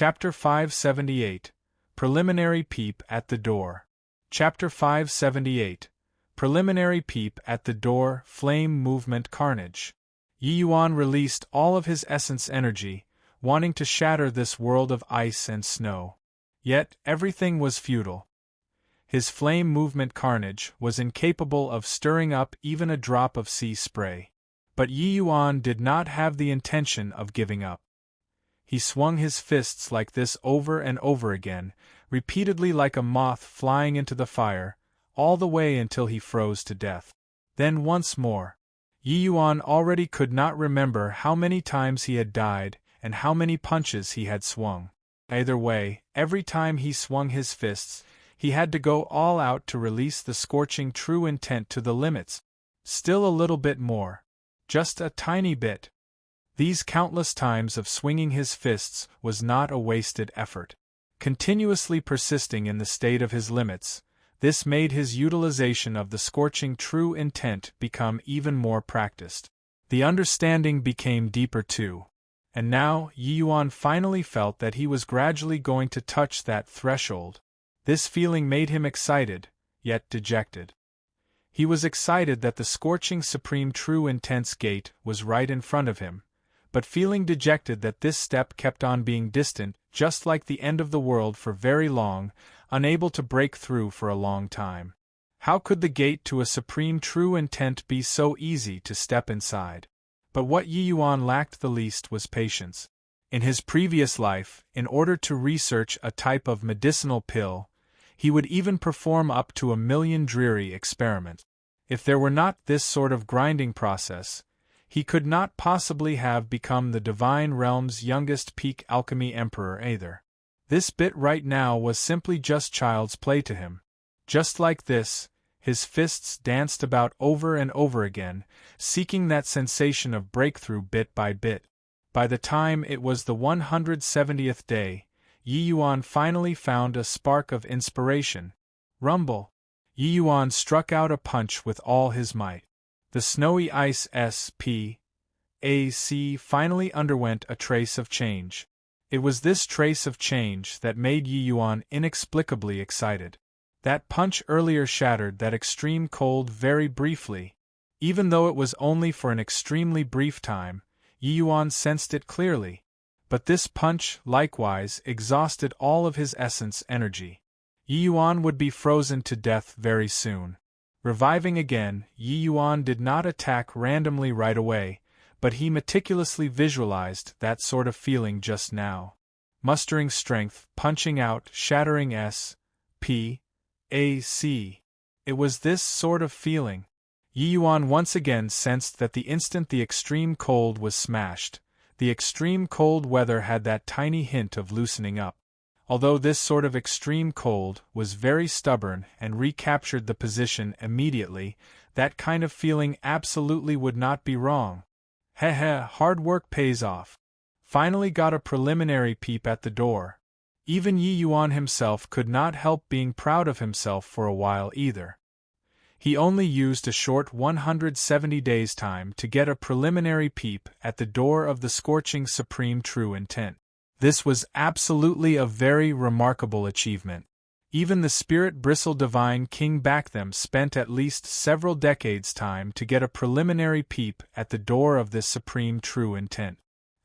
Chapter 578. Preliminary Peep at the Door. Chapter 578. Preliminary Peep at the Door. Flame Movement Carnage. Yi Yuan released all of his essence energy, wanting to shatter this world of ice and snow. Yet, everything was futile. His flame movement carnage was incapable of stirring up even a drop of sea spray. But Yi Yuan did not have the intention of giving up. He swung his fists like this over and over again, repeatedly like a moth flying into the fire, all the way until he froze to death. Then once more. Yi Yuan already could not remember how many times he had died and how many punches he had swung. Either way, every time he swung his fists, he had to go all out to release the scorching true intent to the limits. Still a little bit more. Just a tiny bit. These countless times of swinging his fists was not a wasted effort. Continuously persisting in the state of his limits, this made his utilization of the scorching true intent become even more practiced. The understanding became deeper too. And now, Yi Yuan finally felt that he was gradually going to touch that threshold. This feeling made him excited, yet dejected. He was excited that the scorching supreme true intense gate was right in front of him, but feeling dejected that this step kept on being distant, just like the end of the world for very long, unable to break through for a long time. How could the gate to a supreme true intent be so easy to step inside? But what Yi Yuan lacked the least was patience. In his previous life, in order to research a type of medicinal pill, he would even perform up to 1,000,000 dreary experiments. If there were not this sort of grinding process, he could not possibly have become the divine realm's youngest peak alchemy emperor either. This bit right now was simply just child's play to him. Just like this, his fists danced about over and over again, seeking that sensation of breakthrough bit by bit. By the time it was the 170th day, Yi Yuan finally found a spark of inspiration. Rumble! Yi Yuan struck out a punch with all his might. The snowy ice SPAC finally underwent a trace of change. It was this trace of change that made Yi Yuan inexplicably excited. That punch earlier shattered that extreme cold very briefly. Even though it was only for an extremely brief time, Yi Yuan sensed it clearly. But this punch, likewise, exhausted all of his essence energy. Yi Yuan would be frozen to death very soon. Reviving again, Yi Yuan did not attack randomly right away, but he meticulously visualized that sort of feeling just now. Mustering strength, punching out, shattering SPAC. It was this sort of feeling. Yi Yuan once again sensed that the instant the extreme cold was smashed, the extreme cold weather had that tiny hint of loosening up. Although this sort of extreme cold was very stubborn and recaptured the position immediately, that kind of feeling absolutely would not be wrong. Hard work pays off. Finally got a preliminary peep at the door. Even Yi Yuan himself could not help being proud of himself for a while either. He only used a short 170 days' time to get a preliminary peep at the door of the scorching supreme true intent. This was absolutely a very remarkable achievement. Even the spirit bristle divine king back them spent at least several decades' time to get a preliminary peep at the door of this supreme true intent.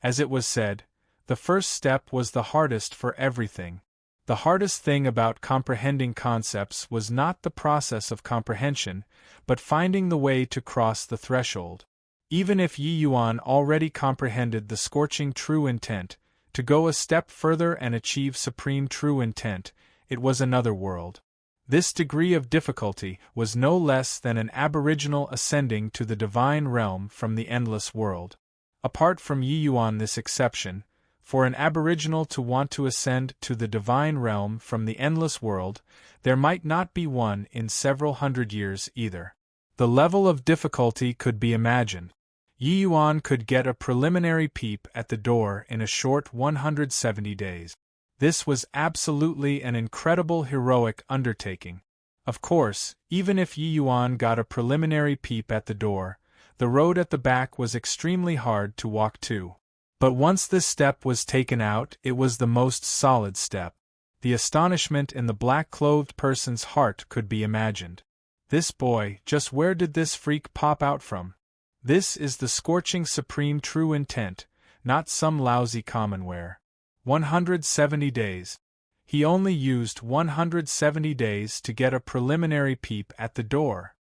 As it was said, the first step was the hardest for everything. The hardest thing about comprehending concepts was not the process of comprehension, but finding the way to cross the threshold. Even if Yi Yuan already comprehended the scorching true intent, to go a step further and achieve supreme true intent, it was another world. This degree of difficulty was no less than an aboriginal ascending to the divine realm from the endless world. Apart from Yi Yuan this exception, for an aboriginal to want to ascend to the divine realm from the endless world, there might not be one in several hundred years either. The level of difficulty could be imagined. Yi Yuan could get a preliminary peep at the door in a short 170 days. This was absolutely an incredible heroic undertaking. Of course, even if Yi Yuan got a preliminary peep at the door, the road at the back was extremely hard to walk to. But once this step was taken out, it was the most solid step. The astonishment in the black-clothed person's heart could be imagined. This boy, just where did this freak pop out from? This is the scorching supreme true intent, not some lousy commonware. 170 days. He only used 170 days to get a preliminary peep at the door.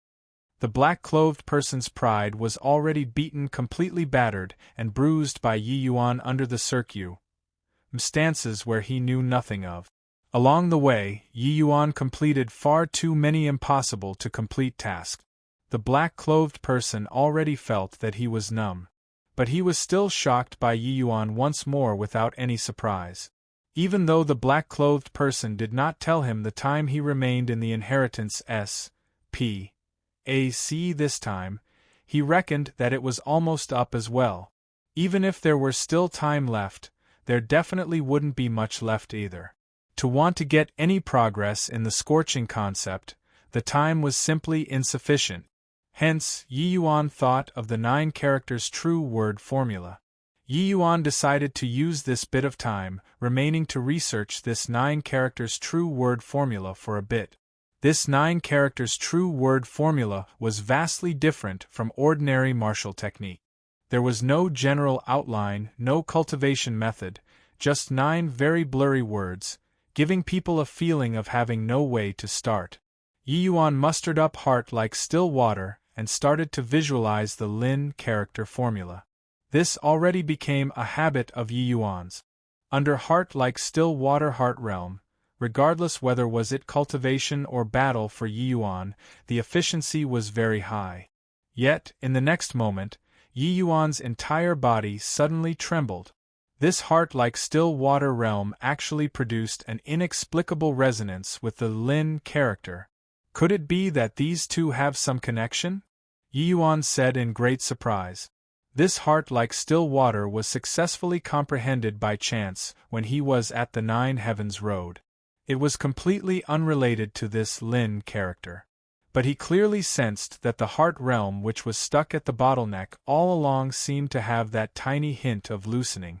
The black-clothed person's pride was already beaten, completely battered and bruised by Yi Yuan under the circumstances where he knew nothing of. Along the way, Yi Yuan completed far too many impossible to complete tasks. The black-clothed person already felt that he was numb. But he was still shocked by Yi Yuan once more without any surprise. Even though the black-clothed person did not tell him the time he remained in the inheritance S.P.A.C. this time, he reckoned that it was almost up as well. Even if there were still time left, there definitely wouldn't be much left either. To want to get any progress in the scorching concept, the time was simply insufficient. Hence, Yi Yuan thought of the 9 characters true word formula. Yi Yuan decided to use this bit of time remaining to research this 9 characters true word formula for a bit. This 9 characters true word formula was vastly different from ordinary martial technique. There was no general outline, no cultivation method, just 9 very blurry words, giving people a feeling of having no way to start. Yi Yuan mustered up heart like still water and started to visualize the Lin character formula. This already became a habit of Yi Yuan's. Under heart like still water heart realm, regardless whether was it cultivation or battle for Yi Yuan, the efficiency was very high. Yet, in the next moment, Yi Yuan's entire body suddenly trembled. This heart like still water realm actually produced an inexplicable resonance with the Lin character. Could it be that these two have some connection? Yi Yuan said in great surprise. This heart like still water was successfully comprehended by chance when he was at the 9 Heavens Road. It was completely unrelated to this Lin character. But he clearly sensed that the heart realm which was stuck at the bottleneck all along seemed to have that tiny hint of loosening.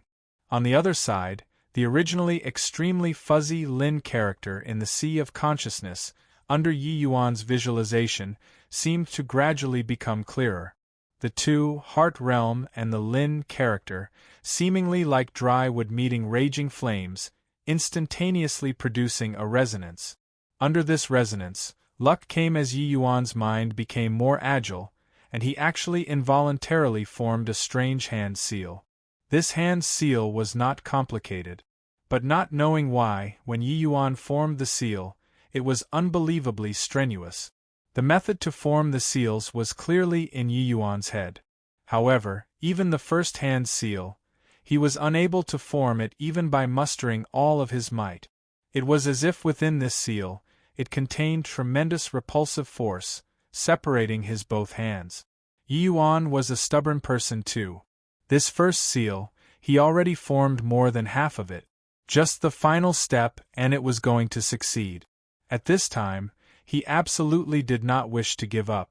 On the other side, the originally extremely fuzzy Lin character in the sea of consciousness, under Yi Yuan's visualization, seemed to gradually become clearer. The 2, heart realm and the Lin character, seemingly like dry wood meeting raging flames, instantaneously producing a resonance. Under this resonance, luck came as Yi Yuan's mind became more agile, and he actually involuntarily formed a strange hand seal. This hand seal was not complicated. But not knowing why, when Yi Yuan formed the seal, it was unbelievably strenuous. The method to form the seals was clearly in Yi Yuan's head. However, even the first hand seal, he was unable to form it even by mustering all of his might. It was as if within this seal, it contained tremendous repulsive force, separating his both hands. Yi Yuan was a stubborn person too. This first seal, he already formed more than half of it. Just the final step and it was going to succeed. At this time, he absolutely did not wish to give up.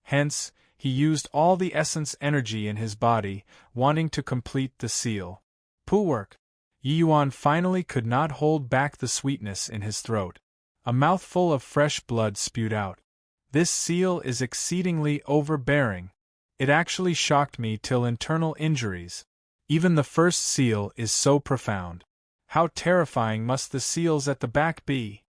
Hence, he used all the essence energy in his body, wanting to complete the seal. Poo work! Yi Yuan finally could not hold back the sweetness in his throat. A mouthful of fresh blood spewed out. This seal is exceedingly overbearing. It actually shocked me till internal injuries. Even the first seal is so profound. How terrifying must the seals at the back be?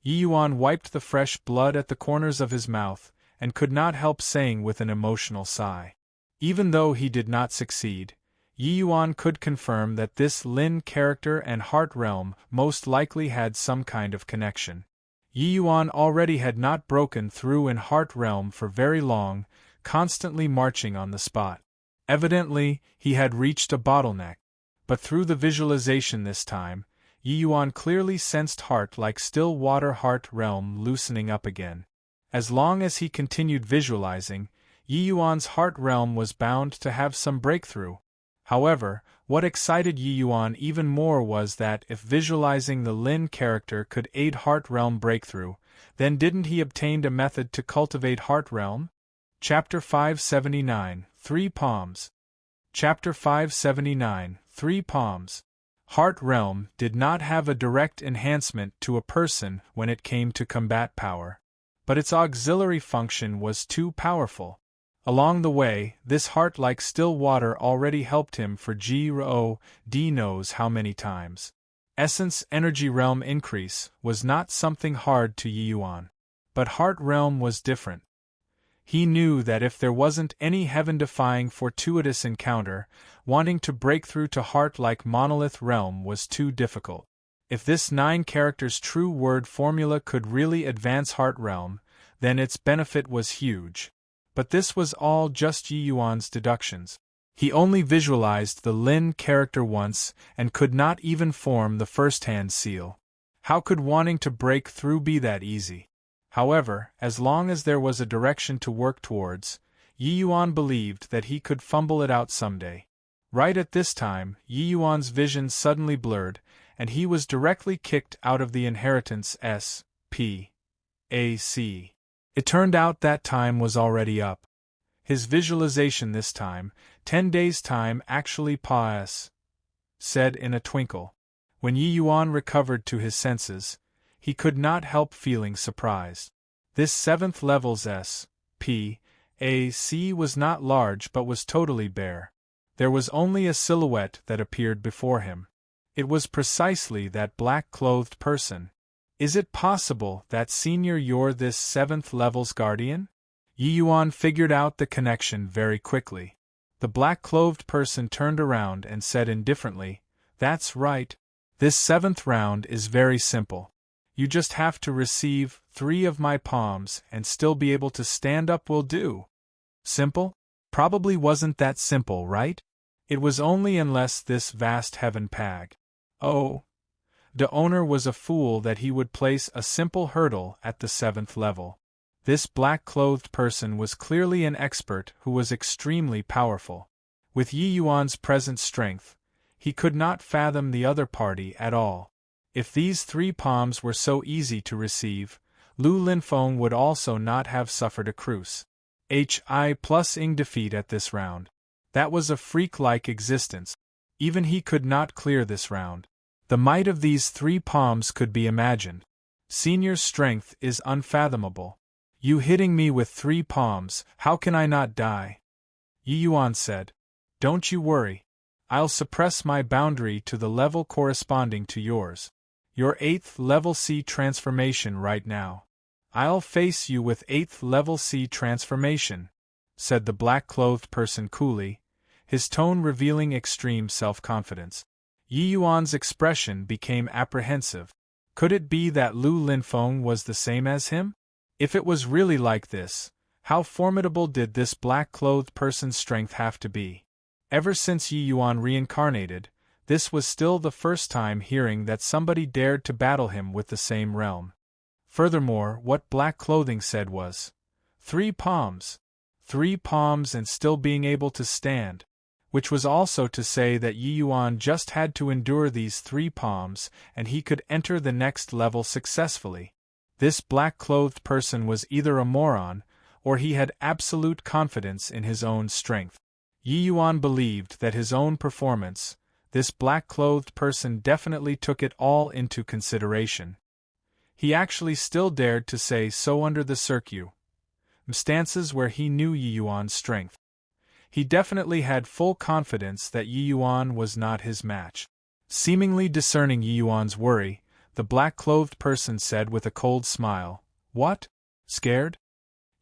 Yi Yuan wiped the fresh blood at the corners of his mouth, and could not help saying with an emotional sigh. Even though he did not succeed, Yi Yuan could confirm that this Lin character and heart realm most likely had some kind of connection. Yi Yuan already had not broken through in heart realm for very long, constantly marching on the spot. Evidently, he had reached a bottleneck. But through the visualization this time, Yi Yuan clearly sensed heart like still water heart realm loosening up again. As long as he continued visualizing, Yi Yuan's heart realm was bound to have some breakthrough. However, what excited Yi Yuan even more was that if visualizing the Lin character could aid heart realm breakthrough, then didn't he obtain a method to cultivate heart realm? Chapter 579, 3 Palms. Chapter 579, 3 palms. Heart Realm did not have a direct enhancement to a person when it came to combat power. But its auxiliary function was too powerful. Along the way, this heart like still water already helped him for God knows how many times. Essence Energy Realm increase was not something hard to Yuan. But Heart Realm was different. He knew that if there wasn't any heaven-defying fortuitous encounter, wanting to break through to heart-like Monolith Realm was too difficult. If this 9 characters true word formula could really advance Heart Realm, then its benefit was huge. But this was all just Yuan's deductions. He only visualized the Lin character once and could not even form the first-hand seal. How could wanting to break through be that easy? However, as long as there was a direction to work towards, Yuan believed that he could fumble it out someday. Right at this time, Yuan's vision suddenly blurred, and he was directly kicked out of the inheritance SPAC. It turned out that time was already up. His visualization this time, 10 days' time actually said in a twinkle. When Yuan recovered to his senses, he could not help feeling surprised. This 7th level's SPAC was not large but was totally bare. There was only a silhouette that appeared before him. It was precisely that black-clothed person. Is it possible that Senior you're this 7th level's guardian? Yuan figured out the connection very quickly. The black-clothed person turned around and said indifferently, "That's right. This 7th round is very simple. You just have to receive 3 of my palms and still be able to stand up will do." Simple? Probably wasn't that simple, right? It was only unless this vast heaven pag. Oh. The owner was a fool that he would place a simple hurdle at the 7th level. This black-clothed person was clearly an expert who was extremely powerful. With Yuan's present strength, he could not fathom the other party at all. If these 3 palms were so easy to receive, Lu Linfeng would also not have suffered a cruce. Ing defeat at this round. That was a freak-like existence. Even he could not clear this round. The might of these 3 palms could be imagined. Senior's strength is unfathomable. You hitting me with 3 palms, how can I not die? Yuan said. Don't you worry. I'll suppress my boundary to the level corresponding to yours. Your 8th level C transformation right now. I'll face you with 8th level C transformation, said the black-clothed person coolly, his tone revealing extreme self-confidence. Yuan's expression became apprehensive. Could it be that Lu Linfeng was the same as him? If it was really like this, how formidable did this black-clothed person's strength have to be? Ever since Yuan reincarnated, this was still the first time hearing that somebody dared to battle him with the same realm. Furthermore, what black clothing said was, 3 palms. 3 palms and still being able to stand. Which was also to say that Yuan just had to endure these 3 palms and he could enter the next level successfully. This black-clothed person was either a moron, or he had absolute confidence in his own strength. Yuan believed that his own performance, this black-clothed person definitely took it all into consideration. He actually still dared to say so under the circumstances where he knew Yuan's strength. He definitely had full confidence that Yuan was not his match. Seemingly discerning Yuan's worry, the black-clothed person said with a cold smile, "What? Scared?"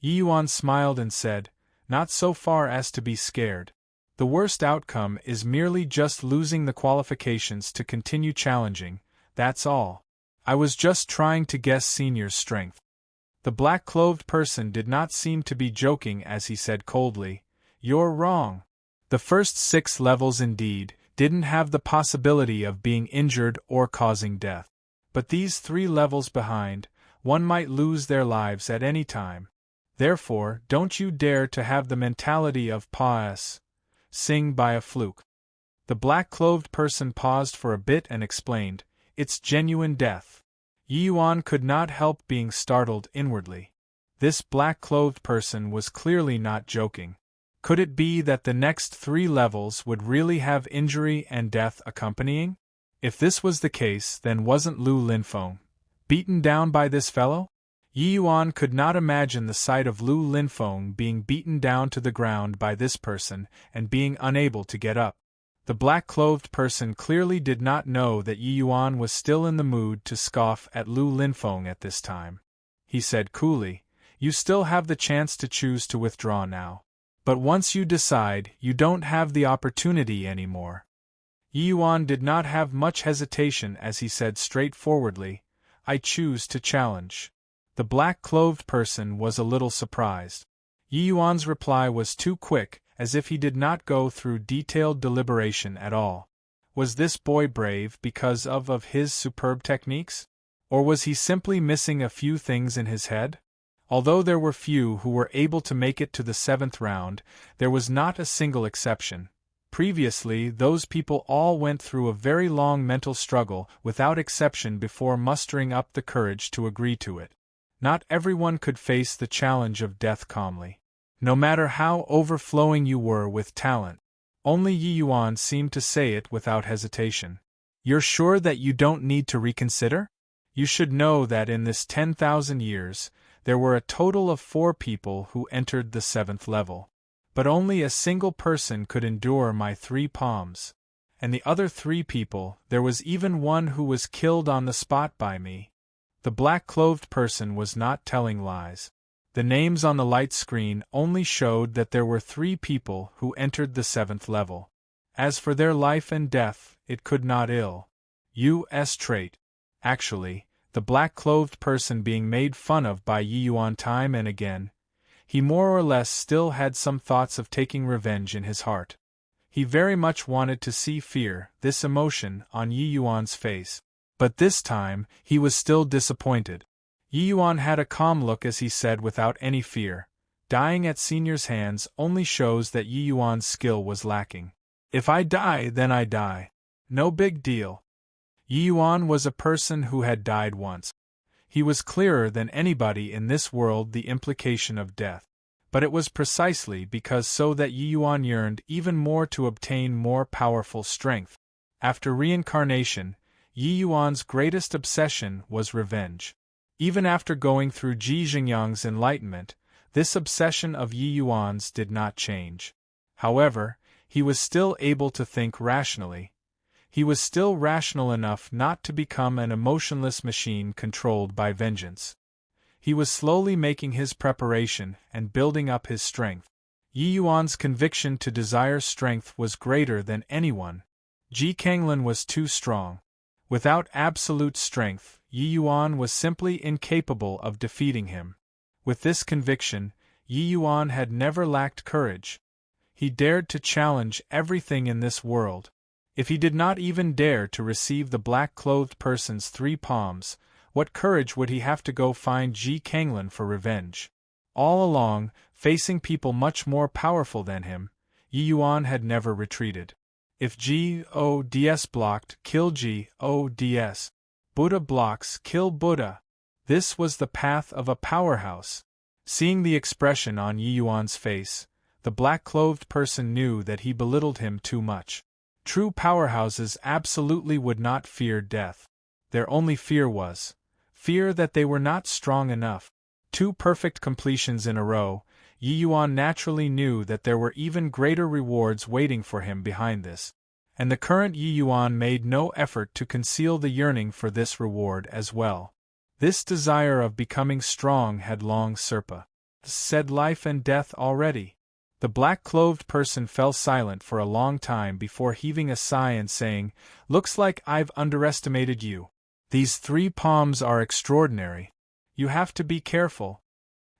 Yuan smiled and said, "Not so far as to be scared. The worst outcome is merely just losing the qualifications to continue challenging, that's all. I was just trying to guess Senior's strength." The black-clothed person did not seem to be joking as he said coldly, "You're wrong. The first 6 levels indeed didn't have the possibility of being injured or causing death. But these 3 levels behind, one might lose their lives at any time. Therefore, don't you dare to have the mentality of sing by a fluke." The black-clothed person paused for a bit and explained, "It's genuine death." Yuan could not help being startled inwardly. This black-clothed person was clearly not joking. Could it be that the next 3 levels would really have injury and death accompanying? If this was the case, then wasn't Lu Linfeng beaten down by this fellow? Yi Yuan could not imagine the sight of Lu Linfeng being beaten down to the ground by this person and being unable to get up. The black-clothed person clearly did not know that Yi Yuan was still in the mood to scoff at Lu Linfeng at this time. He said coolly, "You still have the chance to choose to withdraw now. But once you decide, you don't have the opportunity anymore." Yi Yuan did not have much hesitation as he said straightforwardly, "I choose to challenge." The black-clothed person was a little surprised. Yi Yuan's reply was too quick, as if he did not go through detailed deliberation at all. Was this boy brave because of his superb techniques? Or was he simply missing a few things in his head? Although there were few who were able to make it to the 7th round, there was not a single exception. Previously, those people all went through a very long mental struggle without exception before mustering up the courage to agree to it. Not everyone could face the challenge of death calmly. No matter how overflowing you were with talent. Only Yi Yuan seemed to say it without hesitation. "You're sure that you don't need to reconsider? You should know that in this 10,000 years, there were a total of 4 people who entered the 7th level. But only a single person could endure my 3 palms. And the other 3 people, there was even one who was killed on the spot by me." The black-clothed person was not telling lies. The names on the light screen only showed that there were 3 people who entered the 7th level. As for their life and death, it could not ill. U.S. trait. Actually, the black-clothed person being made fun of by Yi Yuan time and again, he more or less still had some thoughts of taking revenge in his heart. He very much wanted to see fear, this emotion, on Yi Yuan's face. But this time, he was still disappointed. Yi Yuan had a calm look as he said without any fear, "Dying at Senior's hands only shows that Yi Yuan's skill was lacking. If I die, then I die. No big deal." Yi Yuan was a person who had died once. He was clearer than anybody in this world the implication of death. But it was precisely because so that Yi Yuan yearned even more to obtain more powerful strength. After reincarnation, Yi Yuan's greatest obsession was revenge. Even after going through Ji Xingyang's enlightenment, this obsession of Yi Yuan's did not change. However, he was still able to think rationally. He was still rational enough not to become an emotionless machine controlled by vengeance. He was slowly making his preparation and building up his strength. Yi Yuan's conviction to desire strength was greater than anyone. Ji Kanglin was too strong. Without absolute strength, Yi Yuan was simply incapable of defeating him. With this conviction, Yi Yuan had never lacked courage. He dared to challenge everything in this world. If he did not even dare to receive the black-clothed person's 3 palms, what courage would he have to go find Ji Kanglin for revenge? All along, facing people much more powerful than him, Yi Yuan had never retreated. If G.O.D.S. blocked, kill G.O.D.S. Buddha blocks, kill Buddha. This was the path of a powerhouse. Seeing the expression on Yi Yuan's face, the black-clothed person knew that he belittled him too much. True powerhouses absolutely would not fear death. Their only fear was fear that they were not strong enough. 2 perfect completions in a row, Yi Yuan naturally knew that there were even greater rewards waiting for him behind this. And the current Yi Yuan made no effort to conceal the yearning for this reward as well. This desire of becoming strong had long said life and death already. The black-clothed person fell silent for a long time before heaving a sigh and saying, "Looks like I've underestimated you. These 3 palms are extraordinary. You have to be careful."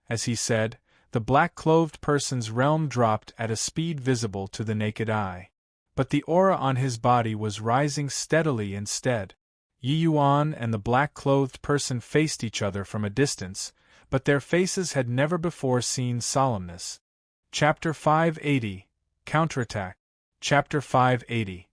As he said, the black-clothed person's realm dropped at a speed visible to the naked eye. But the aura on his body was rising steadily instead. Yi Yuan and the black-clothed person faced each other from a distance, but their faces had never before seen solemnness. Chapter 580, Counterattack. Chapter 580.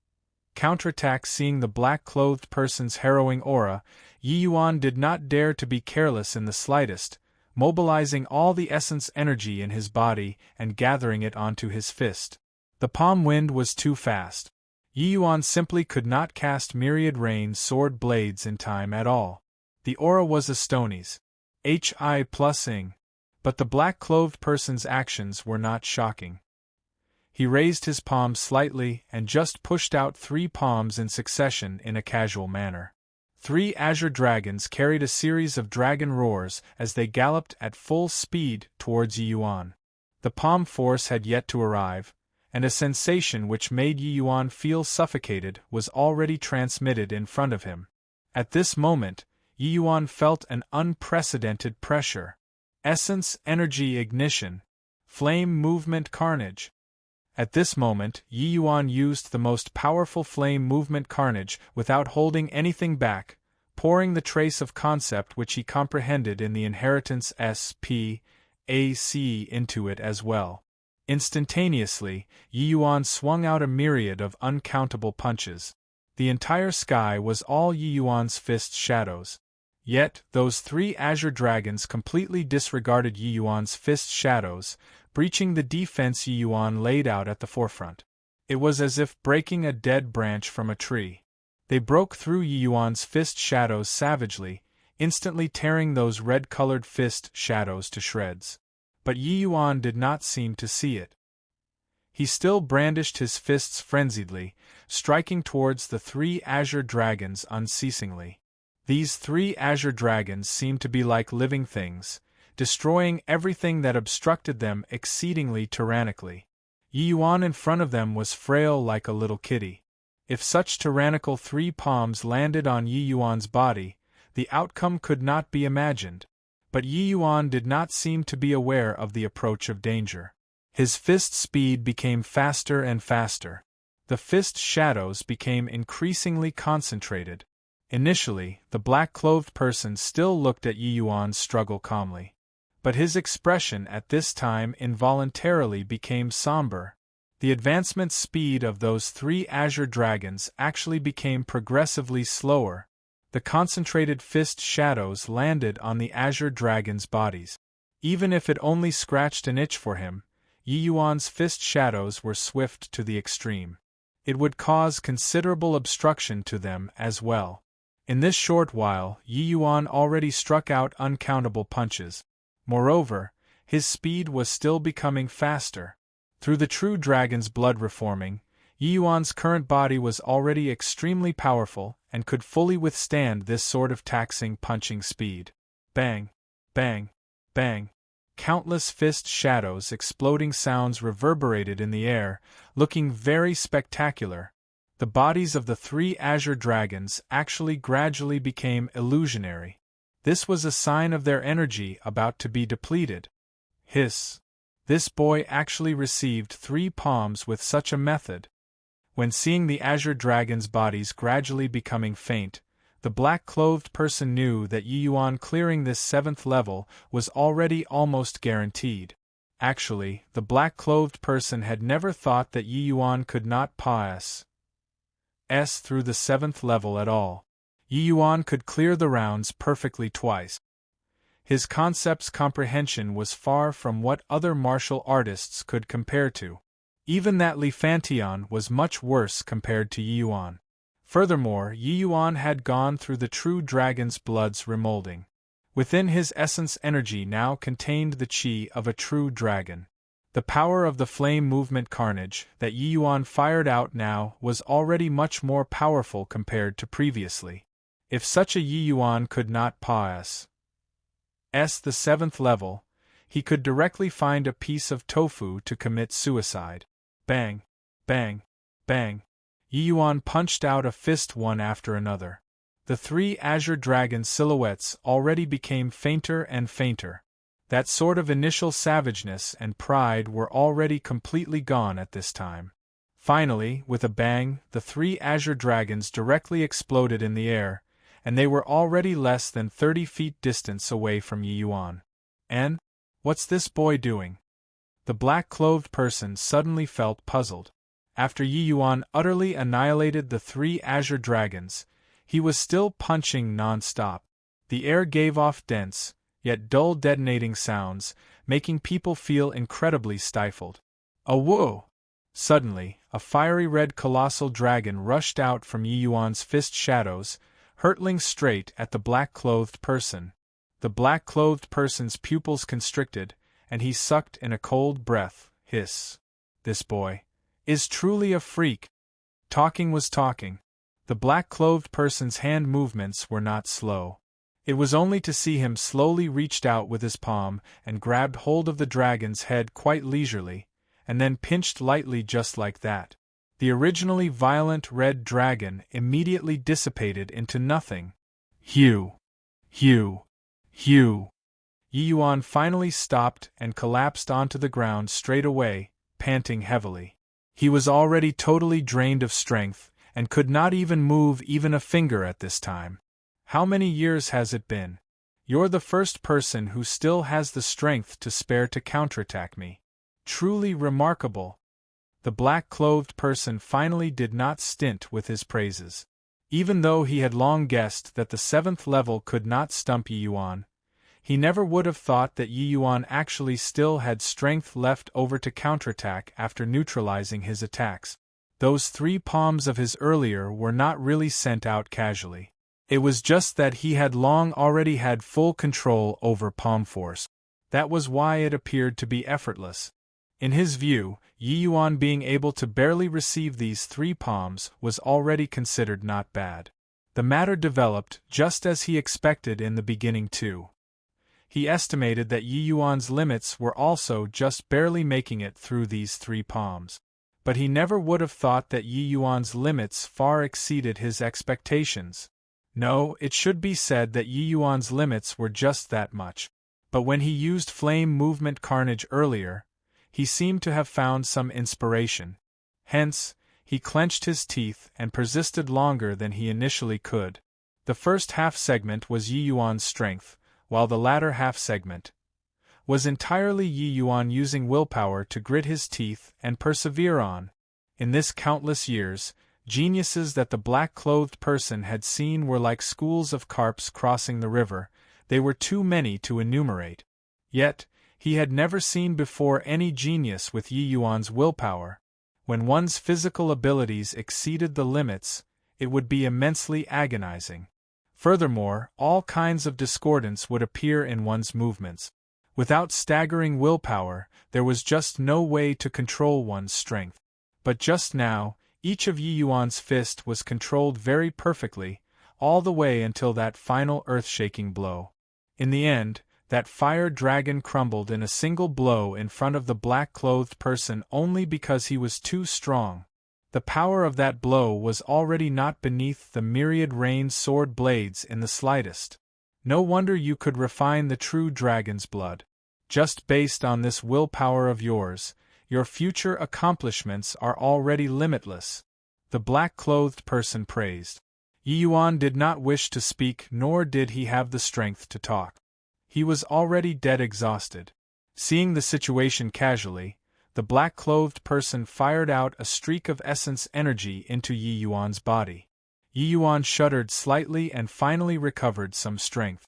Counterattack. Seeing the black-clothed person's harrowing aura, Yi Yuan did not dare to be careless in the slightest, mobilizing all the essence energy in his body and gathering it onto his fist. The palm wind was too fast. Yi Yuan simply could not cast myriad rain sword blades in time at all. The aura was a Stony's. Hi plus ing. But the black-clothed person's actions were not shocking. He raised his palm slightly and just pushed out 3 palms in succession in a casual manner. 3 azure dragons carried a series of dragon roars as they galloped at full speed towards Yi Yuan. The palm force had yet to arrive, and a sensation which made Yi Yuan feel suffocated was already transmitted in front of him. At this moment, Yi Yuan felt an unprecedented pressure. Essence energy ignition. Flame movement carnage. At this moment, Yi Yuan used the most powerful flame movement carnage without holding anything back, pouring the trace of concept which he comprehended in the inheritance SPAC into it as well. Instantaneously, Yi Yuan swung out a myriad of uncountable punches. The entire sky was all Yi Yuan's fist shadows. Yet, those 3 azure dragons completely disregarded Yi Yuan's fist shadows, breaching the defense Yi Yuan laid out at the forefront. It was as if breaking a dead branch from a tree. They broke through Yi Yuan's fist shadows savagely, instantly tearing those red-colored fist shadows to shreds. But Yi Yuan did not seem to see it. He still brandished his fists frenziedly, striking towards the 3 azure dragons unceasingly. These 3 azure dragons seemed to be like living things, destroying everything that obstructed them exceedingly tyrannically. Yi Yuan in front of them was frail like a little kitty. If such tyrannical 3 palms landed on Yi Yuan's body, the outcome could not be imagined. But Yi Yuan did not seem to be aware of the approach of danger. His fist speed became faster and faster. The fist shadows became increasingly concentrated. Initially, the black-clothed person still looked at Yi Yuan's struggle calmly. But his expression at this time involuntarily became somber. The advancement speed of those 3 azure dragons actually became progressively slower. The concentrated fist shadows landed on the azure dragons' bodies. Even if it only scratched an itch for him, Yi Yuan's fist shadows were swift to the extreme. It would cause considerable obstruction to them as well. In this short while, Yi Yuan already struck out uncountable punches. Moreover, his speed was still becoming faster. Through the true dragon's blood reforming, Yi Yuan's current body was already extremely powerful and could fully withstand this sort of taxing punching speed. Bang! Bang! Bang! Countless fist shadows exploding sounds reverberated in the air, looking very spectacular. The bodies of the 3 azure dragons actually gradually became illusionary. This was a sign of their energy about to be depleted. Hiss! This boy actually received 3 palms with such a method. When seeing the azure dragons' bodies gradually becoming faint, the black-clothed person knew that Yi Yuan clearing this 7th level was already almost guaranteed. Actually, the black-clothed person had never thought that Yi Yuan could not pass through the 7th level at all. Yi Yuan could clear the rounds perfectly twice. His concept's comprehension was far from what other martial artists could compare to. Even that Li Fantian was much worse compared to Yi Yuan. Furthermore, Yi Yuan had gone through the true dragon's blood's remolding. Within his essence energy now contained the chi of a true dragon. The power of the flame movement carnage that Yi Yuan fired out now was already much more powerful compared to previously. If such a Yi Yuan could not pass the 7th level, he could directly find a piece of tofu to commit suicide. Bang! Bang! Bang! Yi Yuan punched out a fist one after another. The 3 azure dragon silhouettes already became fainter and fainter. That sort of initial savageness and pride were already completely gone at this time. Finally, with a bang, the 3 azure dragons directly exploded in the air, and they were already less than 30 feet distance away from Yi Yuan. And, what's this boy doing? The black-clothed person suddenly felt puzzled. After Yi Yuan utterly annihilated the 3 azure dragons, he was still punching non-stop. The air gave off dense, yet dull detonating sounds, making people feel incredibly stifled. A whoa! Suddenly, a fiery red colossal dragon rushed out from Yi Yuan's fist shadows, hurtling straight at the black-clothed person. The black-clothed person's pupils constricted, and he sucked in a cold breath. Hiss. This boy is truly a freak. Talking was talking. The black-clothed person's hand movements were not slow. It was only to see him slowly reached out with his palm and grabbed hold of the dragon's head quite leisurely, and then pinched lightly just like that. The originally violent red dragon immediately dissipated into nothing. Hugh! Hugh! Hugh! Yi Yuan finally stopped and collapsed onto the ground straight away, panting heavily. He was already totally drained of strength, and could not even move even a finger at this time. How many years has it been? You're the first person who still has the strength to spare to counterattack me. Truly remarkable. The black-clothed person finally did not stint with his praises. Even though he had long guessed that the 7th level could not stump Yi Yuan, he never would have thought that Yi Yuan actually still had strength left over to counterattack after neutralizing his attacks. Those 3 palms of his earlier were not really sent out casually. It was just that he had long already had full control over palm force. That was why it appeared to be effortless. In his view, Yi Yuan being able to barely receive these 3 palms was already considered not bad. The matter developed just as he expected in the beginning too. He estimated that Yi Yuan's limits were also just barely making it through these 3 palms. But he never would have thought that Yi Yuan's limits far exceeded his expectations. No, it should be said that Yi Yuan's limits were just that much. But when he used flame movement carnage earlier, he seemed to have found some inspiration. Hence, he clenched his teeth and persisted longer than he initially could. The first half segment was Yi Yuan's strength, while the latter half segment was entirely Yi Yuan using willpower to grit his teeth and persevere on. In this countless years, geniuses that the black-clothed person had seen were like schools of carps crossing the river. They were too many to enumerate. Yet, he had never seen before any genius with Yi Yuan's willpower. When one's physical abilities exceeded the limits, it would be immensely agonizing. Furthermore, all kinds of discordance would appear in one's movements. Without staggering willpower, there was just no way to control one's strength. But just now, each of Yi Yuan's fist was controlled very perfectly, all the way until that final earth-shaking blow. In the end, that fire dragon crumbled in a single blow in front of the black-clothed person only because he was too strong. The power of that blow was already not beneath the myriad rain sword blades in the slightest. No wonder you could refine the true dragon's blood. Just based on this willpower of yours, your future accomplishments are already limitless. The black-clothed person praised. Yi Yuan did not wish to speak, nor did he have the strength to talk. He was already dead exhausted. Seeing the situation casually, the black-clothed person fired out a streak of essence energy into Yi Yuan's body. Yi Yuan shuddered slightly and finally recovered some strength.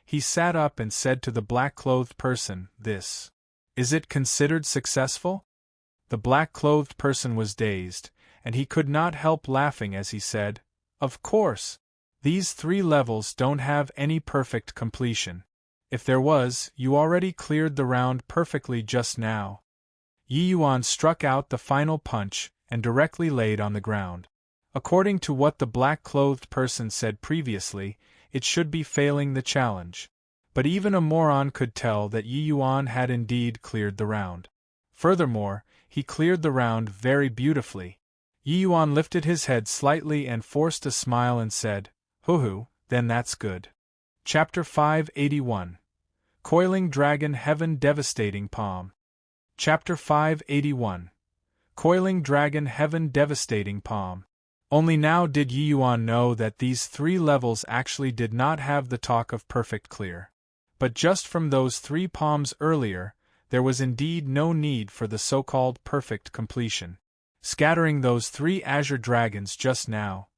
He sat up and said to the black-clothed person, Is it considered successful?" The black-clothed person was dazed, and he could not help laughing as he said, "Of course. These 3 levels don't have any perfect completion. If there was, you already cleared the round perfectly just now." Yi Yuan struck out the final punch and directly laid on the ground. According to what the black-clothed person said previously, it should be failing the challenge. But even a moron could tell that Yi Yuan had indeed cleared the round. Furthermore, he cleared the round very beautifully. Yi Yuan lifted his head slightly and forced a smile and said, "Hoo-hoo, then that's good." Chapter 581. Coiling Dragon Heaven Devastating Palm. Chapter 581. Coiling Dragon Heaven Devastating Palm. Only now did Yi Yuan know that these 3 levels actually did not have the talk of perfect clear. But just from those 3 palms earlier, there was indeed no need for the so-called perfect completion. Scattering those 3 azure dragons just now,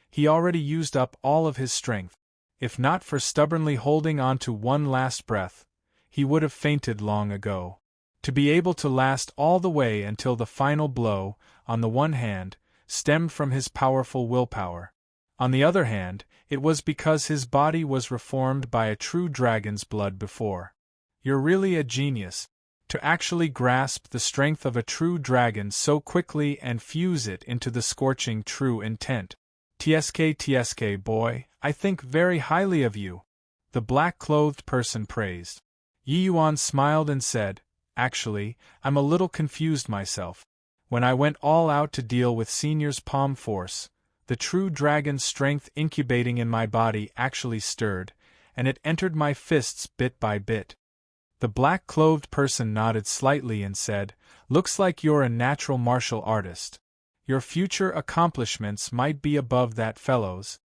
he already used up all of his strength. If not for stubbornly holding on to one last breath, he would have fainted long ago. To be able to last all the way until the final blow, on the one hand, stemmed from his powerful willpower. On the other hand, it was because his body was reformed by a true dragon's blood before. You're really a genius. To actually grasp the strength of a true dragon so quickly and fuse it into the scorching true intent. TSK boy, I think very highly of you, the black-clothed person praised. Yi Yuan smiled and said, actually, I'm a little confused myself. When I went all out to deal with Senior's palm force, the true dragon's strength incubating in my body actually stirred, and it entered my fists bit by bit. The black-clothed person nodded slightly and said, looks like you're a natural martial artist. Your future accomplishments might be above that fellow's.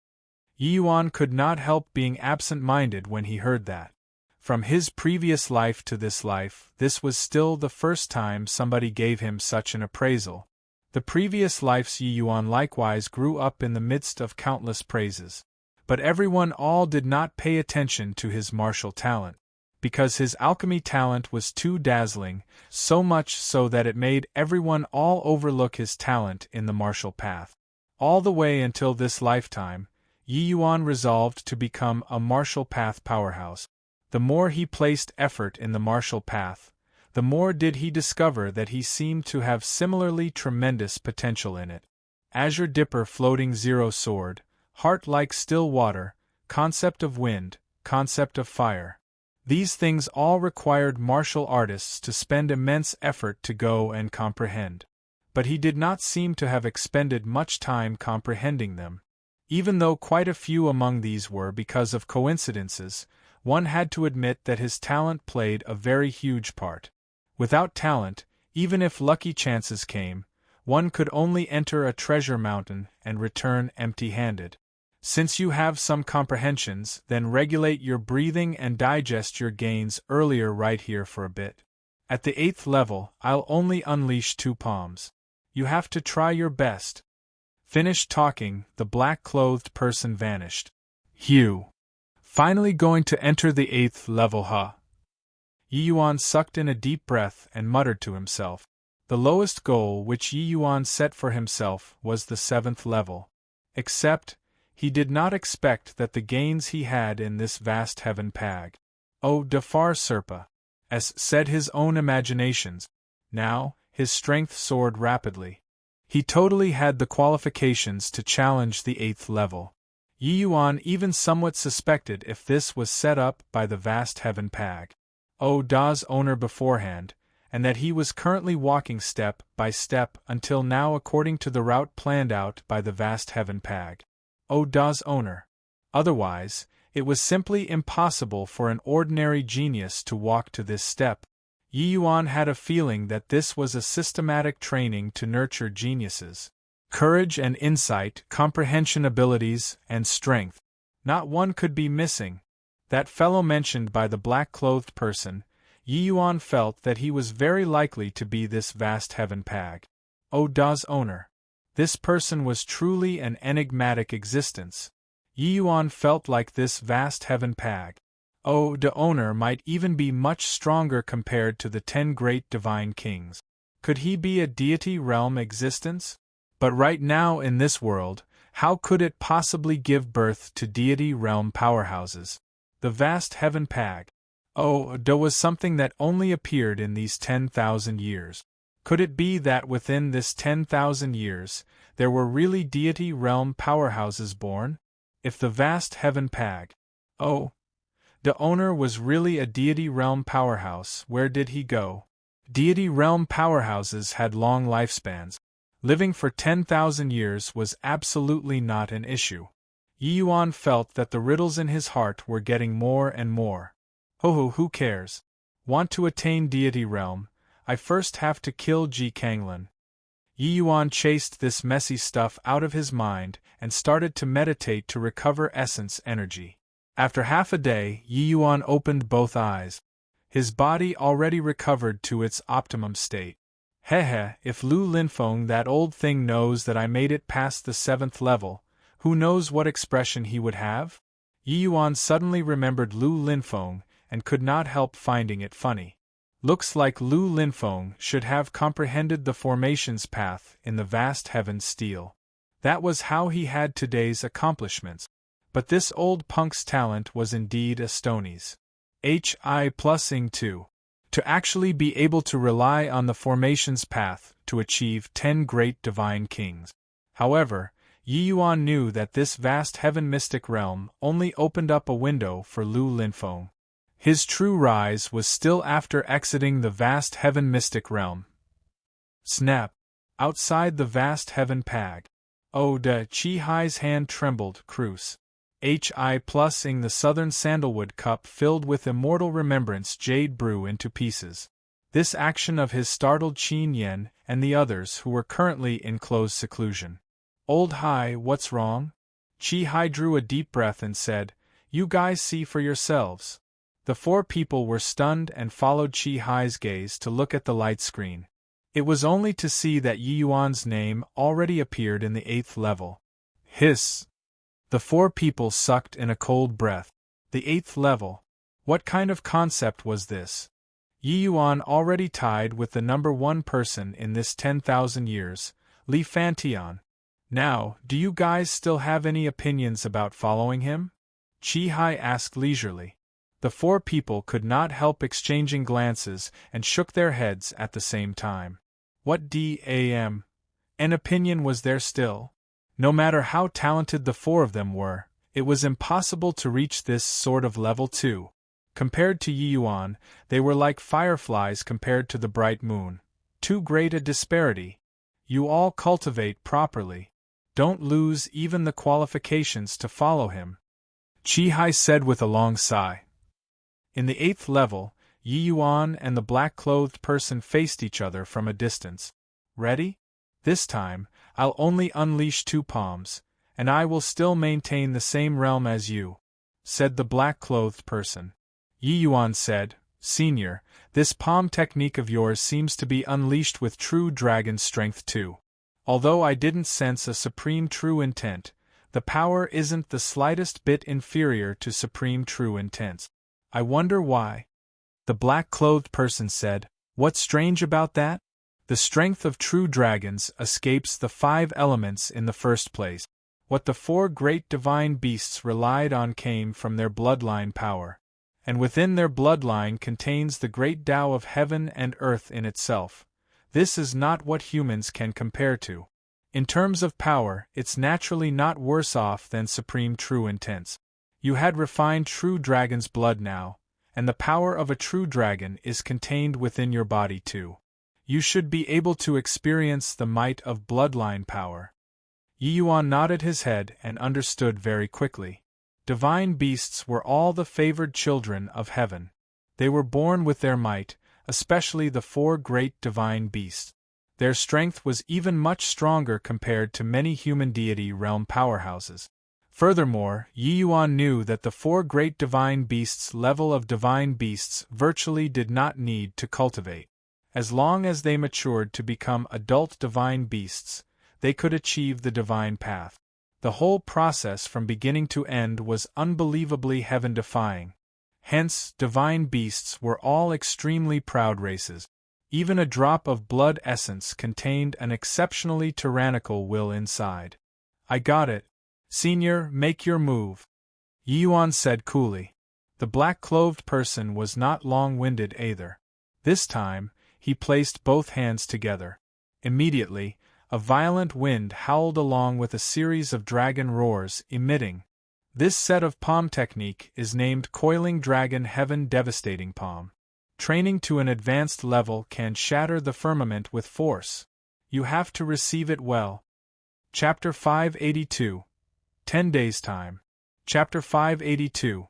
Yi Yuan could not help being absent-minded when he heard that. From his previous life to this life, this was still the first time somebody gave him such an appraisal. The previous life's Yi Yuan likewise grew up in the midst of countless praises. But everyone all did not pay attention to his martial talent, because his alchemy talent was too dazzling, so much so that it made everyone all overlook his talent in the martial path. All the way until this lifetime, Yi Yuan resolved to become a martial path powerhouse. The more he placed effort in the martial path, the more did he discover that he seemed to have similarly tremendous potential in it. Azure Dipper floating zero sword, heart like still water, concept of wind, concept of fire. These things all required martial artists to spend immense effort to go and comprehend. But he did not seem to have expended much time comprehending them. Even though quite a few among these were because of coincidences, one had to admit that his talent played a very huge part. Without talent, even if lucky chances came, one could only enter a treasure mountain and return empty-handed. Since you have some comprehensions, then regulate your breathing and digest your gains earlier right here for a bit. At the 8th level, I'll only unleash 2 palms. You have to try your best. Finished talking, the black-clothed person vanished. Hugh. Finally going to enter the 8th level, huh? Yi Yuan sucked in a deep breath and muttered to himself. The lowest goal which Yi Yuan set for himself was the 7th level. Except, he did not expect that the gains he had in this vast heaven pag. Oh, Dafar Serpa! As said his own imaginations. Now, his strength soared rapidly. He totally had the qualifications to challenge the 8th level. Yi Yuan even somewhat suspected if this was set up by the vast heaven pag. Oh, Da's owner beforehand, and that he was currently walking step by step until now according to the route planned out by the vast heaven pag. Oh, Da's owner. Otherwise, it was simply impossible for an ordinary genius to walk to this step. Yi Yuan had a feeling that this was a systematic training to nurture geniuses. Courage and insight, comprehension abilities, and strength. Not one could be missing. That fellow mentioned by the black-clothed person, Yi Yuan felt that he was very likely to be this vast heaven pag. Oh, Da's owner. This person was truly an enigmatic existence. Yi Yuan felt like this vast heaven pag. Oh, the owner might even be much stronger compared to the 10 great divine kings. Could he be a deity realm existence? But right now in this world, how could it possibly give birth to deity realm powerhouses? The vast heaven pag. Oh, there was something that only appeared in these 10,000 years. Could it be that within this 10,000 years, there were really deity realm powerhouses born? If the vast heaven pag. Oh, the owner was really a deity realm powerhouse, where did he go? Deity realm powerhouses had long lifespans. Living for 10,000 years was absolutely not an issue. Yi Yuan felt that the riddles in his heart were getting more and more. Who cares? Want to attain deity realm, I first have to kill Ji Kanglin. Yi Yuan chased this messy stuff out of his mind and started to meditate to recover essence energy. After half a day, Yi Yuan opened both eyes. His body already recovered to its optimum state. If Lu Linfeng, that old thing, knows that I made it past the 7th level, who knows what expression he would have? Yi Yuan suddenly remembered Lu Linfeng and could not help finding it funny. Looks like Lu Linfeng should have comprehended the formations path in the vast heaven's steel. That was how he had today's accomplishments. But this old punk's talent was indeed a Stony's. Hi+ing too. To actually be able to rely on the formations path to achieve 10 great divine kings. However, Yi Yuan knew that this vast heaven mystic realm only opened up a window for Lu Linfeng. His true rise was still after exiting the vast heaven mystic realm. Snap! Outside the vast heaven pag. Oh, de Chi Hai's hand trembled, Cruce. Hi+ing the southern sandalwood cup filled with immortal remembrance jade brew into pieces. This action of his startled Qin Yen and the others who were currently in close seclusion. Old Hai, what's wrong? Chi Hai drew a deep breath and said, You guys see for yourselves. The 4 people were stunned and followed Chi Hai's gaze to look at the light screen. It was only to see that Yi Yuan's name already appeared in the 8th level. Hiss! The 4 people sucked in a cold breath. The 8th level? What kind of concept was this? Yi Yuan already tied with the number 1 person in this 10,000 years, Li Fantian. Now, do you guys still have any opinions about following him? Chi Hai asked leisurely. The 4 people could not help exchanging glances and shook their heads at the same time. What an opinion was there still? No matter how talented the 4 of them were, it was impossible to reach this sort of level 2. Compared to Yi Yuan, they were like fireflies compared to the bright moon. Too great a disparity. You all cultivate properly. Don't lose even the qualifications to follow him. Chi Hai said with a long sigh. In the 8th level, Yi Yuan and the black-clothed person faced each other from a distance. Ready? This time, I'll only unleash 2 palms, and I will still maintain the same realm as you, said the black-clothed person. Yi Yuan said, Senior, this palm technique of yours seems to be unleashed with true dragon strength too. Although I didn't sense a supreme true intent, the power isn't the slightest bit inferior to supreme true intents. I wonder why. The black-clothed person said, What's strange about that? The strength of true dragons escapes the 5 elements in the first place. What the 4 great divine beasts relied on came from their bloodline power. And within their bloodline contains the great Tao of heaven and earth in itself. This is not what humans can compare to. In terms of power, it's naturally not worse off than supreme true intents. You had refined true dragon's blood now, and the power of a true dragon is contained within your body too. You should be able to experience the might of bloodline power. Yi Yuan nodded his head and understood very quickly. Divine beasts were all the favored children of heaven. They were born with their might, especially the 4 great divine beasts. Their strength was even much stronger compared to many human deity realm powerhouses. Furthermore, Yi Yuan knew that the 4 great divine beasts' level of divine beasts virtually did not need to cultivate. As long as they matured to become adult divine beasts, they could achieve the divine path. The whole process from beginning to end was unbelievably heaven-defying. Hence, divine beasts were all extremely proud races. Even a drop of blood essence contained an exceptionally tyrannical will inside. I got it. Senior, make your move. Yi Yuan said coolly. The black-clothed person was not long-winded either. This time, he placed both hands together. Immediately, a violent wind howled along with a series of dragon roars emitting. This set of palm technique is named Coiling Dragon Heaven Devastating Palm. Training to an advanced level can shatter the firmament with force. You have to receive it well. Chapter 582. 10 Days Time. Chapter 582.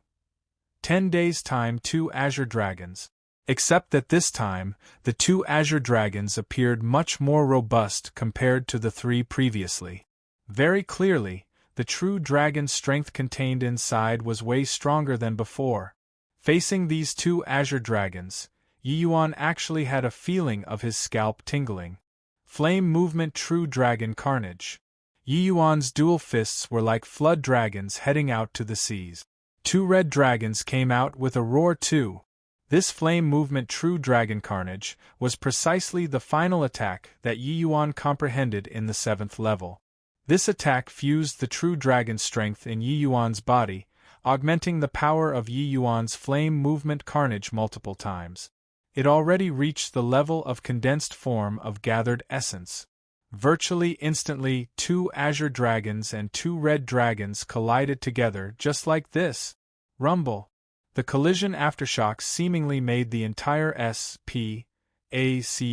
10 Days Time. 2 Azure Dragons. Except that this time, the 2 Azure Dragons appeared much more robust compared to the 3 previously. Very clearly, the true dragon strength contained inside was way stronger than before. Facing these 2 Azure Dragons, Yi Yuan actually had a feeling of his scalp tingling. Flame movement true dragon carnage. Yi Yuan's dual fists were like flood dragons heading out to the seas. Two red dragons came out with a roar too. This flame movement true dragon carnage was precisely the final attack that Yi Yuan comprehended in the 7th level. This attack fused the true dragon strength in Yi Yuan's body, augmenting the power of Yi Yuan's flame movement carnage multiple times. It already reached the level of condensed form of gathered essence. Virtually instantly, 2 azure dragons and 2 red dragons collided together just like this. Rumble. The collision aftershocks seemingly made the entire SPAC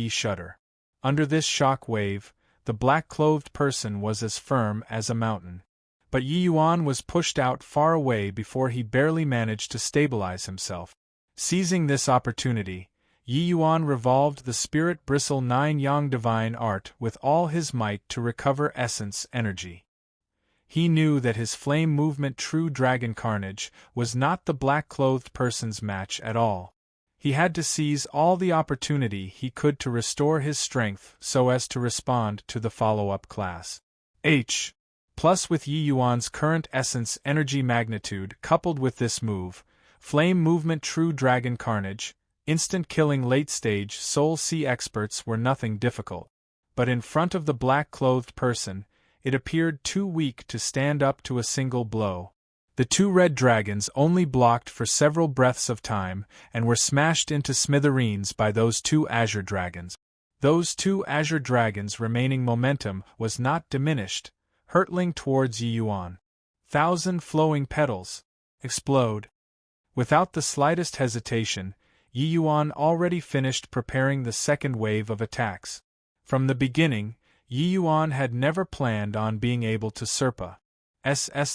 shudder. Under this shock wave, the black-clothed person was as firm as a mountain. But Yi Yuan was pushed out far away before he barely managed to stabilize himself. Seizing this opportunity, Yi Yuan revolved the Spirit Bristle 9 Yang Divine Art with all his might to recover essence energy. He knew that his flame movement true dragon carnage was not the black-clothed person's match at all. He had to seize all the opportunity he could to restore his strength so as to respond to the follow-up class. H. Plus with Yi Yuan's current essence energy magnitude coupled with this move, flame movement true dragon carnage, instant killing late-stage Soul Sea experts were nothing difficult. But in front of the black-clothed person, it appeared too weak to stand up to a single blow. The 2 red dragons only blocked for several breaths of time and were smashed into smithereens by those 2 azure dragons. Those 2 azure dragons' remaining momentum was not diminished, hurtling towards Yi Yuan. 1,000 flowing petals. Explode. Without the slightest hesitation, Yi Yuan already finished preparing the second wave of attacks. From the beginning, Yi Yuan had never planned on being able to surpass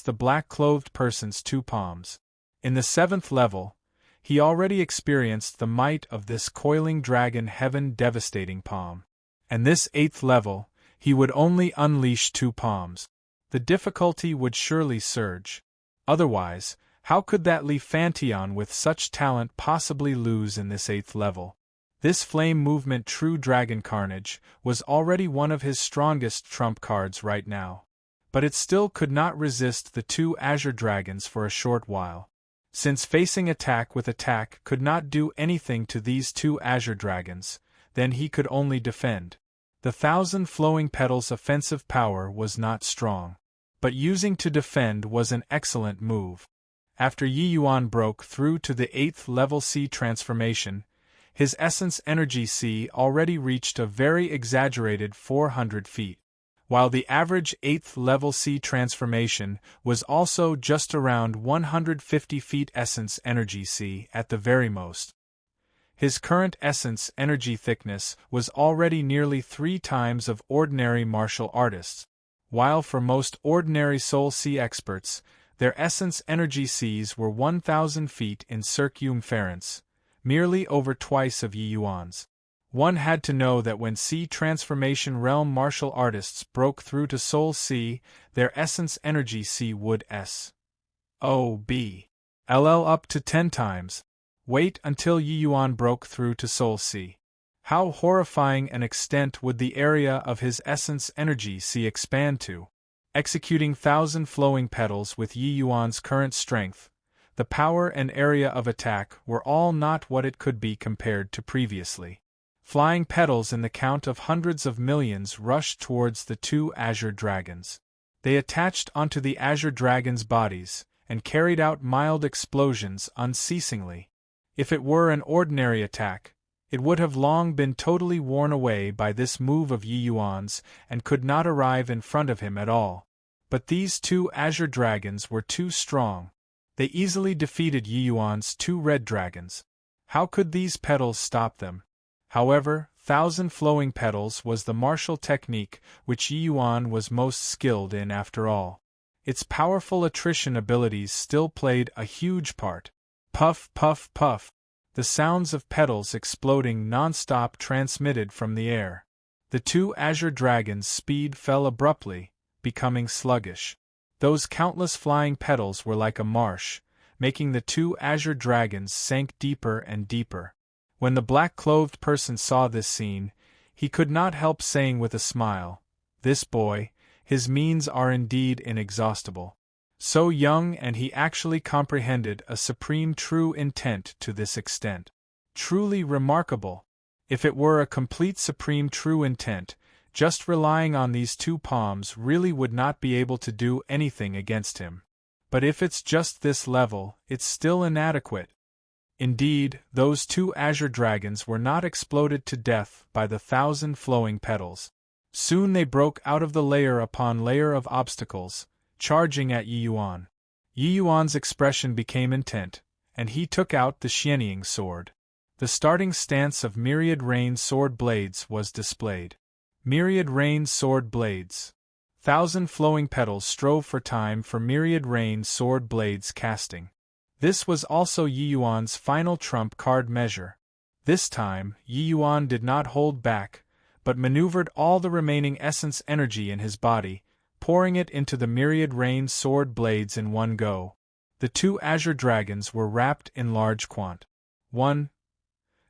the black-clothed person's 2 palms. In the 7th level, he already experienced the might of this coiling dragon heaven devastating palm. And this 8th level, he would only unleash 2 palms. The difficulty would surely surge. Otherwise, how could that Li Fantion with such talent possibly lose in this 8th level? This flame movement true dragon carnage was already one of his strongest trump cards right now. But it still could not resist the 2 azure dragons for a short while. Since facing attack with attack could not do anything to these 2 azure dragons, then he could only defend. The 1,000 flowing petals' offensive power was not strong. But using to defend was an excellent move. After Yi Yuan broke through to the 8th level C transformation, his essence energy C already reached a very exaggerated 400 feet, while the average 8th level C transformation was also just around 150 feet essence energy C at the very most. His current essence energy thickness was already nearly 3 times of ordinary martial artists, while for most ordinary Soul Sea experts, their essence energy Cs were 1,000 feet in circumference, merely over twice of Yi Yuan's. One had to know that when Sea Transformation Realm martial artists broke through to Soul Sea, their essence energy C would LL up to 10 times. Wait until Yi Yuan broke through to Soul Sea. How horrifying an extent would the area of his essence energy C expand to? Executing 1,000 flowing petals with Yi Yuan's current strength, the power and area of attack were all not what it could be compared to previously. Flying petals in the count of hundreds of millions rushed towards the 2 azure dragons. They attached onto the azure dragons' bodies, and carried out mild explosions unceasingly. If it were an ordinary attack, it would have long been totally worn away by this move of Yi Yuan's and could not arrive in front of him at all. But these 2 azure dragons were too strong. They easily defeated Yi Yuan's 2 red dragons. How could these petals stop them? However, 1,000 flowing petals was the martial technique which Yi Yuan was most skilled in after all. Its powerful attrition abilities still played a huge part. Puff, puff, puff. The sounds of petals exploding non-stop transmitted from the air. The 2 azure dragons' speed fell abruptly, becoming sluggish. Those countless flying petals were like a marsh, making the 2 azure dragons sink deeper and deeper. When the black-clothed person saw this scene, he could not help saying with a smile, "This boy, his means are indeed inexhaustible." So young, and he actually comprehended a supreme true intent to this extent. Truly remarkable. If it were a complete supreme true intent, just relying on these two palms really would not be able to do anything against him. But if it's just this level, it's still inadequate. Indeed, those two azure dragons were not exploded to death by the 1,000 flowing petals. Soon they broke out of the layer upon layer of obstacles, charging at Yi Yuan. Yi Yuan's expression became intent, and he took out the Xianying sword. The starting stance of myriad rain sword blades was displayed. Myriad rain sword blades. 1,000 flowing petals strove for time for myriad rain sword blades casting. This was also Yi Yuan's final trump card measure. This time, Yi Yuan did not hold back, but maneuvered all the remaining essence energy in his body, pouring it into the myriad rain sword blades in one go. The two azure dragons were wrapped in large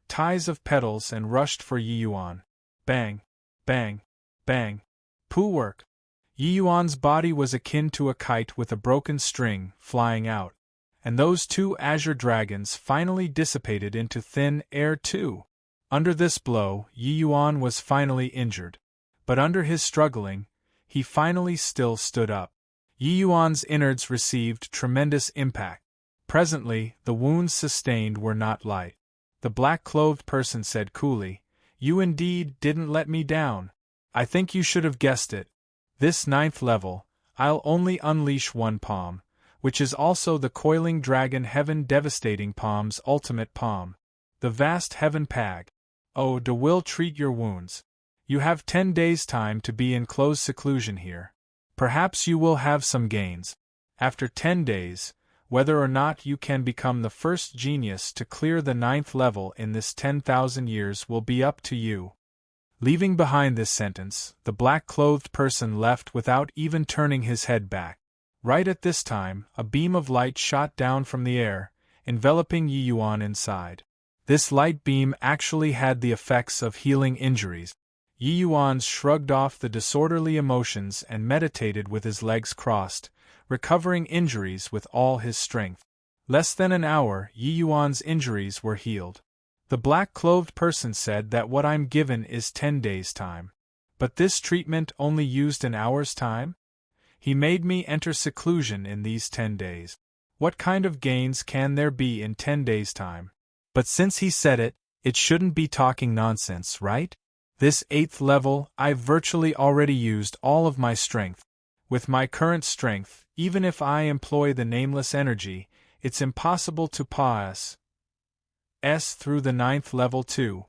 ties of petals and rushed for Yi Yuan. Bang, bang, bang. Poo work. Yi Yuan's body was akin to a kite with a broken string flying out, and those two azure dragons finally dissipated into thin air too. Under this blow, Yi Yuan was finally injured. But under his struggling, he finally still stood up. Yi Yuan's innards received tremendous impact. Presently, the wounds sustained were not light. The black-clothed person said coolly, "You indeed didn't let me down. I think you should have guessed it. This 9th level, I'll only unleash one palm, which is also the coiling dragon heaven devastating palm's ultimate palm. The vast heaven pag. Oh, de will treat your wounds. You have 10 days' time to be in close seclusion here. Perhaps you will have some gains. After 10 days, whether or not you can become the first genius to clear the 9th level in this 10,000 years will be up to you." Leaving behind this sentence, the black-clothed person left without even turning his head back. Right at this time, a beam of light shot down from the air, enveloping Yi Yuan inside. This light beam actually had the effects of healing injuries. Yi Yuan shrugged off the disorderly emotions and meditated with his legs crossed, recovering injuries with all his strength. Less than an hour, Yi Yuan's injuries were healed. The black-clothed person said that what I'm given is 10 days' time. But this treatment only used an hour's time? He made me enter seclusion in these 10 days. What kind of gains can there be in 10 days' time? But since he said it, it shouldn't be talking nonsense, right? This 8th level, I've virtually already used all of my strength. With my current strength, even if I employ the nameless energy, it's impossible to pass through the 9th level too.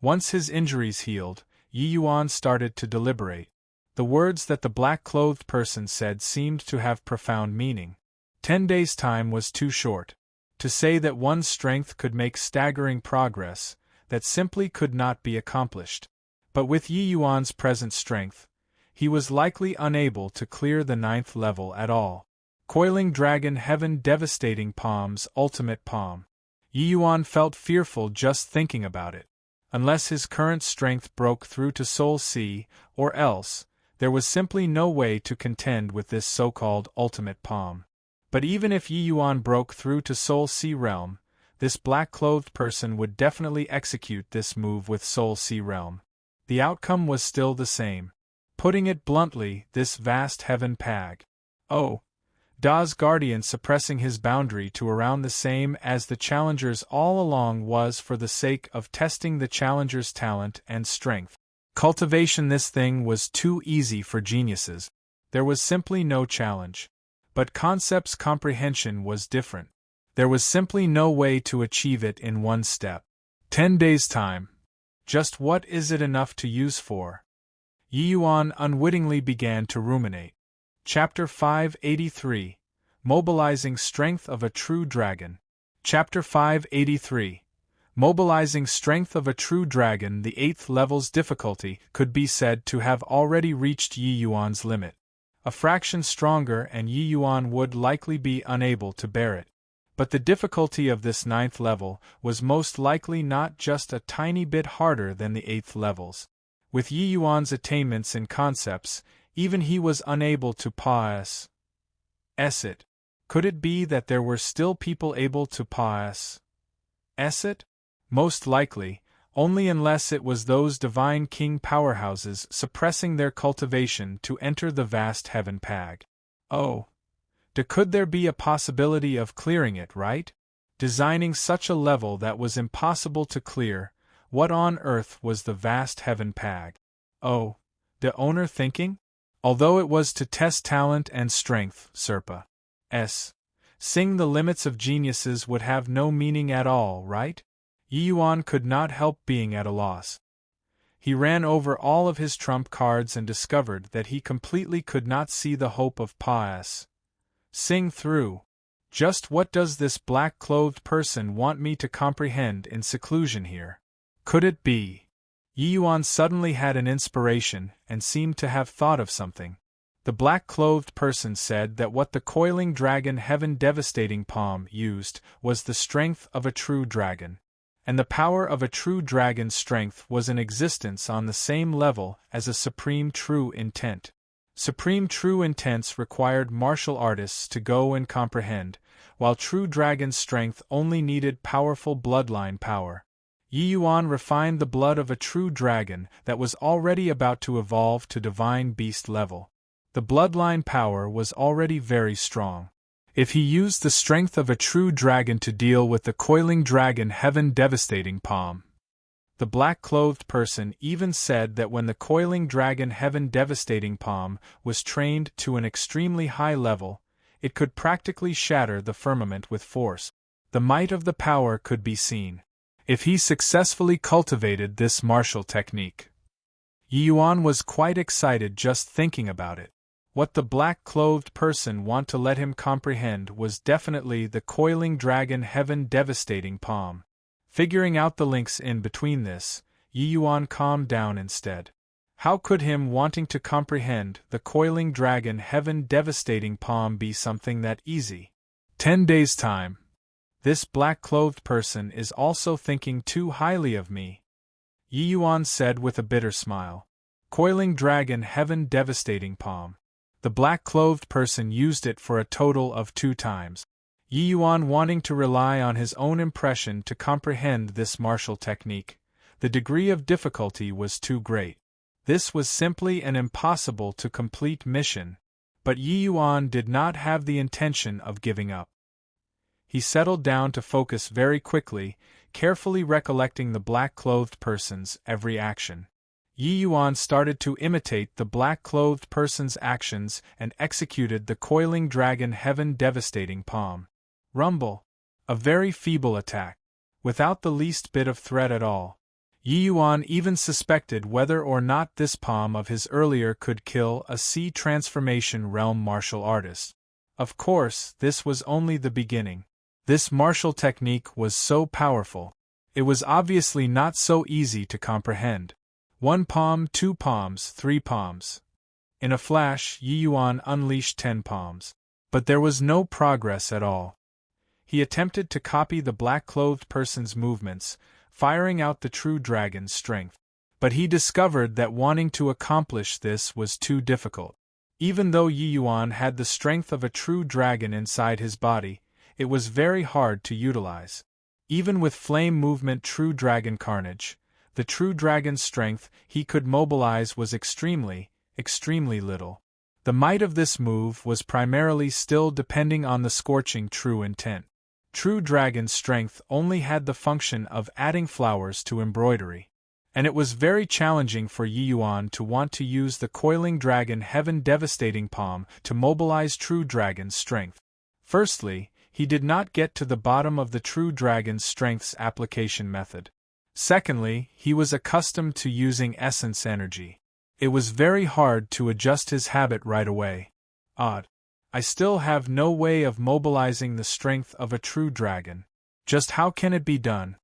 Once his injuries healed, Yi Yuan started to deliberate. The words that the black-clothed person said seemed to have profound meaning. 10 days' time was too short. To say that one's strength could make staggering progress, that simply could not be accomplished. But with Yi Yuan's present strength, he was likely unable to clear the 9th level at all. Coiling dragon heaven devastating palm's ultimate palm. Yi Yuan felt fearful just thinking about it. Unless his current strength broke through to Soul Sea, or else, there was simply no way to contend with this so-called ultimate palm. But even if Yi Yuan broke through to Soul Sea realm, this black-clothed person would definitely execute this move with Soul Sea realm. The outcome was still the same. Putting it bluntly, this vast heaven pag. Oh, Da's guardian suppressing his boundary to around the same as the challenger's all along was for the sake of testing the challenger's talent and strength. Cultivation. This thing was too easy for geniuses. There was simply no challenge. But concept's comprehension was different. There was simply no way to achieve it in one step. 10 days' time. Just what is it enough to use for? Yi Yuan unwittingly began to ruminate. Chapter 583. Mobilizing Strength of a True Dragon. Chapter 583. Mobilizing Strength of a True Dragon. The 8th level's difficulty could be said to have already reached Yi Yuan's limit. A fraction stronger and Yi Yuan would likely be unable to bear it. But the difficulty of this 9th level was most likely not just a tiny bit harder than the 8th levels. With Yi Yuan's attainments in concepts, even he was unable to pass it? Could it be that there were still people able to pass it? Most likely, only unless it was those divine king powerhouses suppressing their cultivation to enter the vast heaven pag. Oh! Could there be a possibility of clearing it, right? Designing such a level that was impossible to clear, what on earth was the vast heaven pag? Oh! The owner thinking? Although it was to test talent and strength, Serpa's sing the limits of geniuses would have no meaning at all, right? Yi Yuan could not help being at a loss. He ran over all of his trump cards and discovered that he completely could not see the hope of pa's sing through. Just what does this black-clothed person want me to comprehend in seclusion here? Could it be? Yi Yuan suddenly had an inspiration and seemed to have thought of something. The black-clothed person said that what the coiling dragon heaven devastating palm used was the strength of a true dragon. And the power of a true dragon's strength was in existence on the same level as a supreme true intent. Supreme true intents required martial artists to go and comprehend, while true dragon's strength only needed powerful bloodline power. Yi Yuan refined the blood of a true dragon that was already about to evolve to divine beast level. The bloodline power was already very strong. If he used the strength of a true dragon to deal with the coiling dragon heaven devastating palm. The black-clothed person even said that when the coiling dragon heaven devastating palm was trained to an extremely high level, it could practically shatter the firmament with force. The might of the power could be seen. If he successfully cultivated this martial technique. Yi Yuan was quite excited just thinking about it. What the black-clothed person wanted to let him comprehend was definitely the coiling dragon heaven devastating palm. Figuring out the links in between this, Yi Yuan calmed down instead. How could him wanting to comprehend the coiling dragon heaven devastating palm be something that easy? 10 days' time. This black-clothed person is also thinking too highly of me, Yi Yuan said with a bitter smile. Coiling dragon heaven devastating palm. The black-clothed person used it for a total of 2 times. Yi Yuan wanting to rely on his own impression to comprehend this martial technique. The degree of difficulty was too great. This was simply an impossible to complete mission, but Yi Yuan did not have the intention of giving up. He settled down to focus very quickly, carefully recollecting the black-clothed person's every action. Yi Yuan started to imitate the black-clothed person's actions and executed the coiling dragon heaven devastating palm. Rumble. A very feeble attack. Without the least bit of threat at all. Yi Yuan even suspected whether or not this palm of his earlier could kill a sea transformation realm martial artist. Of course, this was only the beginning. This martial technique was so powerful. It was obviously not so easy to comprehend. 1 palm, 2 palms, 3 palms. In a flash, Yi Yuan unleashed 10 palms. But there was no progress at all. He attempted to copy the black-clothed person's movements, firing out the true dragon's strength. But he discovered that wanting to accomplish this was too difficult. Even though Yi Yuan had the strength of a true dragon inside his body, it was very hard to utilize. Even with flame movement true dragon carnage, the true dragon's strength he could mobilize was extremely little. The might of this move was primarily still depending on the scorching true intent. True dragon's strength only had the function of adding flowers to embroidery. And it was very challenging for Yi Yuan to want to use the coiling dragon heaven devastating palm to mobilize true dragon's strength. Firstly, he did not get to the bottom of the true dragon's strength's application method. Secondly, he was accustomed to using essence energy. It was very hard to adjust his habit right away. Odd. I still have no way of mobilizing the strength of a true dragon. Just how can it be done?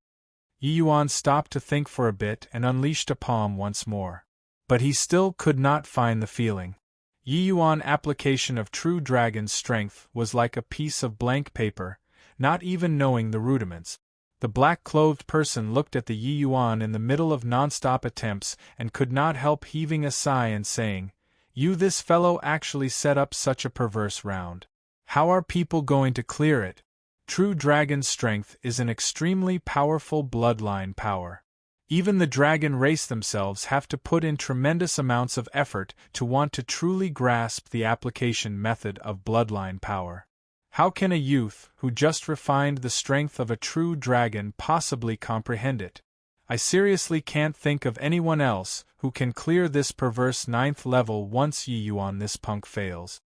Yi Yuan stopped to think for a bit and unleashed a palm once more. But he still could not find the feeling. Yi Yuan application of true dragon's strength was like a piece of blank paper, not even knowing the rudiments. The black-clothed person looked at the Yi Yuan in the middle of non-stop attempts and could not help heaving a sigh and saying, "You this fellow actually set up such a perverse round." How are people going to clear it? True dragon strength is an extremely powerful bloodline power. Even the dragon race themselves have to put in tremendous amounts of effort to want to truly grasp the application method of bloodline power. How can a youth who just refined the strength of a true dragon possibly comprehend it? I seriously can't think of anyone else who can clear this perverse 9th level once Yi Yuan this punk fails.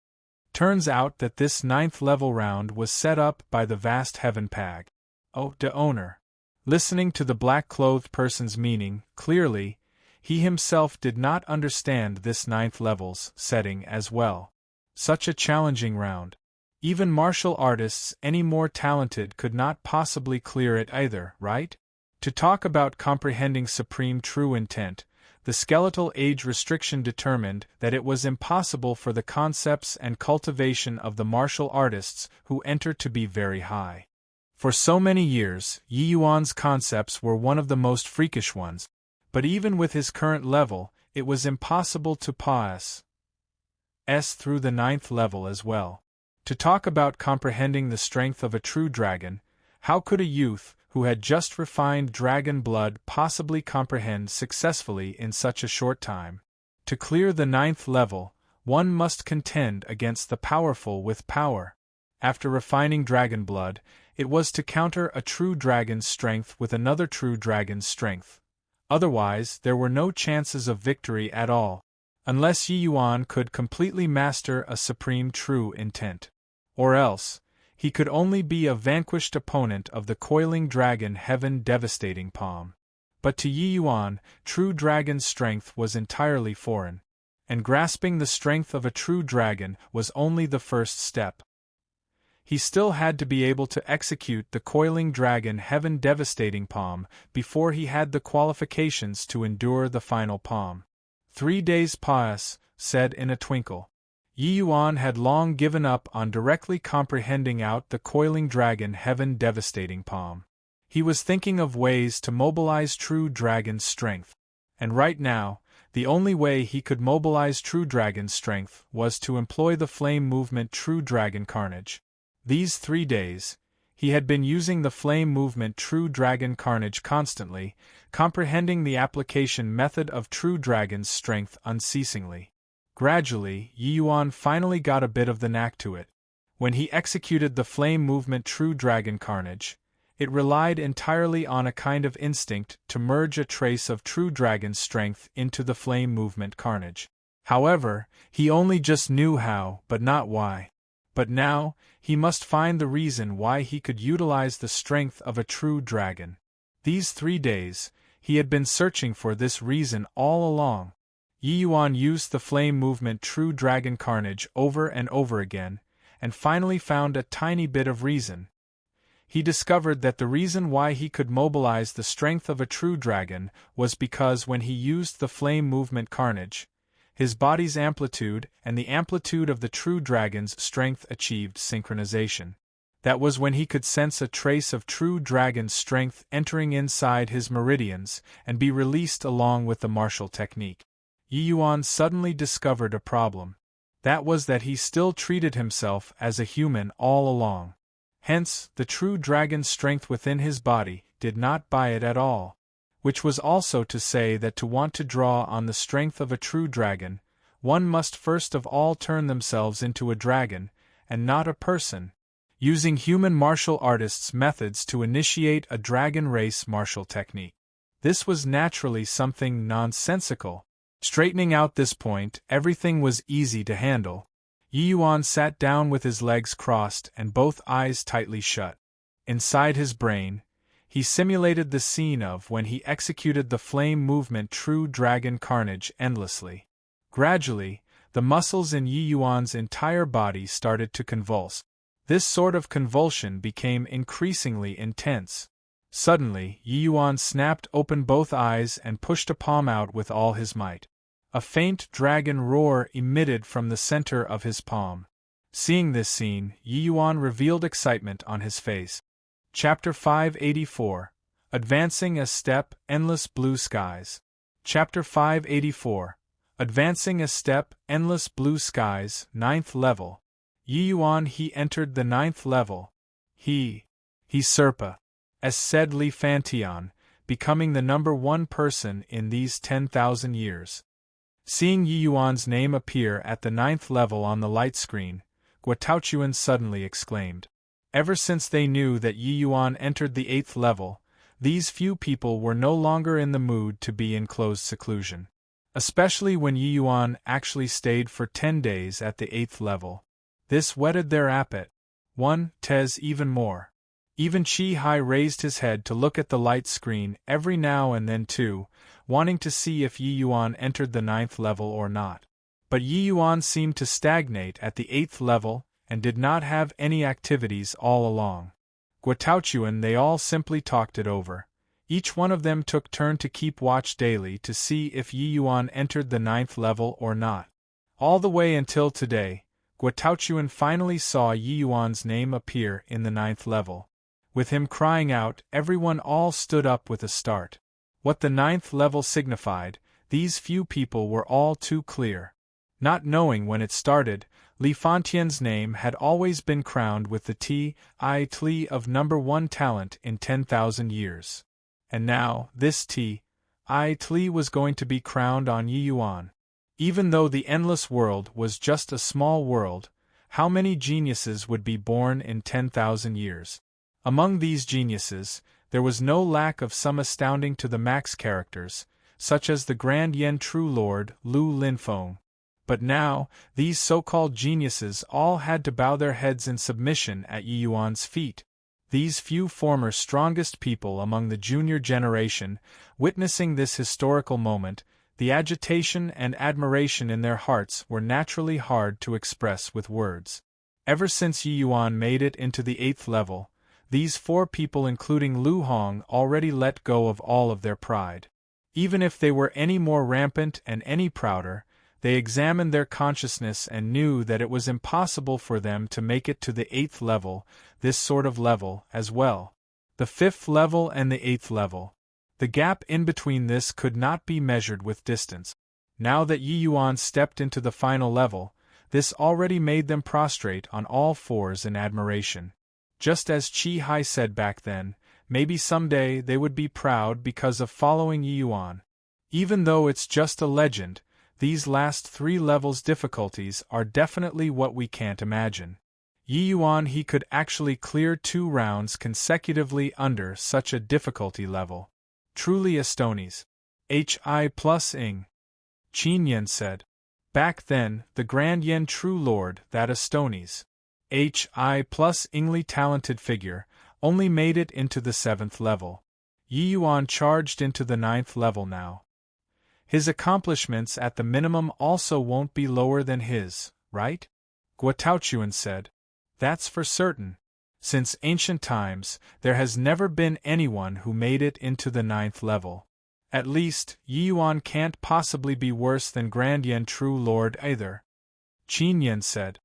Turns out that this 9th level round was set up by the vast heaven pag. Oh, the owner. Listening to the black-clothed person's meaning, clearly, he himself did not understand this 9th level's setting as well. Such a challenging round. Even martial artists any more talented could not possibly clear it either, right? To talk about comprehending supreme true intent, the skeletal age restriction determined that it was impossible for the concepts and cultivation of the martial artists who enter to be very high. For so many years, Yi Yuan's concepts were one of the most freakish ones, but even with his current level, it was impossible to pass through the 9th level as well. To talk about comprehending the strength of a true dragon, how could a youth who had just refined dragon blood possibly comprehend successfully in such a short time? To clear the 9th level, one must contend against the powerful with power. After refining dragon blood, it was to counter a true dragon's strength with another true dragon's strength. Otherwise, there were no chances of victory at all, unless Yi Yuan could completely master a supreme true intent. Or else, he could only be a vanquished opponent of the coiling dragon heaven devastating palm. But to Yi Yuan, true dragon's strength was entirely foreign, and grasping the strength of a true dragon was only the first step. He still had to be able to execute the coiling dragon heaven devastating palm before he had the qualifications to endure the final palm. 3 days pass, said in a twinkle. Yi Yuan had long given up on directly comprehending out the coiling dragon heaven devastating palm. He was thinking of ways to mobilize true dragon's strength. And right now, the only way he could mobilize true dragon's strength was to employ the flame movement true dragon carnage. These 3 days, he had been using the flame movement true dragon carnage constantly, comprehending the application method of true dragon's strength unceasingly. Gradually, Yi Yuan finally got a bit of the knack to it. When he executed the flame movement true dragon carnage, it relied entirely on a kind of instinct to merge a trace of true dragon's strength into the flame movement carnage. However, he only just knew how, but not why. But now, he must find the reason why he could utilize the strength of a true dragon. These 3 days, he had been searching for this reason all along. Yi Yuan used the flame movement true dragon carnage over and over again, and finally found a tiny bit of reason. He discovered that the reason why he could mobilize the strength of a true dragon was because when he used the flame movement carnage, his body's amplitude and the amplitude of the true dragon's strength achieved synchronization. That was when he could sense a trace of true dragon's strength entering inside his meridians and be released along with the martial technique. Yi Yuan suddenly discovered a problem. That was that he still treated himself as a human all along. Hence, the true dragon's strength within his body did not buy it at all. Which was also to say that to want to draw on the strength of a true dragon, one must first of all turn themselves into a dragon, and not a person, using human martial artists' methods to initiate a dragon race martial technique. This was naturally something nonsensical. Straightening out this point, everything was easy to handle. Yi Yuan sat down with his legs crossed and both eyes tightly shut. Inside his brain, he simulated the scene of when he executed the flame movement true dragon carnage endlessly. Gradually, the muscles in Yi Yuan's entire body started to convulse. This sort of convulsion became increasingly intense. Suddenly, Yi Yuan snapped open both eyes and pushed a palm out with all his might. A faint dragon roar emitted from the center of his palm. Seeing this scene, Yi Yuan revealed excitement on his face. Chapter 584. Advancing a Step, Endless Blue Skies. Chapter 584. Advancing a Step, Endless Blue Skies, 9th Level. Yi Yuan he entered the 9th level. He Serpa. As said Li Fantian, becoming the number 1 person in these 10,000 years. Seeing Yi Yuan's name appear at the 9th level on the light screen, Guotao suddenly exclaimed. Ever since they knew that Yi Yuan entered the 8th level, these few people were no longer in the mood to be in closed seclusion. Especially when Yi Yuan actually stayed for 10 days at the 8th level. This whetted their appetite. Tez even more. Even Chi Hai raised his head to look at the light screen every now and then too, wanting to see if Yi Yuan entered the 9th level or not. But Yi Yuan seemed to stagnate at the 8th level and did not have any activities all along. Guotao they all simply talked it over. Each one of them took turn to keep watch daily to see if Yi Yuan entered the 9th level or not. All the way until today, Guotao finally saw Yi Yuan's name appear in the 9th level. With him crying out, everyone all stood up with a start. What the 9th level signified, these few people were all too clear. Not knowing when it started, Li Fantian's name had always been crowned with the title of number 1 talent in 10,000 years. And now, this title was going to be crowned on Yi Yuan. Even though the endless world was just a small world, how many geniuses would be born in 10,000 years? Among these geniuses, there was no lack of some astounding to the max characters, such as the Grand Yen True Lord Lu Linfeng. But now, these so-called geniuses all had to bow their heads in submission at Yi Yuan's feet. These few former strongest people among the junior generation, witnessing this historical moment, the agitation and admiration in their hearts were naturally hard to express with words. Ever since Yi Yuan made it into the 8th level, these 4 people including Lu Hong already let go of all of their pride. Even if they were any more rampant and any prouder, they examined their consciousness and knew that it was impossible for them to make it to the 8th level, this sort of level, as well. The 5th level and the 8th level. The gap in between this could not be measured with distance. Now that Yi Yuan stepped into the final level, this already made them prostrate on all fours in admiration. Just as Chi Hai said back then, maybe someday they would be proud because of following Yi Yuan. Even though it's just a legend, these last 3 levels' difficulties are definitely what we can't imagine. Yi Yuan he could actually clear 2 rounds consecutively under such a difficulty level. Truly astonies. Hi plus ing. Qin Yen said. Back then, the Grand Yen True Lord that astonies. Hi plus ingly talented figure, only made it into the 7th level. Yi Yuan charged into the 9th level now. His accomplishments at the minimum also won't be lower than his, right? Guotao said. That's for certain. Since ancient times, there has never been anyone who made it into the 9th level. At least, Yi Yuan can't possibly be worse than Grand Yen True Lord either. Qin Yen said.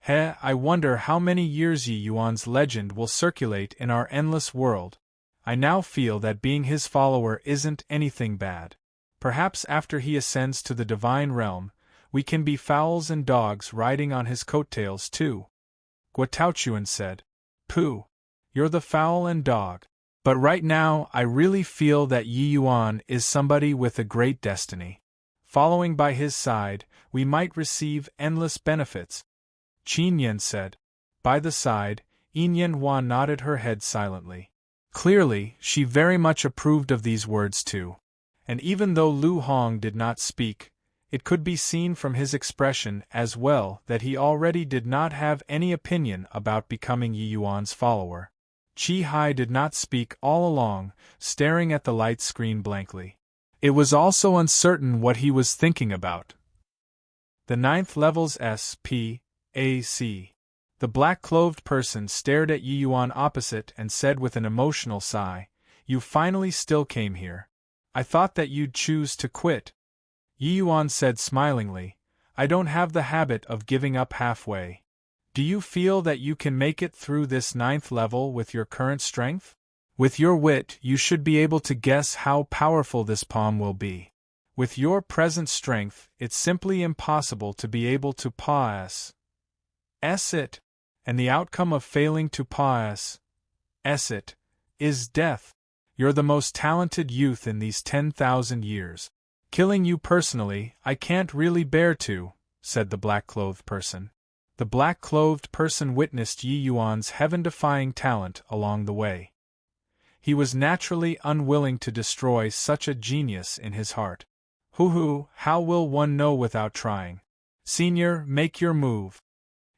I wonder how many years Yi Yuan's legend will circulate in our endless world. I now feel that being his follower isn't anything bad. Perhaps after he ascends to the divine realm, we can be fowls and dogs riding on his coattails too. Guotao said. Pooh. You're the fowl and dog. But right now I really feel that Yi Yuan is somebody with a great destiny. Following by his side, we might receive endless benefits. Qin Yen said. By the side, Yin Yen Hua nodded her head silently. Clearly, she very much approved of these words too. And even though Lu Hong did not speak, it could be seen from his expression as well that he already did not have any opinion about becoming Yi Yuan's follower. Chi Hai did not speak all along, staring at the light screen blankly. It was also uncertain what he was thinking about. The 9th level's SPAC. The black-clothed person stared at Yi Yuan opposite and said with an emotional sigh, You finally still came here. I thought that you'd choose to quit. Yi Yuan said smilingly, I don't have the habit of giving up halfway. Do you feel that you can make it through this 9th level with your current strength? With your wit, you should be able to guess how powerful this palm will be. With your present strength, it's simply impossible to be able to pass. it, and the outcome of failing to pass it, is death. You're the most talented youth in these 10,000 years. Killing you personally, I can't really bear to, said the black-clothed person. The black-clothed person witnessed Yi Yuan's heaven-defying talent along the way. He was naturally unwilling to destroy such a genius in his heart. How will one know without trying? Senior, make your move.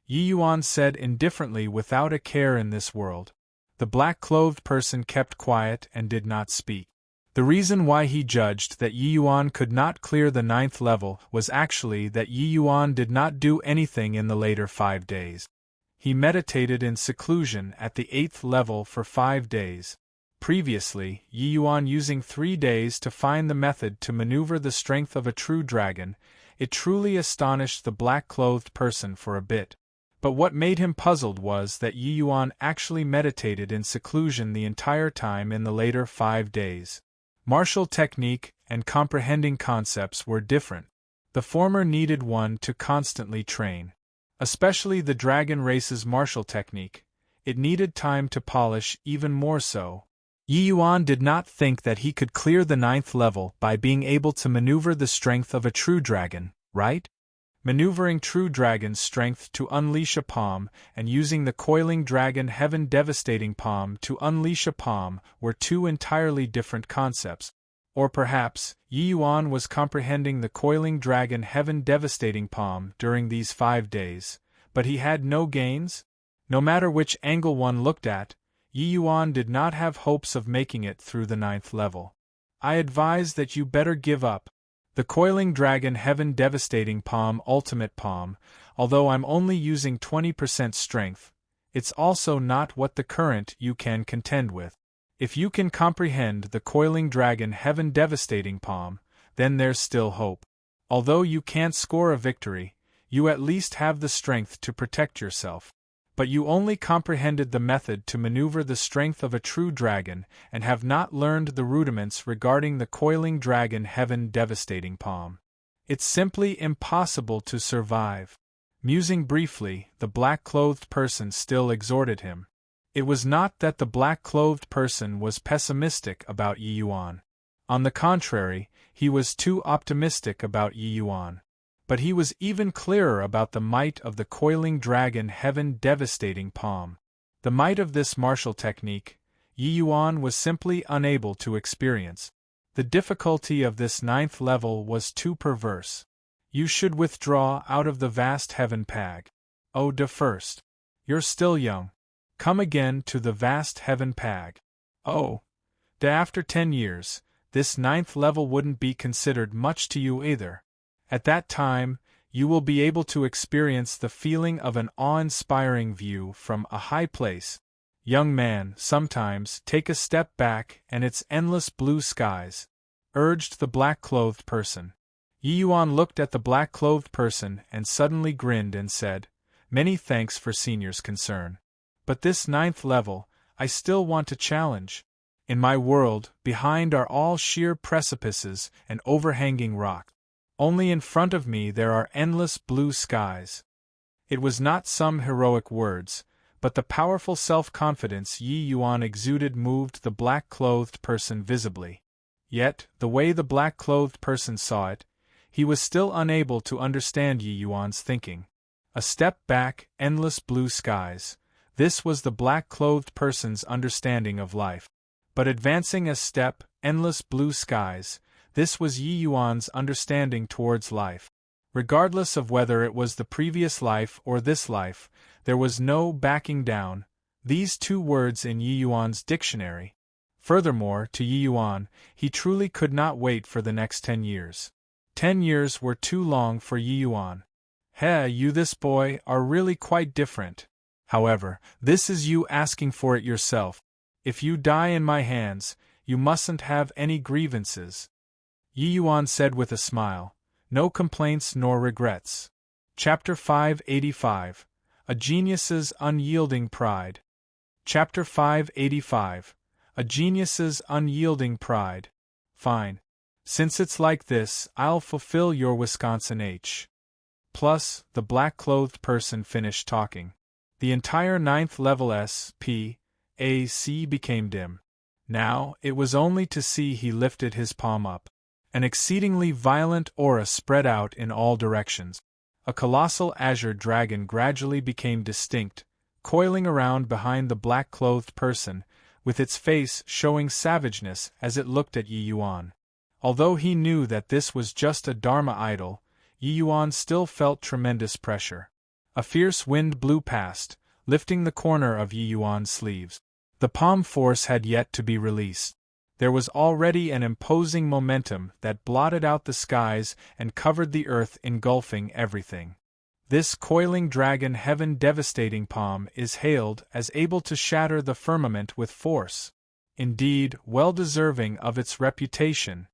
Yi Yuan said indifferently, without a care in this world. The black-clothed person kept quiet and did not speak. The reason why he judged that Yi Yuan could not clear the 9th level was actually that Yi Yuan did not do anything in the later 5 days. He meditated in seclusion at the 8th level for 5 days. Previously, Yi Yuan using 3 days to find the method to maneuver the strength of a true dragon. It truly astonished the black-clothed person for a bit. But what made him puzzled was that Yi Yuan actually meditated in seclusion the entire time in the later 5 days. Martial technique and comprehending concepts were different. The former needed one to constantly train. Especially the dragon race's martial technique. It needed time to polish even more so. Yi Yuan did not think that he could clear the 9th level by being able to maneuver the strength of a true dragon, right? Maneuvering true dragon's strength to unleash a palm and using the coiling dragon heaven devastating palm to unleash a palm were two entirely different concepts. Or perhaps, Yi Yuan was comprehending the coiling dragon heaven devastating palm during these 5 days, but he had no gains? No matter which angle one looked at, Yi Yuan did not have hopes of making it through the 9th level. I advise that you better give up. The coiling dragon heaven devastating palm ultimate palm, although I'm only using 20% strength, it's also not what the current you can contend with. If you can comprehend the coiling dragon heaven devastating palm, then there's still hope. Although you can't score a victory, you at least have the strength to protect yourself. But you only comprehended the method to maneuver the strength of a true dragon and have not learned the rudiments regarding the coiling dragon heaven devastating palm. It's simply impossible to survive. Musing briefly, the black-clothed person still exhorted him. It was not that the black-clothed person was pessimistic about Yi Yuan. On the contrary, he was too optimistic about Yi Yuan. But he was even clearer about the might of the coiling dragon heaven devastating palm. The might of this martial technique, Yi Yuan was simply unable to experience. The difficulty of this 9th level was too perverse. You should withdraw out of the vast heaven pag. Oh, first. You're still young. Come again to the vast heaven pag. Oh, after 10 years, this 9th level wouldn't be considered much to you either. At that time, you will be able to experience the feeling of an awe-inspiring view from a high place. Young man, sometimes take a step back and it's endless blue skies, urged the black-clothed person. Yi Yuan looked at the black-clothed person and suddenly grinned and said, "Many thanks for senior's concern. But this 9th level, I still want to challenge. In my world, behind are all sheer precipices and overhanging rock. Only in front of me there are endless blue skies." It was not some heroic words, but the powerful self-confidence Yi Yuan exuded moved the black-clothed person visibly. Yet, the way the black-clothed person saw it, he was still unable to understand Yi Yuan's thinking. A step back, endless blue skies. This was the black-clothed person's understanding of life. But advancing a step, endless blue skies, this was Yi Yuan's understanding towards life. Regardless of whether it was the previous life or this life, there was no backing down, these two words in Yi Yuan's dictionary. Furthermore, to Yi Yuan, he truly could not wait for the next 10 years. 10 years were too long for Yi Yuan. You this boy are really quite different. However, this is you asking for it yourself. If you die in my hands, you mustn't have any grievances. Yi Yuan said with a smile, "No complaints nor regrets." Chapter 585, A Genius's Unyielding Pride. Chapter 585, A Genius's Unyielding Pride. Fine. Since it's like this, I'll fulfill your Wisconsin plus, the black-clothed person finished talking. The entire 9th level SPAC became dim. Now, it was only to see he lifted his palm up. An exceedingly violent aura spread out in all directions. A colossal azure dragon gradually became distinct, coiling around behind the black-clothed person, with its face showing savageness as it looked at Yi Yuan. Although he knew that this was just a Dharma idol, Yi Yuan still felt tremendous pressure. A fierce wind blew past, lifting the corner of Yi Yuan's sleeves. The palm force had yet to be released. There was already an imposing momentum that blotted out the skies and covered the earth, engulfing everything. This coiling dragon heaven devastating palm is hailed as able to shatter the firmament with force. Indeed, well deserving of its reputation.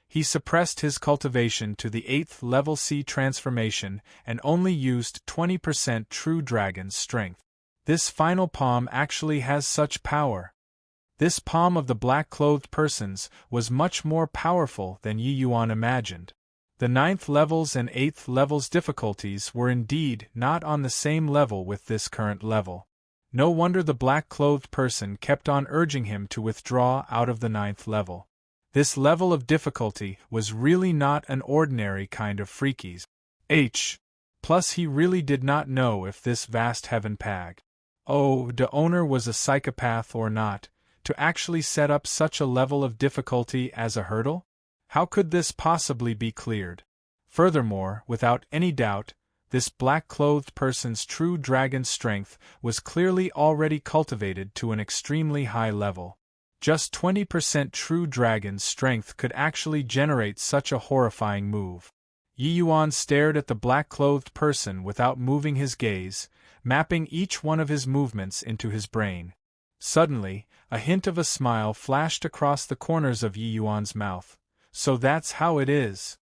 He suppressed his cultivation to the 8th level C transformation and only used 20% true dragon's strength. This final palm actually has such power. This palm of the black-clothed person's was much more powerful than Yi Yuan imagined. The 9th levels and 8th levels difficulties were indeed not on the same level with this current level. No wonder the black-clothed person kept on urging him to withdraw out of the 9th level. This level of difficulty was really not an ordinary kind of freakies. Plus he really did not know if this vast heaven pag. The owner was a psychopath or not, to actually set up such a level of difficulty as a hurdle? How could this possibly be cleared? Furthermore, without any doubt, this black-clothed person's true dragon strength was clearly already cultivated to an extremely high level. Just 20% true dragon strength could actually generate such a horrifying move. Yi Yuan stared at the black-clothed person without moving his gaze, mapping each one of his movements into his brain. Suddenly, a hint of a smile flashed across the corners of Yi Yuan's mouth. So that's how it is.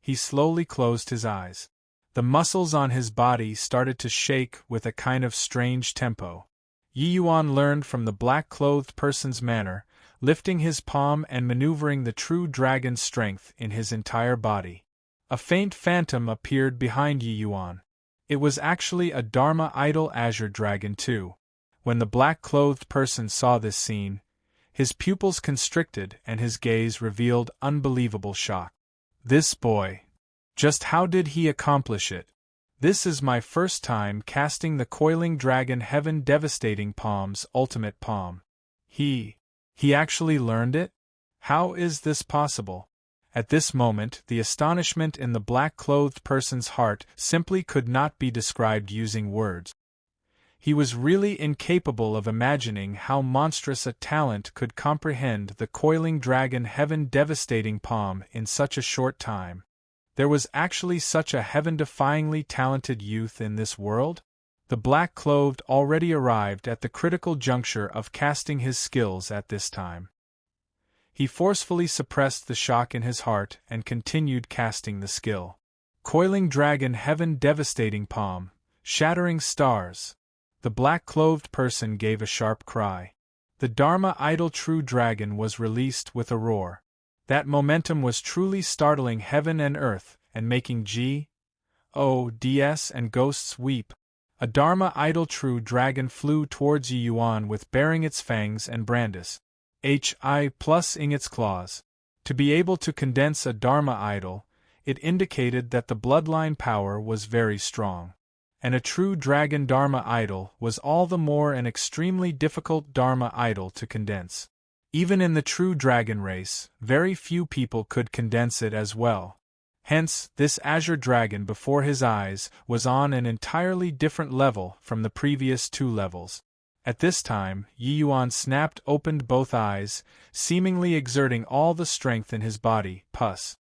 He slowly closed his eyes. The muscles on his body started to shake with a kind of strange tempo. Yi Yuan learned from the black-clothed person's manner, lifting his palm and maneuvering the true dragon strength in his entire body. A faint phantom appeared behind Yi Yuan. It was actually a Dharma idol azure dragon too. When the black-clothed person saw this scene, his pupils constricted and his gaze revealed unbelievable shock. This boy. Just how did he accomplish it? This is my first time casting the coiling dragon heaven devastating palm's ultimate palm. He actually learned it? How is this possible? At this moment, the astonishment in the black-clothed person's heart simply could not be described using words. He was really incapable of imagining how monstrous a talent could comprehend the coiling dragon heaven devastating palm in such a short time. There was actually such a heaven-defyingly talented youth in this world? The black-clothed already arrived at the critical juncture of casting his skills at this time. He forcefully suppressed the shock in his heart and continued casting the skill. Coiling dragon heaven devastating palm, shattering stars. The black-clothed person gave a sharp cry. The Dharma idol true dragon was released with a roar. That momentum was truly startling heaven and earth, and making gods and ghosts weep. A Dharma idol true dragon flew towards Yi Yuan with baring its fangs and brandis. Ing its claws. To be able to condense a Dharma idol, it indicated that the bloodline power was very strong. And a true dragon Dharma idol was all the more an extremely difficult Dharma idol to condense. Even in the true dragon race, very few people could condense it as well. Hence, this azure dragon before his eyes was on an entirely different level from the previous 2 levels. At this time, Yi Yuan snapped opened both eyes, seemingly exerting all the strength in his body, plussing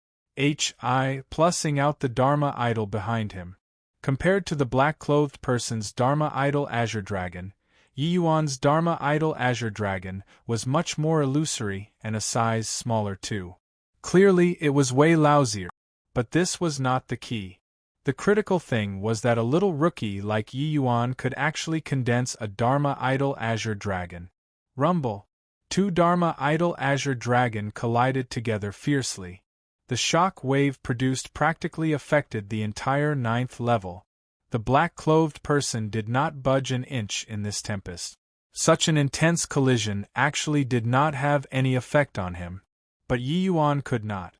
out the Dharma idol behind him. Compared to the black-clothed person's Dharma idol azure dragon, Yi Yuan's Dharma idol azure dragon was much more illusory and a size smaller too. Clearly it was way lousier. But this was not the key. The critical thing was that a little rookie like Yi Yuan could actually condense a Dharma idol azure dragon. Rumble. 2 Dharma idol azure dragon collided together fiercely. The shock wave produced practically affected the entire 9th level. The black-clothed person did not budge an inch in this tempest. Such an intense collision actually did not have any effect on him. But Yi Yuan could not.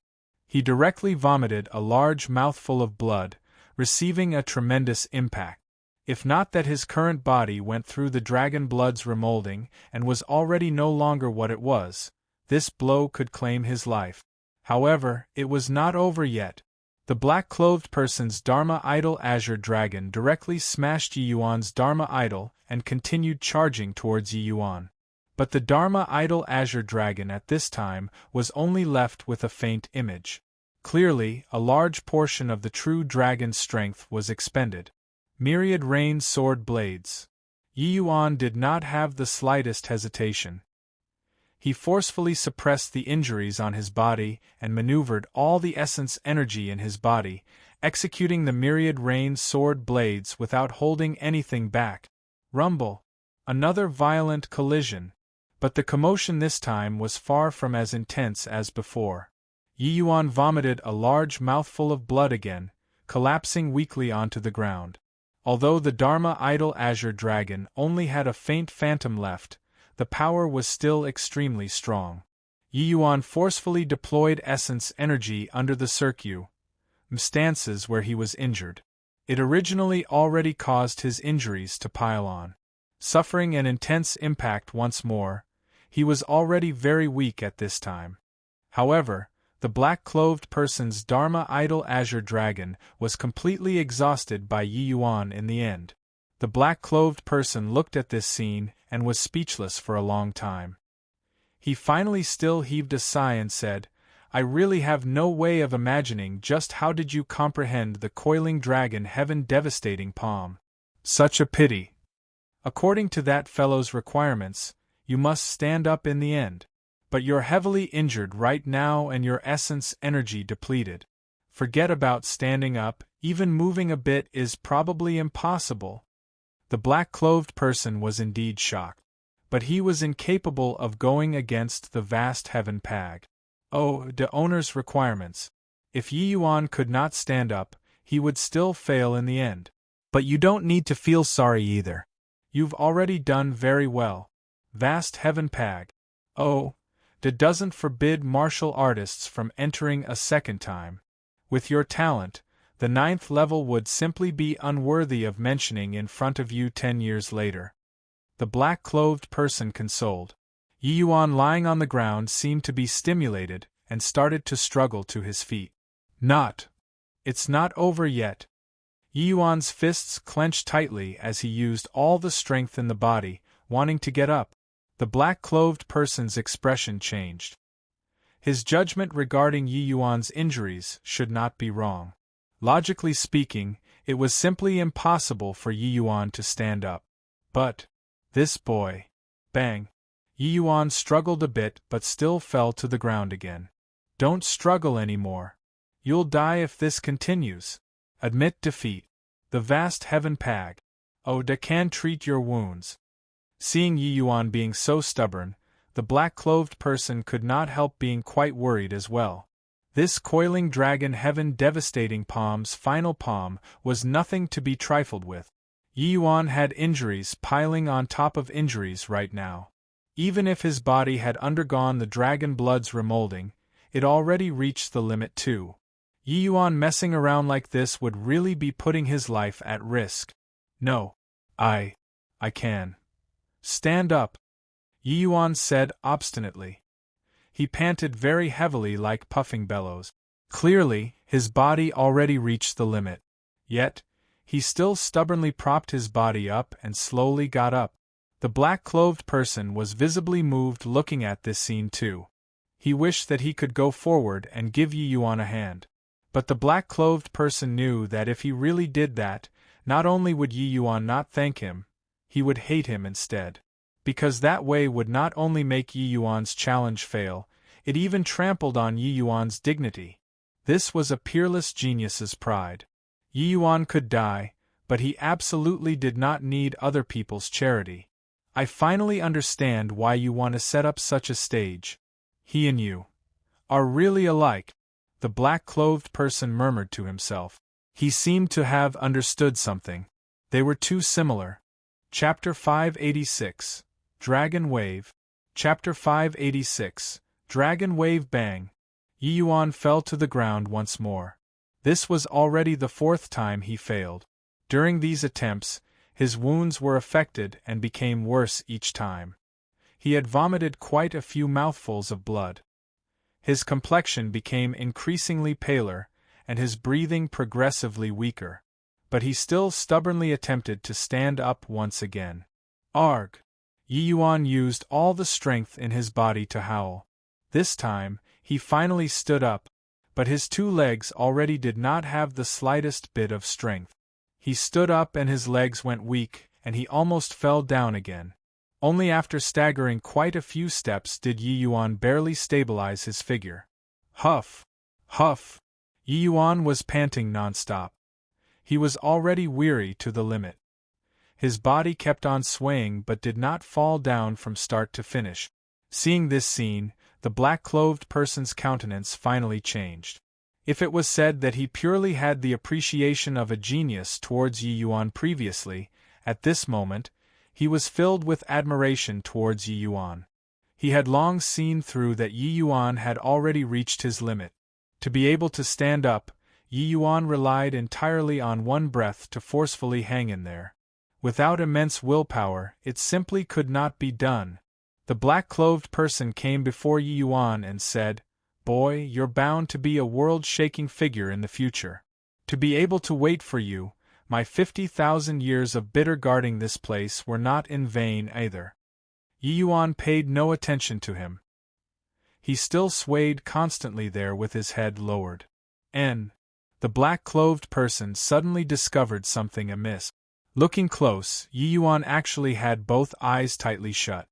He directly vomited a large mouthful of blood, receiving a tremendous impact. If not that his current body went through the dragon blood's remolding and was already no longer what it was, this blow could claim his life. However, it was not over yet. The black-clothed person's Dharma idol Azure Dragon directly smashed Yi Yuan's Dharma idol and continued charging towards Yi Yuan. But the Dharma idol Azure Dragon at this time was only left with a faint image. Clearly, a large portion of the true dragon's strength was expended. Myriad rain sword blades. Yi Yuan did not have the slightest hesitation. He forcefully suppressed the injuries on his body and maneuvered all the essence energy in his body, executing the myriad rain sword blades without holding anything back. Rumble. Another violent collision. But the commotion this time was far from as intense as before. Yi Yuan vomited a large mouthful of blood again, collapsing weakly onto the ground. Although the Dharma idol Azure Dragon only had a faint phantom left, the power was still extremely strong. Yi Yuan forcefully deployed essence energy under the circuit stances where he was injured. It originally already caused his injuries to pile on. Suffering an intense impact once more, he was already very weak at this time. However, the black-clothed person's Dharma idol Azure Dragon was completely exhausted by Yi Yuan in the end. The black-clothed person looked at this scene and was speechless for a long time. He finally still heaved a sigh and said, "I really have no way of imagining just how did you comprehend the coiling dragon heaven devastating palm. Such a pity. According to that fellow's requirements, you must stand up in the end. But you're heavily injured right now and your essence energy depleted. Forget about standing up, even moving a bit is probably impossible." The black-clothed person was indeed shocked. But he was incapable of going against the vast heaven pag. Oh, the owner's requirements. If Yi Yuan could not stand up, he would still fail in the end. But you don't need to feel sorry either. You've already done very well. Vast heaven pag. Oh, that doesn't forbid martial artists from entering a second time. With your talent, the 9th level would simply be unworthy of mentioning in front of you 10 years later. The black-clothed person consoled. Yi Yuan lying on the ground seemed to be stimulated and started to struggle to his feet. It's not over yet. Yi Yuan's fists clenched tightly as he used all the strength in the body, wanting to get up. The black-clothed person's expression changed. His judgment regarding Yi Yuan's injuries should not be wrong. Logically speaking, it was simply impossible for Yi Yuan to stand up. But this boy. Bang. Yi Yuan struggled a bit but still fell to the ground again. Don't struggle anymore. You'll die if this continues. Admit defeat. The vast heaven pag. Oh, da can treat your wounds. Seeing Yi Yuan being so stubborn, the black-clothed person could not help being quite worried as well. This coiling dragon heaven devastating palm's final palm was nothing to be trifled with. Yi Yuan had injuries piling on top of injuries right now. Even if his body had undergone the dragon blood's remolding, it already reached the limit too. Yi Yuan messing around like this would really be putting his life at risk. No. I can. Stand up, Yi Yuan said obstinately. He panted very heavily like puffing bellows. Clearly, his body already reached the limit. Yet, he still stubbornly propped his body up and slowly got up. The black-clothed person was visibly moved looking at this scene too. He wished that he could go forward and give Yi Yuan a hand. But the black-clothed person knew that if he really did that, not only would Yi Yuan not thank him, he would hate him instead. Because that way would not only make Yi Yuan's challenge fail, it even trampled on Yi Yuan's dignity. This was a peerless genius's pride. Yi Yuan could die, but he absolutely did not need other people's charity. I finally understand why you want to set up such a stage. He and you are really alike. the black-clothed person murmured to himself. He seemed to have understood something. They were too similar. Chapter 586. Dragon Wave. Chapter 586. Dragon Wave. Bang! Yi Yuan fell to the ground once more. This was already the fourth time he failed. During these attempts, his wounds were affected and became worse each time. He had vomited quite a few mouthfuls of blood. His complexion became increasingly paler, and his breathing progressively weaker. But he still stubbornly attempted to stand up once again. Arg! Yi Yuan used all the strength in his body to howl. This time, he finally stood up, but his two legs already did not have the slightest bit of strength. He stood up and his legs went weak, and he almost fell down again. Only after staggering quite a few steps did Yi Yuan barely stabilize his figure. Huff! Huff! Yi Yuan was panting non-stop. He was already weary to the limit. His body kept on swaying but did not fall down from start to finish. Seeing this scene, the black-clothed person's countenance finally changed. If it was said that he purely had the appreciation of a genius towards Yi Yuan previously, at this moment, he was filled with admiration towards Yi Yuan. He had long seen through that Yi Yuan had already reached his limit. To be able to stand up, Yi Yuan relied entirely on one breath to forcefully hang in there. Without immense willpower, it simply could not be done. The black-clothed person came before Yi Yuan and said, "Boy, you're bound to be a world-shaking figure in the future. To be able to wait for you, my 50,000 years of bitter guarding this place were not in vain either." Yi Yuan paid no attention to him. He still swayed constantly there with his head lowered. The black-clothed person suddenly discovered something amiss. Looking close, Yi Yuan actually had both eyes tightly shut.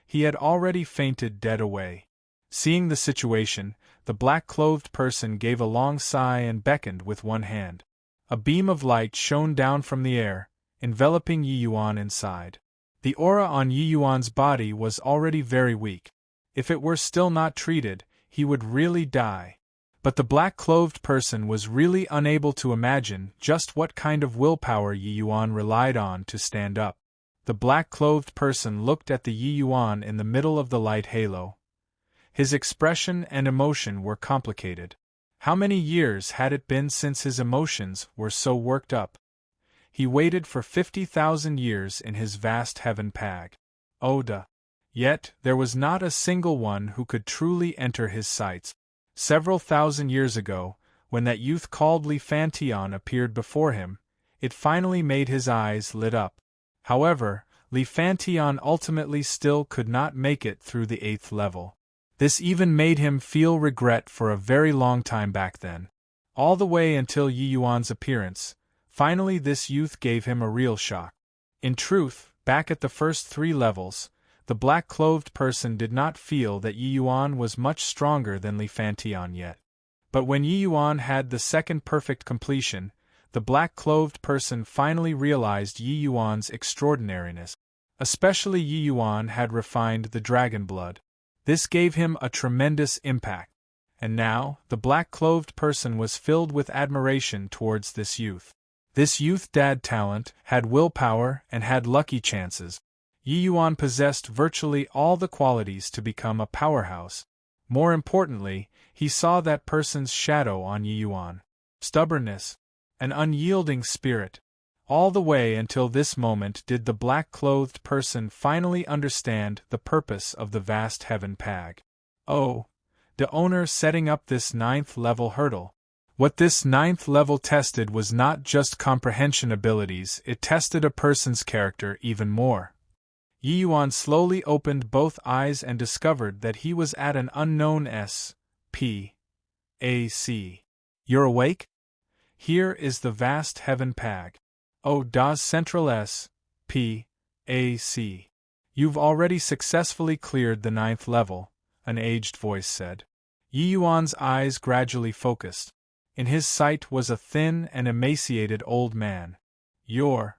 He had already fainted dead away. Seeing the situation, the black-clothed person gave a long sigh and beckoned with one hand. A beam of light shone down from the air, enveloping Yi Yuan inside. The aura on Yi Yuan's body was already very weak. If it were still not treated, he would really die. But the black-clothed person was really unable to imagine just what kind of willpower Yi Yuan relied on to stand up. The black-clothed person looked at the Yi Yuan in the middle of the light halo. His expression and emotion were complicated. How many years had it been since his emotions were so worked up? He waited for 50,000 years in his vast heaven pag. Oda. Yet, there was not a single one who could truly enter his sights. Several thousand years ago, when that youth called Li Fantion appeared before him, it finally made his eyes lit up. However, Li Fantion ultimately still could not make it through the 8th level. This even made him feel regret for a very long time back then. All the way until Yi Yuan's appearance, finally this youth gave him a real shock. In truth, back at the first 3 levels, the black-clothed person did not feel that Yi Yuan was much stronger than Li Fantion yet. But when Yi Yuan had the second perfect completion, the black-clothed person finally realized Yi Yuan's extraordinariness. Especially Yi Yuan had refined the dragon blood. This gave him a tremendous impact. And now, the black-clothed person was filled with admiration towards this youth. This youth had talent, had willpower, and had lucky chances. Yi Yuan possessed virtually all the qualities to become a powerhouse. More importantly, he saw that person's shadow on Yi Yuan. Stubbornness. An unyielding spirit. All the way until this moment did the black-clothed person finally understand the purpose of the vast heaven pag. Oh, the owner setting up this 9th level hurdle. What this 9th level tested was not just comprehension abilities, it tested a person's character even more. Yi Yuan slowly opened both eyes and discovered that he was at an unknown S.P.A.C. You're awake? Here is the vast heaven pag. Oh, das Central S.P.A.C. You've already successfully cleared the 9th level, an aged voice said. Yi Yuan's eyes gradually focused. In his sight was a thin and emaciated old man. You're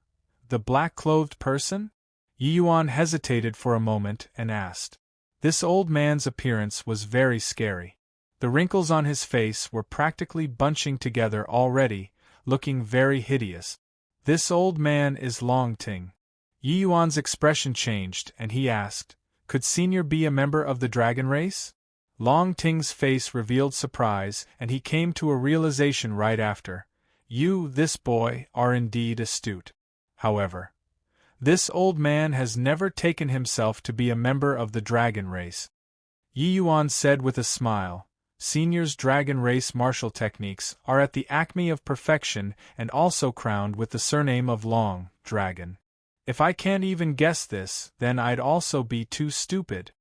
the black-clothed person? Yi Yuan hesitated for a moment and asked. This old man's appearance was very scary. The wrinkles on his face were practically bunching together already, looking very hideous. "This old man is Long Ting." Yi Yuan's expression changed and he asked, "Could Senior be a member of the dragon race?" Long Ting's face revealed surprise and he came to a realization right after. This boy, are indeed astute. However, this old man has never taken himself to be a member of the dragon race. Yi Yuan said with a smile, "Senior's dragon race martial techniques are at the acme of perfection and also crowned with the surname of Long, Dragon. If I can't even guess this, then I'd also be too stupid."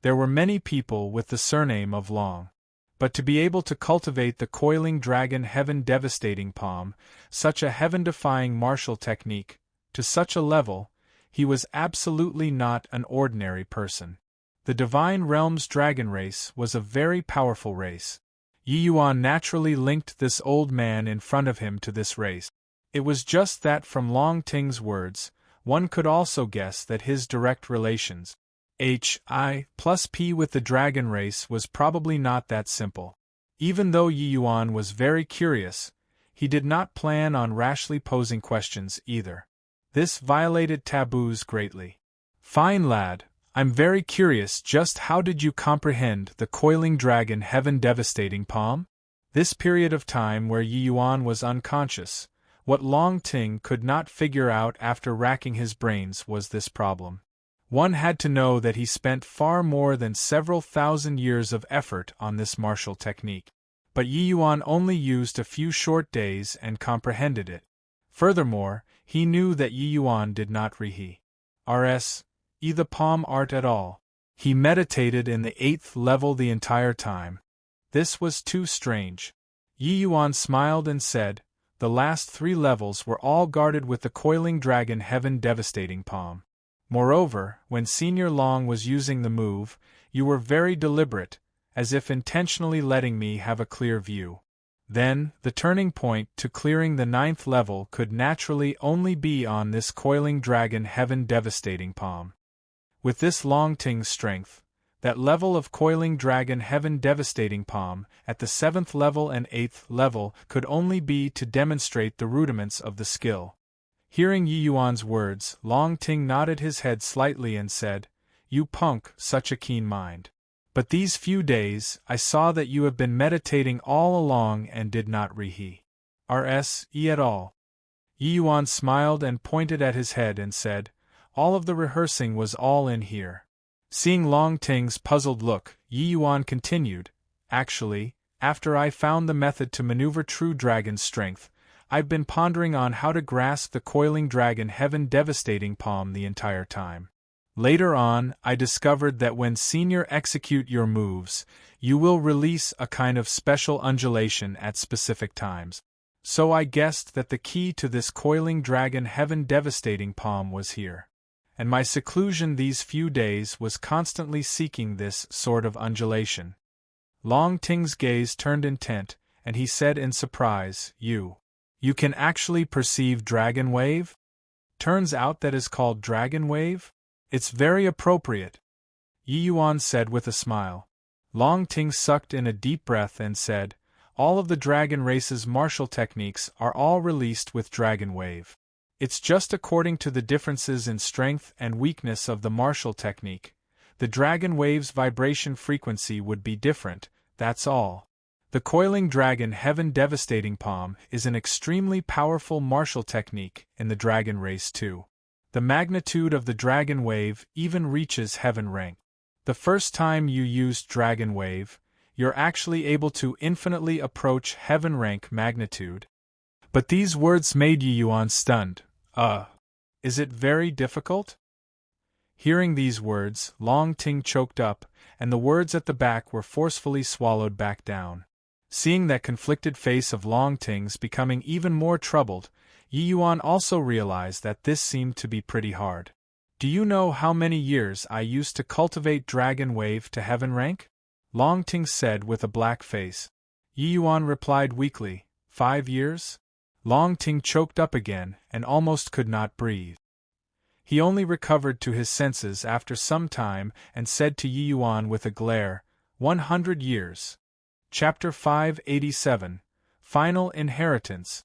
There were many people with the surname of Long. But to be able to cultivate the coiling dragon heaven-devastating palm, such a heaven-defying martial technique, to such a level, he was absolutely not an ordinary person. The Divine Realm's dragon race was a very powerful race. Yi Yuan naturally linked this old man in front of him to this race. It was just that from Long Ting's words, one could also guess that his direct relations, Hi+P with the dragon race was probably not that simple. Even though Yi Yuan was very curious, he did not plan on rashly posing questions either. This violated taboos greatly. "Fine lad, I'm very curious, just how did you comprehend the coiling dragon heaven-devastating palm?" This period of time where Yi Yuan was unconscious, what Long Ting could not figure out after racking his brains was this problem. One had to know that he spent far more than several thousand years of effort on this martial technique. But Yi Yuan only used a few short days and comprehended it. Furthermore, he knew that Yi Yuan did not rs. The palm art at all. He meditated in the 8th level the entire time. This was too strange. Yi Yuan smiled and said, "The last 3 levels were all guarded with the coiling dragon heaven-devastating palm. Moreover, when Senior Long was using the move, you were very deliberate, as if intentionally letting me have a clear view. Then, the turning point to clearing the 9th level could naturally only be on this coiling dragon heaven-devastating palm. With this Long Ting's strength, that level of coiling dragon heaven-devastating palm, at the 7th level and 8th level, could only be to demonstrate the rudiments of the skill." Hearing Yi Yuan's words, Long Ting nodded his head slightly and said, "You punk, such a keen mind. But these few days, I saw that you have been meditating all along and did not rs. At all." Yi Yuan smiled and pointed at his head and said, "All of the rehearsing was all in here." Seeing Long Ting's puzzled look, Yi Yuan continued, "Actually, after I found the method to maneuver true dragon's strength, I've been pondering on how to grasp the coiling dragon heaven-devastating palm the entire time. Later on, I discovered that when Senior execute your moves, you will release a kind of special undulation at specific times. So I guessed that the key to this coiling dragon heaven-devastating palm was here. And my seclusion these few days was constantly seeking this sort of undulation." Long Ting's gaze turned intent, and he said in surprise, You can actually perceive dragon wave? Turns out that is called dragon wave? It's very appropriate," Yi Yuan said with a smile. Long Ting sucked in a deep breath and said, "All of the dragon race's martial techniques are all released with dragon wave. It's just according to the differences in strength and weakness of the martial technique. The dragon wave's vibration frequency would be different, that's all. The coiling dragon heaven-devastating palm is an extremely powerful martial technique in the dragon race too. The magnitude of the dragon wave even reaches heaven rank. The first time you used dragon wave, you're actually able to infinitely approach heaven rank magnitude." But these words made Yi Yuan stunned. Is it very difficult?" Hearing these words, Long Ting choked up, and the words at the back were forcefully swallowed back down. Seeing that conflicted face of Long Ting's becoming even more troubled, Yi Yuan also realized that this seemed to be pretty hard. "Do you know how many years I used to cultivate dragon wave to heaven rank?" Long Ting said with a black face. Yi Yuan replied weakly, 5 years? Long Ting choked up again and almost could not breathe. He only recovered to his senses after some time and said to Yi Yuan with a glare, 100 years. Chapter 587, Final Inheritance.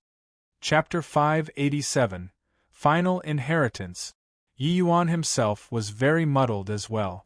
Chapter 587, Final Inheritance. Yi Yuan himself was very muddled as well.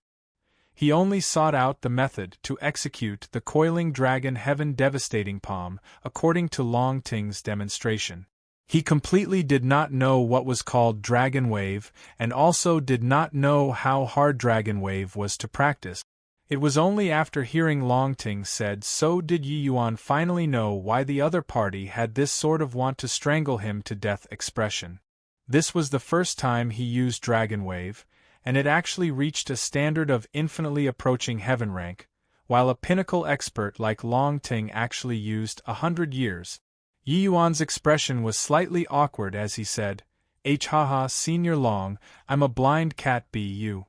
He only sought out the method to execute the coiling dragon heaven devastating palm, according to Long Ting's demonstration. He completely did not know what was called dragon wave, and also did not know how hard dragon wave was to practice. It was only after hearing Long Ting said so did Yi Yuan finally know why the other party had this sort of want to strangle him to death expression. This was the first time he used dragon wave, and it actually reached a standard of infinitely approaching heaven rank, while a pinnacle expert like Long Ting actually used 100 years. Yi Yuan's expression was slightly awkward as he said, haha Senior Long, I'm a blind cat you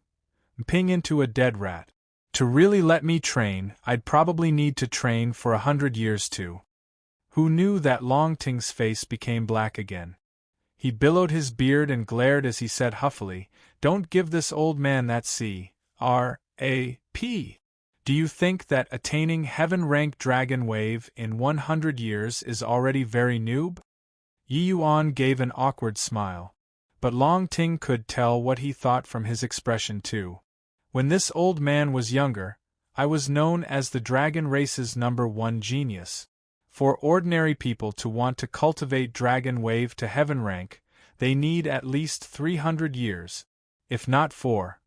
mping into a dead rat. To really let me train, I'd probably need to train for 100 years too. Who knew that Long Ting's face became black again? He billowed his beard and glared as he said huffily, Don't give this old man that C-R-A-P. Do you think that attaining heaven-rank dragon wave in 100 years is already very noob? Yi Yuan gave an awkward smile. But Long Ting could tell what he thought from his expression too. When this old man was younger, I was known as the dragon race's #1 genius. For ordinary people to want to cultivate dragon wave to heaven rank, they need at least 300 years, if not 4.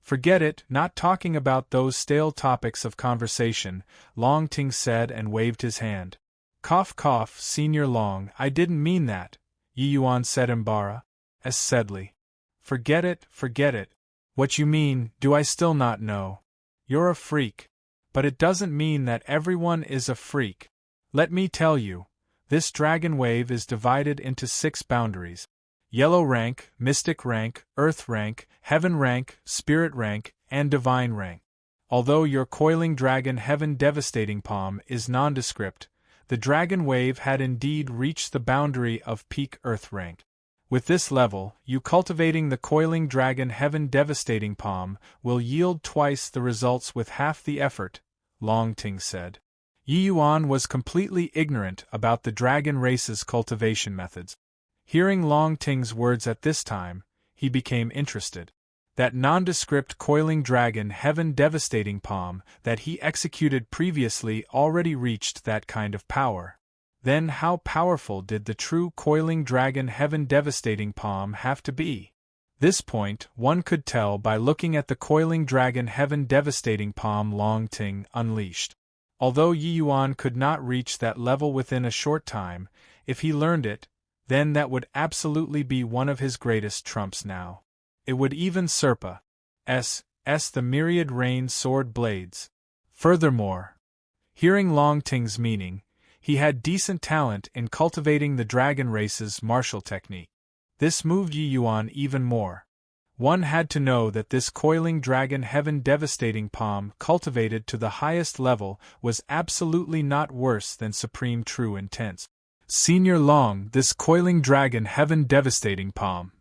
Forget it, not talking about those stale topics of conversation, Long Ting said and waved his hand. Cough cough, Senior Long, I didn't mean that, Yi Yuan said embarrassingly. Forget it, forget it. What you mean, do I still not know? You're a freak. But it doesn't mean that everyone is a freak. Let me tell you, this dragon wave is divided into 6 boundaries. Yellow rank, mystic rank, earth rank, heaven rank, spirit rank, and divine rank. Although your coiling dragon heaven devastating palm is nondescript, the dragon wave had indeed reached the boundary of peak earth rank. With this level, you cultivating the coiling dragon heaven devastating palm will yield twice the results with half the effort, Long Ting said. Yi Yuan was completely ignorant about the dragon race's cultivation methods. Hearing Long Ting's words at this time, he became interested. That nondescript coiling dragon heaven devastating palm that he executed previously already reached that kind of power. Then how powerful did the true coiling dragon heaven devastating palm have to be? This point one could tell by looking at the coiling dragon heaven devastating palm Long Ting unleashed. Although Yi Yuan could not reach that level within a short time, if he learned it, then that would absolutely be one of his greatest trumps now. It would even surpass the myriad rain sword blades. Furthermore, hearing Long Ting's meaning, he had decent talent in cultivating the dragon race's martial technique. This moved Yi Yuan even more. One had to know that this coiling dragon heaven devastating palm cultivated to the highest level was absolutely not worse than supreme true intense. Senior Long, this coiling dragon heaven devastating palm?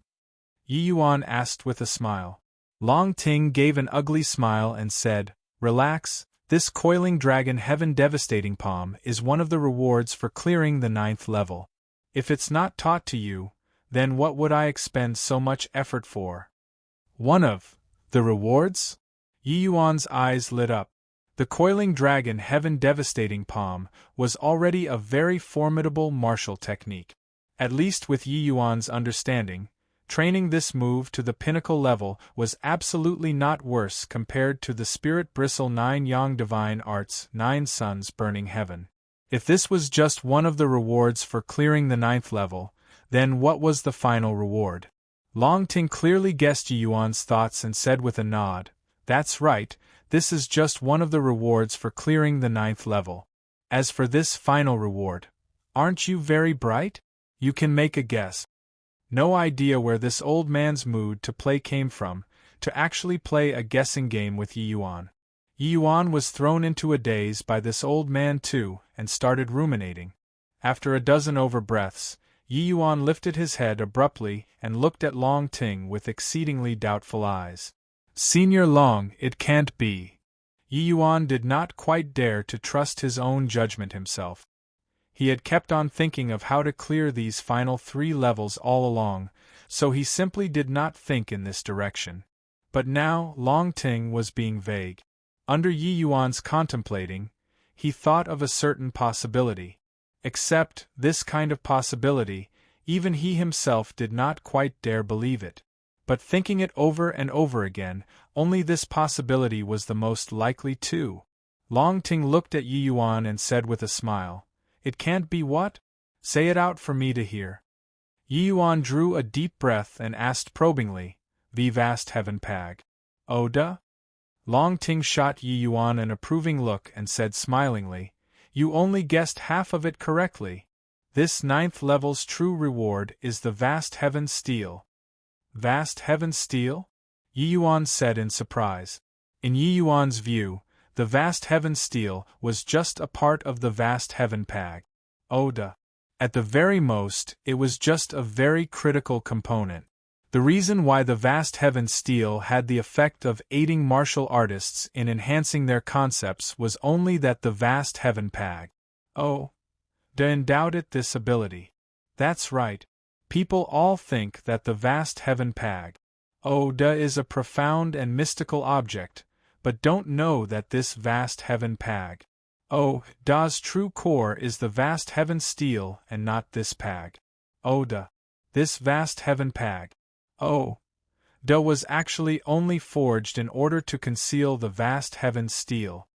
Yi Yuan asked with a smile. Long Ting gave an ugly smile and said, Relax. This coiling dragon heaven devastating palm is one of the rewards for clearing the 9th level. If it's not taught to you, then what would I expend so much effort for? One of the rewards? Yi Yuan's eyes lit up. The coiling dragon heaven devastating palm was already a very formidable martial technique. At least with Yi Yuan's understanding, training this move to the pinnacle level was absolutely not worse compared to the spirit bristle 9 yang divine arts 9 suns burning heaven. If this was just one of the rewards for clearing the 9th level, then what was the final reward? Long Ting clearly guessed Yi Yuan's thoughts and said with a nod, That's right, this is just one of the rewards for clearing the 9th level. As for this final reward, aren't you very bright? You can make a guess. No idea where this old man's mood to play came from, to actually play a guessing game with Yi Yuan. Yi Yuan was thrown into a daze by this old man too, and started ruminating. After a dozen over breaths, Yi Yuan lifted his head abruptly and looked at Long Ting with exceedingly doubtful eyes. Senior Long, it can't be. Yi Yuan did not quite dare to trust his own judgment himself. He had kept on thinking of how to clear these final 3 levels all along, so he simply did not think in this direction. But now, Long Ting was being vague. Under Yi Yuan's contemplating, he thought of a certain possibility. Except, this kind of possibility, even he himself did not quite dare believe it. But thinking it over and over again, only this possibility was the most likely too. Long Ting looked at Yi Yuan and said with a smile, "It can't be what? Say it out for me to hear." Yi Yuan drew a deep breath and asked probingly, "The vast heaven pag. Oda?" Long Ting shot Yi Yuan an approving look and said smilingly, "You only guessed half of it correctly. This 9th level's true reward is the vast heaven steel." Vast heaven steel? Yi Yuan said in surprise. In Yi Yuan's view, the vast heaven steel was just a part of the vast heaven pag. Oda. At the very most, it was just a very critical component. The reason why the vast heaven steel had the effect of aiding martial artists in enhancing their concepts was only that the vast heaven pag. Oh. Endowed it this ability. That's right. People all think that the vast heaven pag. Oda is a profound and mystical object, but don't know that this vast heaven pag. Da's true core is the vast heaven steel and not this pag. Oda. This vast heaven pag. Da was actually only forged in order to conceal the vast heaven steel.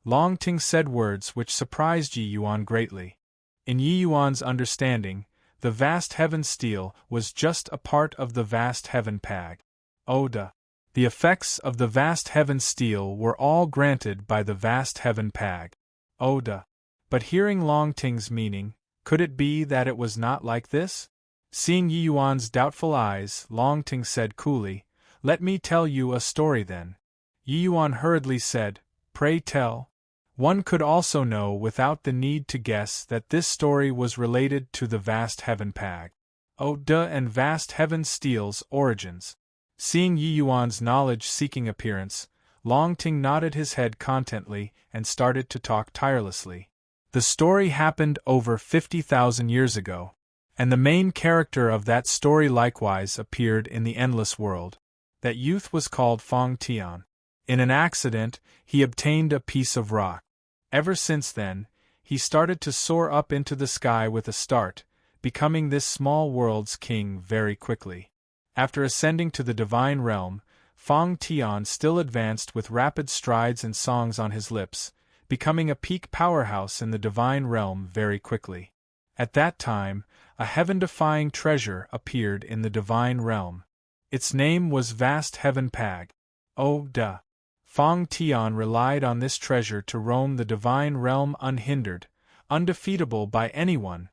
Long Ting said words which surprised Yi Yuan greatly. In Yi Yuan's understanding, the vast heaven steel was just a part of the vast heaven pag. Oda. The effects of the vast heaven steel were all granted by the vast heaven pag. Oda. But hearing Long Ting's meaning, could it be that it was not like this? Seeing Yi Yuan's doubtful eyes, Long Ting said coolly, "Let me tell you a story then." Yi Yuan hurriedly said, "Pray tell." One could also know without the need to guess that this story was related to the vast heaven pag. Oda and vast heaven steel's origins. Seeing Yi Yuan's knowledge-seeking appearance, Long Ting nodded his head contently and started to talk tirelessly. The story happened over 50,000 years ago, and the main character of that story likewise appeared in the endless world. That youth was called Fong Tian. In an accident, he obtained a piece of rock. Ever since then, he started to soar up into the sky with a start, becoming this small world's king very quickly. After ascending to the divine realm, Fong Tian still advanced with rapid strides and songs on his lips, becoming a peak powerhouse in the divine realm very quickly. At that time, a heaven-defying treasure appeared in the divine realm. Its name was Vast Heaven Pag. Oda. Fong Tian relied on this treasure to roam the divine realm unhindered, undefeatable by anyone.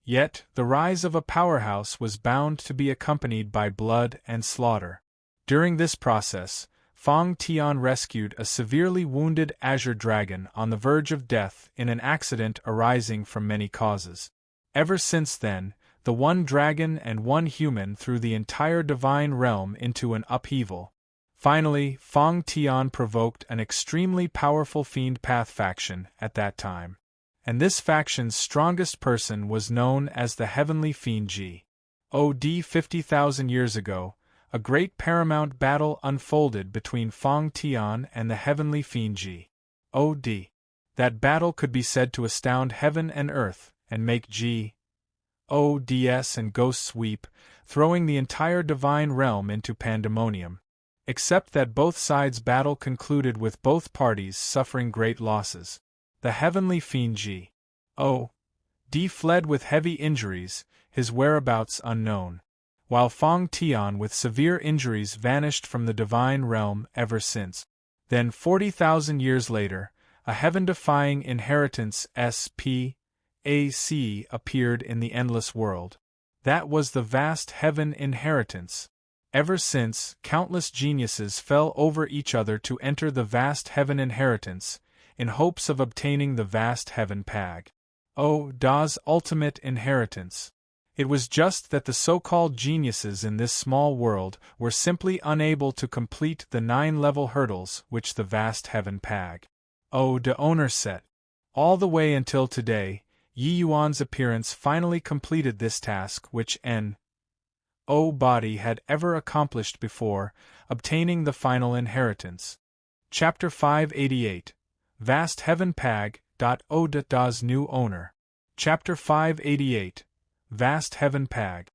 Yet, the rise of a powerhouse was bound to be accompanied by blood and slaughter. During this process, Fong Tian rescued a severely wounded azure dragon on the verge of death in an accident arising from many causes. Ever since then, the one dragon and one human threw the entire divine realm into an upheaval. Finally, Fong Tian provoked an extremely powerful Fiend Path faction at that time. And this faction's strongest person was known as the Heavenly Fiend Ji. 50,000 years ago, a great paramount battle unfolded between Fong Tian and the Heavenly Fiend Ji. That battle could be said to astound heaven and earth, and make Ods and ghosts weep, throwing the entire divine realm into pandemonium. Except that both sides' battle concluded with both parties suffering great losses. The Heavenly Fiend Ji. Fled with heavy injuries, his whereabouts unknown. While Fong Tian with severe injuries vanished from the divine realm ever since. Then 40,000 years later, a heaven-defying inheritance SPAC appeared in the endless world. That was the vast heaven inheritance. Ever since, countless geniuses fell over each other to enter the vast heaven inheritance, in hopes of obtaining the vast heaven pag. Da's ultimate inheritance. It was just that the so-called geniuses in this small world were simply unable to complete the 9-level hurdles which the vast heaven pag. Oh, the owner set. All the way until today, Yi Yuan's appearance finally completed this task which N.O. body had ever accomplished before, obtaining the final inheritance. Chapter 588. Vast Heaven Pag. Oda Da's new owner. Chapter 588. Vast Heaven Pag.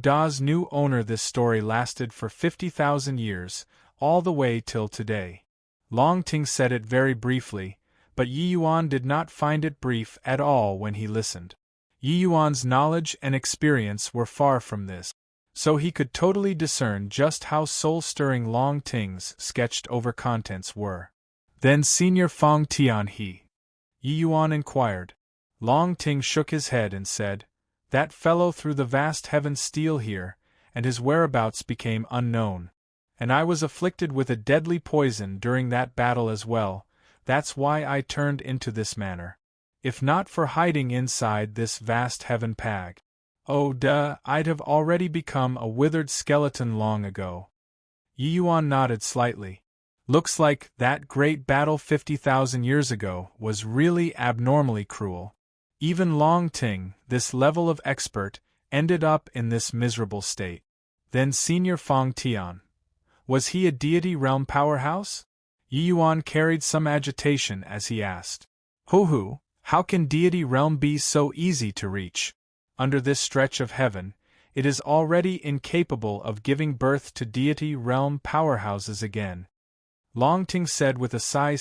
Da's new owner. This story lasted for 50,000 years, all the way till today. Long Ting said it very briefly, but Yi Yuan did not find it brief at all when he listened. Yi Yuan's knowledge and experience were far from this, so he could totally discern just how soul-stirring Long Ting's sketched-over contents were. Then Senior Fong Tian He? Yi Yuan inquired. Long Ting shook his head and said, "That fellow threw the vast heaven steel here, and his whereabouts became unknown. And I was afflicted with a deadly poison during that battle as well, that's why I turned into this manner. If not for hiding inside this vast heaven pag, I'd have already become a withered skeleton long ago." Yi Yuan nodded slightly. Looks like that great battle 50,000 years ago was really abnormally cruel. Even Long Ting, this level of expert, ended up in this miserable state. Then Senior Fong Tian. Was he a deity realm powerhouse? Yi Yuan carried some agitation as he asked. How can deity realm be so easy to reach? Under this stretch of heaven, it is already incapable of giving birth to deity realm powerhouses again. Long Ting said with a sigh.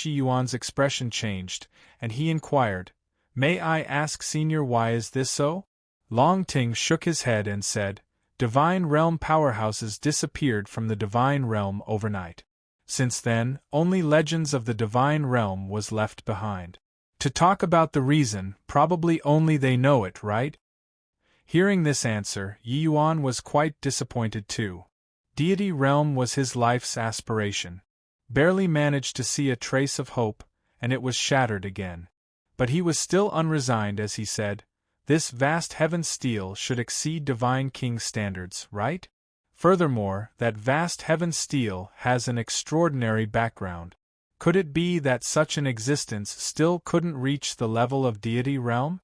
Yi Yuan's expression changed, and he inquired, "May I ask, Senior, why is this so?" Long Ting shook his head and said, "Divine realm powerhouses disappeared from the divine realm overnight. Since then, only legends of the divine realm was left behind. To talk about the reason, probably only they know it, right?" Hearing this answer, Yi Yuan was quite disappointed too. Deity realm was his life's aspiration. Barely managed to see a trace of hope, and it was shattered again. But he was still unresigned as he said, "This vast heaven steel should exceed divine king standards, right? Furthermore, that vast heaven steel has an extraordinary background. Could it be that such an existence still couldn't reach the level of deity realm?"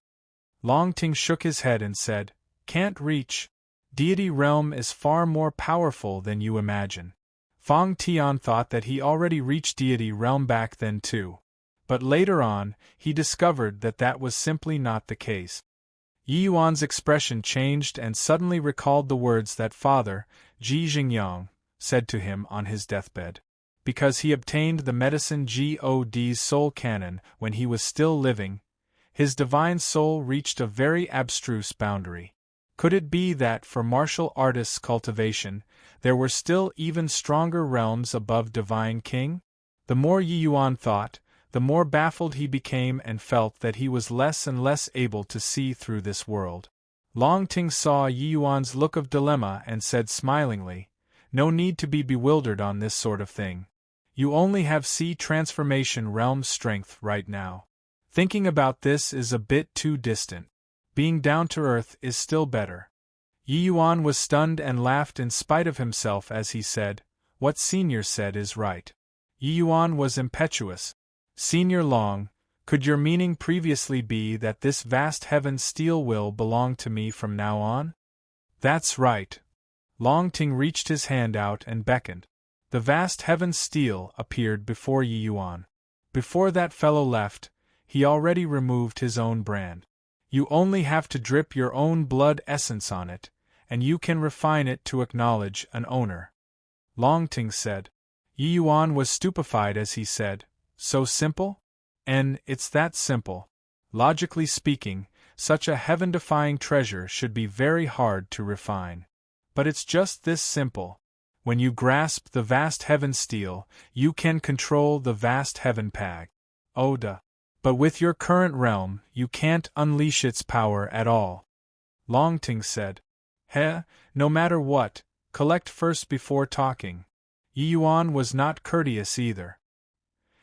Long Ting shook his head and said, "Can't reach. Deity realm is far more powerful than you imagine." Fong Tian thought that he already reached deity realm back then too. But later on, he discovered that that was simply not the case. Yi Yuan's expression changed and suddenly recalled the words that Father, Ji Xingyang, said to him on his deathbed. Because he obtained the medicine God's soul canon when he was still living, his divine soul reached a very abstruse boundary. Could it be that for martial artists' cultivation, there were still even stronger realms above Divine King? The more Yi Yuan thought, the more baffled he became and felt that he was less and less able to see through this world. Long Ting saw Yi Yuan's look of dilemma and said smilingly, "No need to be bewildered on this sort of thing. You only have C transformation realm strength right now. Thinking about this is a bit too distant. Being down to earth is still better." Yi Yuan was stunned and laughed in spite of himself as he said, "What Senior said is right." Yi Yuan was impetuous. "Senior Long, could your meaning previously be that this vast heaven steel will belong to me from now on?" "That's right." Long Ting reached his hand out and beckoned. The vast heaven steel appeared before Yi Yuan. Before that fellow left, he already removed his own brand. You only have to drip your own blood essence on it, and you can refine it to acknowledge an owner. Long Ting said. Yi Yuan was stupefied as he said, "So simple?" "And it's that simple. Logically speaking, such a heaven-defying treasure should be very hard to refine. But it's just this simple. When you grasp the vast heaven steel, you can control the vast heaven pag. Oda. But with your current realm, you can't unleash its power at all." Long Ting said. No matter what, collect first before talking." Yi Yuan was not courteous either.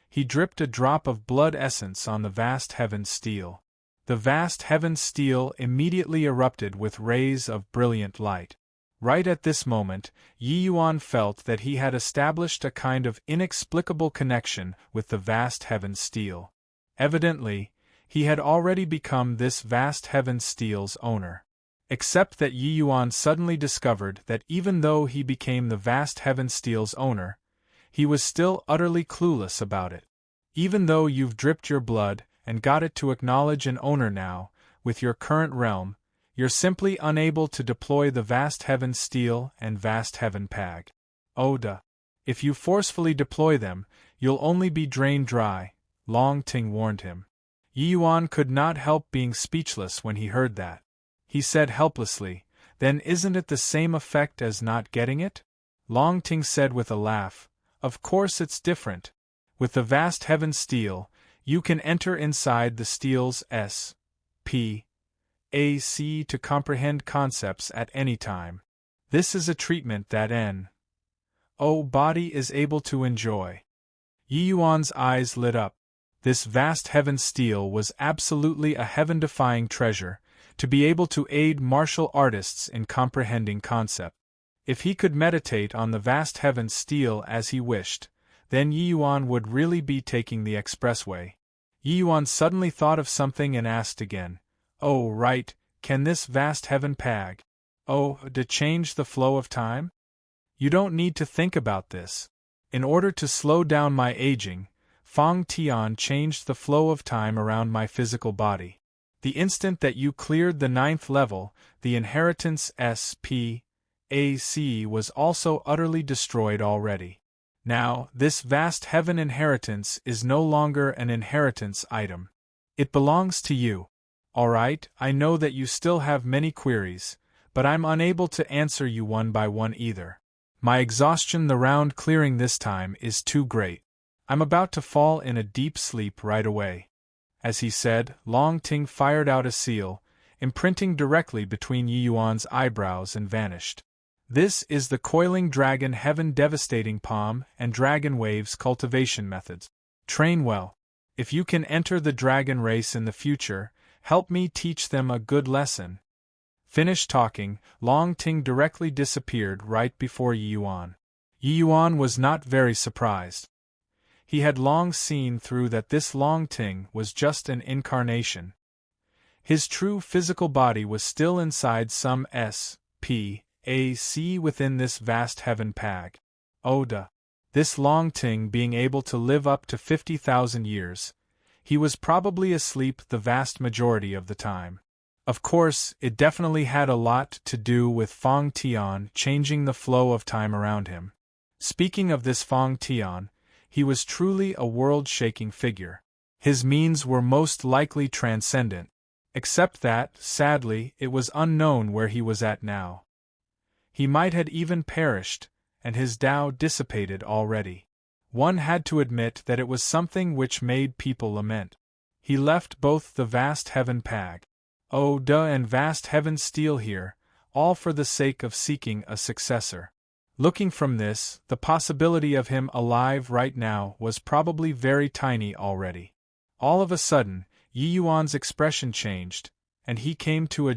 He dripped a drop of blood essence on the vast heaven steel. The vast heaven's steel immediately erupted with rays of brilliant light. Right at this moment, Yi Yuan felt that he had established a kind of inexplicable connection with the vast heaven's steel. Evidently, he had already become this vast heaven's steel's owner. Except that Yi Yuan suddenly discovered that even though he became the vast heaven's steel's owner, he was still utterly clueless about it. Even though you've dripped your blood and got it to acknowledge an owner now, with your current realm, you're simply unable to deploy the vast heaven steel and vast heaven pag. Oh duh. If you forcefully deploy them, you'll only be drained dry, Long Ting warned him. Yi Yuan could not help being speechless when he heard that. He said helplessly, "Then isn't it the same effect as not getting it?" Long Ting said with a laugh, "Of course it's different. With the vast heaven steel, you can enter inside the steel's S.P. AC to comprehend concepts at any time. This is a treatment that N.O. body is able to enjoy." Yi Yuan's eyes lit up. This vast heaven steel was absolutely a heaven-defying treasure, to be able to aid martial artists in comprehending concept. If he could meditate on the vast heaven steel as he wished, then Yi Yuan would really be taking the expressway. Yi Yuan suddenly thought of something and asked again, "Oh right, can this vast heaven pag to change the flow of time?" "You don't need to think about this. In order to slow down my aging, Fang Tian changed the flow of time around my physical body. The instant that you cleared the 9th level, the inheritance S.P.A.C. was also utterly destroyed already. Now, this vast heaven inheritance is no longer an inheritance item. It belongs to you. Alright, I know that you still have many queries, but I'm unable to answer you one by one either. My exhaustion the round clearing this time is too great. I'm about to fall in a deep sleep right away." As he said, Long Ting fired out a seal, imprinting directly between Yi Yuan's eyebrows and vanished. This is the Coiling Dragon Heaven Devastating Palm and Dragon Waves cultivation methods. Train well. If you can enter the dragon race in the future, help me teach them a good lesson. Finished talking, Long Ting directly disappeared right before Yi Yuan. Yi Yuan was not very surprised. He had long seen through that this Long Ting was just an incarnation. His true physical body was still inside some S.P.A.C. within this vast heaven pag. Oh duh. This Long Ting being able to live up to 50,000 years, he was probably asleep the vast majority of the time. Of course, it definitely had a lot to do with Fang Tian changing the flow of time around him. Speaking of this Fang Tian, he was truly a world-shaking figure. His means were most likely transcendent, except that, sadly, it was unknown where he was at now. He might had even perished, and his Tao dissipated already. One had to admit that it was something which made people lament. He left both the vast heaven pag and vast heaven steel here, all for the sake of seeking a successor. Looking from this, the possibility of him alive right now was probably very tiny already. All of a sudden, Yi Yuan's expression changed, and he came to a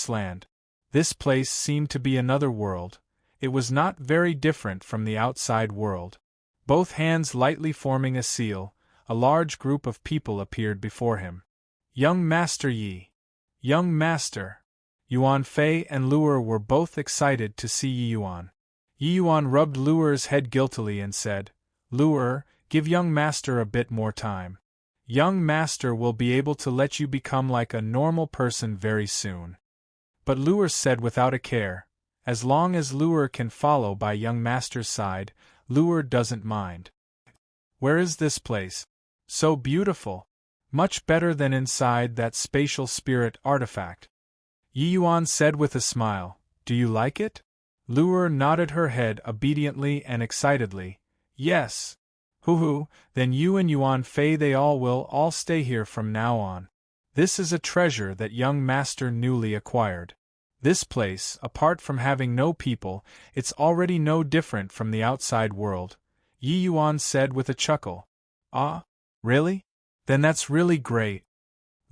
land. This place seemed to be another world. It was not very different from the outside world. Both hands lightly forming a seal, a large group of people appeared before him. "Young Master Yi! Young Master!" Yuan Fei and Luer were both excited to see Yi Yuan. Yi Yuan rubbed Luer's head guiltily and said, "Luer, give young Master a bit more time. Young Master will be able to let you become like a normal person very soon." But Luer said without a care, "As long as Luer can follow by young Master's side, Luer doesn't mind." "Where is this place?" "So beautiful. Much better than inside that spatial spirit artifact." Yi Yuan said with a smile, "Do you like it?" Luer nodded her head obediently and excitedly, "Yes." "Hoo-hoo, then you and Yuan Fei they will all stay here from now on. This is a treasure that young Master newly acquired. This place, apart from having no people, it's already no different from the outside world," Yi Yuan said with a chuckle. "Ah? Really? Then that's really great."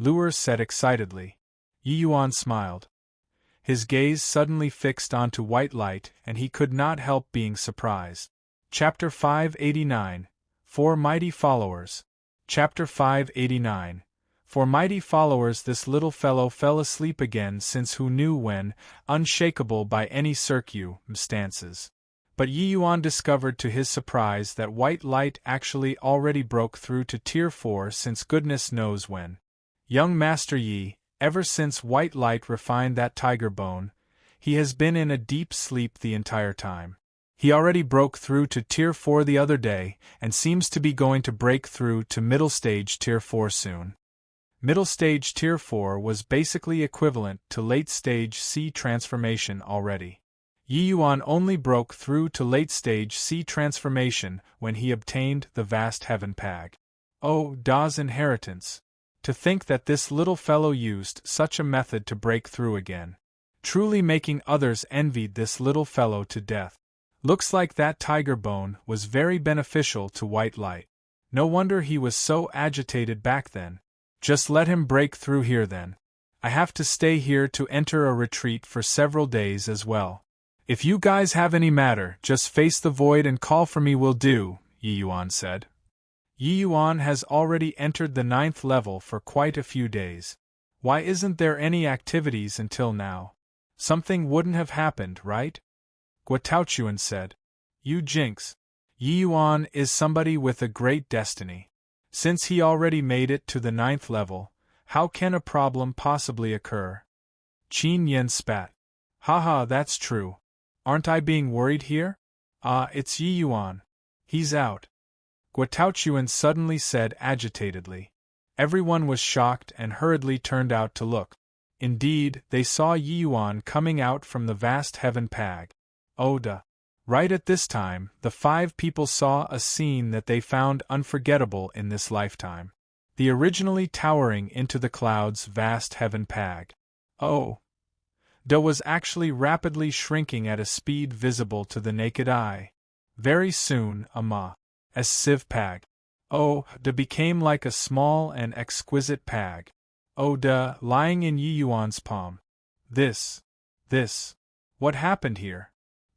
Luer said excitedly. Yi Yuan smiled. His gaze suddenly fixed onto white light, and he could not help being surprised. Chapter 589. Four Mighty Followers. Chapter 589. For mighty followers, this little fellow fell asleep again, since who knew when, unshakable by any circumstances. But Yi Yuan discovered to his surprise that white light actually already broke through to Tier 4 since goodness knows when. Young Master Yi, ever since white light refined that tiger bone, he has been in a deep sleep the entire time. He already broke through to Tier 4 the other day, and seems to be going to break through to Middle Stage Tier 4 soon. Middle Stage Tier 4 was basically equivalent to Late Stage C transformation already. Yi Yuan only broke through to Late Stage C transformation when he obtained the vast heaven pag. Oh, Da's inheritance! To think that this little fellow used such a method to break through again. Truly making others envied this little fellow to death. Looks like that tiger bone was very beneficial to white light. No wonder he was so agitated back then. Just let him break through here then. I have to stay here to enter a retreat for several days as well. If you guys have any matter, just face the void and call for me will do, Yi Yuan said. Yi Yuan has already entered the 9th level for quite a few days. Why isn't there any activities until now? Something wouldn't have happened, right? Guataochuan said. You jinx. Yi Yuan is somebody with a great destiny. Since he already made it to the 9th level, how can a problem possibly occur? Qin Yen spat. Haha, that's true. Aren't I being worried here? Ah, it's Yi Yuan. He's out. Guataochuan suddenly said agitatedly. Everyone was shocked and hurriedly turned out to look. Indeed, they saw Yi Yuan coming out from the vast heaven pag. Oh duh. Right at this time, the 5 people saw a scene that they found unforgettable in this lifetime. The originally towering into the clouds vast heaven pag. Oh. Da was actually rapidly shrinking at a speed visible to the naked eye. Very soon, as Civ pag. Oh, Da became like a small and exquisite pag. Oh Da, lying in Yi Yuan's palm. This. What happened here?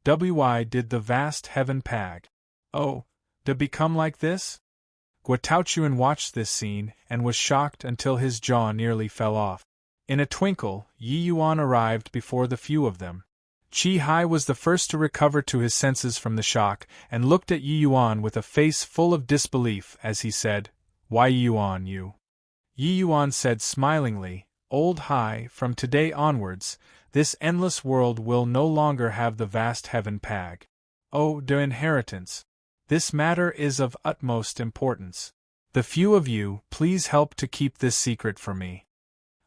Why did the vast heaven pag? Oh, Da become like this? Guataochuan watched this scene and was shocked until his jaw nearly fell off. In a twinkle, Yi Yuan arrived before the few of them. Qi Hai was the first to recover to his senses from the shock, and looked at Yi Yuan with a face full of disbelief as he said, Why Yi Yuan you? Yi Yuan said smilingly, Old Hai, from today onwards, this endless world will no longer have the vast heaven pag. Oh, the inheritance. This matter is of utmost importance. The few of you, please help to keep this secret for me.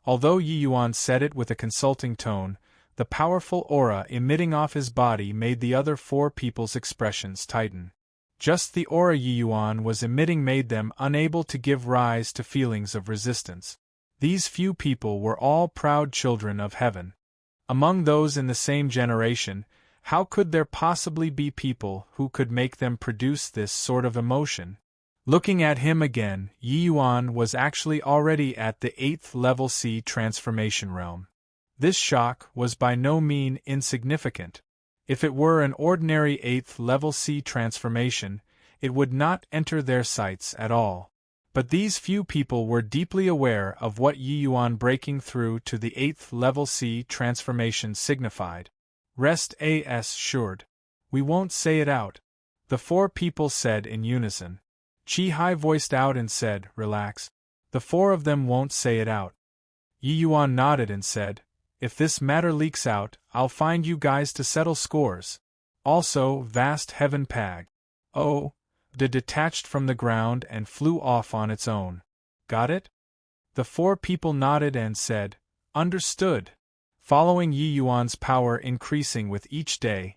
Although Yi Yuan said it with a consulting tone, the powerful aura emitting off his body made the other 4 people's expressions tighten. Just the aura Yi Yuan was emitting made them unable to give rise to feelings of resistance. These few people were all proud children of heaven. Among those in the same generation, how could there possibly be people who could make them produce this sort of emotion? Looking at him again, Yi Yuan was actually already at the 8th level C transformation realm. This shock was by no means insignificant. If it were an ordinary 8th level C transformation, it would not enter their sights at all. But these few people were deeply aware of what Yi Yuan breaking through to the 8th level C transformation signified. Rest assured. We won't say it out. The 4 people said in unison. Qi Hai voiced out and said, Relax. The 4 of them won't say it out. Yi Yuan nodded and said, If this matter leaks out, I'll find you guys to settle scores. Also, vast heaven pag. Oh. Da detached from the ground and flew off on its own. Got it? The 4 people nodded and said, Understood. Following Yi Yuan's power increasing with each day,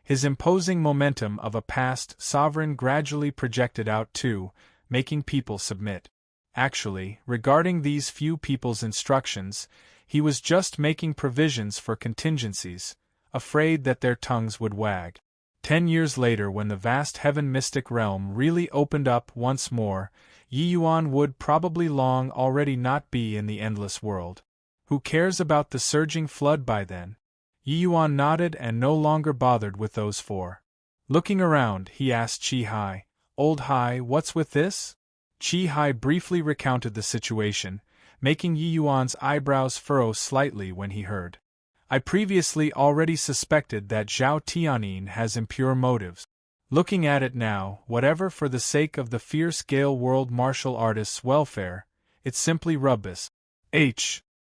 his imposing momentum of a past sovereign gradually projected out too, making people submit. Actually, regarding these few people's instructions, he was just making provisions for contingencies, afraid that their tongues would wag. 10 years later, when the vast heaven mystic realm really opened up once more, Yi Yuan would probably long already not be in the endless world. Who cares about the surging flood by then? Yi Yuan nodded and no longer bothered with those four. Looking around, he asked Qi Hai, "Old Hai, what's with this?" Qi Hai briefly recounted the situation, making Yi Yuan's eyebrows furrow slightly when he heard. "I previously already suspected that Zhao Tianyin has impure motives. Looking at it now, whatever for the sake of the fierce Gale world martial artist's welfare, it's simply rubbish.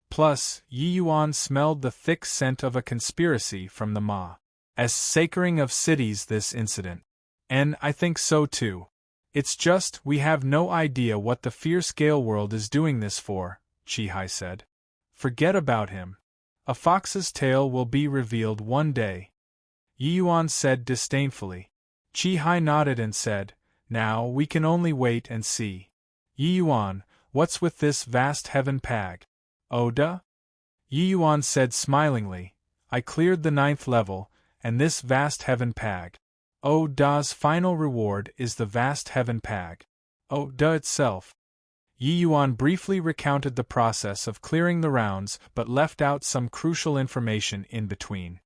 Plus, Yi Yuan smelled the thick scent of a conspiracy from the Ma's sacring of cities this incident. And I think so too. It's just, we have no idea what the fierce Gale world is doing this for," Qi Hai said. "Forget about him. A fox's tail will be revealed one day," Yi Yuan said disdainfully. Qi Hai nodded and said, "Now we can only wait and see. Yi Yuan, what's with this vast heaven pag?" "Oh duh?" Yi Yuan said smilingly, "I cleared the 9th level, and this vast heaven pag. Oh duh's final reward is the vast heaven pag. Oh duh itself." Yi Yuan briefly recounted the process of clearing the rounds but left out some crucial information in between.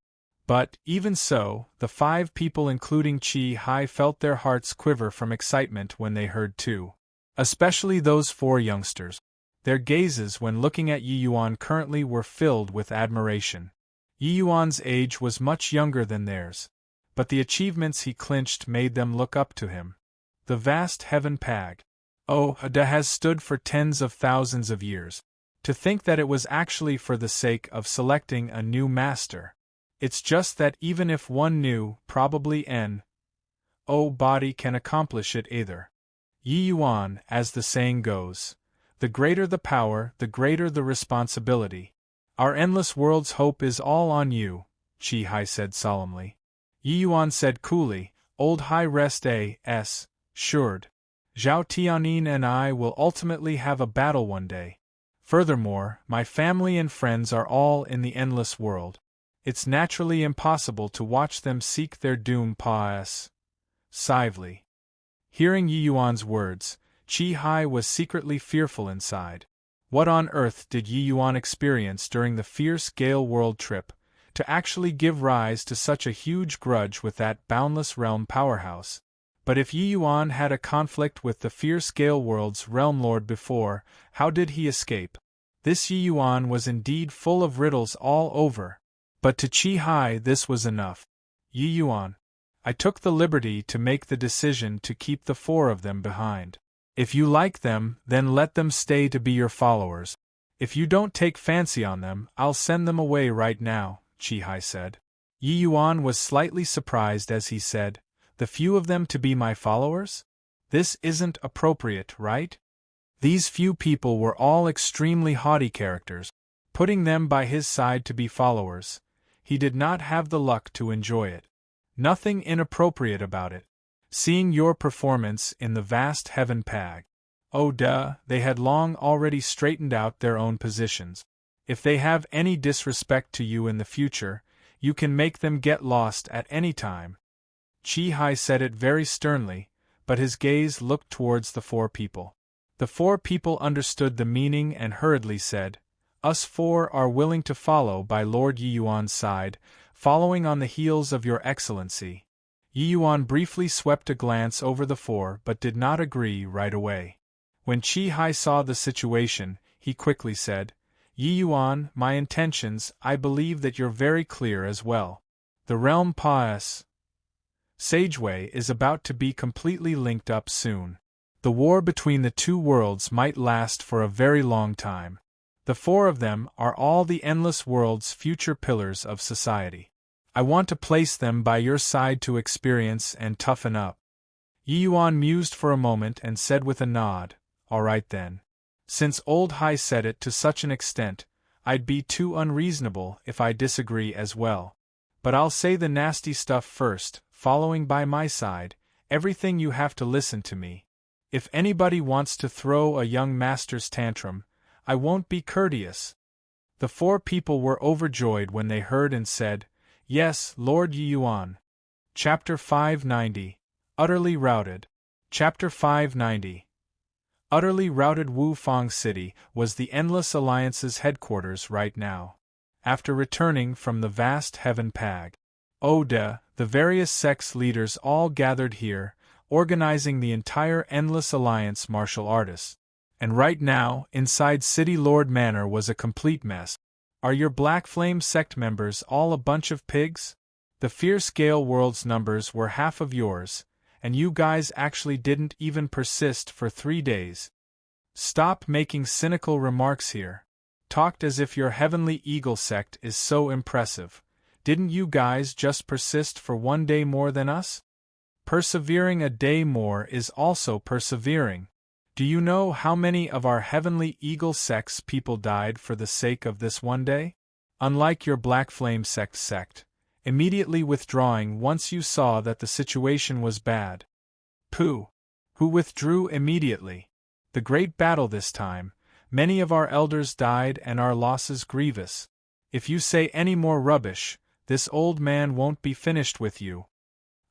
But, even so, the 5 people including Qi Hai felt their hearts quiver from excitement when they heard too. Especially those 4 youngsters. Their gazes when looking at Yi Yuan currently were filled with admiration. Yi Yuan's age was much younger than theirs, but the achievements he clinched made them look up to him. The vast heaven pag. Oh, Ada has stood for tens of thousands of years. To think that it was actually for the sake of selecting a new master. It's just that even if one new, probably body can accomplish it either. Yi Yuan, as the saying goes, the greater the power, the greater the responsibility. Our endless world's hope is all on you, Qi Hai said solemnly. Yi Yuan said coolly, "Old Hai rest assured. Zhao Tianyin and I will ultimately have a battle one day. Furthermore, my family and friends are all in the endless world. It's naturally impossible to watch them seek their doom passively." Hearing Yi Yuan's words, Qi Hai was secretly fearful inside. What on earth did Yi Yuan experience during the fierce Gale world trip, to actually give rise to such a huge grudge with that boundless realm powerhouse? But if Yi Yuan had a conflict with the fierce Gale world's realm lord before, how did he escape? This Yi Yuan was indeed full of riddles all over. But to Qi Hai this was enough. "Yi Yuan, I took the liberty to make the decision to keep the 4 of them behind. If you like them, then let them stay to be your followers. If you don't take fancy on them, I'll send them away right now," Qi Hai said. Yi Yuan was slightly surprised as he said, "The few of them to be my followers? This isn't appropriate, right?" These few people were all extremely haughty characters. Putting them by his side to be followers, he did not have the luck to enjoy it. Nothing inappropriate about it. Seeing your performance in the vast heaven pag. Oh duh, they had long already straightened out their own positions. If they have any disrespect to you in the future, you can make them get lost at any time. Qi Hai said it very sternly, but his gaze looked towards the 4 people. The 4 people understood the meaning and hurriedly said, "Us 4 are willing to follow by Lord Yi Yuan's side, following on the heels of your excellency." Yi Yuan briefly swept a glance over the 4 but did not agree right away. When Qi Hai saw the situation, he quickly said, "Yi Yuan, my intentions, I believe that you're very clear as well. The realm Sageway is about to be completely linked up soon. The war between the 2 worlds might last for a very long time. The 4 of them are all the endless world's future pillars of society. I want to place them by your side to experience and toughen up." Yi Yuan mused for a moment and said with a nod, "All right then. Since Old Hai said it to such an extent, I'd be too unreasonable if I disagree as well. But I'll say the nasty stuff first, following by my side, everything you have to listen to me. If anybody wants to throw a young master's tantrum, I won't be courteous." The 4 people were overjoyed when they heard and said, "Yes, Lord Yi Yuan." Chapter 590. Utterly Routed. Chapter 590. Utterly routed Wufang City was the Endless Alliance's headquarters right now. After returning from the vast Heaven Pag, Oda, the various sects leaders all gathered here, organizing the entire Endless Alliance martial artists. And right now, inside City Lord Manor was a complete mess. Are your Black Flame sect members all a bunch of pigs? The Fierce Gale World's numbers were half of yours, and you guys actually didn't even persist for 3 days. Stop making cynical remarks here. Talked as if your Heavenly Eagle sect is so impressive. Didn't you guys just persist for 1 day more than us? Persevering a day more is also persevering. Do you know how many of our Heavenly Eagle sect's people died for the sake of this 1 day? Unlike your Black Flame sect, immediately withdrawing once you saw that the situation was bad. Pooh! Who withdrew immediately? The great battle this time, many of our elders died and our losses grievous. If you say any more rubbish, this old man won't be finished with you.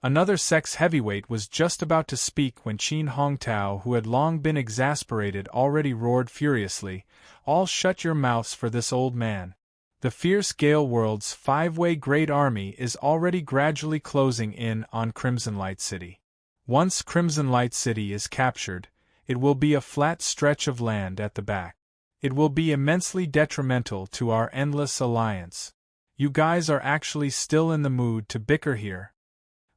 Another sect's heavyweight was just about to speak when Qin Hongtao, who had long been exasperated, already roared furiously, "All shut your mouths for this old man. The Fierce Gale World's 5-way Great Army is already gradually closing in on Crimson Light City. Once Crimson Light City is captured, it will be a flat stretch of land at the back. It will be immensely detrimental to our Endless Alliance. You guys are actually still in the mood to bicker here."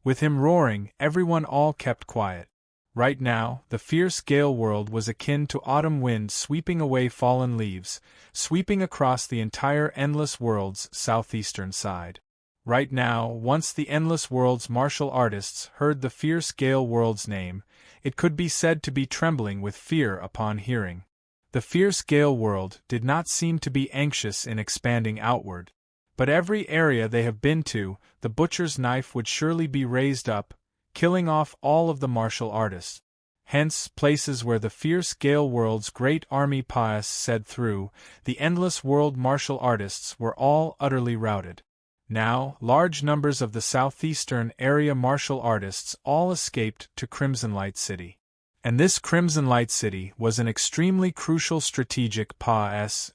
With him roaring, everyone all kept quiet. Right now, the Fierce Gale World was akin to autumn wind sweeping away fallen leaves, sweeping across the entire Endless World's southeastern side. Right now, once the Endless World's martial artists heard the Fierce Gale World's name, it could be said to be trembling with fear upon hearing. The Fierce Gale World did not seem to be anxious in expanding outward. But every area they have been to, the butcher's knife would surely be raised up, killing off all of the martial artists. Hence, places where the Fierce Gale World's great army passed through, the Endless World martial artists were all utterly routed. Now, large numbers of the southeastern area martial artists all escaped to Crimson Light City. And this Crimson Light City was an extremely crucial strategic pass.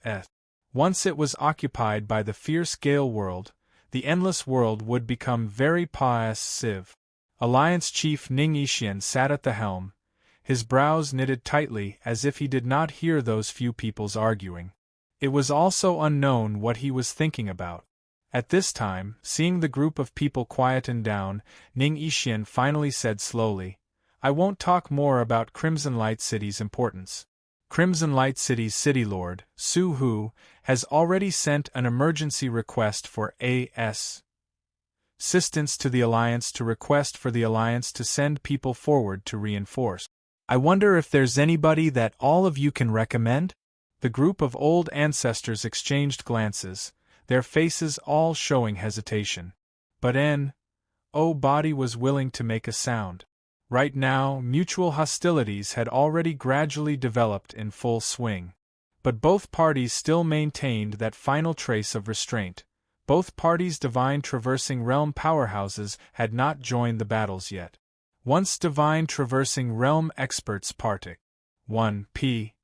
Once it was occupied by the Fierce Gale World, the Endless World would become very passive. Alliance Chief Ning Yixian sat at the helm, his brows knitted tightly as if he did not hear those few people's arguing. It was also unknown what he was thinking about. At this time, seeing the group of people quieten down, Ning Yixian finally said slowly, "I won't talk more about Crimson Light City's importance. Crimson Light City's City Lord, Su Hu, has already sent an emergency request for assistance to the Alliance to request for the Alliance to send people forward to reinforce. I wonder if there's anybody that all of you can recommend?" The group of old ancestors exchanged glances, their faces all showing hesitation. But N.O. Body was willing to make a sound. Right now, mutual hostilities had already gradually developed in full swing. But both parties still maintained that final trace of restraint. Both parties' divine traversing realm powerhouses had not joined the battles yet. Once divine traversing realm experts partic 1p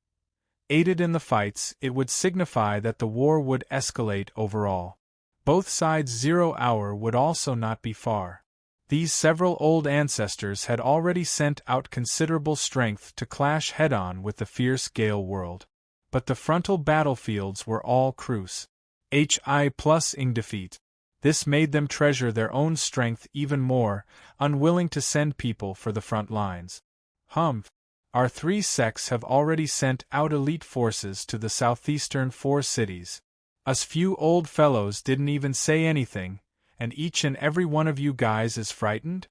aided in the fights, it would signify that the war would escalate overall. Both sides' 0 hour would also not be far. These several old ancestors had already sent out considerable strength to clash head-on with the Fierce Gale World. But the frontal battlefields were all cruce. Hi+ing defeat. This made them treasure their own strength even more, unwilling to send people for the front lines. Our 3 sects have already sent out elite forces to the southeastern 4 cities. Us few old fellows didn't even say anything, and each and every one of you guys is frightened?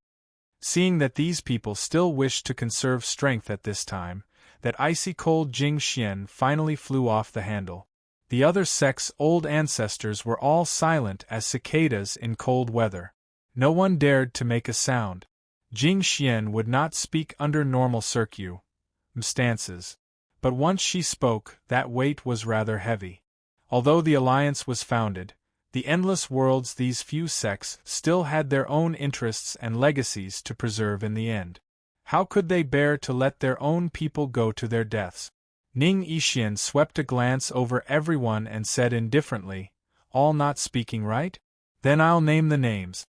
Seeing that these people still wished to conserve strength at this time, that icy cold Jing Xian finally flew off the handle. The other sect's old ancestors were all silent as cicadas in cold weather. No one dared to make a sound. Jing Xian would not speak under normal circumstances. But once she spoke, that weight was rather heavy. Although the alliance was founded, The endless worlds these few sects still had their own interests and legacies to preserve in the end. How could they bear to let their own people go to their deaths? Ning Yixian swept a glance over everyone and said indifferently, "All not speaking right? Then I'll name the names."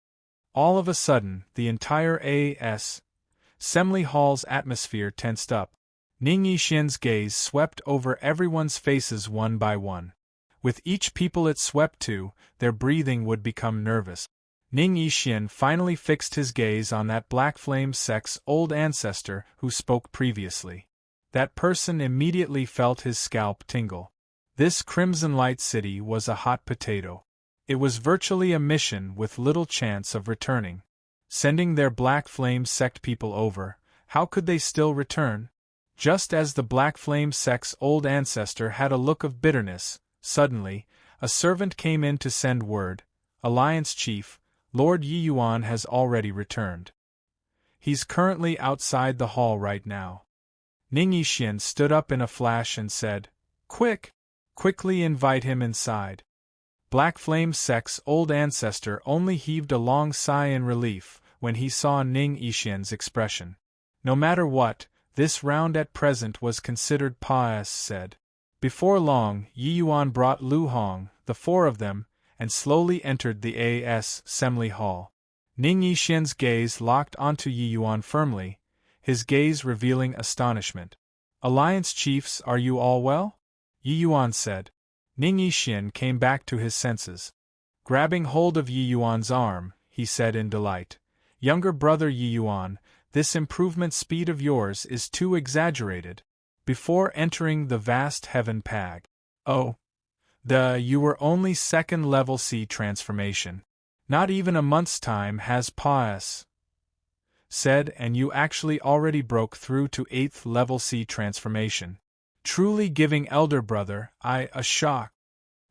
All of a sudden, the entire A.S. Assembly Hall's atmosphere tensed up. Ning Yixian's gaze swept over everyone's faces one by one. With each people it swept to, their breathing would become nervous. Ning Yixian finally fixed his gaze on that Black Flame sect's old ancestor who spoke previously. That person immediately felt his scalp tingle. This Crimson Light City was a hot potato. It was virtually a mission with little chance of returning. Sending their Black Flame sect people over, how could they still return? Just as the Black Flame sect's old ancestor had a look of bitterness, suddenly, a servant came in to send word. Alliance Chief, Lord Yi Yuan has already returned. He's currently outside the hall right now. Ning Yixian stood up in a flash and said, "Quick! Quickly invite him inside." Black Flame sect's old ancestor only heaved a long sigh in relief when he saw Ning Yixian's expression. No matter what, this round at present was considered pious said. Before long, Yi Yuan brought Lu Hong, the four of them, and slowly entered the A.S. Assembly Hall. Ning Yixian's gaze locked onto Yi Yuan firmly, his gaze revealing astonishment. "Alliance chiefs, are you all well?" Yi Yuan said. Ning Yixian came back to his senses. Grabbing hold of Yi Yuan's arm, he said in delight, "Younger brother Yi Yuan, this improvement speed of yours is too exaggerated. Before entering the vast heaven pag. Oh. You were only second level C transformation. Not even a month's time has pious said, and you actually already broke through to 8th level C transformation. Truly giving elder brother a shock."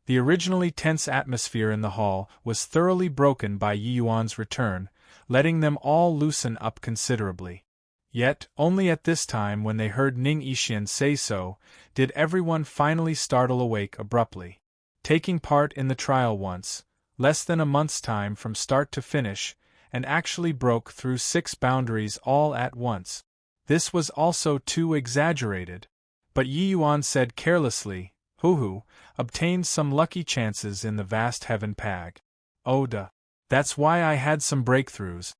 The originally tense atmosphere in the hall was thoroughly broken by Yi Yuan's return, letting them all loosen up considerably. Yet, only at this time when they heard Ning Yixian say so, did everyone finally startle awake abruptly. Taking part in the trial once, less than a month's time from start to finish, and actually broke through 6 boundaries all at once. This was also too exaggerated. But Yi Yuan said carelessly, "Hoo-hoo, obtained some lucky chances in the vast heaven pag. Oh duh. That's why I had some breakthroughs."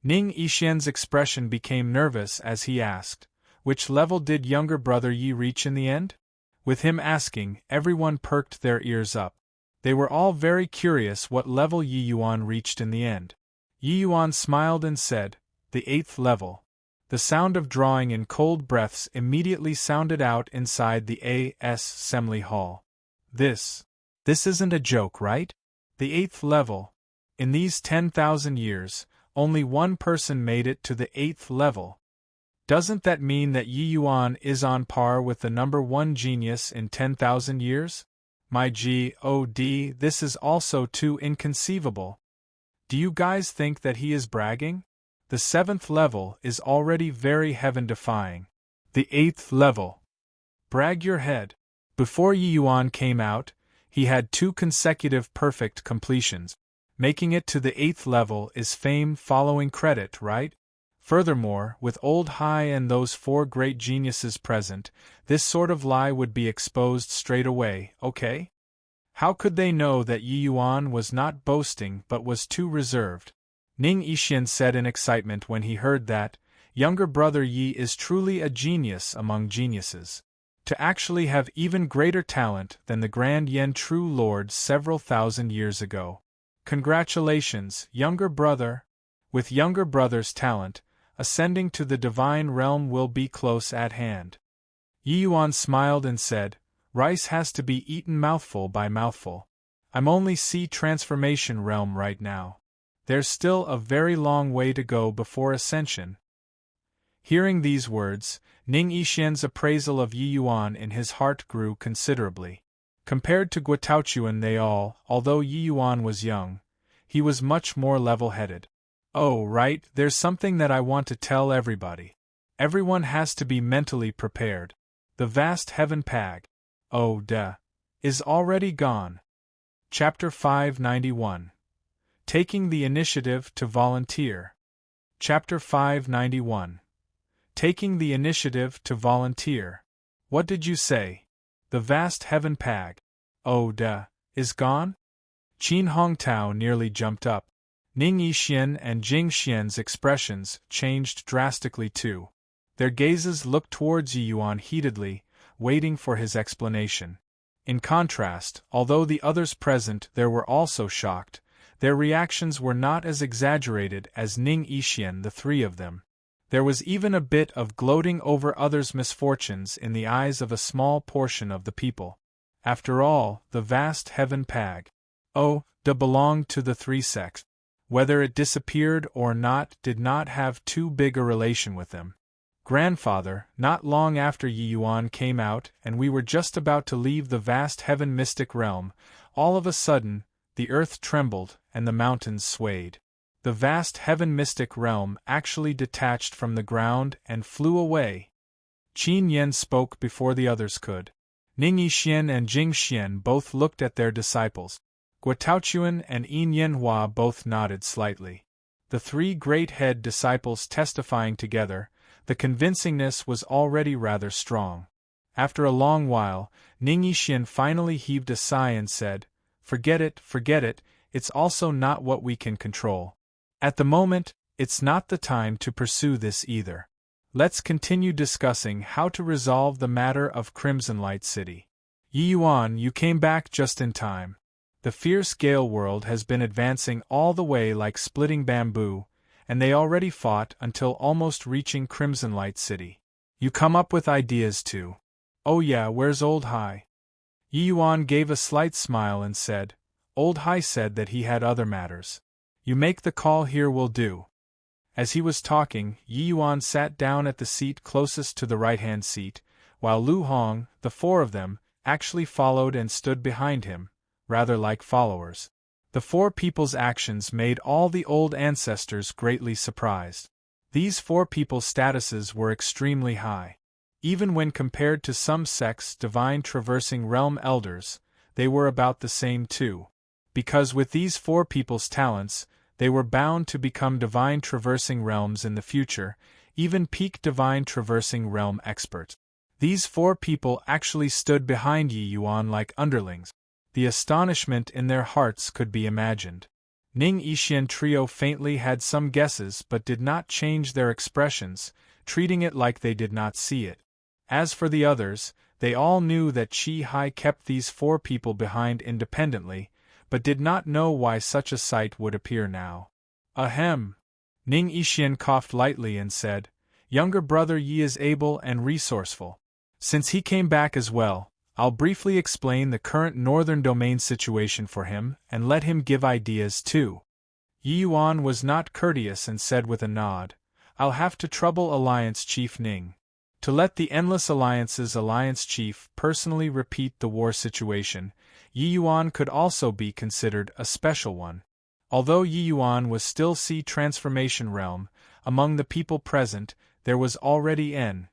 Ning Yixian's expression became nervous as he asked, "Which level did younger brother Yi reach in the end?" With him asking, everyone perked their ears up. They were all very curious what level Yi Yuan reached in the end. Yi Yuan smiled and said, "The 8th level." The sound of drawing in cold breaths immediately sounded out inside the A.S. Assembly Hall. This isn't a joke, right? The 8th level. In these 10,000 years, only one person made it to the 8th level. Doesn't that mean that Yi Yuan is on par with the number 1 genius in 10,000 years? My God, this is also too inconceivable. Do you guys think that he is bragging? The 7th level is already very heaven-defying. The 8th level. Brag your head. Before Yi Yuan came out, he had 2 consecutive perfect completions. Making it to the 8th level is fame following credit, right? Furthermore, with Old Hai and those 4 great geniuses present, this sort of lie would be exposed straight away, okay? How could they know that Yi Yuan was not boasting but was too reserved? Ning Yixian said in excitement when he heard that, "Younger brother Yi is truly a genius among geniuses. To actually have even greater talent than the Grand Yen True Lord several thousand years ago. Congratulations, younger brother. With younger brother's talent, ascending to the divine realm will be close at hand." Yi Yuan smiled and said, "Rice has to be eaten mouthful by mouthful. I'm only C transformation realm right now. There's still a very long way to go before ascension." Hearing these words, Ning Yixian's appraisal of Yi Yuan in his heart grew considerably. Compared to Guotao they all, although Yi Yuan was young, he was much more level-headed. "Oh, right, there's something that I want to tell everybody. Everyone has to be mentally prepared. The vast heaven pag is already gone. Chapter 591. Taking the initiative to volunteer. Chapter 591. Taking the initiative to volunteer. What did you say? The vast heaven pag. Oh, is gone? Qin Hongtao nearly jumped up. Ning Yixian and Jing Xian's expressions changed drastically too. Their gazes looked towards Yi Yuan heatedly, waiting for his explanation. In contrast, although the others present there were also shocked, their reactions were not as exaggerated as Ning Yixian, the three of them. There was even a bit of gloating over others' misfortunes in the eyes of a small portion of the people. After all, the vast heaven pag belonged to the three sects. Whether it disappeared or not did not have too big a relation with them. Grandfather, not long after Yi Yuan came out and we were just about to leave the vast heaven mystic realm, all of a sudden, the earth trembled and the mountains swayed. The vast heaven mystic realm actually detached from the ground and flew away. Qin Yan spoke before the others could. Ning Yixian and Jing Xian both looked at their disciples. Guo Taochuan and Yin Yanhua both nodded slightly. The three great head disciples testifying together, the convincingness was already rather strong. After a long while, Ning Yixian finally heaved a sigh and said, forget it, it's also not what we can control. At the moment, it's not the time to pursue this either. Let's continue discussing how to resolve the matter of Crimson Light City. Yi Yuan, you came back just in time. The fierce Gale world has been advancing all the way like splitting bamboo, and they already fought until almost reaching Crimson Light City. You come up with ideas too. Oh yeah, where's Old Hai? Yi Yuan gave a slight smile and said, Old Hai said that he had other matters. You make the call here will do. As he was talking, Yi Yuan sat down at the seat closest to the right-hand seat, while Lu Hong, the four of them, actually followed and stood behind him, rather like followers. The four people's actions made all the old ancestors greatly surprised. These four people's statuses were extremely high. Even when compared to some sects' divine traversing realm elders, they were about the same too. Because with these four people's talents, they were bound to become divine traversing realms in the future, even peak divine traversing realm experts. These four people actually stood behind Yi Yuan like underlings. The astonishment in their hearts could be imagined. Ning Yixian trio faintly had some guesses but did not change their expressions, treating it like they did not see it. As for the others, they all knew that Qi Hai kept these four people behind independently, but did not know why such a sight would appear now. Ahem! Ning Yixian coughed lightly and said, Younger brother Yi is able and resourceful. Since he came back as well, I'll briefly explain the current northern domain situation for him and let him give ideas too. Yi Yuan was not courteous and said with a nod, I'll have to trouble Alliance Chief Ning. To let the Endless Alliance's Alliance Chief personally repeat the war situation, Yi Yuan could also be considered a special one. Although Yi Yuan was still Sea Transformation Realm, among the people present, there was already an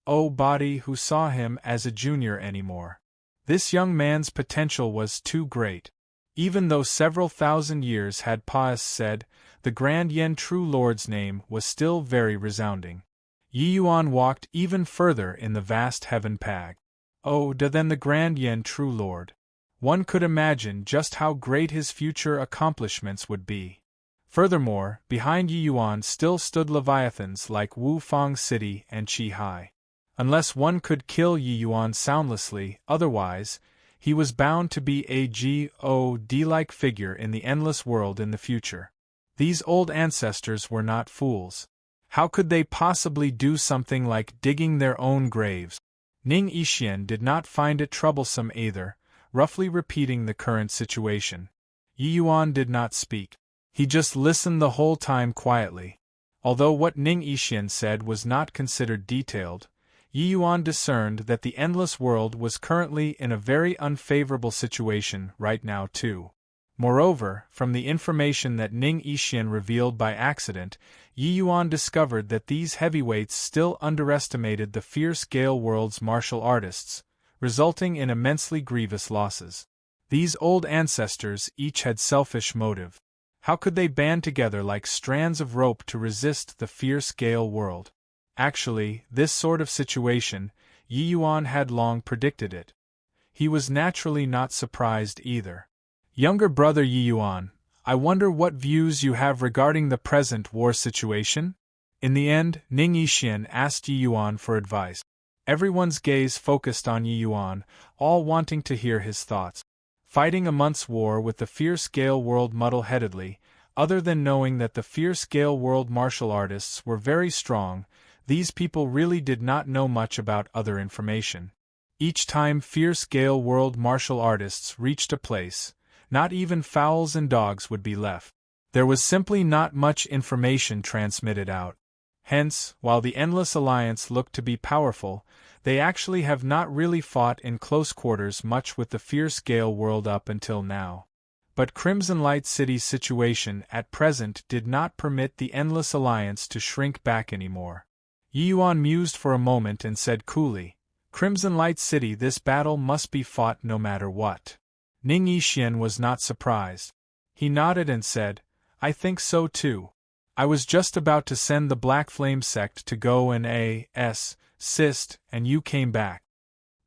body who saw him as a junior anymore. This young man's potential was too great. Even though several thousand years had passed said, the Grand Yen True Lord's name was still very resounding. Yi Yuan walked even further in the vast heaven pag. Then the Grand Yen True Lord. One could imagine just how great his future accomplishments would be. Furthermore, behind Yi Yuan still stood Leviathans like Wu Fang City and Qi Hai. Unless one could kill Yi Yuan soundlessly, otherwise, he was bound to be a god-like figure in the endless world in the future. These old ancestors were not fools. How could they possibly do something like digging their own graves? Ning Yixian did not find it troublesome either, roughly repeating the current situation. Yi Yuan did not speak. He just listened the whole time quietly. Although what Ning Yixian said was not considered detailed, Yi Yuan discerned that the endless world was currently in a very unfavorable situation right now too. Moreover, from the information that Ning Yixian revealed by accident, Yi Yuan discovered that these heavyweights still underestimated the fierce Gale world's martial artists, resulting in immensely grievous losses. These old ancestors each had selfish motive. How could they band together like strands of rope to resist the fierce Gale world? Actually, this sort of situation, Yi Yuan had long predicted it. He was naturally not surprised either. Younger brother Yi Yuan, I wonder what views you have regarding the present war situation? In the end, Ning Yixian asked Yi Yuan for advice. Everyone's gaze focused on Yi Yuan, all wanting to hear his thoughts. Fighting a month's war with the fierce Gale world muddle-headedly, other than knowing that the fierce Gale world martial artists were very strong, these people really did not know much about other information. Each time fierce Gale world martial artists reached a place, not even fowls and dogs would be left. There was simply not much information transmitted out. Hence, while the Endless Alliance looked to be powerful, they actually have not really fought in close quarters much with the fierce Gale world up until now. But Crimson Light City's situation at present did not permit the Endless Alliance to shrink back anymore. Yi Yuan mused for a moment and said coolly, Crimson Light City, this battle must be fought no matter what. Ning Yixian was not surprised. He nodded and said, I think so too. I was just about to send the Black Flame sect to go and assist, and you came back.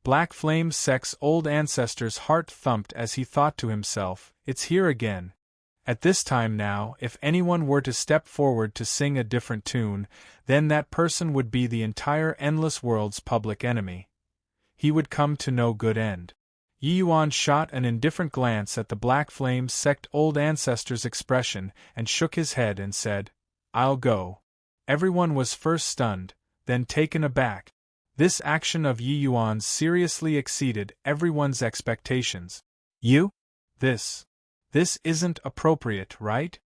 Black Flame sect's old ancestor's heart thumped as he thought to himself, it's here again. At this time now, if anyone were to step forward to sing a different tune, then that person would be the entire Endless World's public enemy. He would come to no good end. Yi Yuan shot an indifferent glance at the Black Flame sect old ancestor's expression and shook his head and said, I'll go. Everyone was first stunned, then taken aback. This action of Yi Yuan's seriously exceeded everyone's expectations. You? This isn't appropriate, right?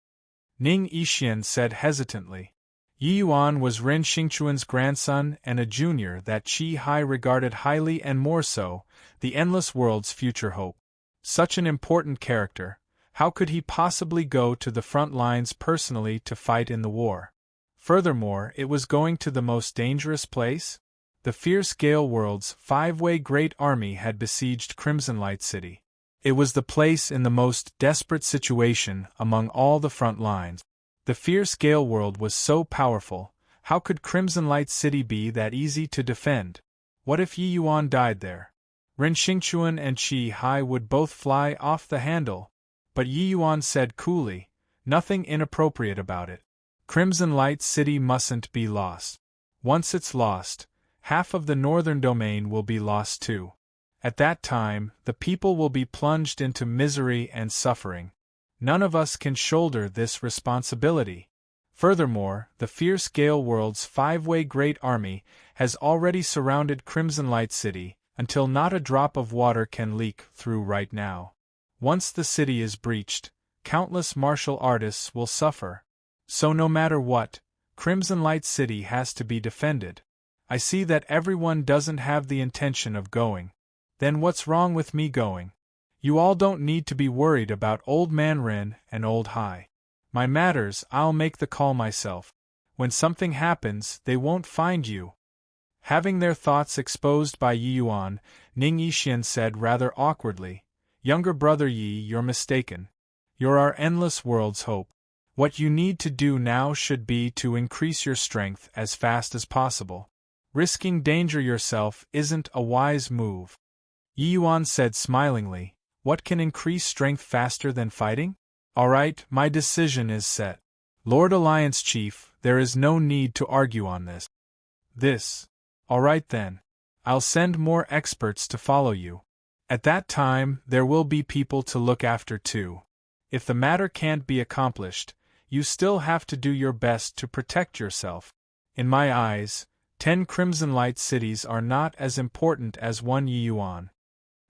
Ning Yixian said hesitantly. Yi Yuan was Ren Xingchuan's grandson and a junior that Qi Hai regarded highly, and more so, the Endless World's future hope. Such an important character, how could he possibly go to the front lines personally to fight in the war? Furthermore, it was going to the most dangerous place? The fierce Gale world's five-way great army had besieged Crimson Light City. It was the place in the most desperate situation among all the front lines. The fierce Gale world was so powerful, how could Crimson Light City be that easy to defend? What if Yi Yuan died there? Ren Xingchuan and Qi Hai would both fly off the handle, but Yi Yuan said coolly, nothing inappropriate about it. Crimson Light City mustn't be lost. Once it's lost, half of the northern domain will be lost too. At that time, the people will be plunged into misery and suffering. None of us can shoulder this responsibility. Furthermore, the fierce Gale world's five-way great army has already surrounded Crimson Light City, until not a drop of water can leak through right now. Once the city is breached, countless martial artists will suffer. So no matter what, Crimson Light City has to be defended. I see that everyone doesn't have the intention of going. Then what's wrong with me going? You all don't need to be worried about Old Man Ren and Old Hai. My matters, I'll make the call myself. When something happens, they won't find you. Having their thoughts exposed by Yi Yuan, Ning Yixian said rather awkwardly, Younger brother Yi, you're mistaken. You're our Endless World's hope. What you need to do now should be to increase your strength as fast as possible. Risking danger yourself isn't a wise move. Yi Yuan said smilingly, What can increase strength faster than fighting? All right, my decision is set. Lord Alliance Chief, there is no need to argue on this. All right then. I'll send more experts to follow you. At that time, there will be people to look after too. If the matter can't be accomplished, you still have to do your best to protect yourself. In my eyes, 10 Crimson Light cities are not as important as one Yi Yuan.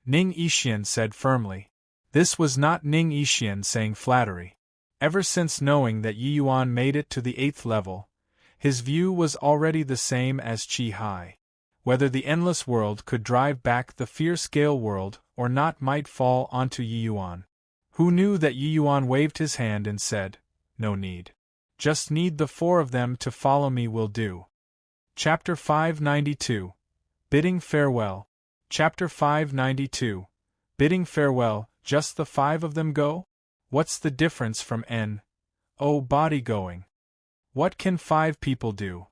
Ning Yixian said firmly. This was not Ning Yixian saying flattery. Ever since knowing that Yi Yuan made it to the 8th level, his view was already the same as Qi Hai. Whether the Endless World could drive back the fierce Gale world or not might fall onto Yi Yuan. Who knew that Yi Yuan waved his hand and said, No need. Just need the 4 of them to follow me will do. Chapter 592. Bidding Farewell. Chapter 592. Bidding Farewell. Just the 5 of them go? What's the difference from body going? What can 5 people do?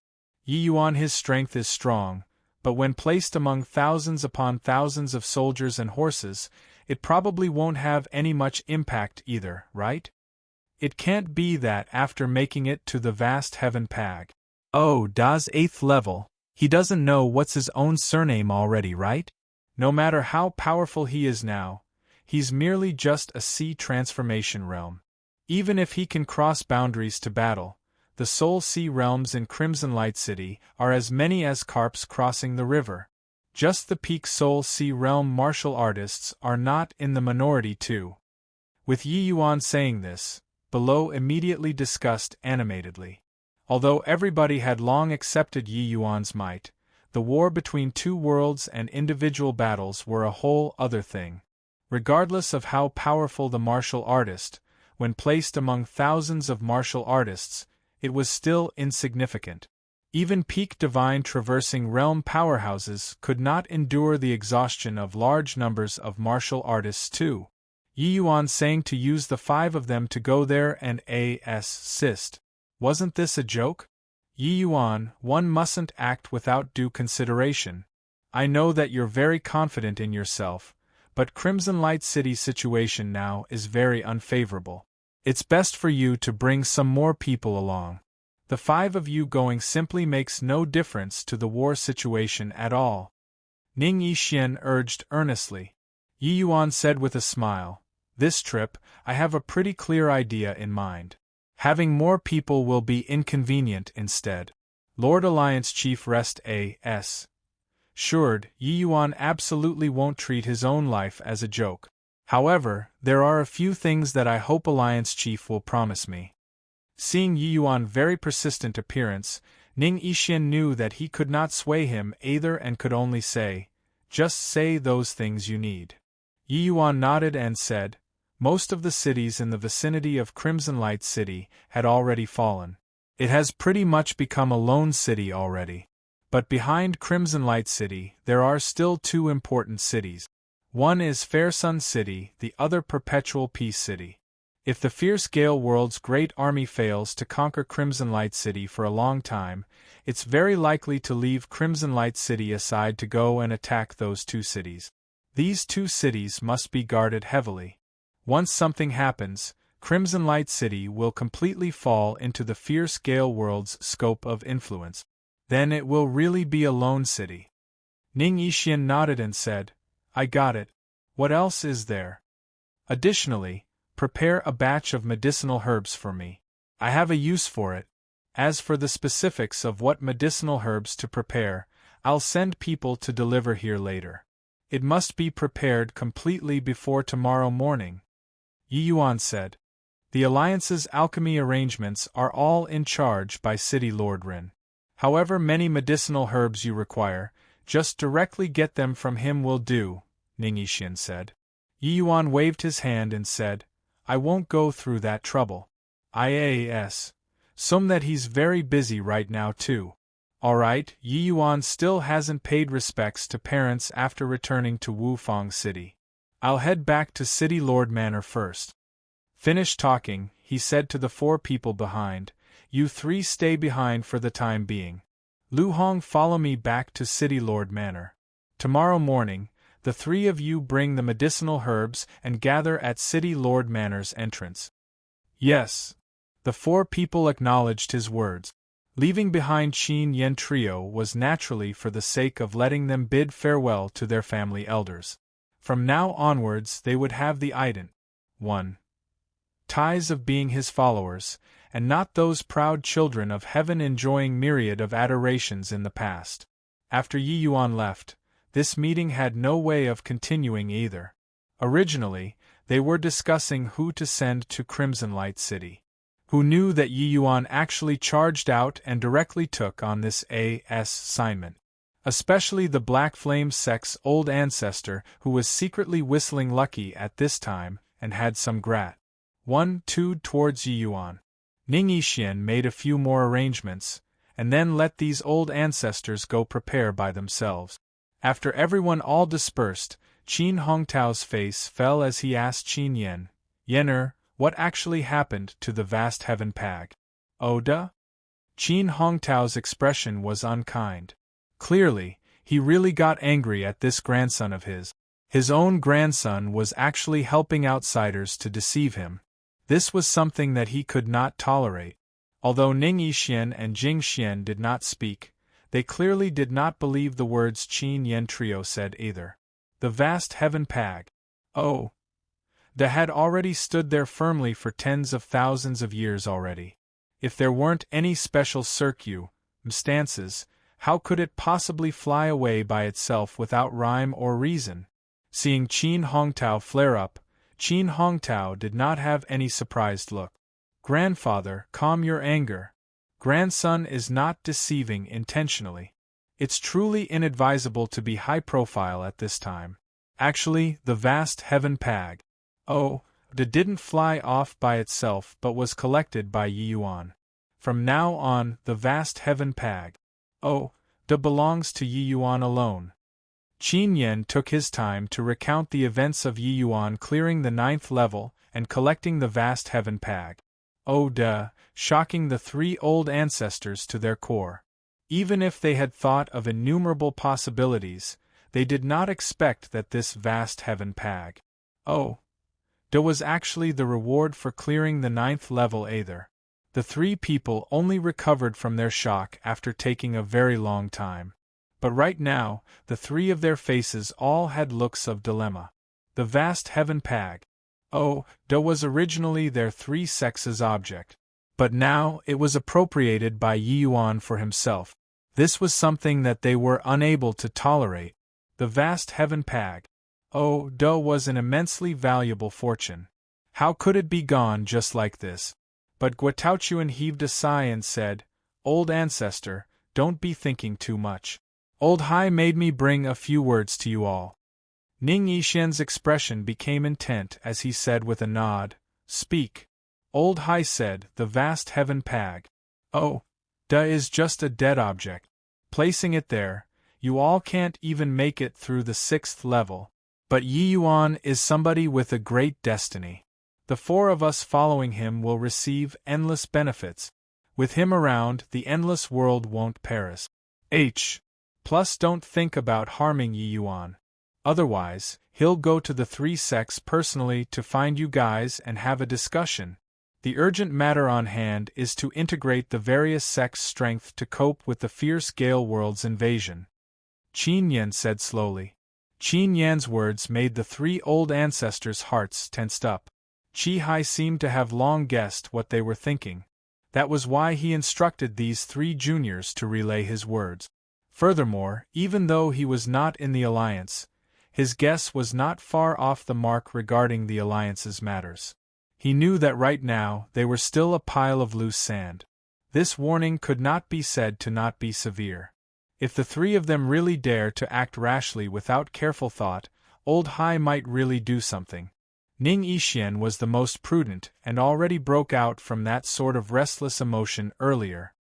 Yi Yuan, his strength is strong, but when placed among thousands upon thousands of soldiers and horses, it probably won't have any much impact either, right? It can't be that after making it to the vast heaven pag. Oh, das 8th level, he doesn't know what's his own surname already, right? No matter how powerful he is now, he's merely just a sea transformation realm. Even if he can cross boundaries to battle, the Soul Sea realms in Crimson Light City are as many as carps crossing the river. Just the peak Soul Sea realm martial artists are not in the minority too. With Yi Yuan saying this, Below immediately discussed animatedly. Although everybody had long accepted Yi Yuan's might, the war between two worlds and individual battles were a whole other thing. Regardless of how powerful the martial artist, when placed among thousands of martial artists, it was still insignificant. Even peak divine traversing realm powerhouses could not endure the exhaustion of large numbers of martial artists too. Yi Yuan saying to use the 5 of them to go there and assist. Wasn't this a joke? Yi Yuan, one mustn't act without due consideration. I know that you're very confident in yourself, but Crimson Light City's situation now is very unfavorable. It's best for you to bring some more people along. The 5 of you going simply makes no difference to the war situation at all. Ning Yixian urged earnestly. Yi Yuan said with a smile, This trip, I have a pretty clear idea in mind. Having more people will be inconvenient instead. Lord Alliance Chief rest assured, Yi Yuan absolutely won't treat his own life as a joke. However, there are a few things that I hope Alliance Chief will promise me. Seeing Yi Yuan's very persistent appearance, Ning Yixian knew that he could not sway him either and could only say, Just say those things you need. Yi Yuan nodded and said, Most of the cities in the vicinity of Crimson Light City had already fallen. It has pretty much become a lone city already. But behind Crimson Light City there are still 2 important cities. One is Fair Sun City, the other Perpetual Peace City. If the fierce Gale World's great army fails to conquer Crimson Light City for a long time, it's very likely to leave Crimson Light City aside to go and attack those 2 cities. These 2 cities must be guarded heavily. Once something happens, Crimson Light City will completely fall into the fierce Gale World's scope of influence. Then it will really be a lone city. Ning Yixian nodded and said, I got it. What else is there? Additionally, prepare a batch of medicinal herbs for me. I have a use for it. As for the specifics of what medicinal herbs to prepare, I'll send people to deliver here later. It must be prepared completely before tomorrow morning. Yi Yuan said. The Alliance's alchemy arrangements are all in charge by City Lord Rin. However many medicinal herbs you require, just directly get them from him will do, Ning Yixian said. Yi Yuan waved his hand and said, I won't go through that trouble. Some that he's very busy right now too. Alright, Yi Yuan still hasn't paid respects to parents after returning to Wufang City. I'll head back to City Lord Manor first. Finished talking, he said to the 4 people behind, You 3 stay behind for the time being. Lu Hong, follow me back to City Lord Manor. Tomorrow morning, the 3 of you bring the medicinal herbs and gather at City Lord Manor's entrance. Yes. The 4 people acknowledged his words. Leaving behind Qin Yen Trio was naturally for the sake of letting them bid farewell to their family elders. From now onwards they would have the ident 1. ties of being his followers, and not those proud children of heaven enjoying myriad of adorations in the past. After Yi Yuan left, this meeting had no way of continuing either. Originally, they were discussing who to send to Crimson Light City. Who knew that Yi Yuan actually charged out and directly took on this assignment. Especially the Black Flame Sect's old ancestor who was secretly whistling lucky at this time and had some gratitude towards Yi Yuan. Ning Yixian made a few more arrangements, and then let these old ancestors go prepare by themselves. After everyone all dispersed, Qin Hongtao's face fell as he asked Qin Yen, "Yener, what actually happened to the vast heaven pag?" "Oh duh?" Qin Hongtao's expression was unkind. Clearly, he really got angry at this grandson of his. His own grandson was actually helping outsiders to deceive him. This was something that he could not tolerate. Although Ning Yixian and Jing Xian did not speak, they clearly did not believe the words Qin Yen Trio said either. The vast heaven pag. Oh! They had already stood there firmly for tens of thousands of years already. If there weren't any special circumstances, how could it possibly fly away by itself without rhyme or reason? Seeing Qin Hongtao flare up, Qin Hongtao did not have any surprised look. "Grandfather, calm your anger. Grandson is not deceiving intentionally. It's truly inadvisable to be high profile at this time. Actually, the vast heaven pag. Oh, it didn't fly off by itself but was collected by Yi Yuan. From now on, the vast heaven pag. Oh, belongs to Yi Yuan alone." Qin Yen took his time to recount the events of Yi Yuan clearing the 9th level and collecting the vast heaven pag. Oh shocking the 3 old ancestors to their core. Even if they had thought of innumerable possibilities, they did not expect that this vast heaven pag. Oh, was actually the reward for clearing the 9th level either. The 3 people only recovered from their shock after taking a very long time. But right now, the 3 of their faces all had looks of dilemma. The vast heaven pag. Oh, was originally their 3 sexes' object. But now it was appropriated by Yi Yuan for himself. This was something that they were unable to tolerate. The vast heaven pag. Oh, was an immensely valuable fortune. How could it be gone just like this? But Guataochuan heaved a sigh and said, "Old ancestor, don't be thinking too much. Old Hai made me bring a few words to you all." Ning Yixian's expression became intent as he said with a nod, "Speak." Old Hai said, "The vast heaven pag. Oh, is just a dead object. Placing it there, you all can't even make it through the 6th level. But Yi Yuan is somebody with a great destiny. The 4 of us following him will receive endless benefits. With him around, the endless world won't perish. Plus don't think about harming Yi Yuan. Otherwise, he'll go to the 3 sects personally to find you guys and have a discussion. The urgent matter on hand is to integrate the various sects' strength to cope with the fierce Gale World's invasion." Qin Yen said slowly. Qin Yan's words made the 3 old ancestors' hearts tensed up. Qi Hai seemed to have long guessed what they were thinking. That was why he instructed these 3 juniors to relay his words. Furthermore, even though he was not in the alliance, his guess was not far off the mark regarding the alliance's matters. He knew that right now they were still a pile of loose sand. This warning could not be said to not be severe. If the 3 of them really dare to act rashly without careful thought, Old Hai might really do something. Ning Yixian was the most prudent and already broke out from that sort of restless emotion earlier.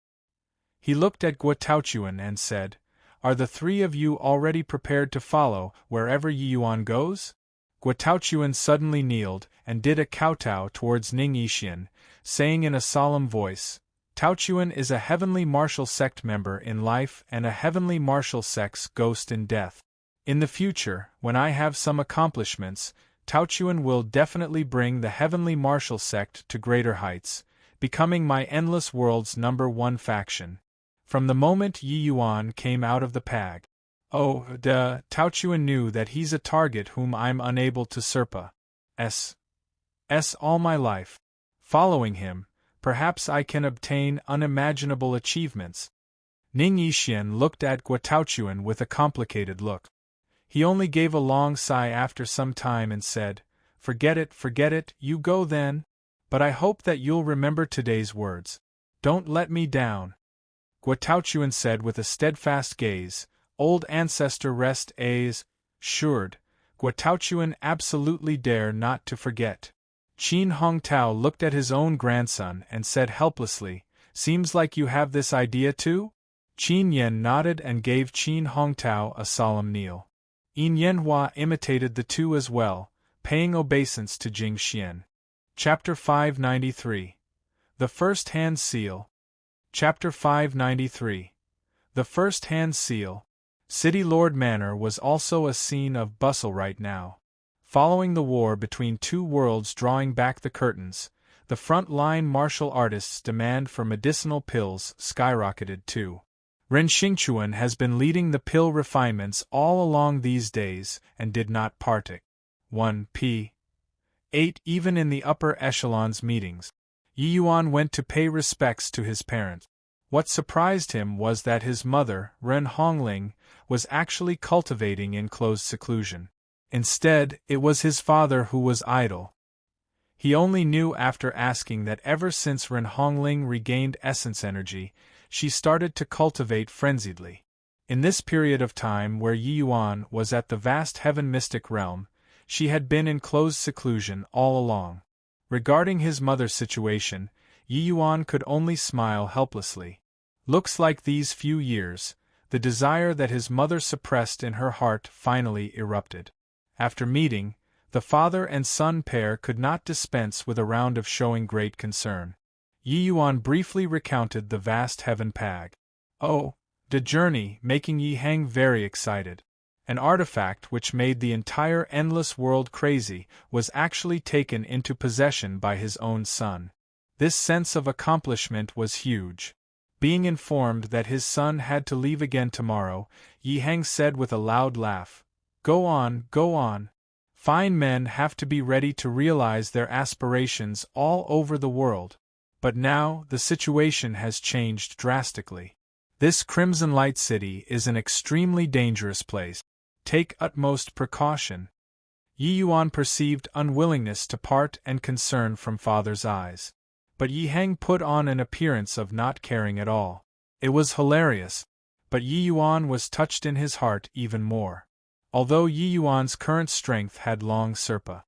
He looked at Guataochuan and said, "Are the 3 of you already prepared to follow wherever Yi Yuan goes?" Guataochuan suddenly kneeled and did a kowtow towards Ning Yixian, saying in a solemn voice, "Taochuan is a heavenly martial sect member in life and a heavenly martial sect's ghost in death. In the future, when I have some accomplishments, Taochuan will definitely bring the heavenly martial sect to greater heights, becoming my endless world's #1 faction. From the moment Yi Yuan came out of the pag. Oh, Taochuan knew that he's a target whom I'm unable to surpass all my life. Following him, perhaps I can obtain unimaginable achievements." Ning Yixian looked at Guataochuan with a complicated look. He only gave a long sigh after some time and said, forget it, you go then. But I hope that you'll remember today's words. Don't let me down." Guataochuan said with a steadfast gaze, "Old ancestor rest assured, Guataochuan absolutely dare not to forget." Qin Hongtao looked at his own grandson and said helplessly, "Seems like you have this idea too?" Qin Yen nodded and gave Qin Hongtao a solemn kneel. Yin Yanhua imitated the two as well, paying obeisance to Jing Xian. Chapter 593. The First-Hand Seal. Chapter 593. The First-Hand Seal. City Lord Manor was also a scene of bustle right now. Following the war between two worlds drawing back the curtains, the front-line martial artists' demand for medicinal pills skyrocketed too. Ren Xingchuan has been leading the pill refinements all along these days and did not partic. 1p. 8 Even in the upper echelons meetings, Yi Yuan went to pay respects to his parents. What surprised him was that his mother, Ren Hongling, was actually cultivating in closed seclusion. Instead, it was his father who was idle. He only knew after asking that ever since Ren Hongling regained essence energy, she started to cultivate frenziedly. In this period of time where Yi Yuan was at the vast heaven mystic realm, she had been in closed seclusion all along. Regarding his mother's situation, Yi Yuan could only smile helplessly. Looks like these few years, the desire that his mother suppressed in her heart finally erupted. After meeting, the father and son pair could not dispense with a round of showing great concern. Yi Yuan briefly recounted the vast heaven pag. Oh, the journey, making Yi Hang very excited. An artifact which made the entire endless world crazy was actually taken into possession by his own son. This sense of accomplishment was huge. Being informed that his son had to leave again tomorrow, Yi Hang said with a loud laugh, "Go on, go on. Fine men have to be ready to realize their aspirations all over the world." But now, the situation has changed drastically. This Crimson Light City is an extremely dangerous place. Take utmost precaution. Yi Yuan perceived unwillingness to part and concern from father's eyes. But Yi Hang put on an appearance of not caring at all. It was hilarious, but Yi Yuan was touched in his heart even more. Although Yi Yuan's current strength had long surpassed,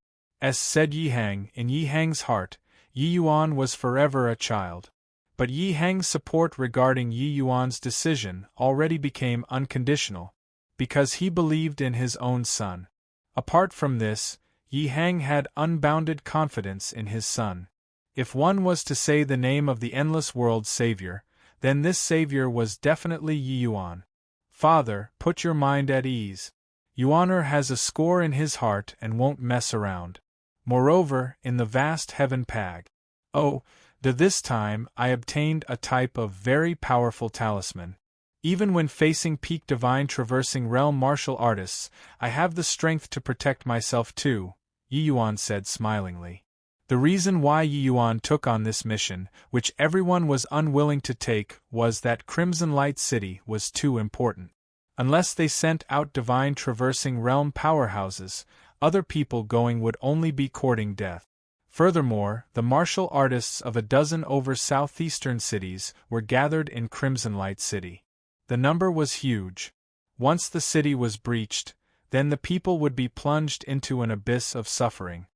said Yi Hang, in Yi Hang's heart, Yi Yuan was forever a child. But Yi Hang's support regarding Yi Yuan's decision already became unconditional, because he believed in his own son. Apart from this, Yi Hang had unbounded confidence in his son. If one was to say the name of the endless world's savior, then this savior was definitely Yi Yuan. Father, put your mind at ease. Yuaner has a score in his heart and won't mess around. Moreover, in the vast heaven pag. Oh, this time I obtained a type of very powerful talisman. Even when facing peak divine traversing realm martial artists, I have the strength to protect myself too, Yi Yuan said smilingly. The reason why Yi Yuan took on this mission, which everyone was unwilling to take, was that Crimson Light City was too important. Unless they sent out divine traversing realm powerhouses, other people going would only be courting death. Furthermore, the martial artists of a dozen over southeastern cities were gathered in Crimson Light City. The number was huge. Once the city was breached, then the people would be plunged into an abyss of suffering.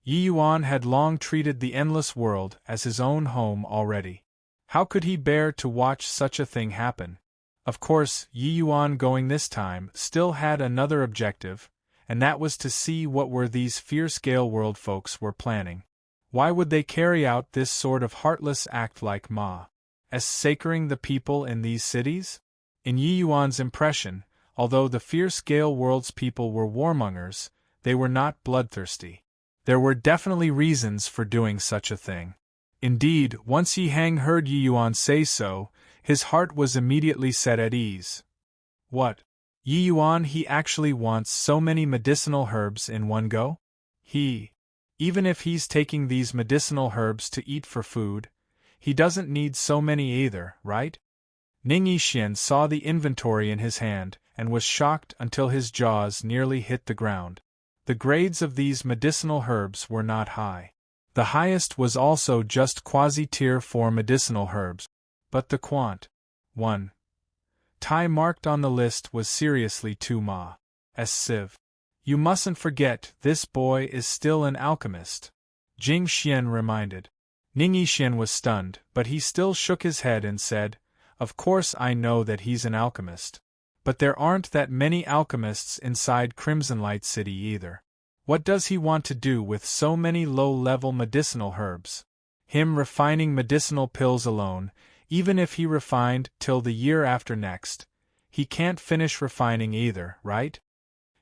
Yi Yuan had long treated the endless world as his own home already. How could he bear to watch such a thing happen? Of course, Yi Yuan going this time still had another objective, and that was to see what were these fierce Gale World folks were planning. Why would they carry out this sort of heartless act like massacring the people in these cities? In Yi Yuan's impression, although the fierce Gale World's people were warmongers, they were not bloodthirsty. There were definitely reasons for doing such a thing. Indeed, once Yi Hang heard Yi Yuan say so, his heart was immediately set at ease. What? Yi Yuan, he actually wants so many medicinal herbs in one go? Even if he's taking these medicinal herbs to eat for food, he doesn't need so many either, right? Ning Yixian saw the inventory in his hand, and was shocked until his jaws nearly hit the ground. The grades of these medicinal herbs were not high. The highest was also just quasi-tier 4 medicinal herbs, but the quant. 1. Tai marked on the list was seriously too massive. You mustn't forget, this boy is still an alchemist, Jing Xian reminded. Ning Yixian was stunned, but he still shook his head and said, "Of course I know that he's an alchemist. But there aren't that many alchemists inside Crimson Light City either. What does he want to do with so many low-level medicinal herbs? Him refining medicinal pills alone, even if he refined till the year after next, he can't finish refining either, right?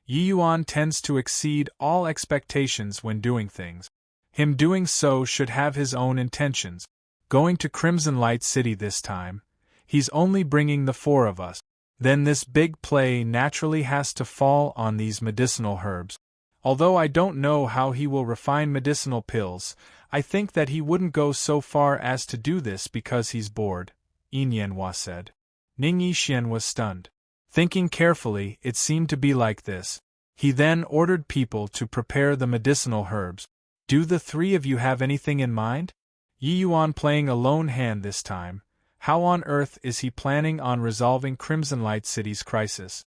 Yi Yuan tends to exceed all expectations when doing things. Him doing so should have his own intentions. Going to Crimson Light City this time, he's only bringing the four of us. Then this big play naturally has to fall on these medicinal herbs. Although I don't know how he will refine medicinal pills, I think that he wouldn't go so far as to do this because he's bored, Yin Yanhua said. Ning Yixian was stunned. Thinking carefully, it seemed to be like this. He then ordered people to prepare the medicinal herbs. Do the three of you have anything in mind? Yi Yuan playing a lone hand this time. How on earth is he planning on resolving Crimson Light City's crisis?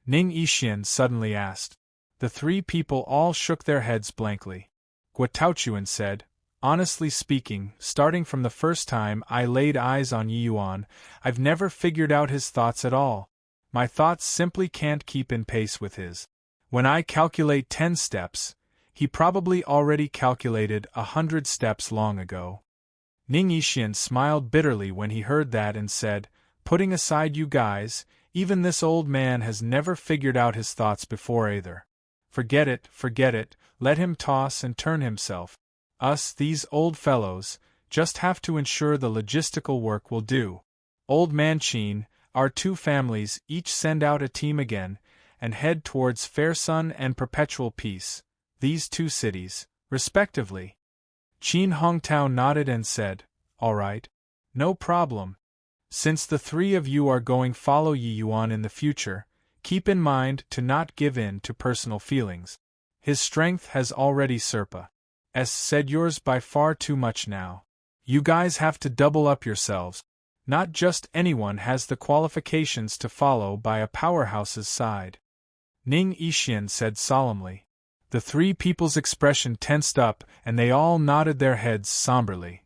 Ning Yixian suddenly asked. The three people all shook their heads blankly. Guo Taochuan said, honestly speaking, starting from the first time I laid eyes on Yi Yuan, I've never figured out his thoughts at all. My thoughts simply can't keep in pace with his. When I calculate 10 steps, he probably already calculated 100 steps long ago. Ning Yixian smiled bitterly when he heard that and said, putting aside you guys, even this old man has never figured out his thoughts before either. Forget it, let him toss and turn himself. Us, these old fellows, just have to ensure the logistical work will do. Old Man Qin, our two families each send out a team again, and head towards Fair Sun and Perpetual Peace, these two cities, respectively. Qin Hongtao nodded and said, all right. No problem. Since the three of you are going follow Yi Yuan in the future, keep in mind to not give in to personal feelings. His strength has already said yours by far too much now. You guys have to double up yourselves. Not just anyone has the qualifications to follow by a powerhouse's side. Ning Yixian said solemnly. The three people's expression tensed up and they all nodded their heads somberly.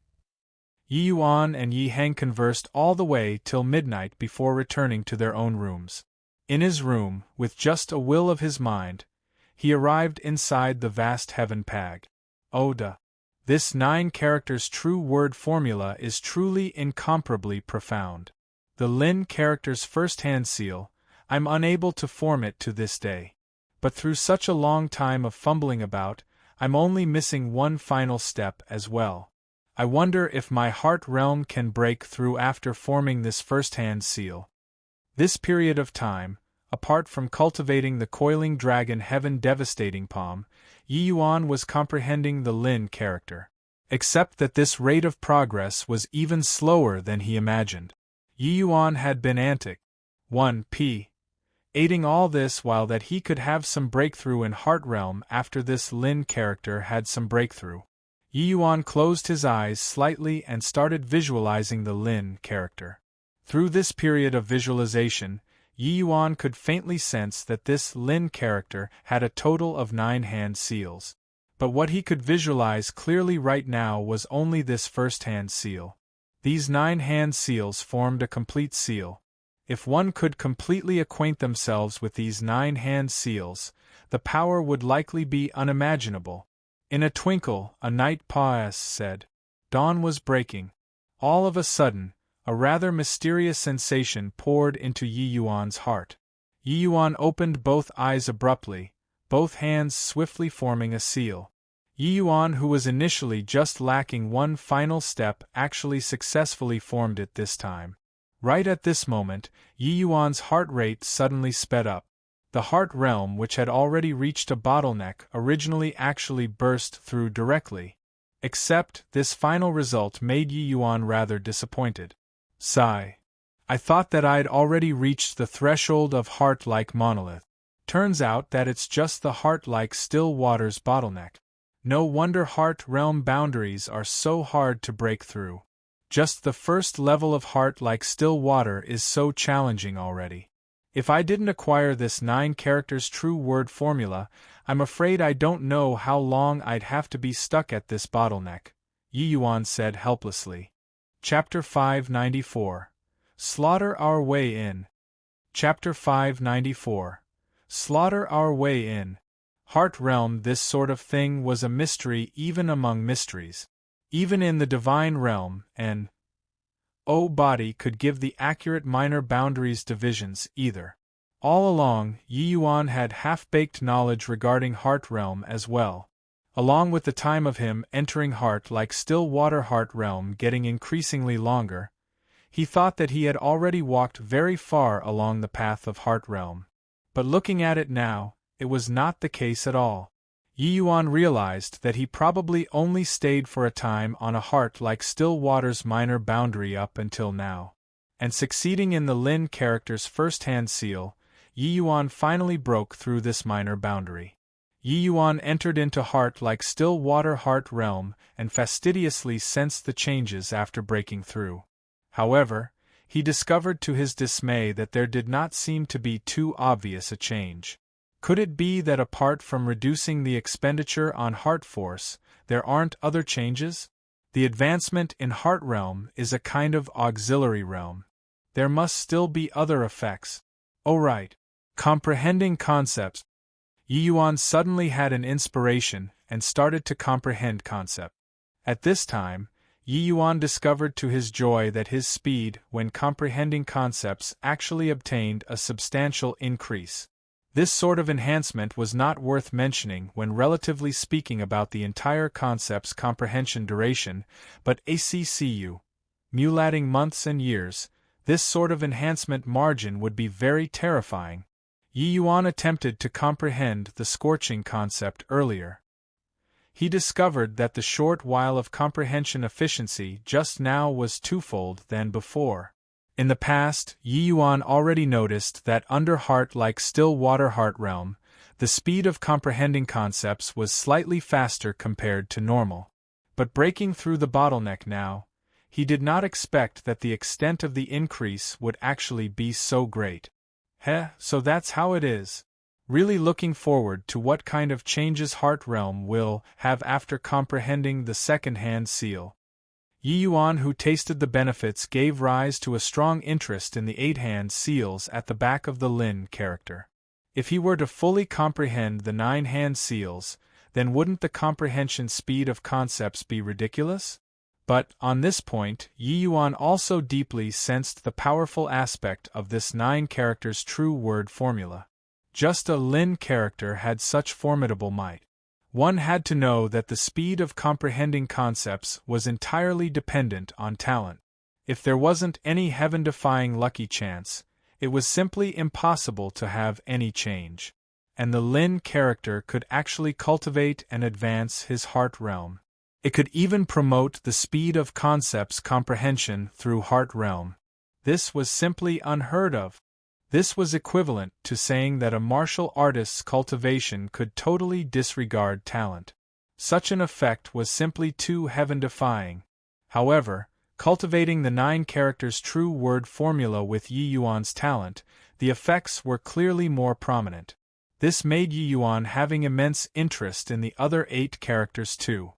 Yi Yuan and Yi Heng conversed all the way till midnight before returning to their own rooms. In his room, with just a will of his mind, he arrived inside the vast heaven pag. Oda. This 9 characters true word formula is truly incomparably profound. The Lin character's first-hand seal, I'm unable to form it to this day. But through such a long time of fumbling about, I'm only missing one final step as well. I wonder if my heart realm can break through after forming this first-hand seal. This period of time, apart from cultivating the coiling dragon heaven devastating palm, Yi Yuan was comprehending the Lin character. Except that this rate of progress was even slower than he imagined. Yi Yuan had been antic. 1p. Aiding all this while that he could have some breakthrough in heart realm after this Lin character had some breakthrough. Yi Yuan closed his eyes slightly and started visualizing the Lin character. Through this period of visualization, Yi Yuan could faintly sense that this Lin character had a total of 9 hand seals. But what he could visualize clearly right now was only this first-hand seal. These 9 hand seals formed a complete seal. If one could completely acquaint themselves with these 9 hand seals, the power would likely be unimaginable. In a twinkle, a night pause said. Dawn was breaking. All of a sudden, a rather mysterious sensation poured into Yi Yuan's heart. Yi Yuan opened both eyes abruptly, both hands swiftly forming a seal. Yi Yuan, who was initially just lacking one final step, actually successfully formed it this time. Right at this moment, Yi Yuan's heart rate suddenly sped up. The heart realm, which had already reached a bottleneck, originally actually burst through directly. Except, this final result made Yi Yuan rather disappointed. Sigh. I thought that I'd already reached the threshold of heart-like monolith. Turns out that it's just the heart-like still waters bottleneck. No wonder heart realm boundaries are so hard to break through. Just the first level of heart like still water is so challenging already. If I didn't acquire this 9 characters true word formula, I'm afraid I don't know how long I'd have to be stuck at this bottleneck, Yi Yuan said helplessly. Chapter 594. Slaughter Our Way In. Chapter 594. Slaughter Our Way In. Heart Realm. This sort of thing was a mystery even among mysteries. Even in the divine realm, an body could give the accurate minor boundaries divisions either. All along, Yi Yuan had half-baked knowledge regarding Heart Realm as well. Along with the time of him entering Heart like still water Heart Realm getting increasingly longer, he thought that he had already walked very far along the path of Heart Realm. But looking at it now, it was not the case at all. Yi Yuan realized that he probably only stayed for a time on a heart like still water's minor boundary up until now. And succeeding in the Lin character's first-hand seal, Yi Yuan finally broke through this minor boundary. Yi Yuan entered into heart like still water Heart Realm and fastidiously sensed the changes after breaking through. However, he discovered to his dismay that there did not seem to be too obvious a change. Could it be that apart from reducing the expenditure on heart force, there aren't other changes? The advancement in Heart Realm is a kind of auxiliary realm. There must still be other effects. Oh right. Comprehending concepts. Yi Yuan suddenly had an inspiration and started to comprehend concept. At this time, Yi Yuan discovered to his joy that his speed when comprehending concepts actually obtained a substantial increase. This sort of enhancement was not worth mentioning when relatively speaking about the entire concept's comprehension duration, but ACCU, mulating months and years, this sort of enhancement margin would be very terrifying. Yi Yuan attempted to comprehend the scorching concept earlier. He discovered that the short while of comprehension efficiency just now was twofold than before. In the past, Yi Yuan already noticed that under heart like still water Heart Realm, the speed of comprehending concepts was slightly faster compared to normal. But breaking through the bottleneck now, he did not expect that the extent of the increase would actually be so great. So that's how it is. Really looking forward to what kind of changes Heart Realm will have after comprehending the second-hand seal. Yi Yuan, who tasted the benefits, gave rise to a strong interest in the 8-hand seals at the back of the Lin character. If he were to fully comprehend the 9-hand seals, then wouldn't the comprehension speed of concepts be ridiculous? But, on this point, Yi Yuan also deeply sensed the powerful aspect of this 9 characters' true word formula. Just a Lin character had such formidable might. One had to know that the speed of comprehending concepts was entirely dependent on talent. If there wasn't any heaven-defying lucky chance, it was simply impossible to have any change. And the Lin character could actually cultivate and advance his Heart Realm. It could even promote the speed of concepts comprehension through Heart Realm. This was simply unheard of. This was equivalent to saying that a martial artist's cultivation could totally disregard talent. Such an effect was simply too heaven-defying. However, cultivating the 9 characters' true word formula with Yi Yuan's talent, the effects were clearly more prominent. This made Yi Yuan having immense interest in the other 8 characters too.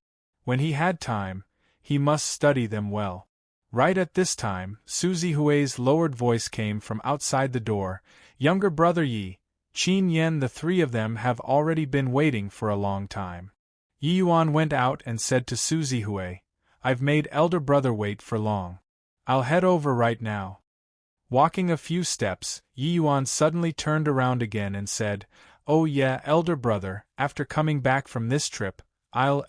When he had time, he must study them well. Right at this time, Suzy Hui's lowered voice came from outside the door. "Younger brother Yi, Qin Yen, the 3 of them have already been waiting for a long time." Yi Yuan went out and said to Suzy Hui, "I've made elder brother wait for long. I'll head over right now." Walking a few steps, Yi Yuan suddenly turned around again and said, "Oh yeah, elder brother, after coming back from this trip, I'll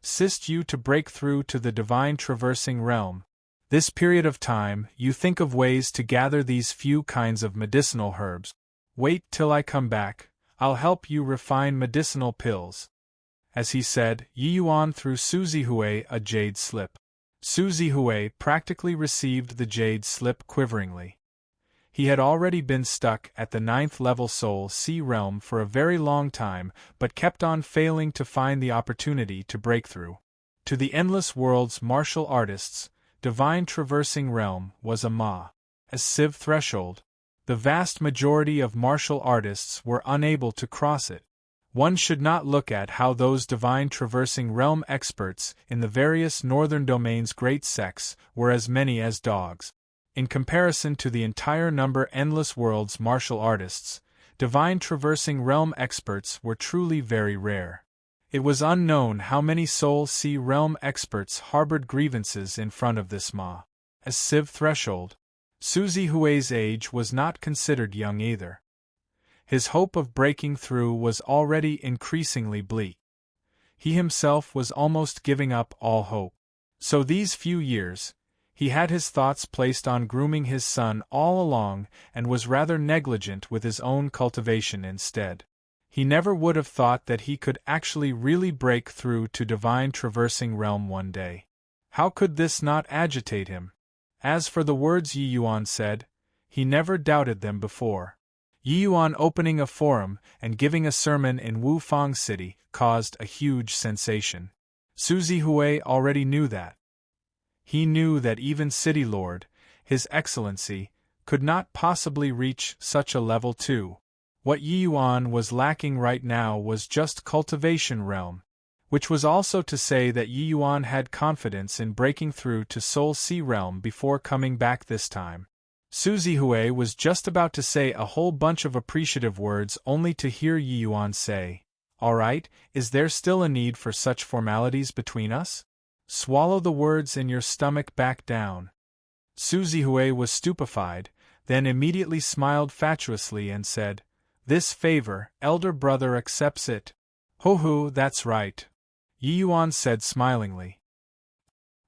assist you to break through to the divine traversing realm. This period of time, you think of ways to gather these few kinds of medicinal herbs. Wait till I come back, I'll help you refine medicinal pills." As he said, Yi Yuan threw Suzy Hui a jade slip. Suzy Hui practically received the jade slip quiveringly. He had already been stuck at the 9th level Soul Sea realm for a very long time, but kept on failing to find the opportunity to break through. To the endless world's martial artists, divine traversing realm was a massive threshold. The vast majority of martial artists were unable to cross it. One should not look at how those divine traversing realm experts in the various northern domains' great sects were as many as dogs. In comparison to the entire number endless world's martial artists, divine traversing realm experts were truly very rare. It was unknown how many Soul Sea realm experts harbored grievances in front of this as Civ threshold. Suzy Hui's age was not considered young either. His hope of breaking through was already increasingly bleak. He himself was almost giving up all hope. So these few years, he had his thoughts placed on grooming his son all along and was rather negligent with his own cultivation instead. He never would have thought that he could actually really break through to divine traversing realm one day. How could this not agitate him? As for the words Yi Yuan said, he never doubted them before. Yi Yuan opening a forum and giving a sermon in Wufang City caused a huge sensation. Suzy Hui already knew that. He knew that even City Lord, His Excellency, could not possibly reach such a level too. What Yi Yuan was lacking right now was just cultivation realm, which was also to say that Yi Yuan had confidence in breaking through to Soul Sea realm before coming back this time. Suzy Hui was just about to say a whole bunch of appreciative words only to hear Yi Yuan say, "All right, is there still a need for such formalities between us? Swallow the words in your stomach back down." Suzy Hui was stupefied, then immediately smiled fatuously and said, "This favor, elder brother accepts it." "Ho, that's right," Yi Yuan said smilingly.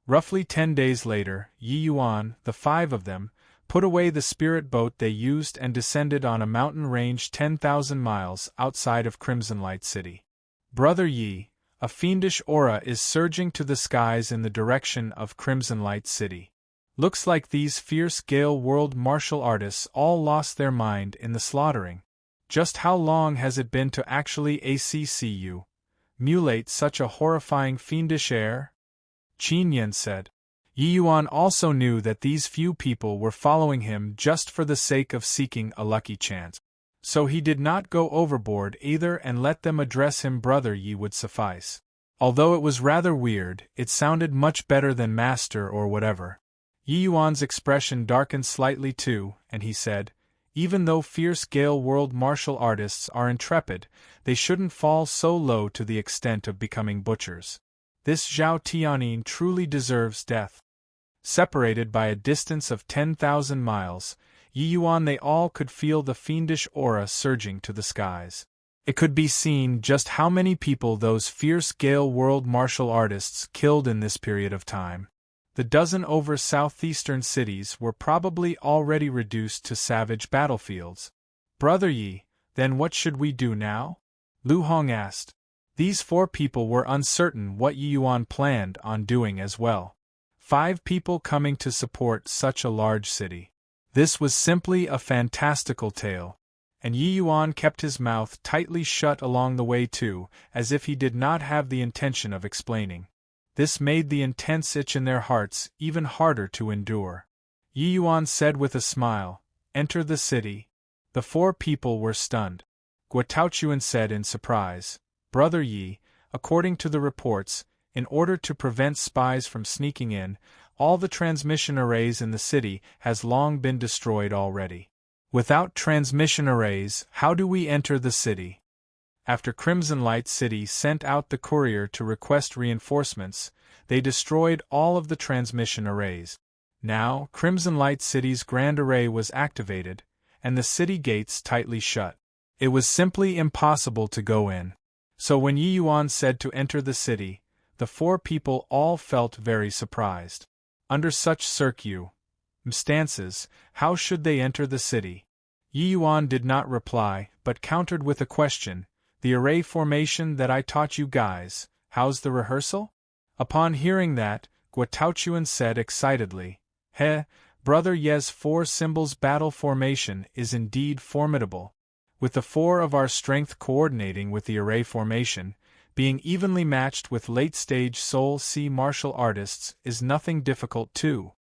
Roughly 10 days later, Yi Yuan, the 5 of them, put away the spirit boat they used and descended on a mountain range 10,000 miles outside of Crimson Light City. "Brother Yi, a fiendish aura is surging to the skies in the direction of Crimson Light City. Looks like these fierce Gale World martial artists all lost their mind in the slaughtering. Just how long has it been to actually emulate such a horrifying fiendish air?" Qin Yan said. Yi Yuan also knew that these few people were following him just for the sake of seeking a lucky chance. So he did not go overboard either and let them address him Brother Yi would suffice. Although it was rather weird, it sounded much better than Master or whatever. Yi Yuan's expression darkened slightly too, and he said, "Even though fierce Gale World martial artists are intrepid, they shouldn't fall so low to the extent of becoming butchers. This Zhao Tianyin truly deserves death." Separated by a distance of 10,000 miles, Yi Yuan they all could feel the fiendish aura surging to the skies. It could be seen just how many people those fierce Gale World martial artists killed in this period of time. The dozen over southeastern cities were probably already reduced to savage battlefields. "Brother Yi, then what should we do now?" Lu Hong asked. These 4 people were uncertain what Yi Yuan planned on doing as well. 5 people coming to support such a large city. This was simply a fantastical tale. And Yi Yuan kept his mouth tightly shut along the way too, as if he did not have the intention of explaining. This made the intense itch in their hearts even harder to endure. Yi Yuan said with a smile, "Enter the city." The 4 people were stunned. Guo Taochuan said in surprise, "Brother Yi, according to the reports, in order to prevent spies from sneaking in, all the transmission arrays in the city has long been destroyed already. Without transmission arrays, how do we enter the city?" After Crimson Light City sent out the courier to request reinforcements, they destroyed all of the transmission arrays. Now, Crimson Light City's Grand Array was activated, and the city gates tightly shut. It was simply impossible to go in. So when Yi Yuan said to enter the city, the 4 people all felt very surprised. Under such circumstances, how should they enter the city? Yi Yuan did not reply, but countered with a question, "The array formation that I taught you guys, how's the rehearsal?" Upon hearing that, Guo Taochuan said excitedly, Brother Ye's 4 symbols battle formation is indeed formidable. With the 4 of our strength coordinating with the array formation, being evenly matched with late-stage Soul Sea martial artists is nothing difficult too."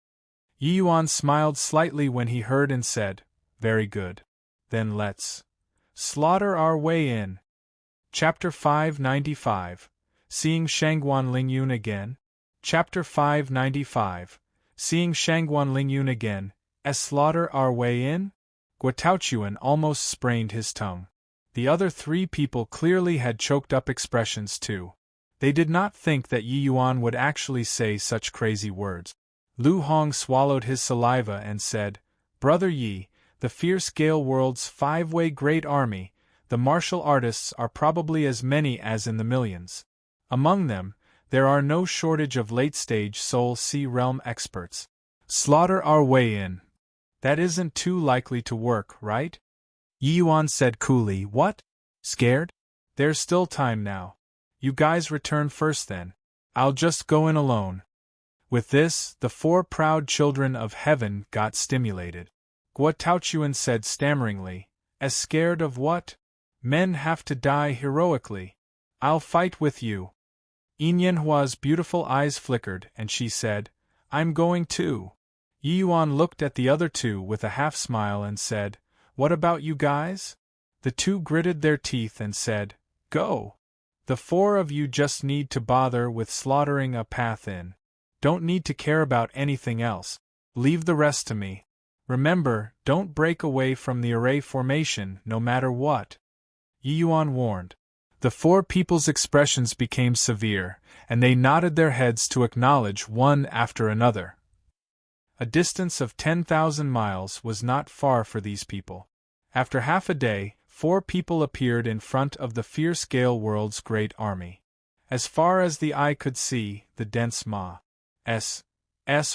Yi Yuan smiled slightly when he heard and said, "Very good. Then let's slaughter our way in." Chapter 595. Seeing Shangguan Lingyun Again? Chapter 595. Seeing Shangguan Lingyun Again. slaughter our way in? Guotauchuan almost sprained his tongue. The other three people clearly had choked up expressions too. They did not think that Yi Yuan would actually say such crazy words. Lu Hong swallowed his saliva and said, Brother Yi, the fierce Gale World's 5-way great army, the martial artists are probably as many as in the millions. Among them, there are no shortage of late-stage Soul Sea realm experts. Slaughter our way in. That isn't too likely to work, right? Yi Yuan said coolly. What? Scared? There's still time now. You guys return first then. I'll just go in alone. With this, the 4 proud children of heaven got stimulated. Guotauchuan said stammeringly, As scared of what? Men have to die heroically. I'll fight with you. Yin Yanhua's beautiful eyes flickered and she said, I'm going too. Yi Yuan looked at the other two with a half-smile and said, What about you guys? The two gritted their teeth and said, Go. The 4 of you just need to bother with slaughtering a path in. Don't need to care about anything else. Leave the rest to me. Remember, don't break away from the array formation no matter what. Yi Yuan warned. The 4 people's expressions became severe, and they nodded their heads to acknowledge one after another. A distance of 10,000 miles was not far for these people. After half a day, 4 people appeared in front of the fierce Gale World's great army. As far as the eye could see, the dense Ma.S.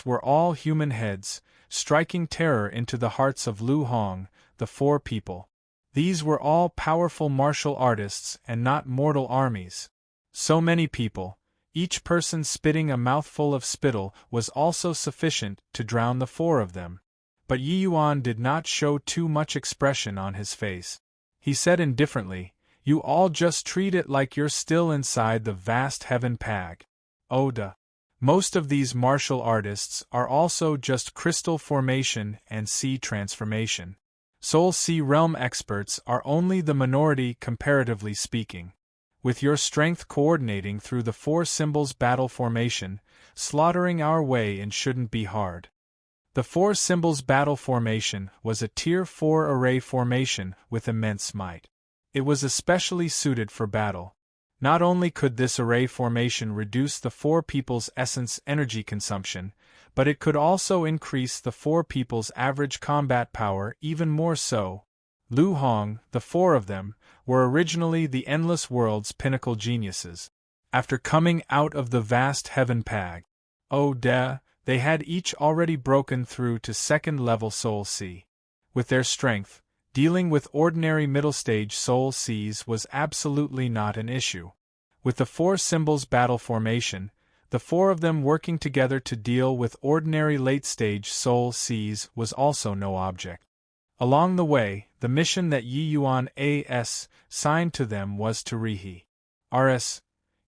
were all human heads, striking terror into the hearts of Lu Hong, the 4 people. These were all powerful martial artists and not mortal armies. So many people, each person spitting a mouthful of spittle, was also sufficient to drown the 4 of them. But Yi Yuan did not show too much expression on his face. He said indifferently, You all just treat it like you're still inside the vast heaven pag. Oda. Most of these martial artists are also just crystal formation and sea transformation. Soul Sea realm experts are only the minority comparatively speaking. With your strength coordinating through the 4 symbols battle formation, slaughtering our way in shouldn't be hard. The 4 symbols battle formation was a Tier 4 array formation with immense might. It was especially suited for battle. Not only could this array formation reduce the 4 people's essence energy consumption, but it could also increase the 4 people's average combat power even more so. Lu Hong, the 4 of them, were originally the Endless World's pinnacle geniuses. After coming out of the vast heaven pag, they had each already broken through to 2nd level Soul Sea. With their strength, dealing with ordinary middle-stage Soul Seas was absolutely not an issue. With the 4 symbols battle formation, the 4 of them working together to deal with ordinary late-stage Soul Seas was also no object. Along the way, the mission that Yi Yuan signed to them was to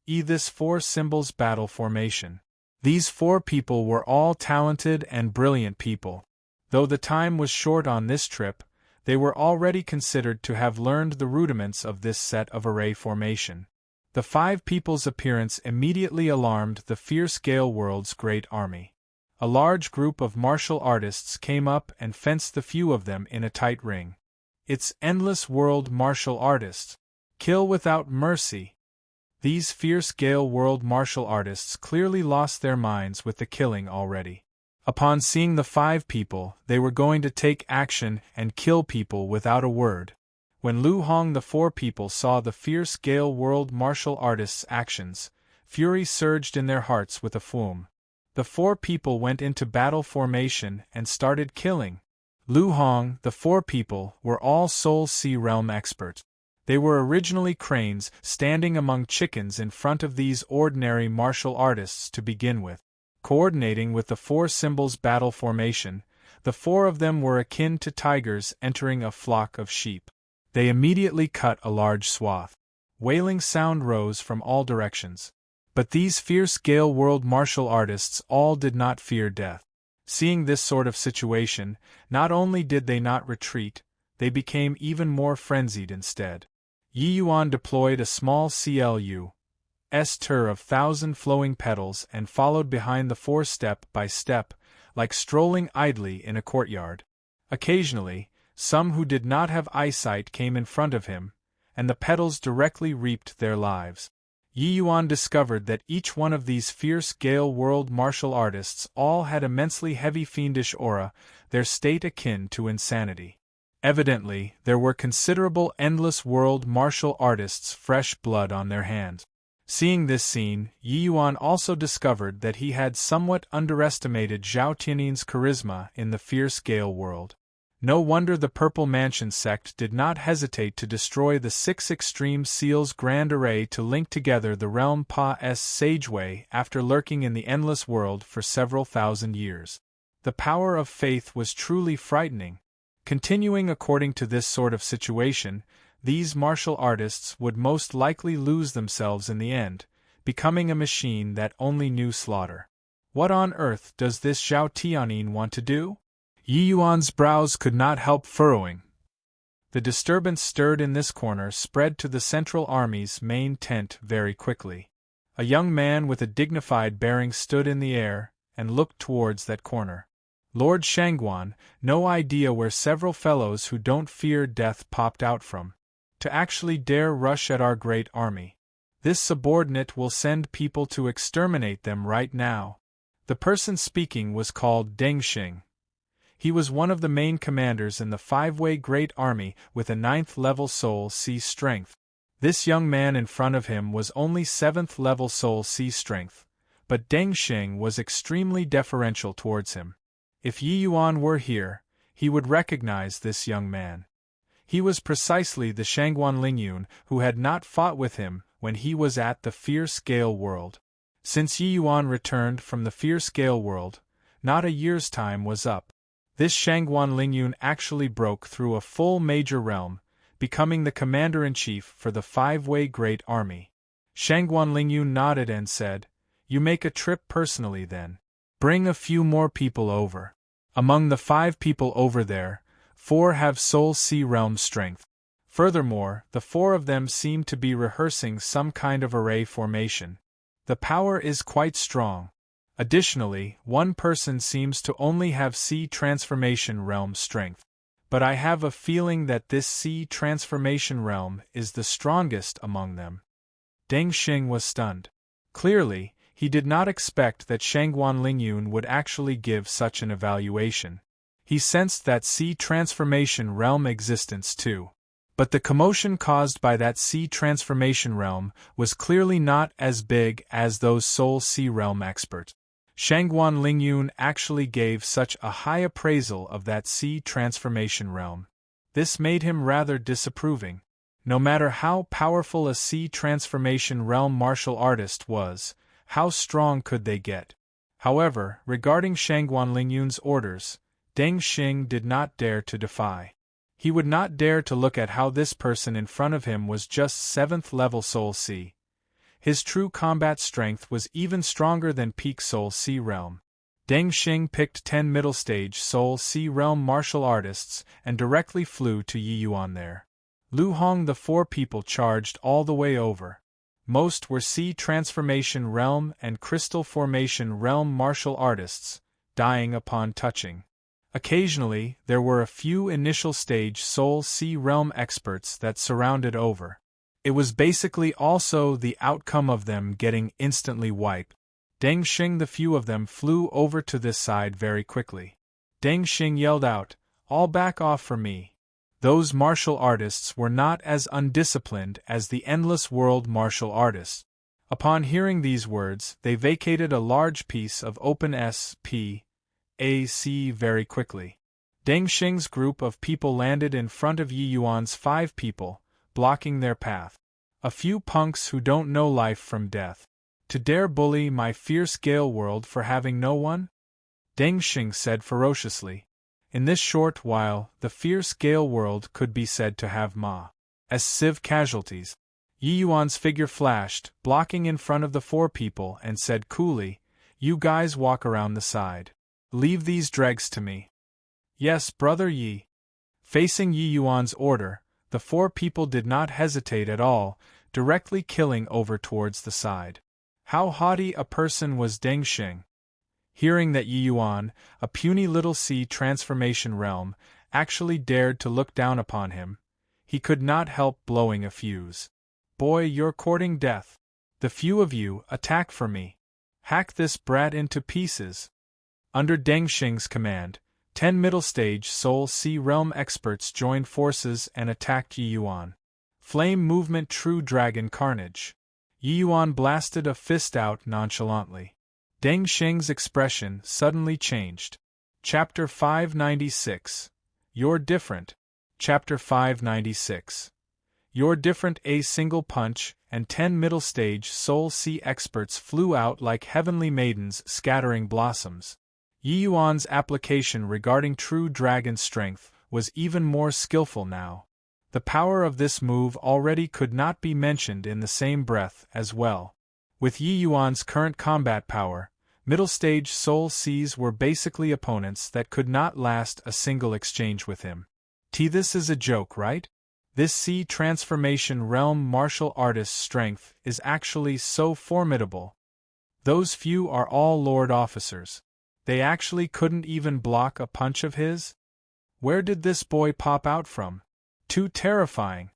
this 4 symbols battle formation. These 4 people were all talented and brilliant people. Though the time was short on this trip, they were already considered to have learned the rudiments of this set of array formation. The 5 people's appearance immediately alarmed the fierce Gale World's great army. A large group of martial artists came up and fenced the few of them in a tight ring. It's Endless World martial artists. Kill without mercy. These fierce Gale World martial artists clearly lost their minds with the killing already. Upon seeing the 5 people, they were going to take action and kill people without a word. When Lu Hong the 4 people saw the fierce Gale World martial artists' actions, fury surged in their hearts with a flume. The 4 people went into battle formation and started killing. Lu Hong the 4 people were all Soul Sea realm experts. They were originally cranes standing among chickens in front of these ordinary martial artists to begin with. Coordinating with the 4 symbols battle formation, the 4 of them were akin to tigers entering a flock of sheep. They immediately cut a large swath. Wailing sound rose from all directions. But these fierce Gale World martial artists all did not fear death. Seeing this sort of situation, not only did they not retreat, they became even more frenzied instead. Yi Yuan deployed a small CLU tur of 1,000 flowing petals and followed behind the 4 step by step, like strolling idly in a courtyard. Occasionally, some who did not have eyesight came in front of him, and the petals directly reaped their lives. Yi Yuan discovered that each one of these fierce Gale World martial artists all had immensely heavy fiendish aura, their state akin to insanity. Evidently, there were considerable endless world martial artists' fresh blood on their hands. Seeing this scene, Yi Yuan also discovered that he had somewhat underestimated Zhao Tiannin's charisma in the fierce Gale World. No wonder the Purple Mansion sect did not hesitate to destroy the 6 Extreme Seals Grand Array to link together the realm Pa's Sageway after lurking in the endless world for several thousand years. The power of faith was truly frightening. Continuing according to this sort of situation, these martial artists would most likely lose themselves in the end, becoming a machine that only knew slaughter. What on earth does this Zhao Tiannin want to do? Yi Yuan's brows could not help furrowing. The disturbance stirred in this corner spread to the Central Army's main tent very quickly. A young man with a dignified bearing stood in the air and looked towards that corner. Lord Shangguan, no idea where several fellows who don't fear death popped out from. To actually dare rush at our great army. This subordinate will send people to exterminate them right now. The person speaking was called Deng Xing. He was one of the main commanders in the 5-way Great Army with a 9th-level Soul C strength. This young man in front of him was only 7th-level Soul C strength, but Deng Xing was extremely deferential towards him. If Yi Yuan were here, he would recognize this young man. He was precisely the Shangguan Lingyun who had not fought with him when he was at the Fierce Gale World. Since Yi Yuan returned from the Fierce Gale World, not a year's time was up. This Shangguan Lingyun actually broke through a full major realm, becoming the commander-in-chief for the 5-way Great Army. Shangguan Lingyun nodded and said, "You make a trip personally then. Bring a few more people over. Among the 5 people over there, 4 have Soul C realm strength. Furthermore, the 4 of them seem to be rehearsing some kind of array formation. The power is quite strong. Additionally, 1 person seems to only have C transformation realm strength. But I have a feeling that this C transformation realm is the strongest among them." Deng Xing was stunned. Clearly, he did not expect that Shangguan Lingyun would actually give such an evaluation. He sensed that C transformation realm existence too. But the commotion caused by that C transformation realm was clearly not as big as those Soul C realm experts. Shangguan Lingyun actually gave such a high appraisal of that C transformation realm. This made him rather disapproving. No matter how powerful a C transformation realm martial artist was, how strong could they get? However, regarding Shangguan Lingyun's orders, Deng Xing did not dare to defy. He would not dare to look at how this person in front of him was just 7th-level Soul C. His true combat strength was even stronger than peak Soul C realm. Deng Xing picked 10 middle-stage Soul C realm martial artists and directly flew to Yi Yuan there. Lu Hong the 4 people charged all the way over. Most were C transformation realm and crystal formation realm martial artists, dying upon touching. Occasionally, there were a few initial stage Soul C realm experts that surrounded over. It was basically also the outcome of them getting instantly wiped. Deng Xing the few of them flew over to this side very quickly. Deng Xing yelled out, "All back off from me." Those martial artists were not as undisciplined as the Endless World martial artists. Upon hearing these words, they vacated a large piece of open space very quickly. Deng Xing's group of people landed in front of Yi Yuan's 5 people, blocking their path. A few punks who don't know life from death. To dare bully my fierce Gale World for having no one? Deng Xing said ferociously. In this short while, the fierce Gale World could be said to have massive casualties. Yi Yuan's figure flashed, blocking in front of the 4 people, and said coolly, "You guys walk around the side. Leave these dregs to me." "Yes, brother Yi." Facing Yi Yuan's order, the 4 people did not hesitate at all, directly killing over towards the side. How haughty a person was Deng Xing! Hearing that Yi Yuan, a puny little sea transformation realm, actually dared to look down upon him, he could not help blowing a fuse. Boy, you're courting death. The few of you, attack for me. Hack this brat into pieces. Under Deng Xing's command, 10 middle-stage Soul Sea Realm experts joined forces and attacked Yi Yuan. Flame movement, true dragon carnage. Yi Yuan blasted a fist out nonchalantly. Deng Xing's expression suddenly changed. Chapter 596. You're different. Chapter 596. You're different. A single punch, and 10 middle-stage Soul Sea experts flew out like heavenly maidens scattering blossoms. Yi Yuan's application regarding true dragon strength was even more skillful now. The power of this move already could not be mentioned in the same breath as well. With Yi Yuan's current combat power, middle-stage Soul Seas were basically opponents that could not last a single exchange with him. This is a joke, right? This sea transformation realm martial artist's strength is actually so formidable. Those few are all lord officers. They actually couldn't even block a punch of his? Where did this boy pop out from? Too terrifying.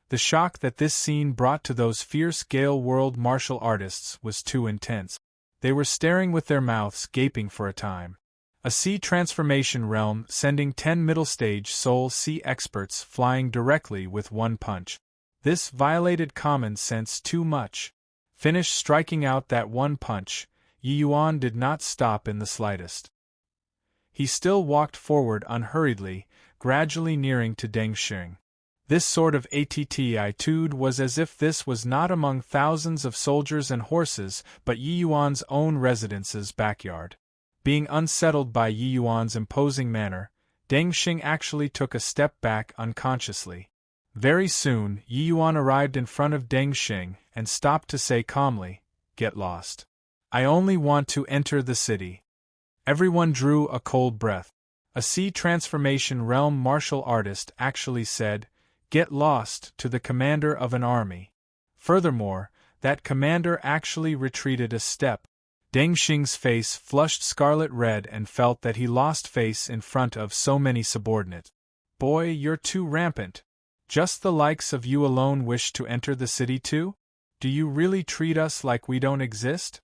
The shock that this scene brought to those fierce Gale World martial artists was too intense. They were staring with their mouths gaping for a time. A sea transformation realm sending 10 middle-stage Soul Sea experts flying directly with one punch. This violated common sense too much. Finished striking out that one punch, Yi Yuan did not stop in the slightest. He still walked forward unhurriedly, gradually nearing to Deng Xing. This sort of attitude was as if this was not among thousands of soldiers and horses, but Yi Yuan's own residence's backyard. Being unsettled by Yi Yuan's imposing manner, Deng Xing actually took a step back unconsciously. Very soon, Yi Yuan arrived in front of Deng Xing and stopped to say calmly, "Get lost. I only want to enter the city." Everyone drew a cold breath. A sea transformation realm martial artist actually said, "Get lost," to the commander of an army. Furthermore, that commander actually retreated a step. Deng Xing's face flushed scarlet red and felt that he lost face in front of so many subordinates. Boy, you're too rampant. Just the likes of you alone wish to enter the city too? Do you really treat us like we don't exist?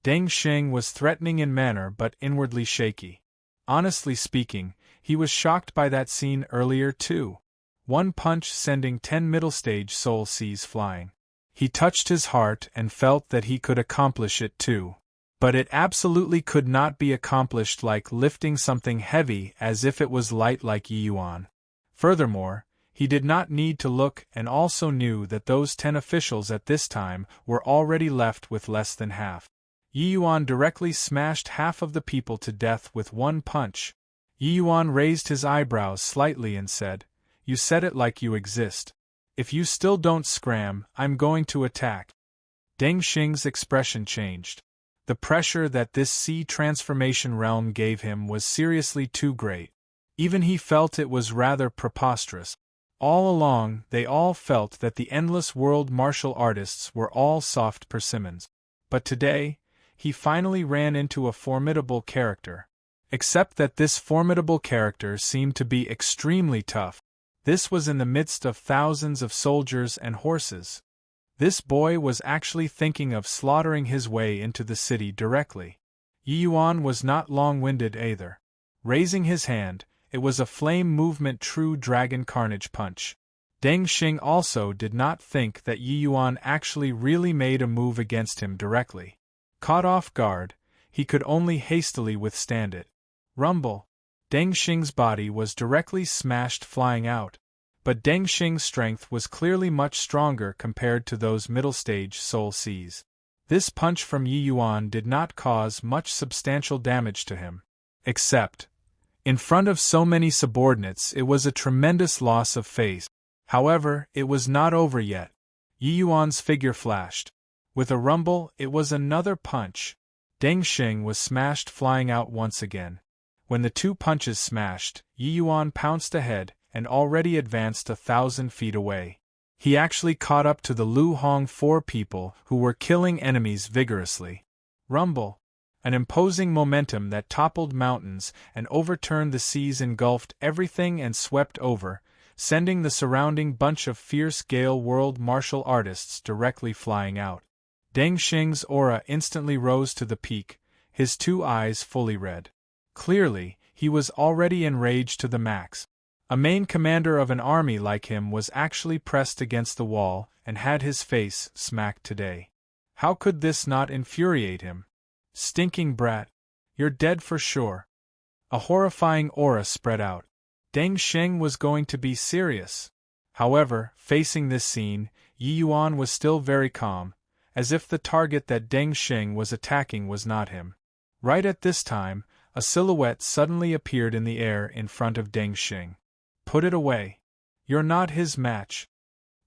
Deng Xing was threatening in manner but inwardly shaky. Honestly speaking, he was shocked by that scene earlier too. One punch sending 10 middle-stage Soul Seas flying. He touched his heart and felt that he could accomplish it too. But it absolutely could not be accomplished like lifting something heavy as if it was light like Yi Yuan. Furthermore, he did not need to look and also knew that those 10 officials at this time were already left with less than half. Yi Yuan directly smashed half of the people to death with one punch. Yi Yuan raised his eyebrows slightly and said, "You said it like you exist. If you still don't scram, I'm going to attack." Deng Xing's expression changed. The pressure that this sea transformation realm gave him was seriously too great. Even he felt it was rather preposterous. All along, they all felt that the endless world martial artists were all soft persimmons. But today, he finally ran into a formidable character. Except that this formidable character seemed to be extremely tough. This was in the midst of thousands of soldiers and horses. This boy was actually thinking of slaughtering his way into the city directly. Yi Yuan was not long-winded either. Raising his hand, it was a flame movement true dragon carnage punch. Deng Xing also did not think that Yi Yuan actually really made a move against him directly. Caught off guard, he could only hastily withstand it. Rumble! Deng Xing's body was directly smashed flying out. But Deng Xing's strength was clearly much stronger compared to those middle-stage Soul Seas. This punch from Yi Yuan did not cause much substantial damage to him. Except, in front of so many subordinates, it was a tremendous loss of face. However, it was not over yet. Yi Yuan's figure flashed. With a rumble, it was another punch. Deng Xing was smashed flying out once again. When the two punches smashed, Yi Yuan pounced ahead and already advanced 1,000 feet away. He actually caught up to the Lu Hong 4 people who were killing enemies vigorously. Rumble! An imposing momentum that toppled mountains and overturned the seas engulfed everything and swept over, sending the surrounding bunch of fierce Gale World martial artists directly flying out. Deng Xing's aura instantly rose to the peak, his two eyes fully red. Clearly, he was already enraged to the max. A main commander of an army like him was actually pressed against the wall and had his face smacked today. How could this not infuriate him? Stinking brat. You're dead for sure. A horrifying aura spread out. Deng Xing was going to be serious. However, facing this scene, Yi Yuan was still very calm, as if the target that Deng Xing was attacking was not him. Right at this time, a silhouette suddenly appeared in the air in front of Deng Xing. Put it away. You're not his match.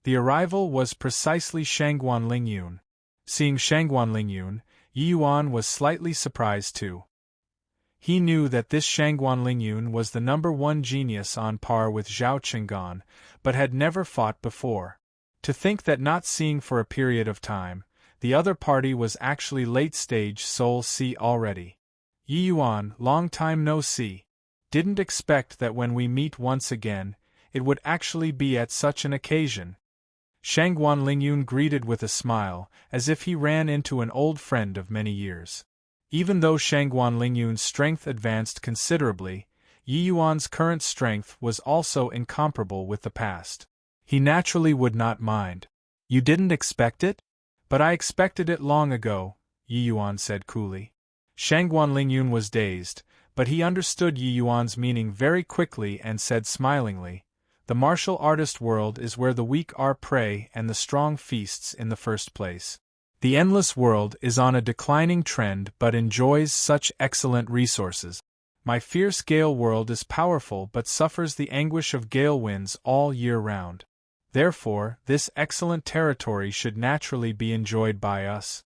The arrival was precisely Shangguan Lingyun. Seeing Shangguan Lingyun, Yi Yuan was slightly surprised too. He knew that this Shangguan Lingyun was the #1 genius on par with Zhao Qinggan, but had never fought before. To think that not seeing for a period of time, the other party was actually late-stage Soul C already. Yi Yuan, long time no see. Didn't expect that when we meet once again, it would actually be at such an occasion. Shangguan Lingyun greeted with a smile, as if he ran into an old friend of many years. Even though Shangguan Lingyun's strength advanced considerably, Yi Yuan's current strength was also incomparable with the past. He naturally would not mind. You didn't expect it? But I expected it long ago, Yi Yuan said coolly. Shangguan Lingyun was dazed, but he understood Yi Yuan's meaning very quickly and said smilingly, "The martial artist world is where the weak are prey and the strong feasts in the first place. The endless world is on a declining trend but enjoys such excellent resources. My fierce Gale world is powerful but suffers the anguish of gale winds all year round. Therefore, this excellent territory should naturally be enjoyed by us."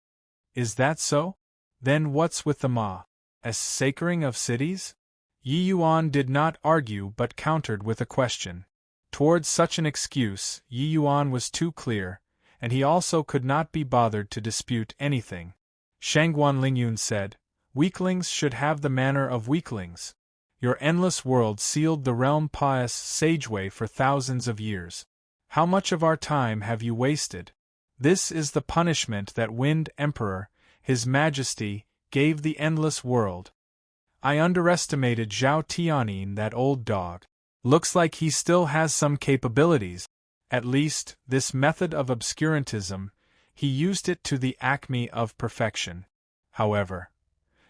Is that so? Then what's with the massacring of cities? Yi Yuan did not argue but countered with a question. Towards such an excuse, Yi Yuan was too clear, and he also could not be bothered to dispute anything. Shangguan Lingyun said, "Weaklings should have the manner of weaklings. Your endless world sealed the realm pious sageway for thousands of years. How much of our time have you wasted? This is the punishment that Wind Emperor, His Majesty, gave the endless world. I underestimated Zhao Tianyin, that old dog. Looks like he still has some capabilities. At least, this method of obscurantism, he used it to the acme of perfection. However,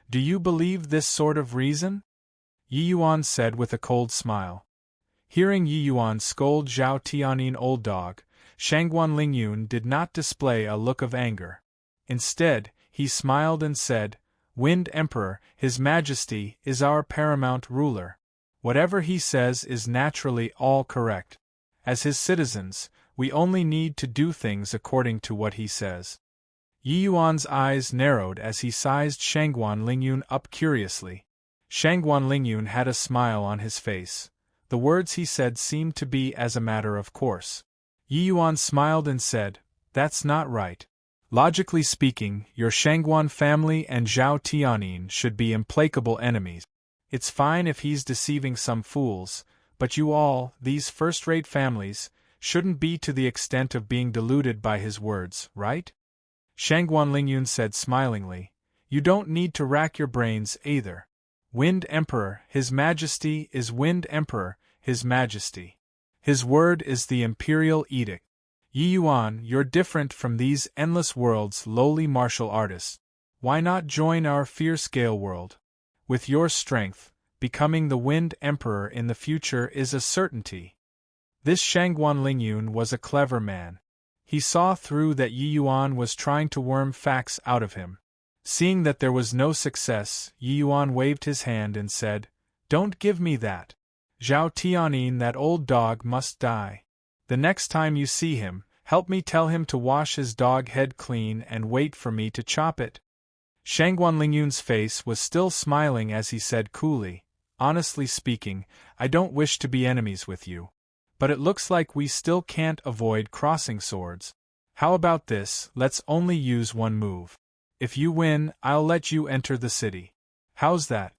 do you believe this sort of reason?" Yi Yuan said with a cold smile. Hearing Yi Yuan scold Zhao Tianyin old dog, Shangguan Lingyun did not display a look of anger. Instead, he smiled and said, "Wind Emperor, His Majesty, is our paramount ruler. Whatever he says is naturally all correct. As his citizens, we only need to do things according to what he says." Yi Yuan's eyes narrowed as he sized Shangguan Lingyun up curiously. Shangguan Lingyun had a smile on his face. The words he said seemed to be as a matter of course. Yi Yuan smiled and said, "That's not right. Logically speaking, your Shangguan family and Zhao Tianyin should be implacable enemies. It's fine if he's deceiving some fools, but you all, these first-rate families, shouldn't be to the extent of being deluded by his words, right?" Shangguan Lingyun said smilingly, "You don't need to rack your brains either. Wind Emperor, His Majesty is Wind Emperor, His Majesty. His word is the imperial edict. Yi Yuan, you're different from these endless world's lowly martial artists. Why not join our fierce Gale world? With your strength, becoming the Wind Emperor in the future is a certainty." This Shangguan Lingyun was a clever man. He saw through that Yi Yuan was trying to worm facts out of him. Seeing that there was no success, Yi Yuan waved his hand and said, "Don't give me that. Zhao Tianyin, that old dog, must die. The next time you see him, help me tell him to wash his dog head clean and wait for me to chop it." Shangguan Lingyun's face was still smiling as he said coolly, "Honestly speaking, I don't wish to be enemies with you. But it looks like we still can't avoid crossing swords. How about this, let's only use one move. If you win, I'll let you enter the city. How's that?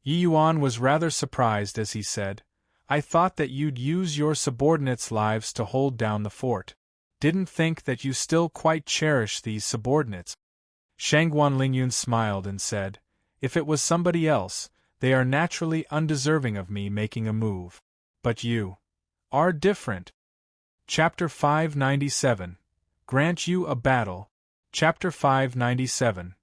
Yi Yuan was rather surprised as he said, I thought that you'd use your subordinates' lives to hold down the fort. Didn't think that you still quite cherish these subordinates. Shangguan Lingyun smiled and said, If it was somebody else, they are naturally undeserving of me making a move. But you are different. Chapter 597. Grant you a battle. Chapter 597.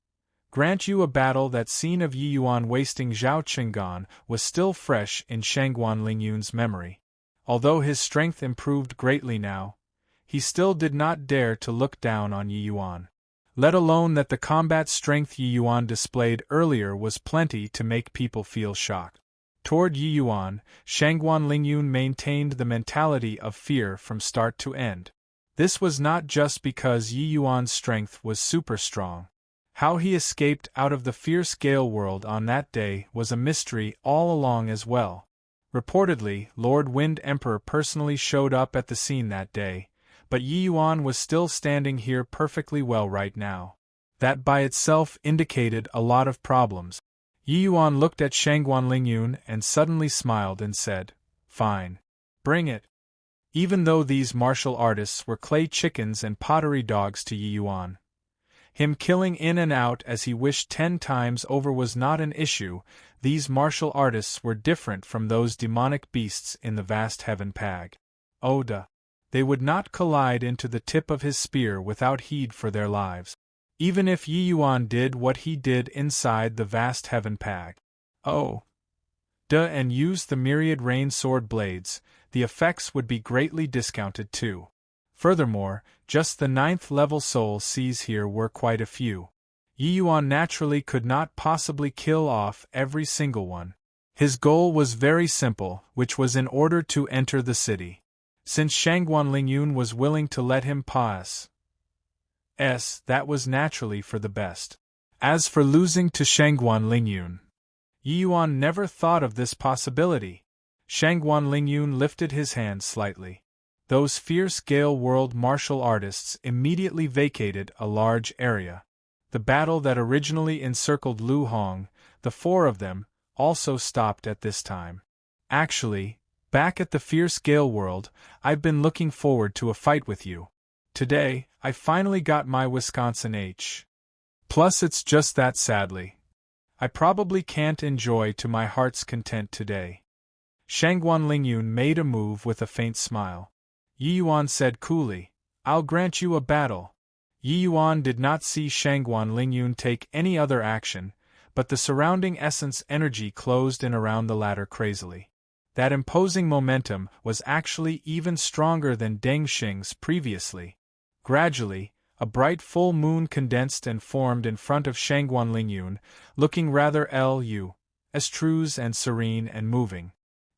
Grant you a battle. That scene of Yi Yuan wasting Zhao Qinggan was still fresh in Shangguan Lingyun's memory. Although his strength improved greatly now, he still did not dare to look down on Yi Yuan. Let alone that the combat strength Yi Yuan displayed earlier was plenty to make people feel shocked. Toward Yi Yuan, Shangguan Lingyun maintained the mentality of fear from start to end. This was not just because Yi Yuan's strength was super strong. How he escaped out of the fierce Gale world on that day was a mystery all along as well. Reportedly, Lord Wind Emperor personally showed up at the scene that day, but Yi Yuan was still standing here perfectly well right now. That by itself indicated a lot of problems. Yi Yuan looked at Shangguan Lingyun and suddenly smiled and said, Fine. Bring it. Even though these martial artists were clay chickens and pottery dogs to Yi Yuan, him killing in and out as he wished 10 times over was not an issue. These martial artists were different from those demonic beasts in the vast heaven pag. Oda. They would not collide into the tip of his spear without heed for their lives. Even if Yi Yuan did what he did inside the vast heaven pag. And used the myriad rain sword blades, the effects would be greatly discounted too. Furthermore, just the 9th level soul Cs here were quite a few. Yi Yuan naturally could not possibly kill off every single one. His goal was very simple, which was in order to enter the city. Since Shangguan Lingyun was willing to let him pass, that was naturally for the best. As for losing to Shangguan Lingyun, Yi Yuan never thought of this possibility. Shangguan Lingyun lifted his hand slightly. Those fierce Gale world martial artists immediately vacated a large area. The battle that originally encircled Lu Hong, the 4 of them, also stopped at this time. Actually, back at the fierce Gale world, I've been looking forward to a fight with you. Today, I finally got my Wisconsin H. Plus it's just that sadly, I probably can't enjoy to my heart's content today. Shangguan Lingyun made a move with a faint smile. Yi Yuan said coolly, I'll grant you a battle. Yi Yuan did not see Shangguan Lingyun take any other action, but the surrounding essence energy closed in around the latter crazily. That imposing momentum was actually even stronger than Deng Xing's previously. Gradually, a bright full moon condensed and formed in front of Shangguan Lingyun, looking rather true and serene and moving.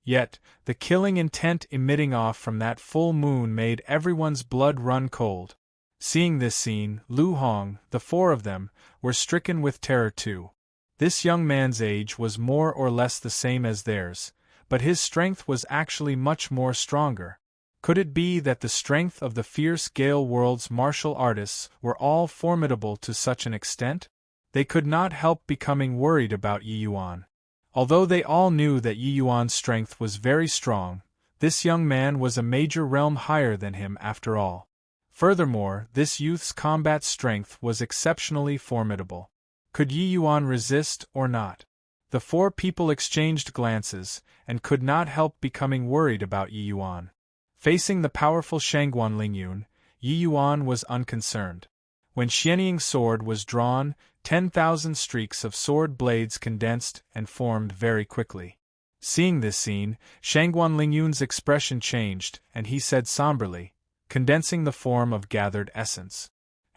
Yet, the killing intent emitting off from that full moon made everyone's blood run cold. Seeing this scene, Lu Hong, the 4 of them, were stricken with terror too. This young man's age was more or less the same as theirs, but his strength was actually much more stronger. Could it be that the strength of the fierce Gale world's martial artists were all formidable to such an extent? They could not help becoming worried about Yi Yuan. Although they all knew that Yi Yuan's strength was very strong, this young man was a major realm higher than him after all. Furthermore, this youth's combat strength was exceptionally formidable. Could Yi Yuan resist or not? The 4 people exchanged glances, and could not help becoming worried about Yi Yuan. Facing the powerful Shangguan Lingyun, Yi Yuan was unconcerned. When Xianying's sword was drawn, 10,000 streaks of sword blades condensed and formed very quickly. Seeing this scene, Shangguan Lingyun's expression changed, and he said somberly, condensing the form of gathered essence.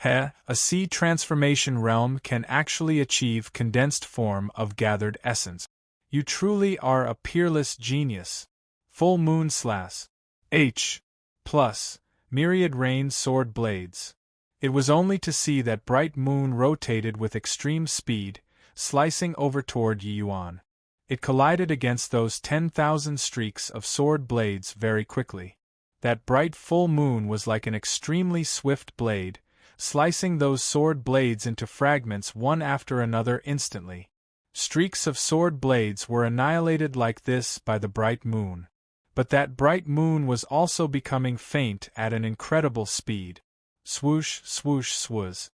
A sea transformation realm can actually achieve condensed form of gathered essence. You truly are a peerless genius. Full moon slash. H. Plus. Myriad rain sword blades. It was only to see that bright moon rotated with extreme speed, slicing over toward Yi Yuan. It collided against those 10,000 streaks of sword blades very quickly. That bright full moon was like an extremely swift blade, slicing those sword blades into fragments one after another instantly. Streaks of sword blades were annihilated like this by the bright moon. But that bright moon was also becoming faint at an incredible speed. Swoosh, swoosh, swoosh.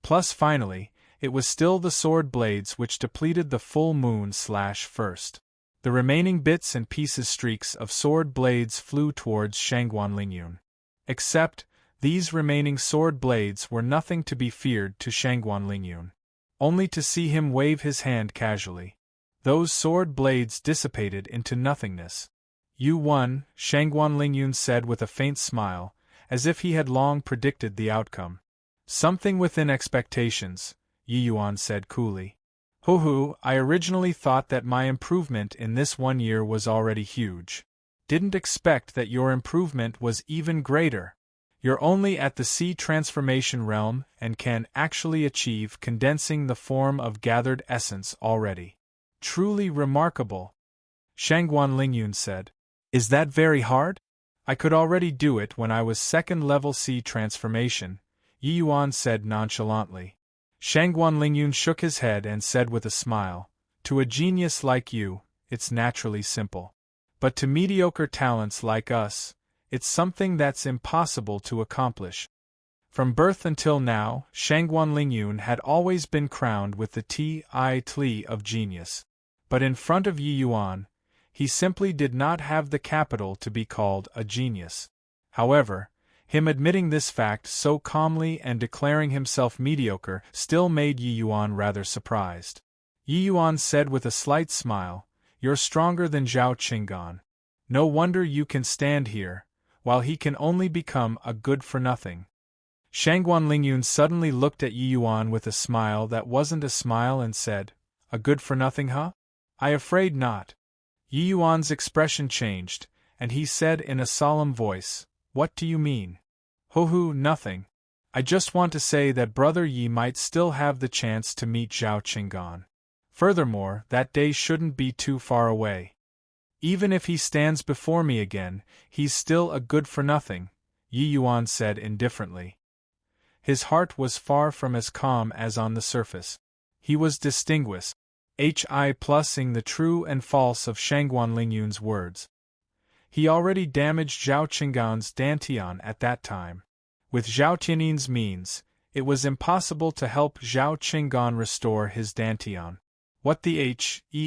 Plus finally, it was still the sword blades which depleted the full moon first. The remaining bits and pieces streaks of sword blades flew towards Shangguan Lingyun. Except, these remaining sword blades were nothing to be feared to Shangguan Lingyun. Only to see him wave his hand casually. Those sword blades dissipated into nothingness. You won, Shangguan Lingyun said with a faint smile, as if he had long predicted the outcome. Something within expectations, Yi Yuan said coolly. Hoo, I originally thought that my improvement in this 1 year was already huge. Didn't expect that your improvement was even greater. You're only at the sea transformation realm and can actually achieve condensing the form of gathered essence already. Truly remarkable. Shangguan Lingyun said. Is that very hard? I could already do it when I was second-level sea transformation, Yi Yuan said nonchalantly. Shangguan Lingyun shook his head and said with a smile, to a genius like you, it's naturally simple. But to mediocre talents like us, it's something that's impossible to accomplish. From birth until now, Shangguan Lingyun had always been crowned with the title of genius. But in front of Yi Yuan, he simply did not have the capital to be called a genius. However, him admitting this fact so calmly and declaring himself mediocre still made Yi Yuan rather surprised. Yi Yuan said with a slight smile, You're stronger than Zhao Qinggan. No wonder you can stand here, while he can only become a good-for-nothing. Shangguan Lingyun suddenly looked at Yi Yuan with a smile that wasn't a smile and said, A good-for-nothing, huh? I afraid not. Yi Yuan's expression changed, and he said in a solemn voice, What do you mean? Hoo, nothing. I just want to say that Brother Yi might still have the chance to meet Zhao Qinggan. Furthermore, that day shouldn't be too far away. Even if he stands before me again, he's still a good-for-nothing, Yi Yuan said indifferently. His heart was far from as calm as on the surface. He was distinguished, plussing the true and false of Shangguan Lingyun's words. He already damaged Zhao Qinggan's dantian at that time. With Zhao Tiannin's means, it was impossible to help Zhao Qinggan restore his dantian. What the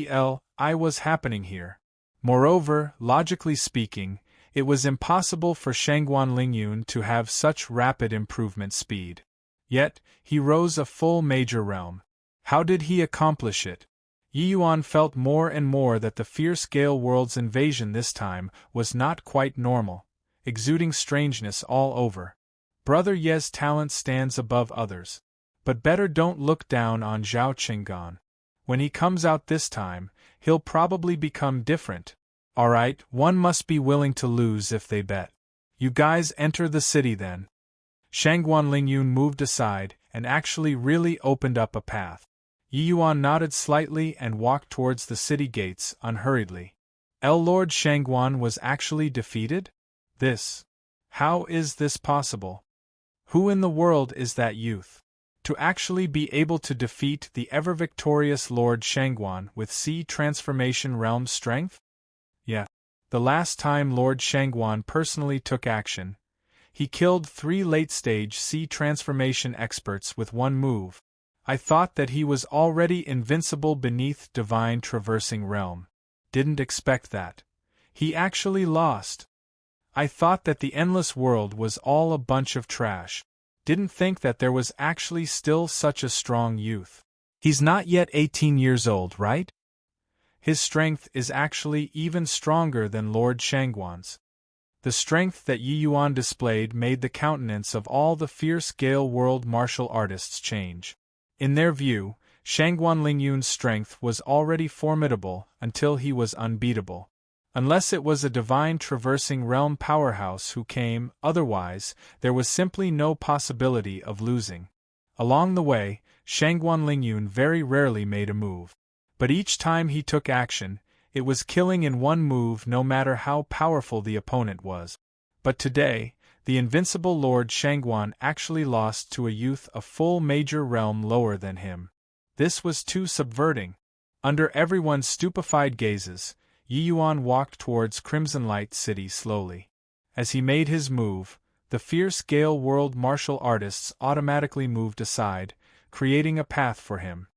hell was happening here? Moreover, logically speaking, it was impossible for Shangguan Lingyun to have such rapid improvement speed. Yet, he rose a full major realm. How did he accomplish it? Yi Yuan felt more and more that the fierce Gale World's invasion this time was not quite normal, exuding strangeness all over. Brother Ye's talent stands above others. But better don't look down on Zhao Qinggan. When he comes out this time, he'll probably become different. Alright, one must be willing to lose if they bet. You guys enter the city then. Shangguan Lingyun moved aside and actually really opened up a path. Yi Yuan nodded slightly and walked towards the city gates unhurriedly. Lord Shangguan was actually defeated? How is this possible? Who in the world is that youth? To actually be able to defeat the ever-victorious Lord Shangguan with sea transformation realm strength? Yeah. The last time Lord Shangguan personally took action, he killed 3 late-stage sea transformation experts with one move. I thought that he was already invincible beneath divine traversing realm. Didn't expect that. He actually lost. I thought that the endless world was all a bunch of trash. Didn't think that there was actually still such a strong youth. He's not yet 18 years old, right? His strength is actually even stronger than Lord Shangguan's. The strength that Yi Yuan displayed made the countenance of all the fierce Gale World martial artists change. In their view, Shangguan Lingyun's strength was already formidable until he was unbeatable. Unless it was a divine traversing realm powerhouse who came, otherwise, there was simply no possibility of losing. Along the way, Shangguan Lingyun very rarely made a move. But each time he took action, it was killing in one move no matter how powerful the opponent was. But today, the invincible Lord Shangguan actually lost to a youth a full major realm lower than him. This was too subverting. Under everyone's stupefied gazes, Yi Yuan walked towards Crimson Light City slowly. As he made his move, the fierce Gale World martial artists automatically moved aside, creating a path for him.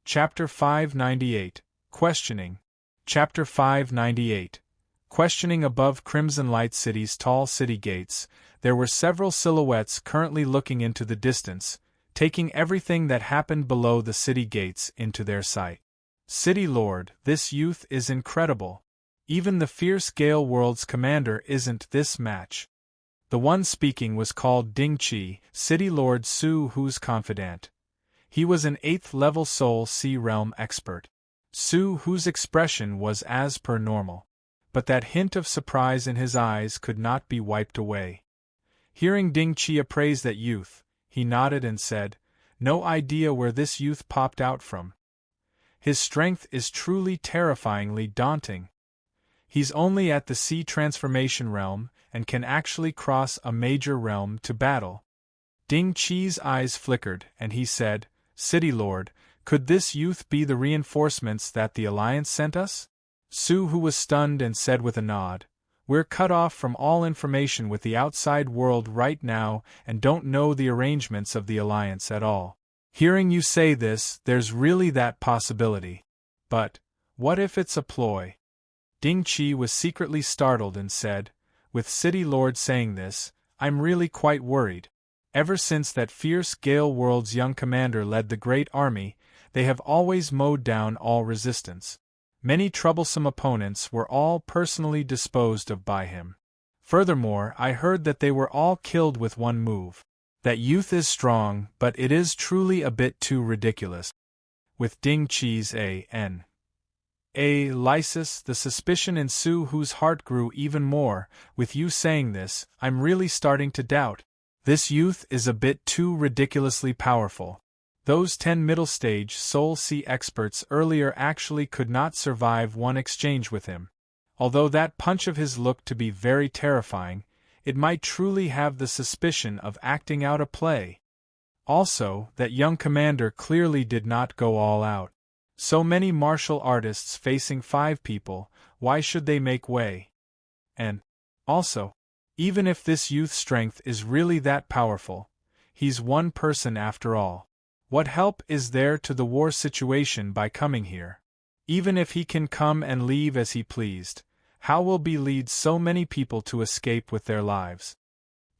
Chapter 598. Questioning. Chapter 598. Questioning. Above Crimson Light City's tall city gates, there were several silhouettes currently looking into the distance, taking everything that happened below the city gates into their sight. City Lord, this youth is incredible. Even the fierce Gale World's commander isn't this match. The one speaking was called Ding Qi, City Lord Su Hu's confidant. He was an 8th level Soul Sea Realm expert. Su Hu's expression was as per normal, but that hint of surprise in his eyes could not be wiped away. Hearing Ding Qi appraise that youth, he nodded and said, "No idea where this youth popped out from. His strength is truly terrifyingly daunting. He's only at the sea transformation realm, and can actually cross a major realm to battle." Ding Qi's eyes flickered, and he said, "City Lord, could this youth be the reinforcements that the Alliance sent us?" Su Hu was stunned and said with a nod, "We're cut off from all information with the outside world right now and don't know the arrangements of the Alliance at all. Hearing you say this, there's really that possibility. But, what if it's a ploy?" Ding Qi was secretly startled and said, "With City Lord saying this, I'm really quite worried. Ever since that fierce Gale World's young commander led the great army, they have always mowed down all resistance. Many troublesome opponents were all personally disposed of by him. Furthermore, I heard that they were all killed with one move. That youth is strong, but it is truly a bit too ridiculous." With Ding Qi's lysis, the suspicion in Su Hu's heart grew even more. "With you saying this, I'm really starting to doubt. This youth is a bit too ridiculously powerful. Those 10 middle-stage Soul Sea experts earlier actually could not survive one exchange with him. Although that punch of his looked to be very terrifying, it might truly have the suspicion of acting out a play. Also, that young commander clearly did not go all out. So many martial artists facing 5 people, why should they make way? And, also, even if this youth's strength is really that powerful, he's one person after all. What help is there to the war situation by coming here? Even if he can come and leave as he pleased, how will he lead so many people to escape with their lives?"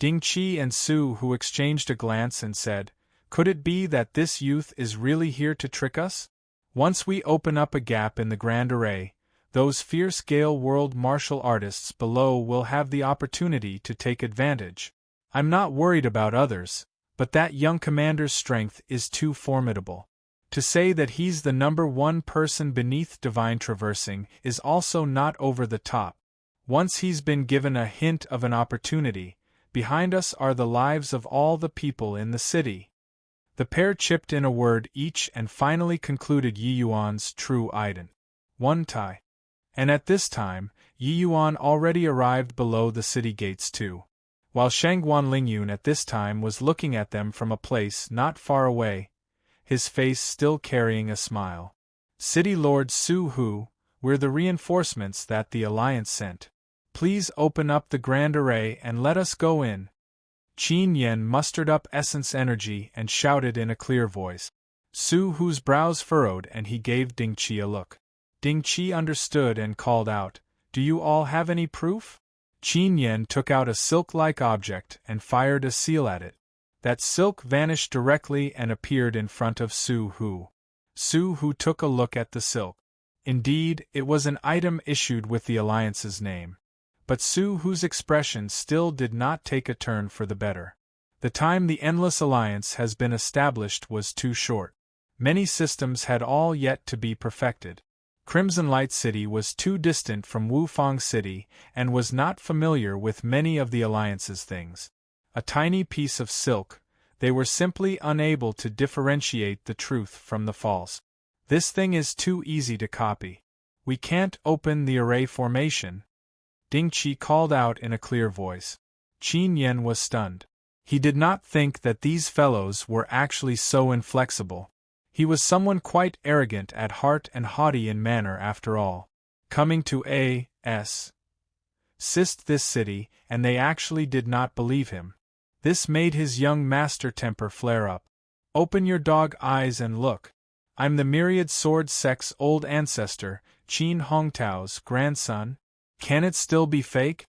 Ding Qi and Su Hu exchanged a glance and said, "Could it be that this youth is really here to trick us? Once we open up a gap in the Grand Array, those fierce Gale World martial artists below will have the opportunity to take advantage. I'm not worried about others, but that young commander's strength is too formidable. To say that he's the #1 person beneath divine traversing is also not over the top. Once he's been given a hint of an opportunity, behind us are the lives of all the people in the city." The pair chipped in a word each and finally concluded Yi Yuan's true ident. One tie. And at this time, Yi Yuan already arrived below the city gates too. While Shangguan Lingyun at this time was looking at them from a place not far away, his face still carrying a smile. "City Lord Su Hu, we're the reinforcements that the Alliance sent. Please open up the Grand Array and let us go in." Qin Yen mustered up essence energy and shouted in a clear voice. Su Hu's brows furrowed and he gave Ding Qi a look. Ding Qi understood and called out, "Do you all have any proof?" Qin Yen took out a silk-like object and fired a seal at it. That silk vanished directly and appeared in front of Su Hu. Su Hu took a look at the silk. Indeed, it was an item issued with the Alliance's name. But Su Hu's expression still did not take a turn for the better. The time the Endless Alliance has been established was too short. Many systems had all yet to be perfected. Crimson Light City was too distant from Wufang City and was not familiar with many of the Alliance's things. A tiny piece of silk, they were simply unable to differentiate the truth from the false. "This thing is too easy to copy. We can't open the array formation," Ding Qi called out in a clear voice. Qin Yen was stunned. He did not think that these fellows were actually so inflexible. He was someone quite arrogant at heart and haughty in manner after all. Coming to assist this city, and they actually did not believe him. This made his young master temper flare up. Open your dog eyes and look. I'm the myriad sword sect's old ancestor, Qin Hongtao's grandson. Can it still be fake?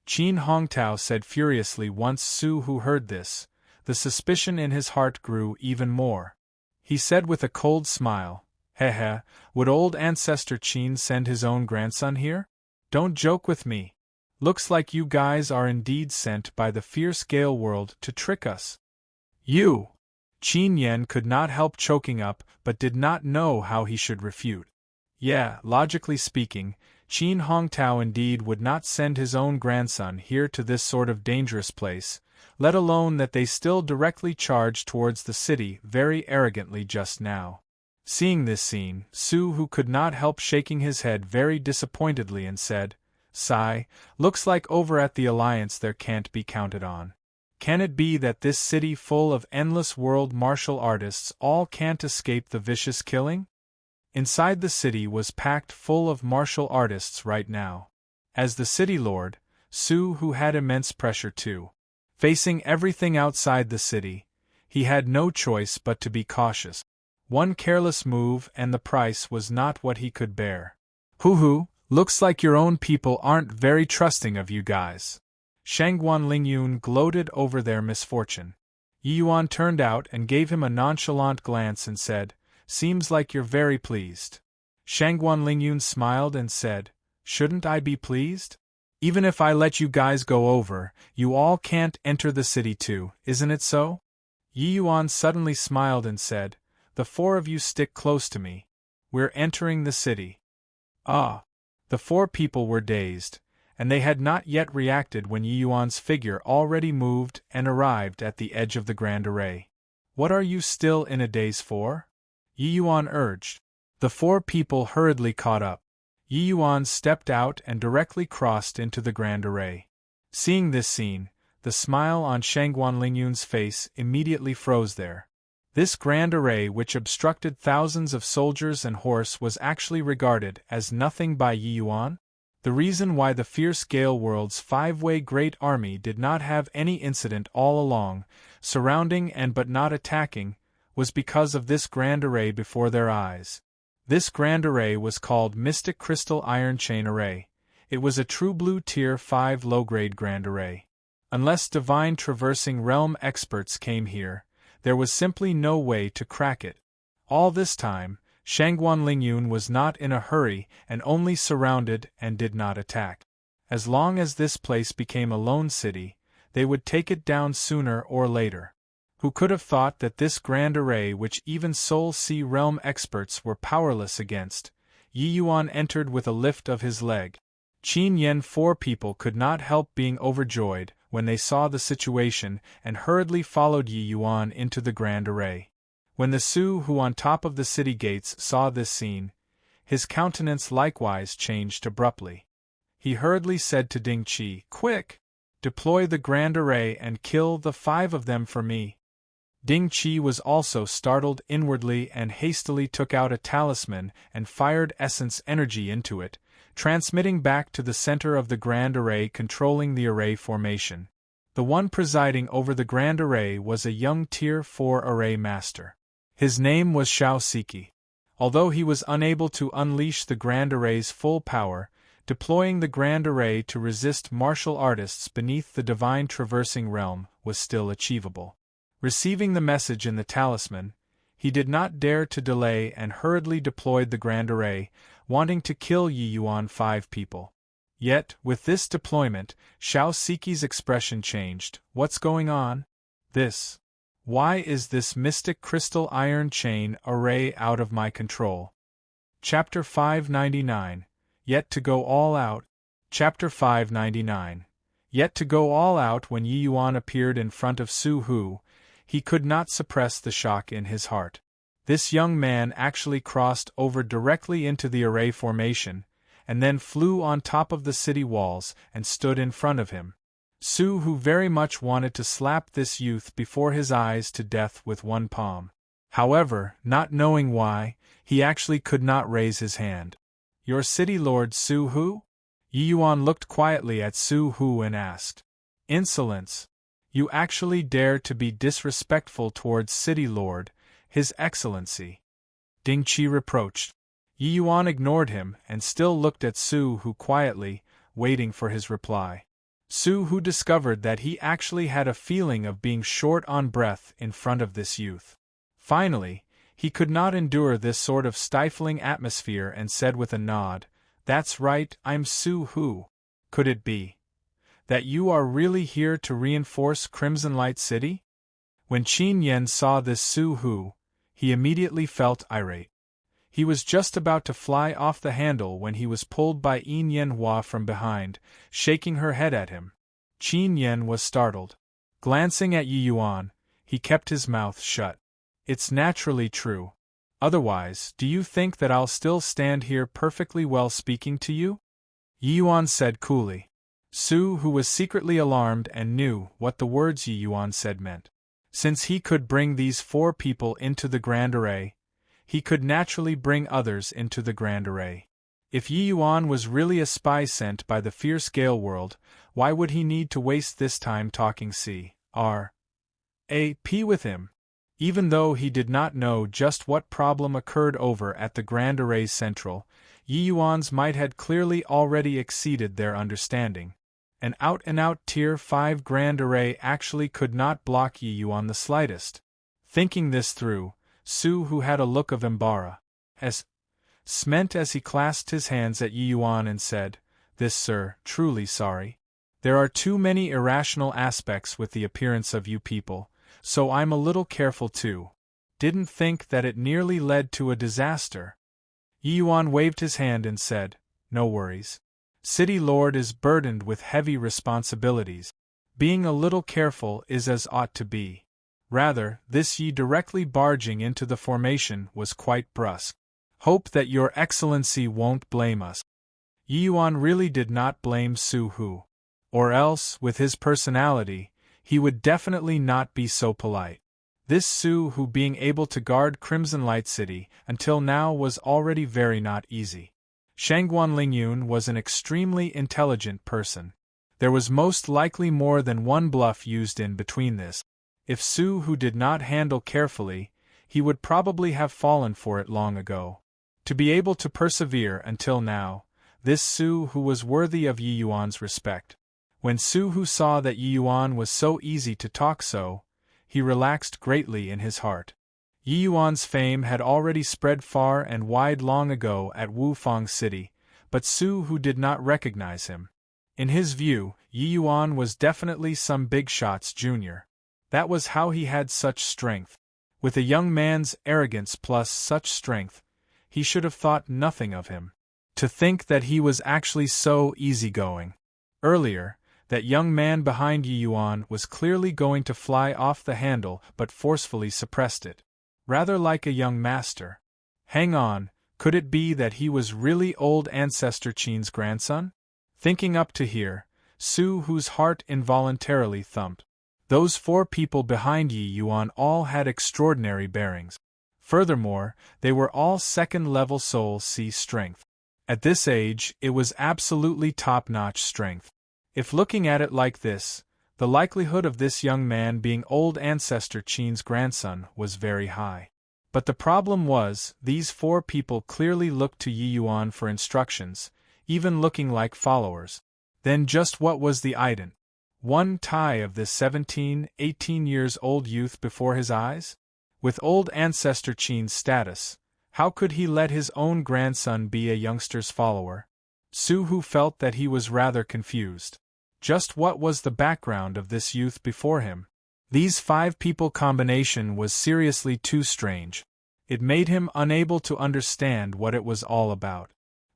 Qin Hongtao said furiously once Su Hu heard this. The suspicion in his heart grew even more. He said with a cold smile, "Heh, would old ancestor Qin send his own grandson here? Don't joke with me. Looks like you guys are indeed sent by the fierce Gale world to trick us." You! Qin Yen could not help choking up but did not know how he should refute. Yeah, logically speaking, Qin Hongtao indeed would not send his own grandson here to this sort of dangerous place, let alone that they still directly charged towards the city very arrogantly just now. Seeing this scene, Su Hu could not help shaking his head very disappointedly and said, "Sigh, looks like over at the Alliance there can't be counted on. Can it be that this city full of endless world martial artists all can't escape the vicious killing?" Inside the city was packed full of martial artists right now. As the city lord, Su Hu had immense pressure too. Facing everything outside the city, he had no choice but to be cautious. One careless move and the price was not what he could bear. Hu, looks like your own people aren't very trusting of you guys." Shangguan Lingyun gloated over their misfortune. Yi Yuan turned out and gave him a nonchalant glance and said, "Seems like you're very pleased." Shangguan Lingyun smiled and said, "Shouldn't I be pleased? Even if I let you guys go over, you all can't enter the city too, isn't it so?" Yi Yuan suddenly smiled and said, "The four of you stick close to me. We're entering the city." Ah! The four people were dazed, and they had not yet reacted when Yi Yuan's figure already moved and arrived at the edge of the grand array. "What are you still in a daze for?" Yi Yuan urged. The four people hurriedly caught up. Yi Yuan stepped out and directly crossed into the grand array. Seeing this scene, the smile on Shangguan Lingyun's face immediately froze there. This grand array which obstructed thousands of soldiers and horse was actually regarded as nothing by Yi Yuan? The reason why the fierce Gale world's five-way great army did not have any incident all along, surrounding and but not attacking, was because of this grand array before their eyes. This grand array was called Mystic Crystal Iron Chain Array. It was a true blue Tier 5 low-grade grand array. Unless divine traversing realm experts came here, there was simply no way to crack it. All this time, Shangguan Lingyun was not in a hurry and only surrounded and did not attack. As long as this place became a lone city, they would take it down sooner or later. Who could have thought that this grand array which even Soul Sea realm experts were powerless against? Yi Yuan entered with a lift of his leg. Qin Yen four people could not help being overjoyed when they saw the situation and hurriedly followed Yi Yuan into the grand array. When the Su Hu on top of the city gates saw this scene, his countenance likewise changed abruptly. He hurriedly said to Ding Qi, "Quick! Deploy the grand array and kill the 5 of them for me." Ding Qi was also startled inwardly and hastily took out a talisman and fired essence energy into it, transmitting back to the center of the grand array controlling the array formation. The one presiding over the grand array was a young Tier 4 array master. His name was Xiao Siki. Although he was unable to unleash the grand array's full power, deploying the grand array to resist martial artists beneath the divine traversing realm was still achievable. Receiving the message in the talisman, he did not dare to delay and hurriedly deployed the grand array, wanting to kill Yi Yuan 5 people. Yet, with this deployment, Xiao Siki's expression changed. "What's going on? This? Why is this mystic crystal iron chain array out of my control?" Chapter 599. Yet to go all out. Chapter 599. Yet to go all out. When Yi Yuan appeared in front of Su Hu, he could not suppress the shock in his heart. This young man actually crossed over directly into the array formation, and then flew on top of the city walls and stood in front of him. Su Hu very much wanted to slap this youth before his eyes to death with one palm. However, not knowing why, he actually could not raise his hand. Your city lord Su Hu? Yi Yuan looked quietly at Su Hu and asked. Insolence! You actually dare to be disrespectful towards city lord, his excellency. Ding Qi reproached. Yi Yuan ignored him and still looked at Su Hu quietly, waiting for his reply. Su Hu discovered that he actually had a feeling of being short on breath in front of this youth. Finally, he could not endure this sort of stifling atmosphere and said with a nod, That's right, I'm Su Hu. Could it be that you are really here to reinforce Crimson Light City? When Qin Yan saw this Su Hu, he immediately felt irate. He was just about to fly off the handle when he was pulled by Yin Yanhua from behind, shaking her head at him. Qin Yan was startled. Glancing at Yi Yuan, he kept his mouth shut. It's naturally true. Otherwise, do you think that I'll still stand here perfectly well speaking to you? Yi Yuan said coolly. Su Hu was secretly alarmed and knew what the words Yi Yuan said meant. Since he could bring these 4 people into the Grand Array, he could naturally bring others into the Grand Array. If Yi Yuan was really a spy sent by the fierce Gale World, why would he need to waste this time talking C.R.A.P. with him? Even though he did not know just what problem occurred over at the Grand Array Central, Yi Yuan's might had clearly already exceeded their understanding. An out-and-out Tier 5 Grand Array actually could not block Yi Yuan the slightest. Thinking this through, Su Hu had a look of embarrassment as he clasped his hands at Yi Yuan and said, This sir, truly sorry. There are too many irrational aspects with the appearance of you people, so I'm a little careful too. Didn't think that it nearly led to a disaster. Yi Yuan waved his hand and said, No worries. City Lord is burdened with heavy responsibilities. Being a little careful is as ought to be. Rather, this Yi directly barging into the formation was quite brusque. Hope that your excellency won't blame us. Yi Yuan really did not blame Su Hu. Or else, with his personality, he would definitely not be so polite. This Su Hu being able to guard Crimson Light City until now was already very not easy. Shangguan Lingyun was an extremely intelligent person. There was most likely more than one bluff used in between this. If Su Hu did not handle carefully, he would probably have fallen for it long ago. To be able to persevere until now, this Su Hu was worthy of Yi Yuan's respect. When Su Hu saw that Yi Yuan was so easy to talk so, he relaxed greatly in his heart. Yi Yuan's fame had already spread far and wide long ago at Wufang City, but Su Hu did not recognize him. In his view, Yi Yuan was definitely some big shot's junior. That was how he had such strength. With a young man's arrogance plus such strength, he should have thought nothing of him. To think that he was actually so easygoing. Earlier, that young man behind Yi Yuan was clearly going to fly off the handle but forcefully suppressed it. Rather like a young master. Hang on, could it be that he was really old ancestor Qin's grandson? Thinking up to here, Su Hu's heart involuntarily thumped. Those 4 people behind Yi Yuan all had extraordinary bearings. Furthermore, they were all second-level Soul C strength. At this age, it was absolutely top-notch strength. If looking at it like this, the likelihood of this young man being old ancestor Qin's grandson was very high. But the problem was, these 4 people clearly looked to Yi Yuan for instructions, even looking like followers. Then just what was the ident? One tie of this 17, 18 years old youth before his eyes? With old ancestor Qin's status, how could he let his own grandson be a youngster's follower? Su Hu felt that he was rather confused. Just what was the background of this youth before him? These 5 people combination was seriously too strange. It made him unable to understand what it was all about.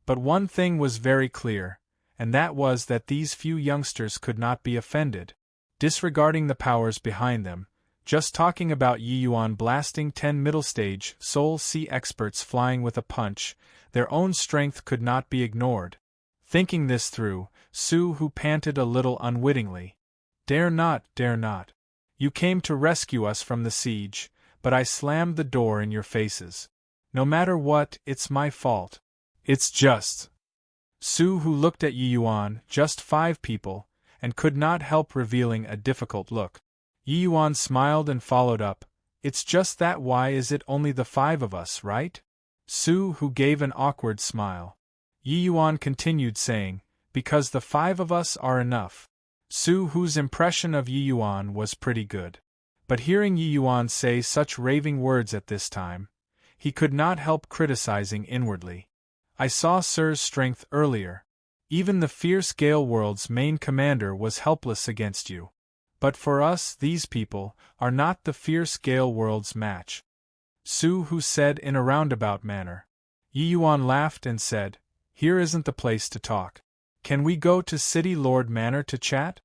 But one thing was very clear, and that was that these few youngsters could not be offended. Disregarding the powers behind them, just talking about Yi Yuan blasting 10 middle-stage Soul C experts flying with a punch, their own strength could not be ignored. Thinking this through, Su Hu panted a little unwittingly. Dare not, dare not. You came to rescue us from the siege, but I slammed the door in your faces. No matter what, it's my fault. It's just. Su Hu looked at Yi Yuan, just 5 people, and could not help revealing a difficult look. Yi Yuan smiled and followed up, it's just that. Why is it only the 5 of us, right? Su Hu gave an awkward smile. Yi Yuan continued saying, because the 5 of us are enough. Su Hu's impression of Yi Yuan was pretty good. But hearing Yi Yuan say such raving words at this time, he could not help criticizing inwardly. I saw Sir's strength earlier. Even the fierce Gale World's main commander was helpless against you. But for us, these people are not the fierce Gale World's match. Su Hu said in a roundabout manner. Yi Yuan laughed and said, here isn't the place to talk. Can we go to City Lord Manor to chat?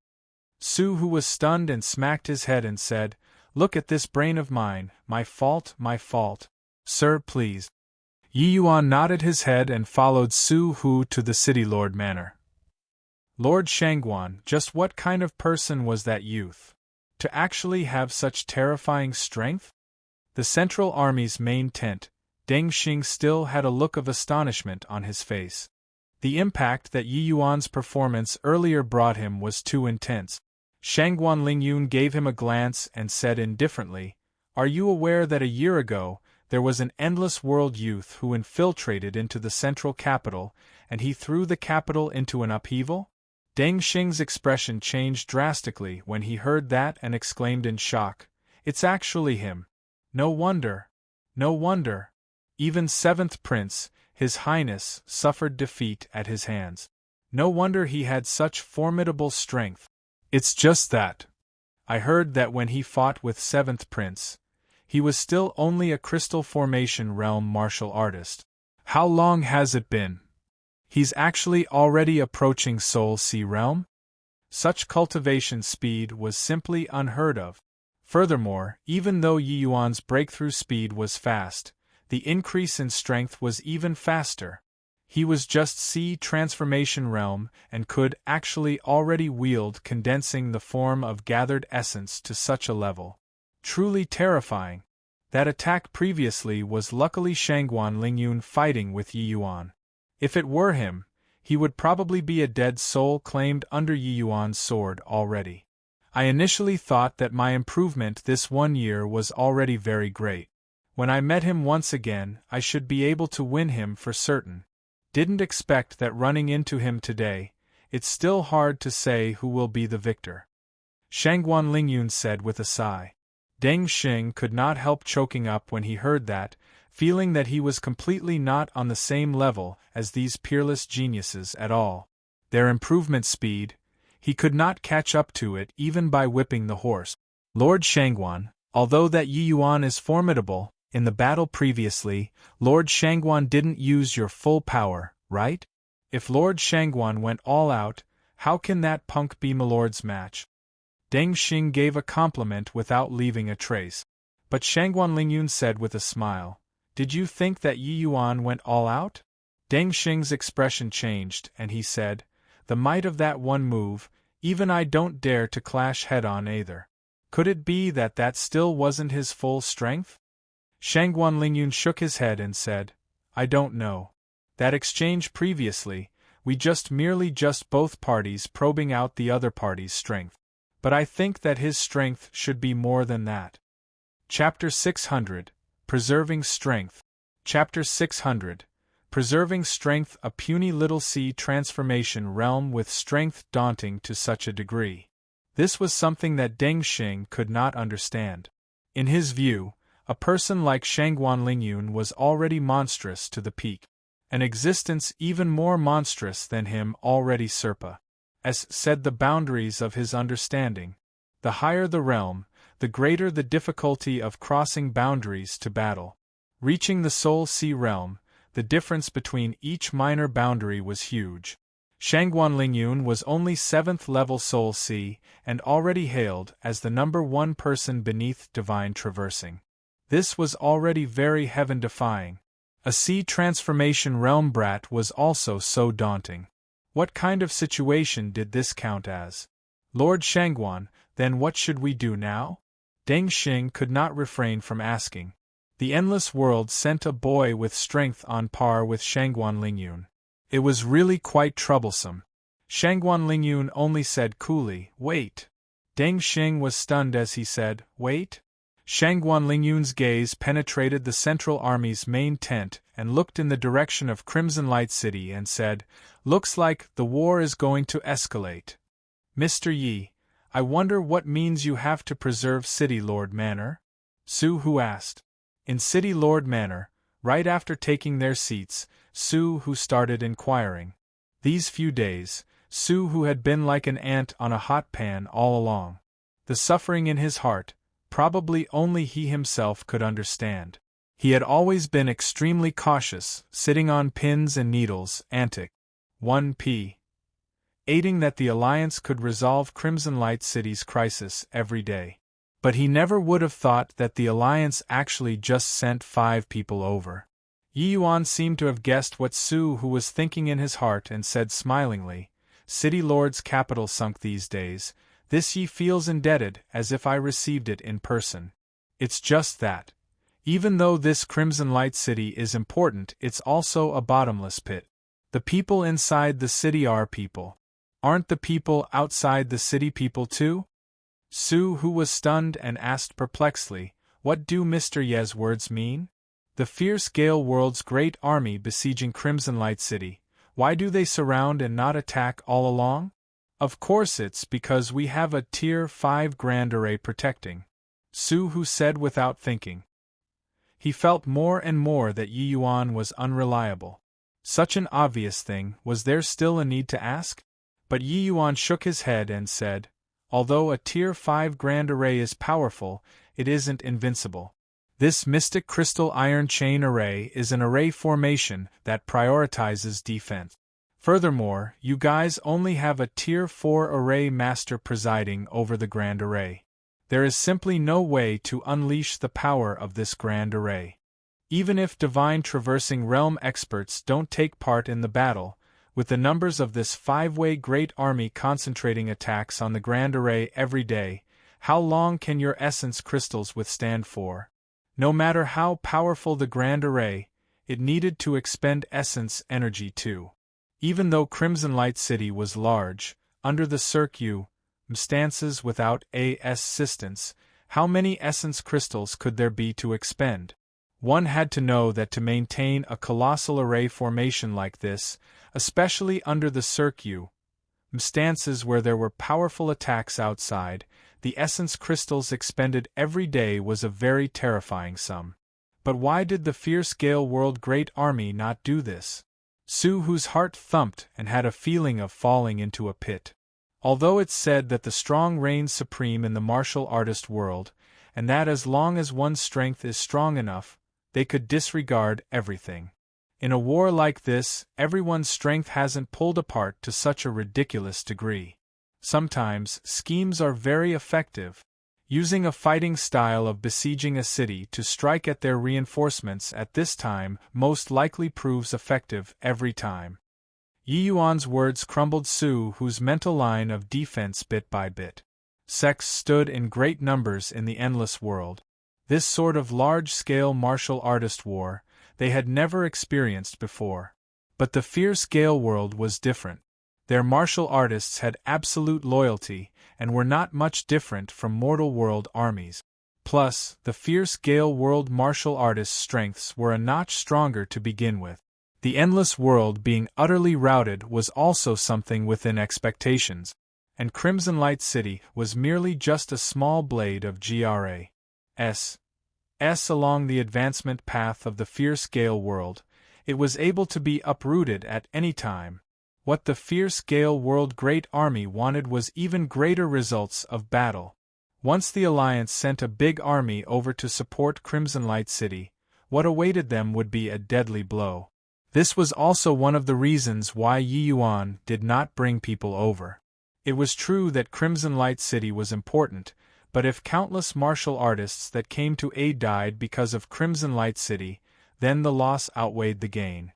Su Hu was stunned and smacked his head and said, look at this brain of mine, my fault, my fault. Sir, please. Yi Yuan nodded his head and followed Su Hu to the City Lord Manor. Lord Shangguan, just what kind of person was that youth? To actually have such terrifying strength? The Central Army's main tent, Deng Xing still had a look of astonishment on his face. The impact that Yi Yuan's performance earlier brought him was too intense. Shangguan Lingyun gave him a glance and said indifferently, are you aware that a year ago, there was an endless world youth who infiltrated into the central capital, and he threw the capital into an upheaval? Deng Xing's expression changed drastically when he heard that and exclaimed in shock, it's actually him. No wonder. No wonder. Even 7th Prince, His Highness, suffered defeat at his hands. No wonder he had such formidable strength. It's just that. I heard that when he fought with 7th Prince, he was still only a crystal formation realm martial artist. How long has it been? He's actually already approaching Soul Sea realm? Such cultivation speed was simply unheard of. Furthermore, even though Yi Yuan's breakthrough speed was fast, the increase in strength was even faster. He was just Sea transformation realm and could actually already wield condensing the form of gathered essence to such a level. Truly terrifying. That attack previously was luckily Shangguan Lingyun fighting with Yi Yuan. If it were him, he would probably be a dead soul claimed under Yi Yuan's sword already. I initially thought that my improvement this 1 year was already very great. When I met him once again, I should be able to win him for certain. Didn't expect that running into him today. It's still hard to say who will be the victor. Shangguan Lingyun said with a sigh. Deng Xing could not help choking up when he heard that, feeling that he was completely not on the same level as these peerless geniuses at all. Their improvement speed, he could not catch up to it even by whipping the horse. Lord Shangguan, although that Yi Yuan is formidable, in the battle previously, Lord Shangguan didn't use your full power, right? If Lord Shangguan went all out, how can that punk be Milord's match? Deng Xing gave a compliment without leaving a trace. But Shangguan Lingyun said with a smile, did you think that Yi Yuan went all out? Deng Xing's expression changed and he said, the might of that one move, even I don't dare to clash head-on either. Could it be that that still wasn't his full strength? Shangguan Lingyun shook his head and said, I don't know. That exchange previously, we merely both parties probing out the other party's strength. But I think that his strength should be more than that. Chapter 600, Preserving Strength. Chapter 600, Preserving Strength. A puny little sea transformation realm with strength daunting to such a degree. This was something that Deng Xing could not understand. In his view, a person like Shangguan Lingyun was already monstrous to the peak. An existence even more monstrous than him already surpassed said the boundaries of his understanding. The higher the realm, the greater the difficulty of crossing boundaries to battle. Reaching the Soul Sea realm, the difference between each minor boundary was huge. Shangguan Lingyun was only 7th level Soul Sea and already hailed as the #1 person beneath divine traversing. This was already very heaven-defying. A sea transformation realm brat was also so daunting. What kind of situation did this count as? Lord Shangguan, then what should we do now? Deng Xing could not refrain from asking. The endless world sent a boy with strength on par with Shangguan Lingyun. It was really quite troublesome. Shangguan Lingyun only said coolly, "Wait." Deng Xing was stunned as he said, "Wait?" Shangguan Lingyun's gaze penetrated the Central Army's main tent and looked in the direction of Crimson Light City and said, "Looks like the war is going to escalate. Mr. Yi, I wonder what means you have to preserve City Lord Manor?" Su Hu asked. In City Lord Manor, right after taking their seats, Su Hu started inquiring. These few days, Su Hu had been like an ant on a hot pan all along. The suffering in his heart, probably only he himself could understand. He had always been extremely cautious, sitting on pins and needles, antic. 1p. Aiding that the Alliance could resolve Crimson Light City's crisis every day. But he never would have thought that the Alliance actually just sent 5 people over. Yi Yuan seemed to have guessed what Su Hu was thinking in his heart and said smilingly, "City Lord's capital sunk these days. This Yi feels indebted as if I received it in person. It's just that. Even though this Crimson Light City is important, it's also a bottomless pit. The people inside the city are people. Aren't the people outside the city people too?" Su Hu was stunned and asked perplexedly, "What do Mr. Ye's words mean? The fierce Gale World's great army besieging Crimson Light City, why do they surround and not attack all along?" "Of course it's because we have a Tier 5 Grand Array protecting," Su Hu said without thinking. He felt more and more that Yi Yuan was unreliable. Such an obvious thing, was there still a need to ask? But Yi Yuan shook his head and said, "Although a Tier 5 Grand Array is powerful, it isn't invincible. This Mystic Crystal Iron Chain Array is an array formation that prioritizes defense. Furthermore, you guys only have a Tier 4 Array Master presiding over the Grand Array. There is simply no way to unleash the power of this Grand Array. Even if Divine Traversing Realm experts don't take part in the battle, with the numbers of this 5-way great army concentrating attacks on the Grand Array every day, how long can your essence crystals withstand for? No matter how powerful the Grand Array, it needed to expend essence energy too. Even though Crimson Light City was large, under the circuit stances without assistance, how many essence crystals could there be to expend? One had to know that to maintain a colossal array formation like this, especially under the circuit stances where there were powerful attacks outside, the essence crystals expended every day was a very terrifying sum. But why did the fierce Gale World Great Army not do this? Su Hu's heart thumped and had a feeling of falling into a pit. Although it's said that the strong reigns supreme in the martial artist world, and that as long as one's strength is strong enough, they could disregard everything. In a war like this, everyone's strength hasn't pulled apart to such a ridiculous degree. Sometimes, schemes are very effective. Using a fighting style of besieging a city to strike at their reinforcements at this time most likely proves effective every time. Yi Yuan's words crumbled Su Hu's mental line of defense bit by bit. Sects stood in great numbers in the endless world. This sort of large-scale martial artist war, they had never experienced before. But the fierce Gale World was different. Their martial artists had absolute loyalty, and were not much different from mortal world armies. Plus, the fierce Gale World martial artists' strengths were a notch stronger to begin with. The endless world being utterly routed was also something within expectations, and Crimson Light City was merely just a small blade of GRA's along the advancement path of the fierce Gale World. It was able to be uprooted at any time. What the fierce Gale World Great Army wanted was even greater results of battle. Once the Alliance sent a big army over to support Crimson Light City, what awaited them would be a deadly blow. This was also one of the reasons why Yi Yuan did not bring people over. It was true that Crimson Light City was important, but if countless martial artists that came to aid died because of Crimson Light City, then the loss outweighed the gain.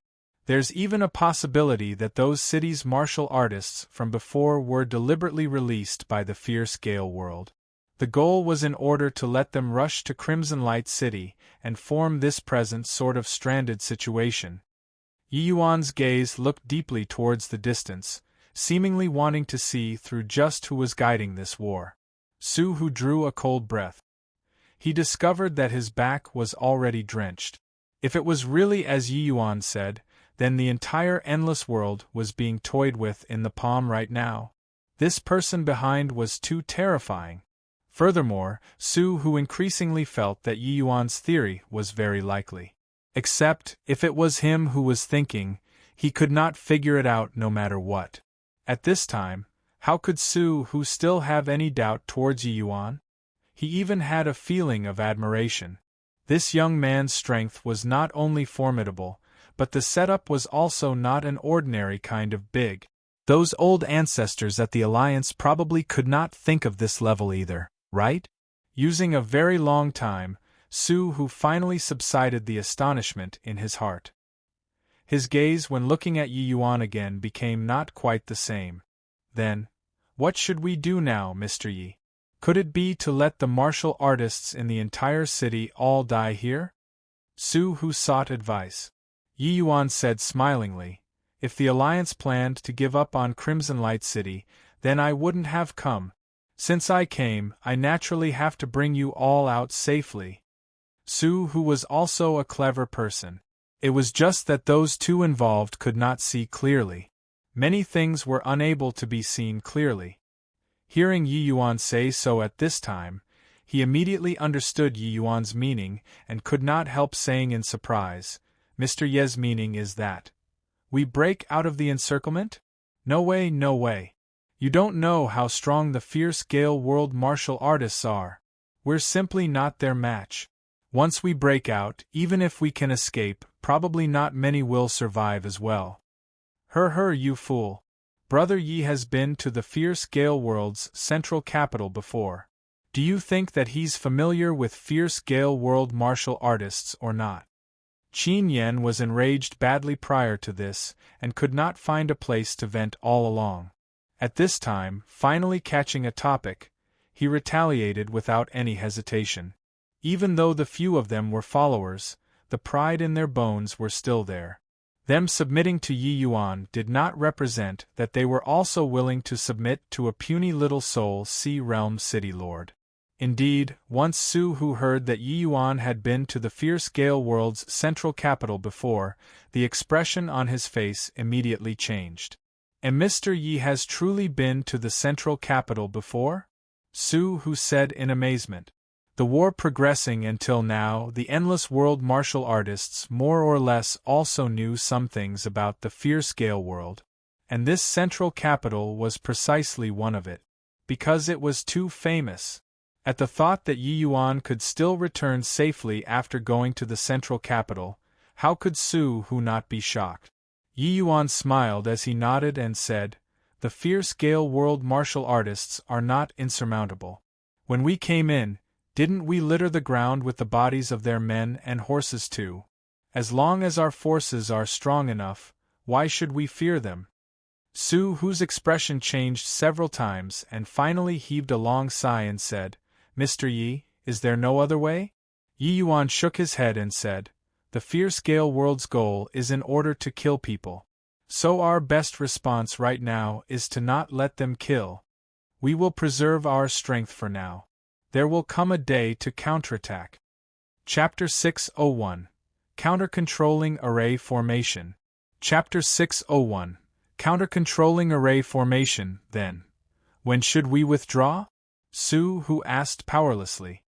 There's even a possibility that those city's martial artists from before were deliberately released by the fierce Gale world. The goal was in order to let them rush to Crimson Light City and form this present sort of stranded situation. Yi Yuan's gaze looked deeply towards the distance, seemingly wanting to see through just who was guiding this war. Su Hu drew a cold breath. He discovered that his back was already drenched. If it was really as Yi Yuan said, then the entire endless world was being toyed with in the palm right now. This person behind was too terrifying. Furthermore, Su Hu increasingly felt that Yi Yuan's theory was very likely. Except, if it was him who was thinking, he could not figure it out no matter what. At this time, how could Su Hu still have any doubt towards Yi Yuan? He even had a feeling of admiration. This young man's strength was not only formidable, but the setup was also not an ordinary kind of big. Those old ancestors at the Alliance probably could not think of this level either, right? Using a very long time, Su Hu finally subsided the astonishment in his heart. His gaze when looking at Yi Yuan again became not quite the same. Then, what should we do now, Mr. Yi? Could it be to let the martial artists in the entire city all die here? Su Hu sought advice. Yi Yuan said smilingly, if the Alliance planned to give up on Crimson Light City, then I wouldn't have come. Since I came, I naturally have to bring you all out safely. Su Hu was also a clever person. It was just that those two involved could not see clearly. Many things were unable to be seen clearly. Hearing Yi Yuan say so at this time, he immediately understood Yi Yuan's meaning and could not help saying in surprise, Mr. Ye's meaning is that we break out of the encirclement? No way, no way. You don't know how strong the fierce Gale world martial artists are. We're simply not their match. Once we break out, even if we can escape, probably not many will survive as well. You fool. Brother Yi has been to the fierce Gale world's central capital before. Do you think that he's familiar with fierce Gale world martial artists or not? Qin Yan was enraged badly prior to this, and could not find a place to vent all along. At this time, finally catching a topic, he retaliated without any hesitation. Even though the few of them were followers, the pride in their bones were still there. Them submitting to Yi Yuan did not represent that they were also willing to submit to a puny little soul Sea Realm City Lord. Indeed, once Su Hu heard that Yi Yuan had been to the fierce Gale world's central capital before, the expression on his face immediately changed. And Mr. Yi has truly been to the central capital before? Su Hu said in amazement. The war progressing until now, the endless world martial artists more or less also knew some things about the fierce Gale world, and this central capital was precisely one of it, because it was too famous. At the thought that Yi Yuan could still return safely after going to the central capital, how could Su Hu not be shocked? Yi Yuan smiled as he nodded and said, the fierce Gale world martial artists are not insurmountable. When we came in, didn't we litter the ground with the bodies of their men and horses too? As long as our forces are strong enough, why should we fear them? Su Hu's expression changed several times and finally heaved a long sigh and said, Mr. Yi, is there no other way? Yi Yuan shook his head and said, the fierce Gale world's goal is in order to kill people. So our best response right now is to not let them kill. We will preserve our strength for now. There will come a day to counterattack. Chapter 601. Counter-controlling array formation. Chapter 601. Counter-controlling array formation, then. When should we withdraw? Su Hu asked powerlessly.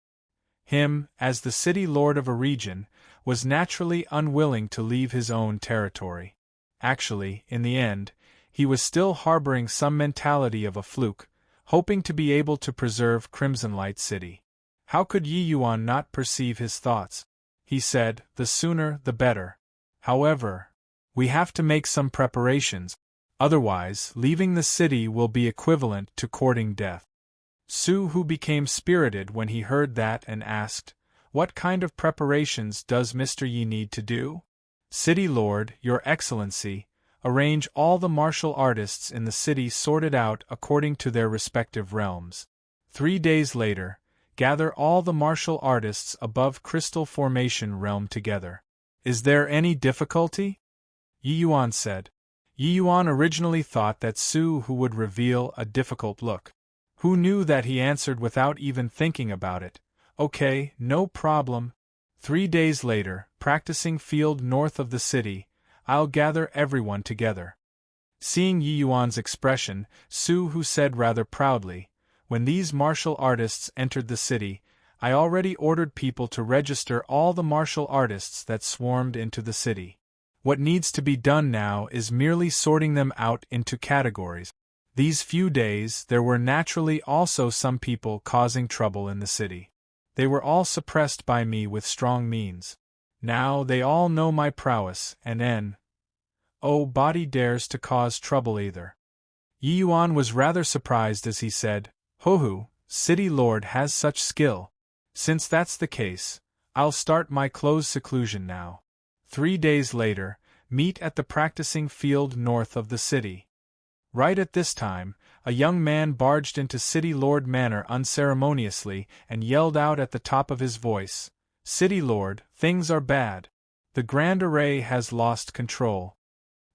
Him, as the city lord of a region, was naturally unwilling to leave his own territory. Actually, in the end, he was still harboring some mentality of a fluke, hoping to be able to preserve Crimson Light City. How could Yi Yuan not perceive his thoughts? He said, the sooner the better. However, we have to make some preparations, otherwise leaving the city will be equivalent to courting death. Su Hu became spirited when he heard that and asked, what kind of preparations does Mr. Yi need to do? City Lord, Your Excellency, arrange all the martial artists in the city sorted out according to their respective realms. 3 days later, gather all the martial artists above Crystal Formation realm together. Is there any difficulty? Yi Yuan said. Yi Yuan originally thought that Su Hu would reveal a difficult look. Who knew that he answered without even thinking about it? Okay, no problem. 3 days later, practicing field north of the city, I'll gather everyone together. Seeing Yi Yuan's expression, Su Hu said rather proudly, when these martial artists entered the city, I already ordered people to register all the martial artists that swarmed into the city. What needs to be done now is merely sorting them out into categories. These few days there were naturally also some people causing trouble in the city. They were all suppressed by me with strong means. Now they all know my prowess, and nobody dares to cause trouble either. Yi Yuan was rather surprised as he said, Hohu, City Lord has such skill. Since that's the case, I'll start my close seclusion now. 3 days later, meet at the practicing field north of the city. Right at this time, a young man barged into City Lord Manor unceremoniously and yelled out at the top of his voice, City Lord, things are bad. The Grand Array has lost control.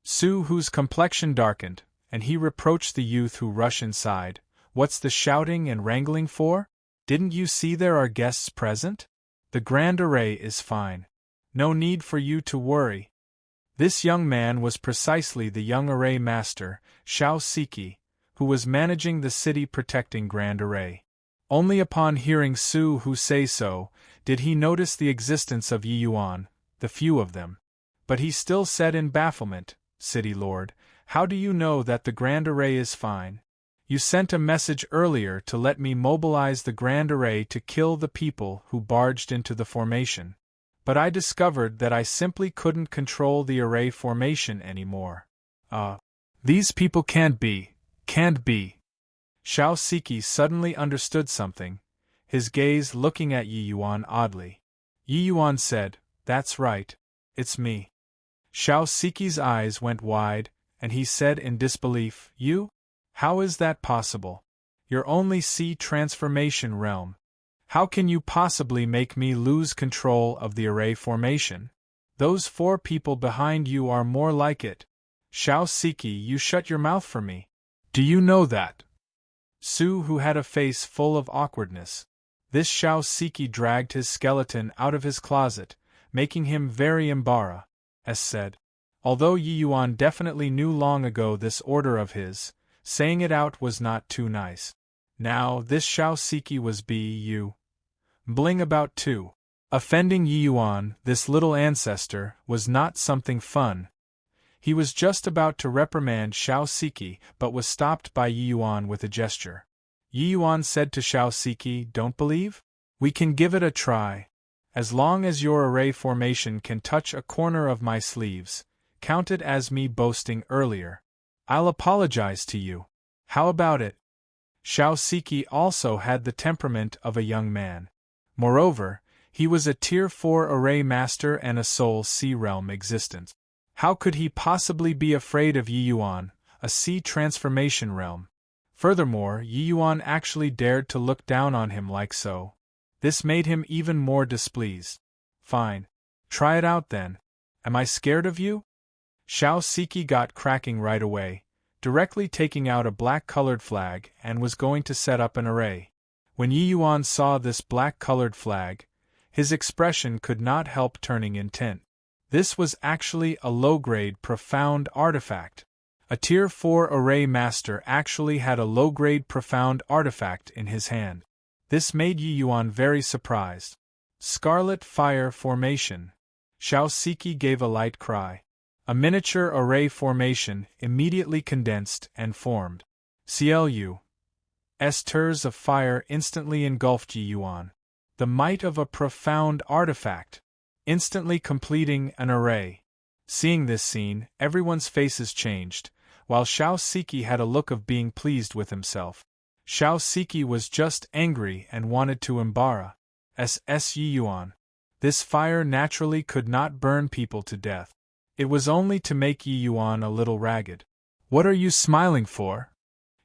Su Hu's complexion darkened, and he reproached the youth who rushed inside. What's the shouting and wrangling for? Didn't you see there are guests present? The Grand Array is fine. No need for you to worry. This young man was precisely the young array master, Xiao Siki, who was managing the city protecting Grand Array. Only upon hearing Su Hu say so, did he notice the existence of Yi Yuan, the few of them. But he still said in bafflement, City Lord, how do you know that the Grand Array is fine? You sent a message earlier to let me mobilize the Grand Array to kill the people who barged into the formation. But I discovered that I simply couldn't control the array formation anymore. These people can't be. Xiao Siki suddenly understood something, his gaze looking at Yi Yuan oddly. Yi Yuan said, That's right. It's me. Xiao Siki's eyes went wide, and he said in disbelief, You? How is that possible? You're only sea transformation realm. How can you possibly make me lose control of the array formation? Those 4 people behind you are more like it. Xiao Siki, you shut your mouth for me. Do you know that? Su Hu had a face full of awkwardness. This Xiao Siki dragged his skeleton out of his closet, making him very embarrassed, said. Although Yi Yuan definitely knew long ago this order of his, saying it out was not too nice. Now this Xiao Siki was bling about too. Offending Yi Yuan, this little ancestor, was not something fun. He was just about to reprimand Xiao Siki but was stopped by Yi Yuan with a gesture. Yi Yuan said to Xiao Siki, Don't believe? We can give it a try. As long as your array formation can touch a corner of my sleeves, count it as me boasting earlier. I'll apologize to you. How about it? Xiao Siki also had the temperament of a young man. Moreover, he was a Tier 4 array master and a Soul Sea realm existence. How could he possibly be afraid of Yi Yuan, a sea transformation realm? Furthermore, Yi Yuan actually dared to look down on him like so. This made him even more displeased. Fine. Try it out then. Am I scared of you? Xiao Siki got cracking right away, directly taking out a black-colored flag and was going to set up an array. When Yi Yuan saw this black-colored flag, his expression could not help turning intent. This was actually a low-grade profound artifact. A Tier 4 array master actually had a low-grade profound artifact in his hand. This made Yi Yuan very surprised. Scarlet Fire Formation. Xiao Siki gave a light cry. A miniature array formation immediately condensed and formed. CLU. Esters of fire instantly engulfed Yi Yuan. The might of a profound artifact. Instantly completing an array. Seeing this scene, everyone's faces changed, while Xiao Siki had a look of being pleased with himself. Xiao Siki was just angry and wanted to embarrass Yi Yuan. This fire naturally could not burn people to death. It was only to make Yi Yuan a little ragged. What are you smiling for?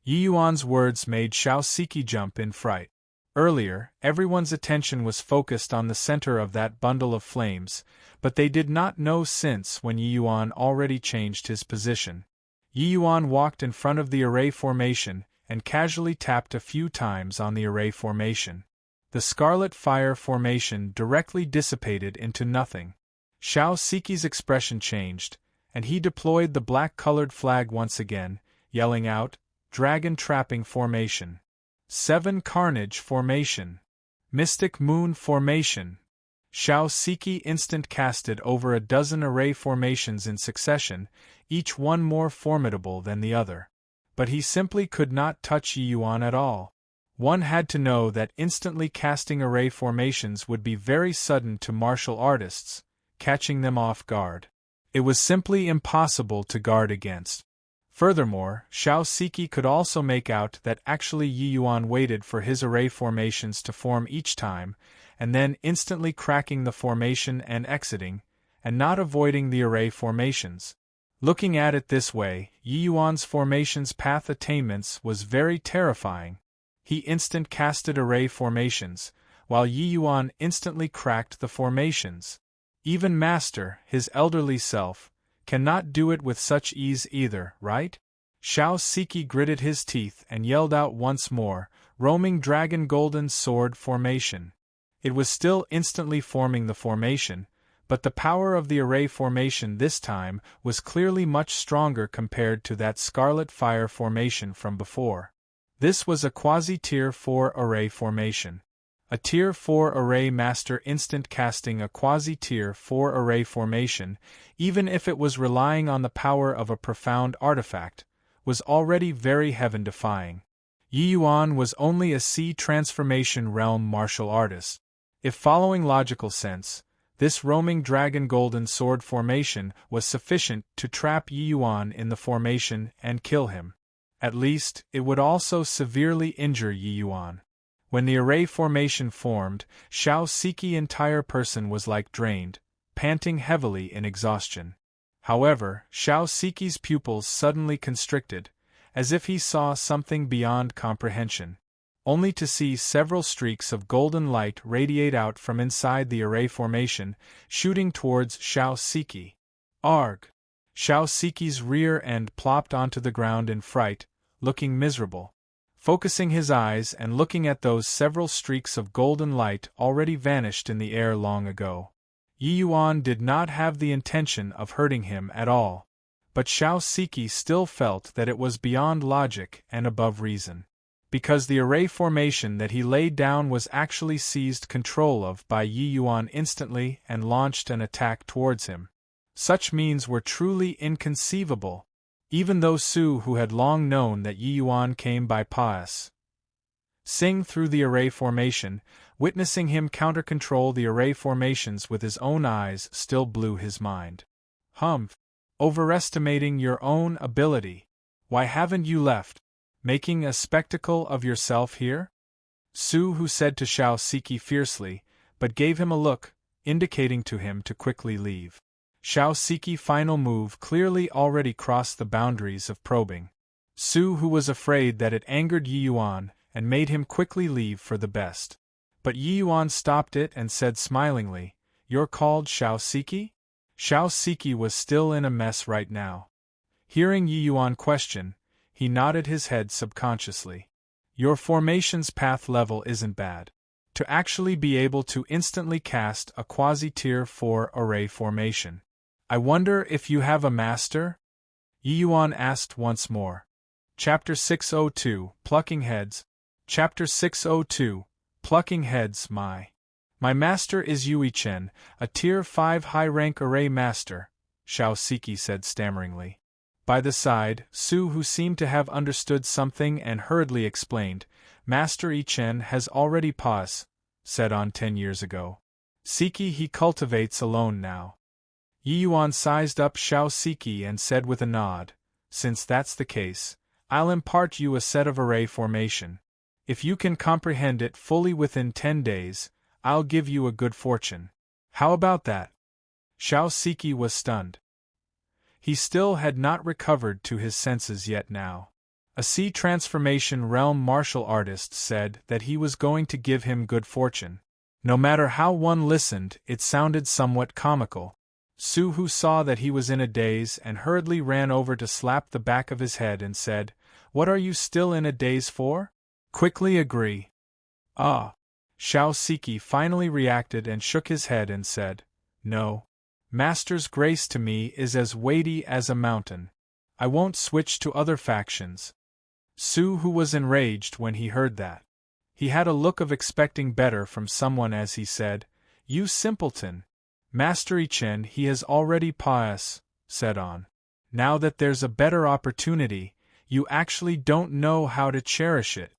Yi Yuan's words made Xiao Siki jump in fright. Earlier, everyone's attention was focused on the center of that bundle of flames, but they did not know since when Yi Yuan already changed his position. Yi Yuan walked in front of the array formation and casually tapped a few times on the array formation. The scarlet fire formation directly dissipated into nothing. Xiao Siki's expression changed, and he deployed the black-colored flag once again, yelling out, Dragon Trapping Formation. 7 Carnage Formation. Mystic Moon Formation. Xiao Siki instant casted over a dozen array formations in succession, each one more formidable than the other. But he simply could not touch Yi Yuan at all. One had to know that instantly casting array formations would be very sudden to martial artists, catching them off guard. It was simply impossible to guard against. Furthermore, Xiao Siki could also make out that actually Yi Yuan waited for his array formations to form each time, and then instantly cracking the formation and exiting, and not avoiding the array formations. Looking at it this way, Yi Yuan's formations path attainments was very terrifying. He instant casted array formations, while Yi Yuan instantly cracked the formations. Even Master, his elderly self, cannot do it with such ease either, right? Xiao Siki gritted his teeth and yelled out once more, Roaming Dragon Golden Sword Formation. It was still instantly forming the formation, but the power of the array formation this time was clearly much stronger compared to that Scarlet Fire formation from before. This was a quasi-Tier 4 array formation. A Tier 4 array master instant casting a quasi-Tier 4 array formation, even if it was relying on the power of a profound artifact, was already very heaven-defying. Yi Yuan was only a C transformation realm martial artist. If following logical sense, this roaming dragon golden sword formation was sufficient to trap Yi Yuan in the formation and kill him. At least, it would also severely injure Yi Yuan. When the array formation formed, Xiao Siki's entire person was like drained, panting heavily in exhaustion. However, Xiao Siki's pupils suddenly constricted, as if he saw something beyond comprehension, only to see several streaks of golden light radiate out from inside the array formation, shooting towards Xiao Siki. Arg! Xiao Siki's rear end plopped onto the ground in fright, looking miserable. Focusing his eyes and looking at those several streaks of golden light already vanished in the air long ago. Yi Yuan did not have the intention of hurting him at all. But Xiao Siki still felt that it was beyond logic and above reason. Because the array formation that he laid down was actually seized control of by Yi Yuan instantly and launched an attack towards him. Such means were truly inconceivable. Even though Su, who had long known that Yi Yuan came by pass Sing through the array formation, witnessing him counter-control the array formations with his own eyes still blew his mind. Humph! Overestimating your own ability. Why haven't you left? Making a spectacle of yourself here? Su, who said to Xiao Siki fiercely, but gave him a look, indicating to him to quickly leave. Xiao Siki's final move clearly already crossed the boundaries of probing. Su, who was afraid that it angered Yi Yuan, and made him quickly leave for the best. But Yi Yuan stopped it and said smilingly, You're called Xiao Siki? Xiao Siki was still in a mess right now. Hearing Yi Yuan question, he nodded his head subconsciously. Your formation's path level isn't bad. To actually be able to instantly cast a quasi-Tier 4 array formation. I wonder if you have a master? Yi Yuan asked once more. Chapter 602, Plucking Heads. Chapter 602, Plucking Heads. My master is Yui Chen, a Tier 5 high-rank array master, Xiao Siki said stammeringly. By the side, Su, who seemed to have understood something and hurriedly explained, Master Yi Chen has already said on 10 years ago. Siki he cultivates alone now. Yi Yuan sized up Xiao Siki and said with a nod, Since that's the case, I'll impart you a set of array formation. If you can comprehend it fully within 10 days, I'll give you a good fortune. How about that? Xiao Siki was stunned. He still had not recovered to his senses yet now. A sea transformation realm martial artist said that he was going to give him good fortune. No matter how one listened, it sounded somewhat comical. Su, who saw that he was in a daze and hurriedly ran over to slap the back of his head and said, "What are you still in a daze for? Quickly agree." "Ah." Xiao Siki finally reacted and shook his head and said, "No. Master's grace to me is as weighty as a mountain. I won't switch to other factions." Su, who was enraged when he heard that. He had a look of expecting better from someone as he said, "You simpleton. Master Ichen he has already said on. Now that there's a better opportunity, you actually don't know how to cherish it."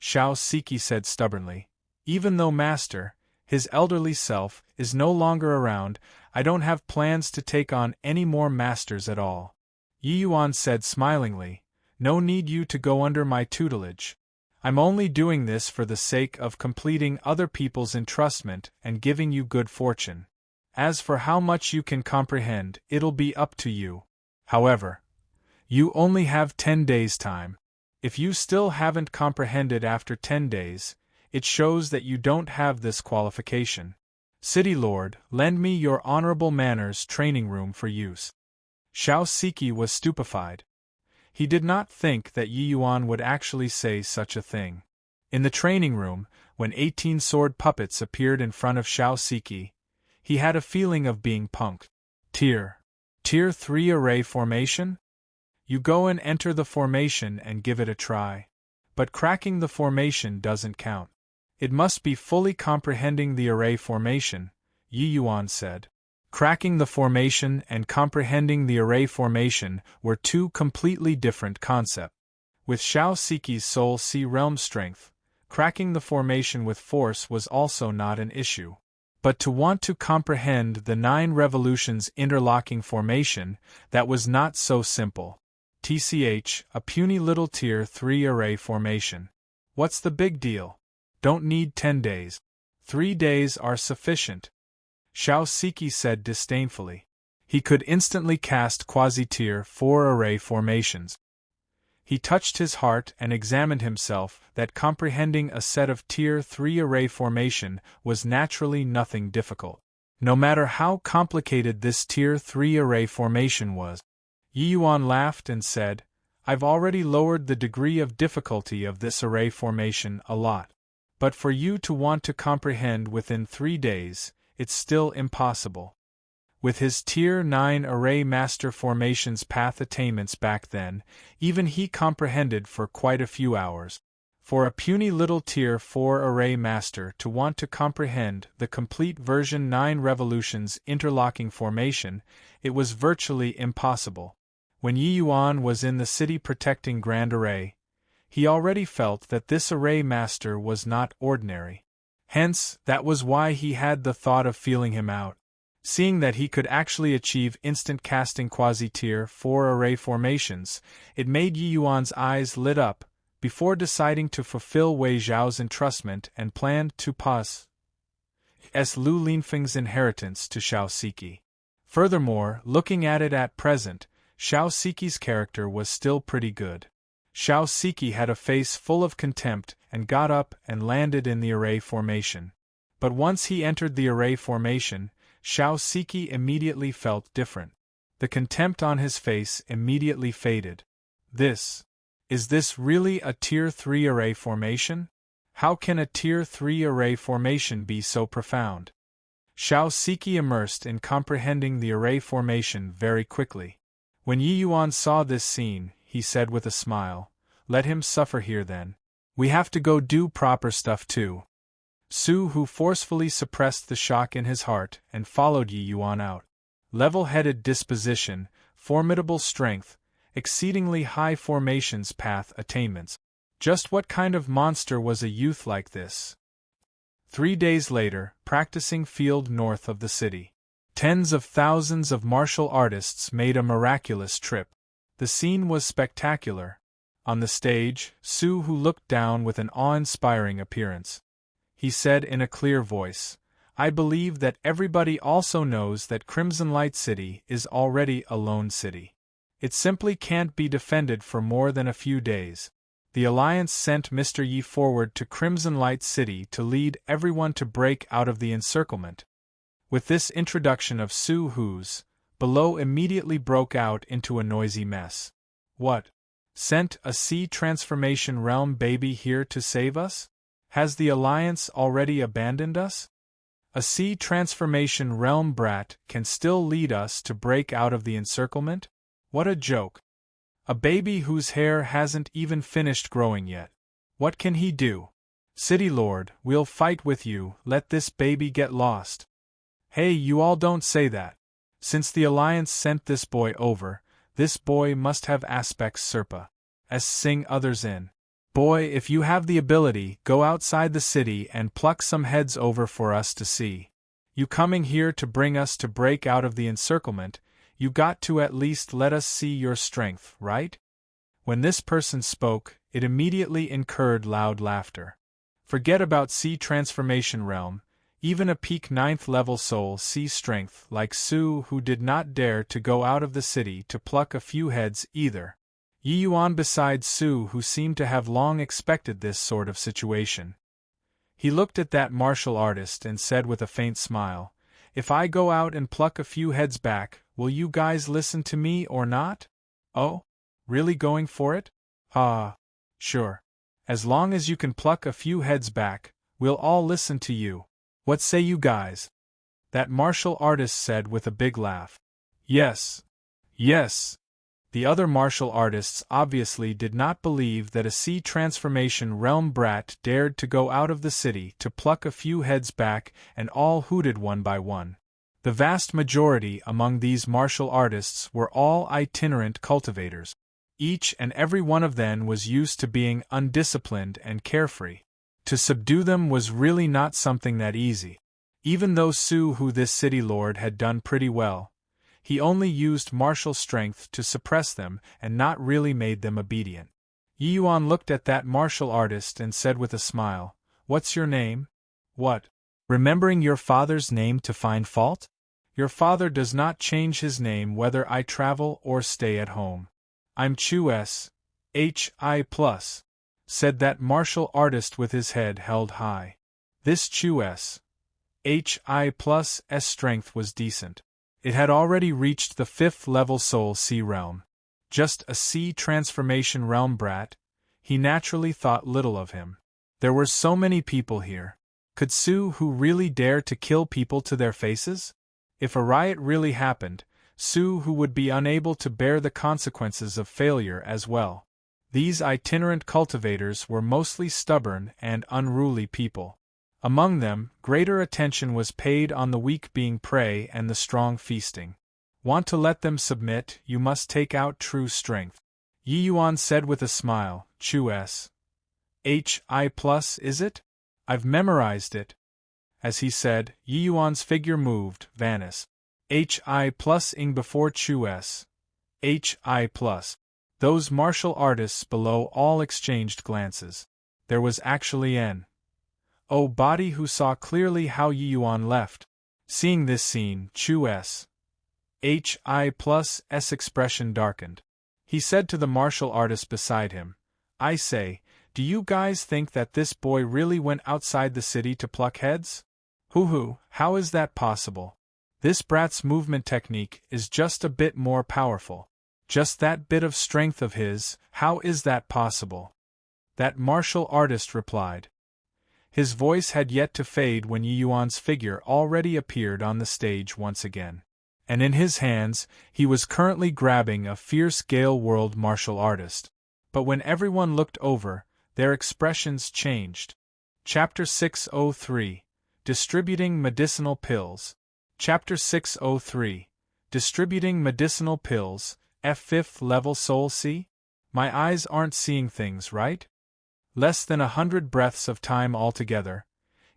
Xiao Siki said stubbornly, "Even though Master, his elderly self, is no longer around, I don't have plans to take on any more masters at all." Yi Yuan said smilingly, "No need you to go under my tutelage. I'm only doing this for the sake of completing other people's entrustment and giving you good fortune. As for how much you can comprehend, it'll be up to you. However, you only have 10 days' time. If you still haven't comprehended after 10 days, it shows that you don't have this qualification. City Lord, lend me your honorable manners training room for use." Xiao Siki was stupefied. He did not think that Yi Yuan would actually say such a thing. In the training room, when 18 sword puppets appeared in front of Xiao Siki, he had a feeling of being punked. Tier 3 array formation? You go and enter the formation and give it a try. But cracking the formation doesn't count. It must be fully comprehending the array formation, Yi Yuan said. Cracking the formation and comprehending the array formation were two completely different concepts. With Xiao Siki's soul sea realm strength, cracking the formation with force was also not an issue. But to want to comprehend the 9 revolutions interlocking formation, that was not so simple. TCH, a puny little tier 3 array formation. What's the big deal? Don't need 10 days. 3 days are sufficient. Xiao Siki said disdainfully. He could instantly cast quasi-tier 4 array formations. He touched his heart and examined himself that comprehending a set of tier 3 array formation was naturally nothing difficult. No matter how complicated this tier 3 array formation was. Yi Yuan laughed and said, "I've already lowered the degree of difficulty of this array formation a lot. But for you to want to comprehend within 3 days, it's still impossible." With his Tier 9 array master formations path attainments back then, even he comprehended for quite a few hours. For a puny little Tier 4 array master to want to comprehend the complete version 9 revolutions interlocking formation, it was virtually impossible. When Yi Yuan was in the city protecting Grand Array, he already felt that this array master was not ordinary. Hence, that was why he had the thought of feeling him out. Seeing that he could actually achieve instant casting quasi-tier 4 array formations, it made Yi Yuan's eyes lit up, before deciding to fulfill Wei Zhao's entrustment and planned to pass Lu Linfeng's inheritance to Xiao Siki. Furthermore, looking at it at present, Xiao Siki's character was still pretty good. Xiao Siki had a face full of contempt and got up and landed in the array formation. But once he entered the array formation, Xiao Siki immediately felt different. The contempt on his face immediately faded. Is this really a Tier 3 array formation? How can a Tier 3 array formation be so profound? Xiao Siki immersed in comprehending the array formation very quickly. When Yi Yuan saw this scene, he said with a smile, "Let him suffer here then. We have to go do proper stuff too." Su, who forcefully suppressed the shock in his heart and followed Yi Yuan out. Level-headed disposition, formidable strength, exceedingly high formations path attainments. Just what kind of monster was a youth like this? 3 days later, practicing field north of the city. Tens of thousands of martial artists made a miraculous trip. The scene was spectacular. On the stage, Su, who looked down with an awe-inspiring appearance. He said in a clear voice, I believe that everybody also knows that Crimson Light City is already a lone city. It simply can't be defended for more than a few days. The Alliance sent Mr. Yi forward to Crimson Light City to lead everyone to break out of the encirclement. With this introduction of Su Hu's, below immediately broke out into a noisy mess. What? Sent a sea transformation realm baby here to save us? Has the Alliance already abandoned us? A sea transformation realm brat can still lead us to break out of the encirclement? What a joke. A baby whose hair hasn't even finished growing yet. What can he do? City Lord, we'll fight with you, let this baby get lost. Hey, you all don't say that. Since the Alliance sent this boy over, this boy must have aspects Serpa. As sing others in. Boy, if you have the ability, go outside the city and pluck some heads over for us to see. You coming here to bring us to break out of the encirclement, you got to at least let us see your strength, right? When this person spoke, it immediately incurred loud laughter. Forget about sea transformation realm, even a peak 9th level soul sea strength like Su who did not dare to go out of the city to pluck a few heads either. Yi Yuan besides Su who seemed to have long expected this sort of situation. He looked at that martial artist and said with a faint smile, "If I go out and pluck a few heads back, will you guys listen to me or not? Oh? Really going for it? Sure. As long as you can pluck a few heads back, we'll all listen to you. What say you guys?" That martial artist said with a big laugh. Yes. Yes. The other martial artists obviously did not believe that a sea transformation realm brat dared to go out of the city to pluck a few heads back, and all hooted one by one. The vast majority among these martial artists were all itinerant cultivators. Each and every one of them was used to being undisciplined and carefree. To subdue them was really not something that easy. Even though Su who this city lord had done pretty well, he only used martial strength to suppress them and not really made them obedient. Yi Yuan looked at that martial artist and said with a smile, "What's your name?" "What? Remembering your father's name to find fault? Your father does not change his name whether I travel or stay at home. I'm Chu S. H.I. plus," said that martial artist with his head held high. This Chu S. H.I. plus S strength was decent. It had already reached the 5th level soul sea realm. Just a sea transformation realm brat, he naturally thought little of him. There were so many people here. Could Su who really dare to kill people to their faces? If a riot really happened, Su who would be unable to bear the consequences of failure as well. These itinerant cultivators were mostly stubborn and unruly people. Among them, greater attention was paid on the weak being prey and the strong feasting. Want to let them submit, you must take out true strength. Yi Yuan said with a smile, "Chu S. H.I. plus, is it? I've memorized it." As he said, Yi Yuan's figure moved, vanished. H.I. plus ing before Chu S. H.I. plus. Those martial artists below all exchanged glances. There was actually an body who saw clearly how Yi Yuan left. Seeing this scene, Chu S. H.I. plus S expression darkened. He said to the martial artist beside him, "I say, do you guys think that this boy really went outside the city to pluck heads? Hoo, how is that possible? This brat's movement technique is just a bit more powerful. Just that bit of strength of his, how is that possible?" That martial artist replied. His voice had yet to fade when Yi Yuan's figure already appeared on the stage once again. And in his hands, he was currently grabbing a fierce Gale World martial artist. But when everyone looked over, their expressions changed. Chapter 603 Distributing Medicinal Pills. Chapter 603 Distributing Medicinal Pills, F5th Level Soul C? My eyes aren't seeing things, right? Less than 100 breaths of time altogether.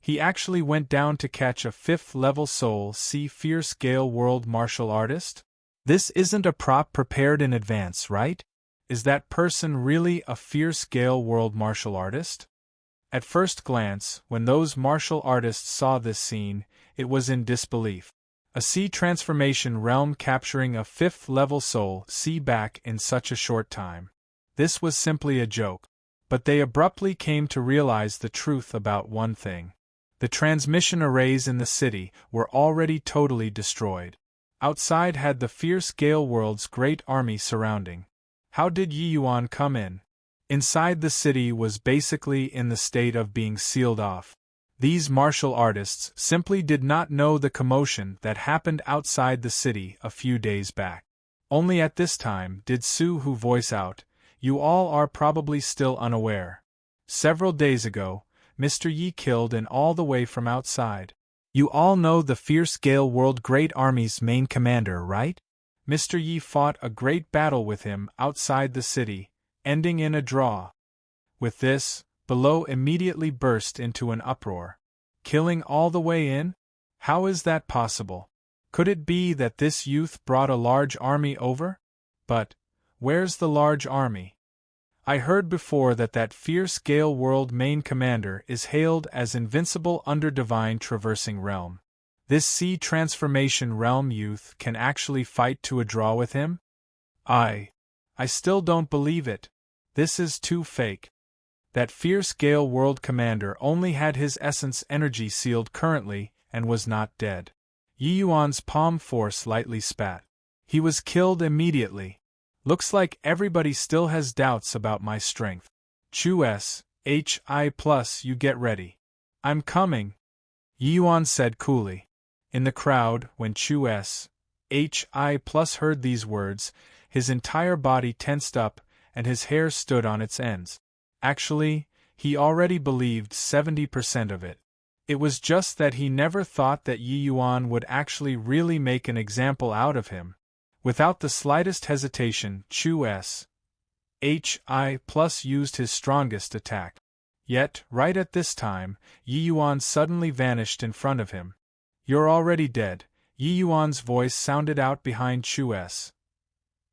He actually went down to catch a 5th level soul C fierce Gale World martial artist? This isn't a prop prepared in advance, right? Is that person really a fierce Gale World martial artist? At first glance, when those martial artists saw this scene, it was in disbelief. A C transformation realm capturing a 5th-level soul C back in such a short time. This was simply a joke. But they abruptly came to realize the truth about one thing. The transmission arrays in the city were already totally destroyed. Outside had the fierce Gale World's great army surrounding. How did Yi Yuan come in? Inside the city was basically in the state of being sealed off. These martial artists simply did not know the commotion that happened outside the city a few days back. Only at this time did Su Hu voice out, "You all are probably still unaware. Several days ago, Mr. Yi killed in all the way from outside. You all know the fierce Gale World Great Army's main commander, right? Mr. Yi fought a great battle with him outside the city, ending in a draw." With this, below immediately burst into an uproar. Killing all the way in? How is that possible? Could it be that this youth brought a large army over? But where's the large army? I heard before that fierce Gale World main commander is hailed as invincible under divine traversing realm. This C transformation realm youth can actually fight to a draw with him? I still don't believe it. This is too fake. That fierce Gale World commander only had his essence energy sealed currently and was not dead. Yi Yuan's palm force lightly spat. He was killed immediately. Looks like everybody still has doubts about my strength. Chu S, HI plus you get ready. I'm coming, Yi Yuan said coolly. In the crowd, when Chu S, HI plus heard these words, his entire body tensed up and his hair stood on its ends. Actually, he already believed 70% of it. It was just that he never thought that Yi Yuan would actually really make an example out of him. Without the slightest hesitation, Chu S, HI plus used his strongest attack. Yet, right at this time, Yi Yuan suddenly vanished in front of him. "You're already dead," Yi Yuan's voice sounded out behind Chu S,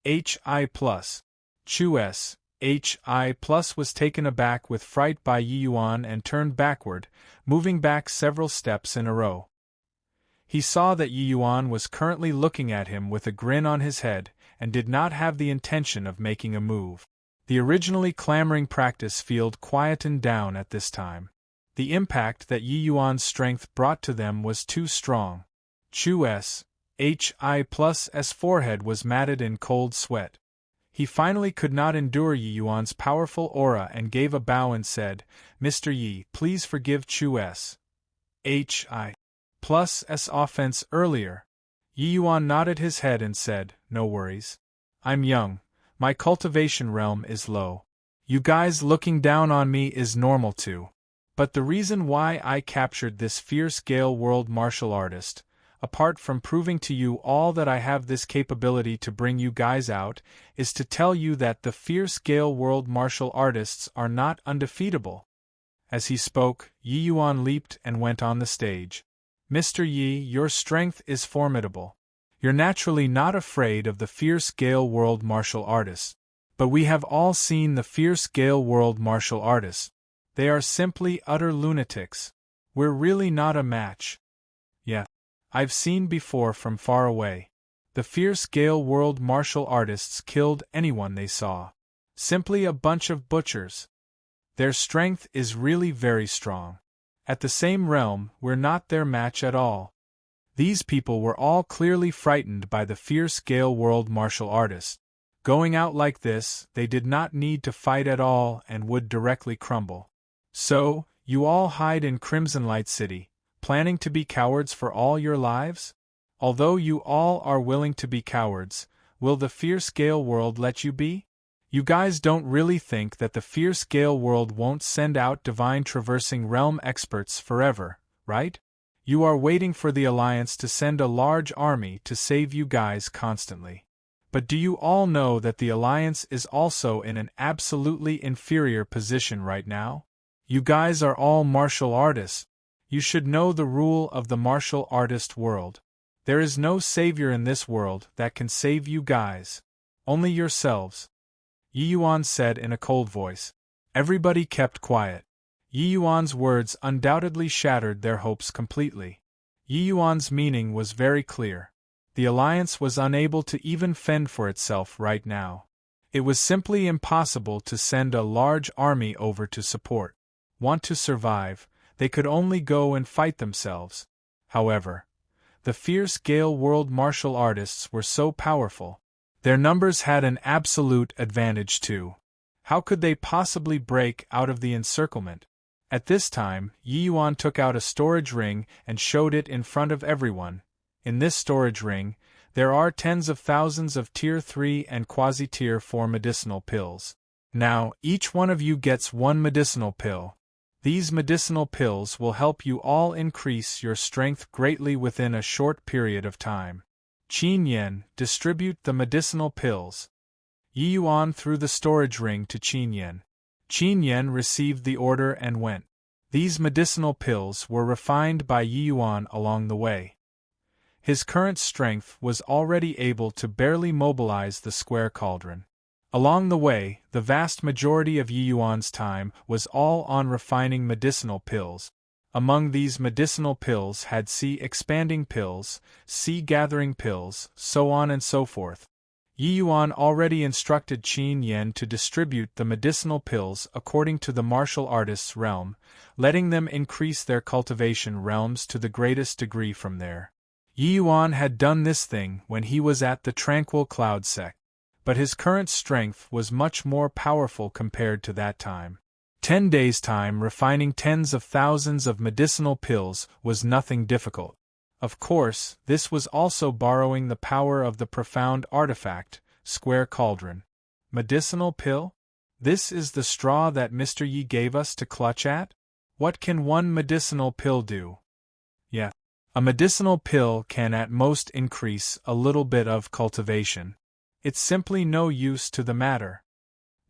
HI plus. Chu S, HI plus was taken aback with fright by Yi Yuan and turned backward, moving back several steps in a row. He saw that Yi Yuan was currently looking at him with a grin on his head and did not have the intention of making a move. The originally clamoring practice field quietened down at this time. The impact that Yi Yuan's strength brought to them was too strong. Chu S, HI plus S forehead was matted in cold sweat. He finally could not endure Yi Yuan's powerful aura and gave a bow and said, "Mr. Yi, please forgive Chu S, HI plus S offense earlier." Yi Yuan nodded his head and said, "No worries. I'm young, my cultivation realm is low. You guys looking down on me is normal too. But the reason why I captured this fierce Gale World martial artist, apart from proving to you all that I have this capability to bring you guys out, is to tell you that the fierce Gale World martial artists are not undefeatable." As he spoke, Yi Yuan leaped and went on the stage. "Mr. Yi, your strength is formidable. You're naturally not afraid of the fierce Gale World martial artists. But we have all seen the fierce Gale World martial artists. They are simply utter lunatics. We're really not a match." "Yeah. I've seen before from far away. The fierce Gale World martial artists killed anyone they saw. Simply a bunch of butchers. Their strength is really very strong. At the same realm, we're not their match at all." These people were all clearly frightened by the fierce Gale World martial artists. Going out like this, they did not need to fight at all and would directly crumble. "So, you all hide in Crimson Light City, planning to be cowards for all your lives? Although you all are willing to be cowards, will the fierce Gale World let you be? You guys don't really think that the fierce Gale World won't send out divine traversing realm experts forever, right? You are waiting for the Alliance to send a large army to save you guys constantly. But do you all know that the Alliance is also in an absolutely inferior position right now? You guys are all martial artists. You should know the rule of the martial artist world. There is no savior in this world that can save you guys. Only yourselves," Yi Yuan said in a cold voice. Everybody kept quiet. Yi Yuan's words undoubtedly shattered their hopes completely. Yi Yuan's meaning was very clear. The alliance was unable to even fend for itself right now. It was simply impossible to send a large army over to support. Want to survive, they could only go and fight themselves. However, the fierce Gale World martial artists were so powerful. Their numbers had an absolute advantage too. How could they possibly break out of the encirclement? At this time, Yi Yuan took out a storage ring and showed it in front of everyone. In this storage ring, there are tens of thousands of Tier 3 and Quasi-Tier 4 medicinal pills. Now, each one of you gets one medicinal pill. These medicinal pills will help you all increase your strength greatly within a short period of time. Qin Yan, distribute the medicinal pills. Yi Yuan threw the storage ring to Qin Yan. Qin Yan received the order and went. These medicinal pills were refined by Yi Yuan along the way. His current strength was already able to barely mobilize the square cauldron. Along the way, the vast majority of Yi Yuan's time was all on refining medicinal pills. Among these medicinal pills had sea-expanding pills, sea-gathering pills, so on and so forth. Yi Yuan already instructed Qin Yan to distribute the medicinal pills according to the martial artist's realm, letting them increase their cultivation realms to the greatest degree from there. Yi Yuan had done this thing when he was at the Tranquil Cloud sect, but his current strength was much more powerful compared to that time. 10 days' time refining tens of thousands of medicinal pills was nothing difficult. Of course, this was also borrowing the power of the profound artifact, Square Cauldron. Medicinal pill? This is the straw that Mr. Yi gave us to clutch at? What can one medicinal pill do? Yeah. A medicinal pill can at most increase a little bit of cultivation. It's simply no use to the matter.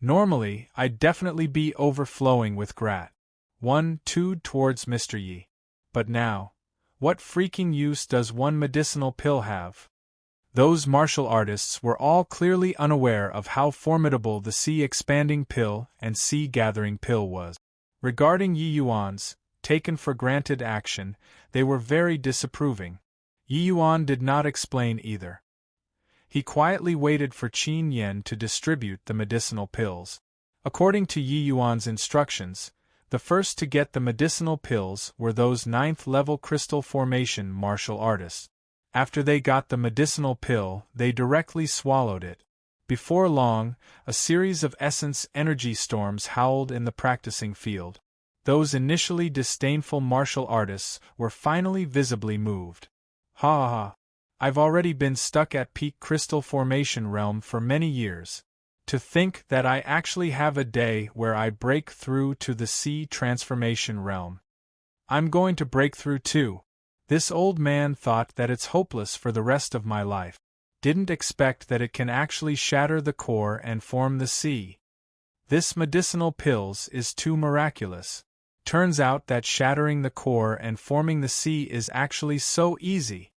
Normally, I'd definitely be overflowing with gratitude towards Mr. Yi. But now, what freaking use does one medicinal pill have? Those martial artists were all clearly unaware of how formidable the sea-expanding pill and sea-gathering pill was. Regarding Yi Yuan's taken-for-granted action, they were very disapproving. Yi Yuan did not explain either. He quietly waited for Qin Yan to distribute the medicinal pills. According to Yi Yuan's instructions, the first to get the medicinal pills were those 9th-level crystal formation martial artists. After they got the medicinal pill, they directly swallowed it. Before long, a series of essence energy storms howled in the practicing field. Those initially disdainful martial artists were finally visibly moved. Ha ha ha. I've already been stuck at peak crystal formation realm for many years. To think that I actually have a day where I break through to the sea transformation realm. I'm going to break through too. This old man thought that it's hopeless for the rest of my life. Didn't expect that it can actually shatter the core and form the sea. This medicinal pills is too miraculous. Turns out that shattering the core and forming the sea is actually so easy.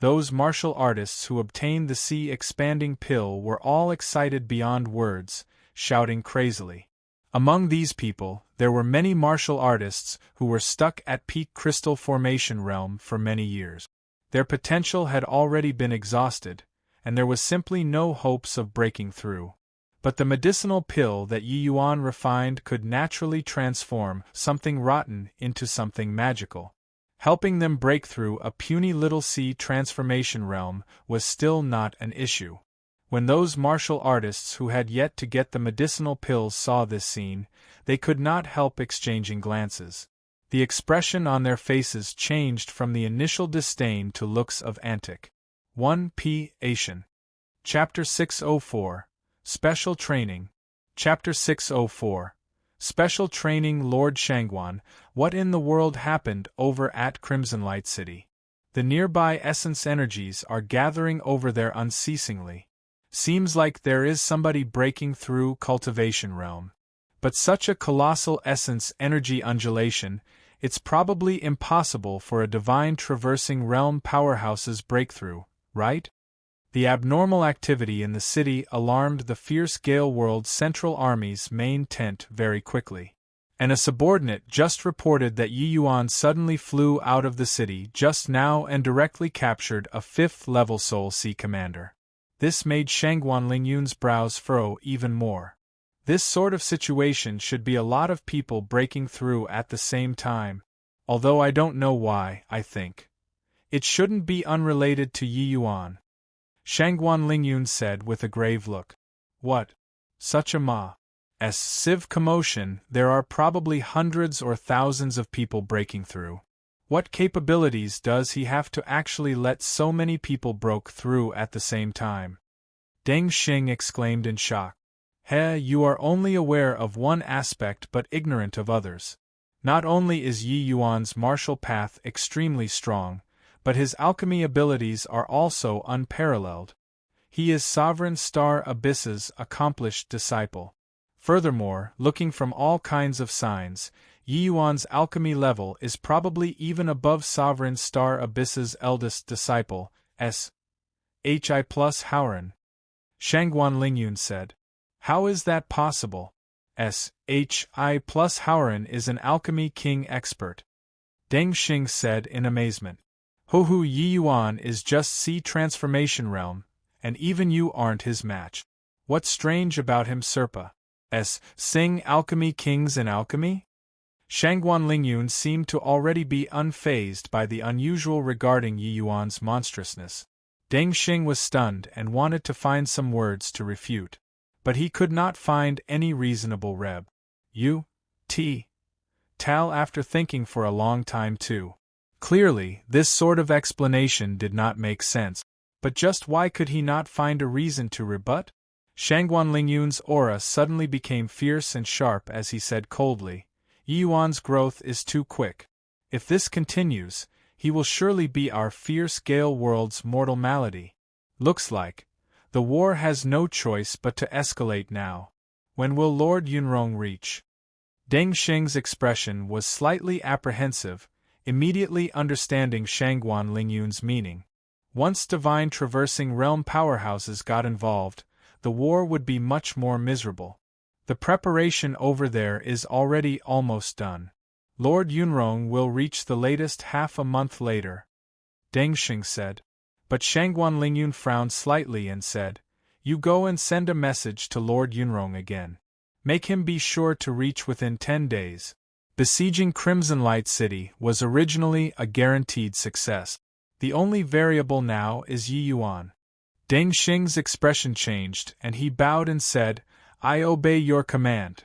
Those martial artists who obtained the sea-expanding pill were all excited beyond words, shouting crazily. Among these people, there were many martial artists who were stuck at peak crystal formation realm for many years. Their potential had already been exhausted, and there was simply no hopes of breaking through. But the medicinal pill that Yi Yuan refined could naturally transform something rotten into something magical. Helping them break through a puny little sea transformation realm was still not an issue. When those martial artists who had yet to get the medicinal pills saw this scene, they could not help exchanging glances. The expression on their faces changed from the initial disdain to looks of anticipation. Chapter 604 Special Training. Chapter 604 Special Training. Lord Shangguan, what in the world happened over at Crimson Light City? The nearby essence energies are gathering over there unceasingly. Seems like there is somebody breaking through cultivation realm. But such a colossal essence energy undulation, it's probably impossible for a divine traversing realm powerhouse's breakthrough, right? The abnormal activity in the city alarmed the fierce Gale World Central Army's main tent very quickly. And a subordinate just reported that Yi Yuan suddenly flew out of the city just now and directly captured a 5th-level Soul Sea commander. This made Shangguan Lingyun's brows furrow even more. This sort of situation should be a lot of people breaking through at the same time, although I don't know why. I think it shouldn't be unrelated to Yi Yuan. Shangguan Lingyun said with a grave look. What? Such a massive commotion, there are probably hundreds or thousands of people breaking through. What capabilities does he have to actually let so many people broke through at the same time? Deng Xing exclaimed in shock. He, you are only aware of one aspect but ignorant of others. Not only is Yi Yuan's martial path extremely strong, but his alchemy abilities are also unparalleled. He is Sovereign Star Abyss's accomplished disciple. Furthermore, looking from all kinds of signs, Yi Yuan's alchemy level is probably even above Sovereign Star Abyss's eldest disciple, S.H.I. plus Howren. Shangguan Lingyun said. How is that possible? S.H.I. plus Howren is an alchemy king expert. Deng Xing said in amazement. Yi Yuan is just Sea Transformation Realm, and even you aren't his match. What's strange about him, Serpa? Sing alchemy kings in alchemy? Shangguan Lingyun seemed to already be unfazed by the unusual regarding Yi Yuan's monstrousness. Deng Xing was stunned and wanted to find some words to refute. But he could not find any reasonable tal after thinking for a long time too. Clearly, this sort of explanation did not make sense. But just why could he not find a reason to rebut? Shangguan Lingyun's aura suddenly became fierce and sharp as he said coldly, Yi Yuan's growth is too quick. If this continues, he will surely be our fierce Gale world's mortal malady. Looks like the war has no choice but to escalate now. When will Lord Yunrong reach? Deng Xing's expression was slightly apprehensive, immediately understanding Shangguan Lingyun's meaning. Once divine traversing realm powerhouses got involved, the war would be much more miserable. The preparation over there is already almost done. Lord Yunrong will reach the latest half a month later. Deng Xing said. But Shangguan Lingyun frowned slightly and said, You go and send a message to Lord Yunrong again. Make him be sure to reach within 10 days. Besieging Crimson Light City was originally a guaranteed success. The only variable now is Yi Yuan. Deng Xing's expression changed and he bowed and said, I obey your command.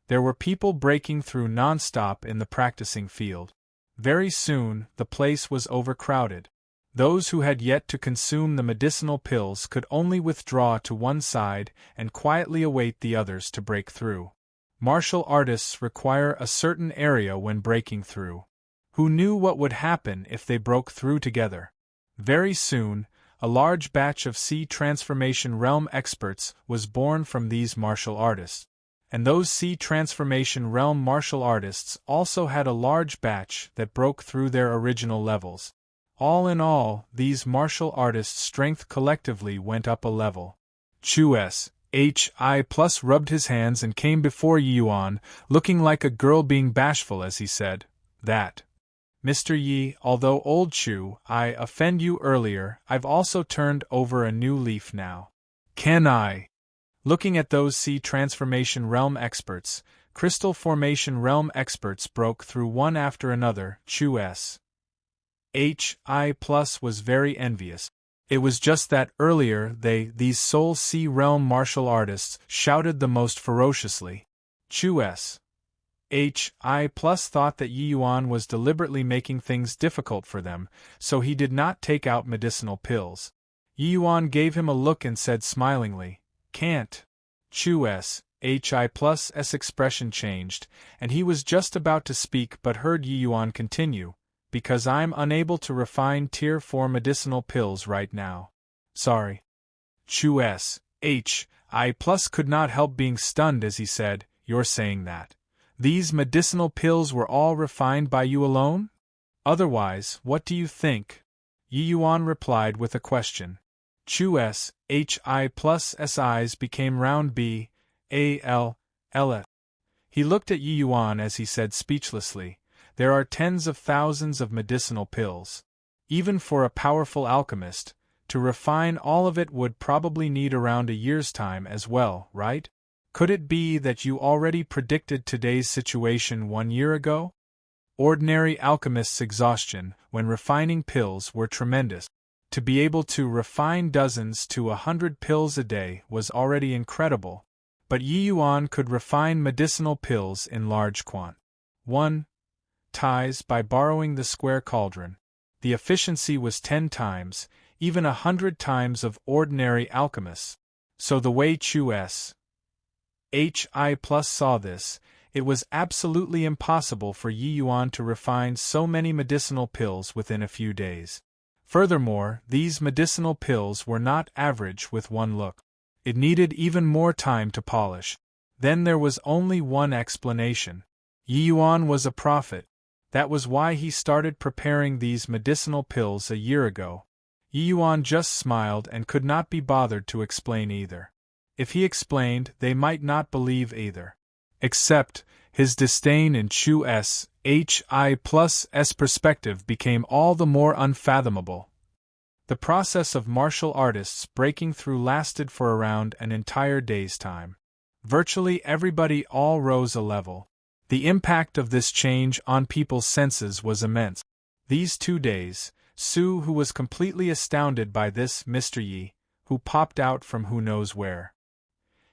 There were people breaking through non-stop in the practicing field. Very soon, the place was overcrowded. Those who had yet to consume the medicinal pills could only withdraw to one side and quietly await the others to break through. Martial artists require a certain area when breaking through. Who knew what would happen if they broke through together? Very soon, a large batch of Sea Transformation Realm experts was born from these martial artists. And those Sea Transformation Realm martial artists also had a large batch that broke through their original levels. All in all, these martial artists' strength collectively went up a level. Chu S.H.I. plus rubbed his hands and came before Yi Yuan, looking like a girl being bashful as he said, That. Mr. Yi, although old Chu, I offend you earlier, I've also turned over a new leaf now. Can I? Looking at those Sea Transformation Realm experts, Crystal Formation Realm experts broke through one after another. Chu S.H.I. plus was very envious. It was just that earlier these Soul Sea Realm martial artists, shouted the most ferociously. Chu S.H.I. plus thought that Yi Yuan was deliberately making things difficult for them, so he did not take out medicinal pills. Yi Yuan gave him a look and said smilingly, Can't. Chu S.H.I. plus's expression changed, and he was just about to speak but heard Yi Yuan continue, Because I'm unable to refine Tier 4 medicinal pills right now. Sorry. Chu S.H.I. plus could not help being stunned as he said, You're saying that these medicinal pills were all refined by you alone? Otherwise, what do you think? Yi Yuan replied with a question. Chu S.H.I. plus's eyes became round. B.A.L.L.S. He looked at Yi Yuan as he said speechlessly, "There are tens of thousands of medicinal pills. Even for a powerful alchemist, to refine all of it would probably need around a year's time as well, right? Could it be that you already predicted today's situation 1 year ago?" Ordinary alchemists' exhaustion when refining pills were tremendous. To be able to refine dozens to 100 pills a day was already incredible, but Yi Yuan could refine medicinal pills in large quantities by borrowing the square cauldron. The efficiency was 10 times, even 100 times of ordinary alchemists. So the way Chu S. Hi plus saw this, it was absolutely impossible for Yi Yuan to refine so many medicinal pills within a few days. Furthermore, these medicinal pills were not average with one look. It needed even more time to polish. Then there was only one explanation. Yi Yuan was a prophet. That was why he started preparing these medicinal pills a year ago. Yi Yuan just smiled and could not be bothered to explain either. If he explained, they might not believe either. Except, his disdain in Chu S. Hi plus S perspective became all the more unfathomable. The process of martial artists breaking through lasted for around an entire day's time. Virtually everybody all rose a level. The impact of this change on people's senses was immense. These 2 days, Su, who was completely astounded by this Mr. Yi, who popped out from who knows where.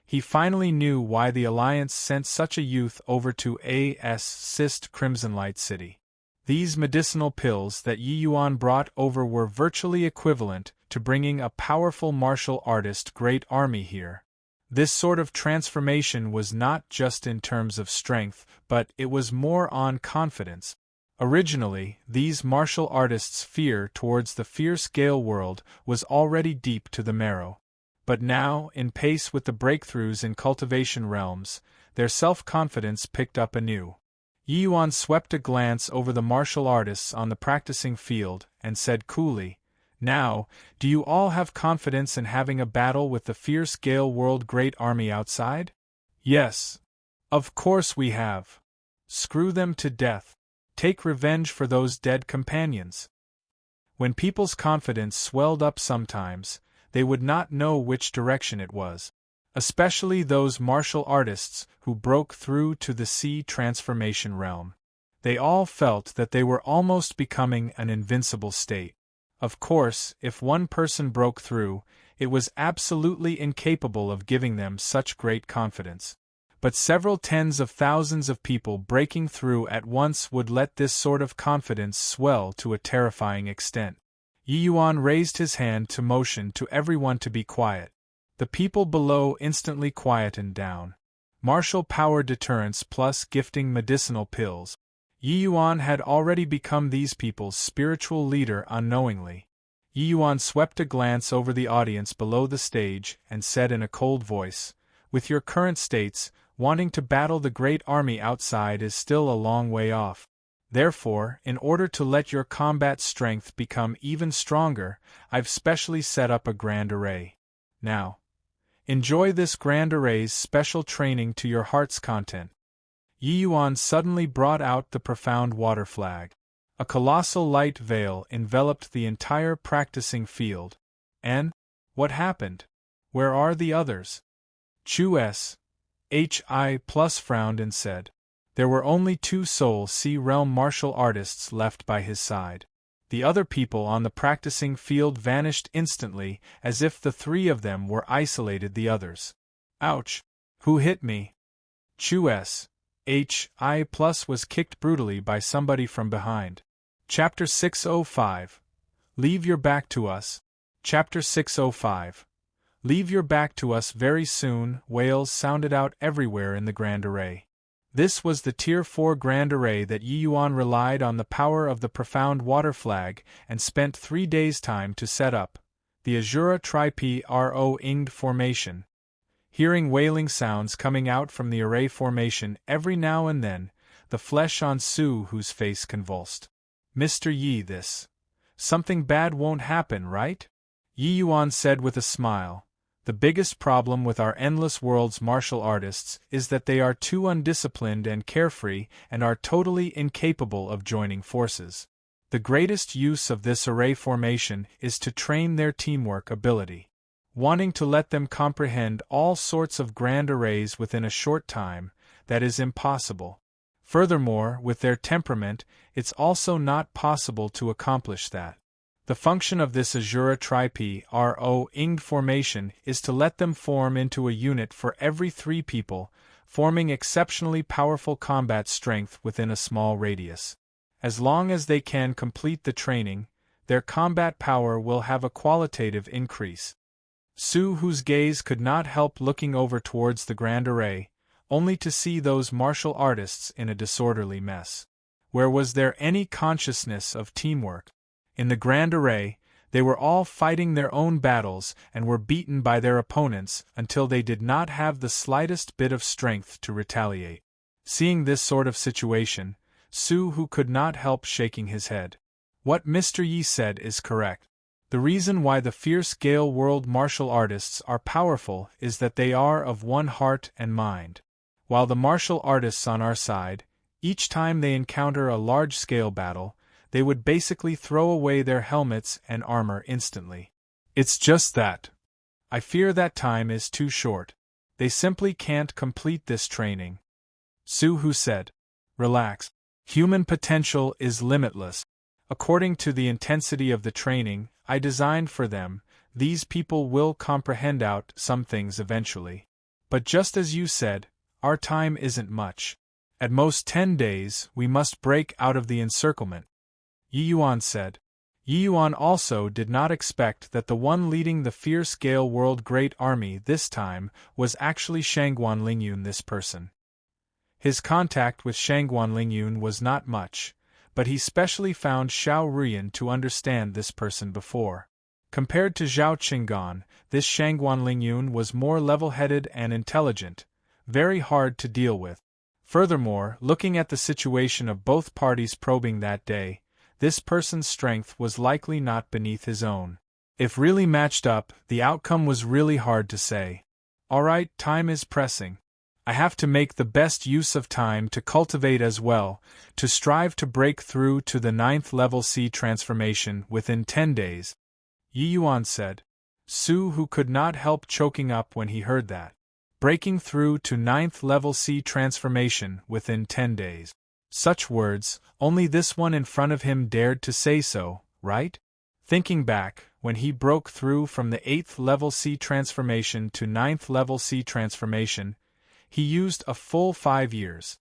He finally knew why the Alliance sent such a youth over to A.S. Sist Crimsonlight City. These medicinal pills that Yi Yuan brought over were virtually equivalent to bringing a powerful martial artist great army here. This sort of transformation was not just in terms of strength, but it was more on confidence. Originally, these martial artists' fear towards the fierce Gale world was already deep to the marrow. But now, in pace with the breakthroughs in cultivation realms, their self-confidence picked up anew. Yi Yuan swept a glance over the martial artists on the practicing field and said coolly, "Now, do you all have confidence in having a battle with the fierce Gale world great army outside?" "Yes. Of course we have. Screw them to death. Take revenge for those dead companions." When people's confidence swelled up sometimes, they would not know which direction it was. Especially those martial artists who broke through to the sea transformation realm. They all felt that they were almost becoming an invincible state. Of course, if one person broke through, it was absolutely incapable of giving them such great confidence. But several tens of thousands of people breaking through at once would let this sort of confidence swell to a terrifying extent. Yi Yuan raised his hand to motion to everyone to be quiet. The people below instantly quietened down. Martial power deterrence plus gifting medicinal pills. Yi Yuan had already become these people's spiritual leader unknowingly. Yi Yuan swept a glance over the audience below the stage and said in a cold voice, "With your current states, wanting to battle the great army outside is still a long way off. Therefore, in order to let your combat strength become even stronger, I've specially set up a grand array. Now, enjoy this grand array's special training to your heart's content." Yi Yuan suddenly brought out the profound water flag. A colossal light veil enveloped the entire practicing field. And what happened? Where are the others? Chu S. Hi plus frowned and said, "There were only 2 Soul Sea Realm martial artists left by his side. The other people on the practicing field vanished instantly, as if the 3 of them were isolated the others." Ouch! Who hit me? Chu S. Hi plus was kicked brutally by somebody from behind. Chapter 605. Leave your back to us. Chapter 605. Leave your back to us very soon. Wails sounded out everywhere in the Grand Array. This was the Tier 4 Grand Array that Yi Yuan relied on the power of the profound water flag and spent 3 days' time to set up, the Azura Tri-Pro Inged formation. Hearing wailing sounds coming out from the array formation every now and then, the flesh on Su whose face convulsed. "Mr. Yi, this. Something bad won't happen, right?" Yi Yuan said with a smile, The biggest problem with our endless world's martial artists is that they are too undisciplined and carefree and are totally incapable of joining forces. The greatest use of this array formation is to train their teamwork ability. Wanting to let them comprehend all sorts of grand arrays within a short time, that is impossible. Furthermore, with their temperament, it's also not possible to accomplish that. The function of this Azura Tripe RO inged formation is to let them form into a unit for every 3 people, forming exceptionally powerful combat strength within a small radius. As long as they can complete the training, their combat power will have a qualitative increase. Su, whose gaze could not help looking over towards the grand array, only to see those martial artists in a disorderly mess. Where was there any consciousness of teamwork? In the grand array, they were all fighting their own battles and were beaten by their opponents until they did not have the slightest bit of strength to retaliate. Seeing this sort of situation, Su, who could not help shaking his head. What Mr. Yi said is correct. The reason why the fierce Gale World martial artists are powerful is that they are of one heart and mind. While the martial artists on our side, each time they encounter a large-scale battle, they would basically throw away their helmets and armor instantly. It's just that. I fear that time is too short. They simply can't complete this training. Su Hu said. Relax. Human potential is limitless. According to the intensity of the training I designed for them, these people will comprehend out some things eventually. But just as you said, our time isn't much. At most 10 days, we must break out of the encirclement. Yi Yuan said. Yi Yuan also did not expect that the one leading the fierce Gale World Great Army this time was actually Shangguan Lingyun, this person. His contact with Shangguan Lingyun was not much, but he specially found Xiao Ruyan to understand this person before. Compared to Zhao Qinggan, this Shangguan Lingyun was more level-headed and intelligent, very hard to deal with. Furthermore, looking at the situation of both parties probing that day, this person's strength was likely not beneath his own. If really matched up, the outcome was really hard to say. Alright, time is pressing. I have to make the best use of time to cultivate as well, to strive to break through to the 9th level C transformation within 10 days. Yi Yuan said. Su, who could not help choking up when he heard that. Breaking through to 9th level C transformation within 10 days. Such words, only this one in front of him dared to say so, right? Thinking back, when he broke through from the 8th level C transformation to 9th level C transformation, he used a full 5 years.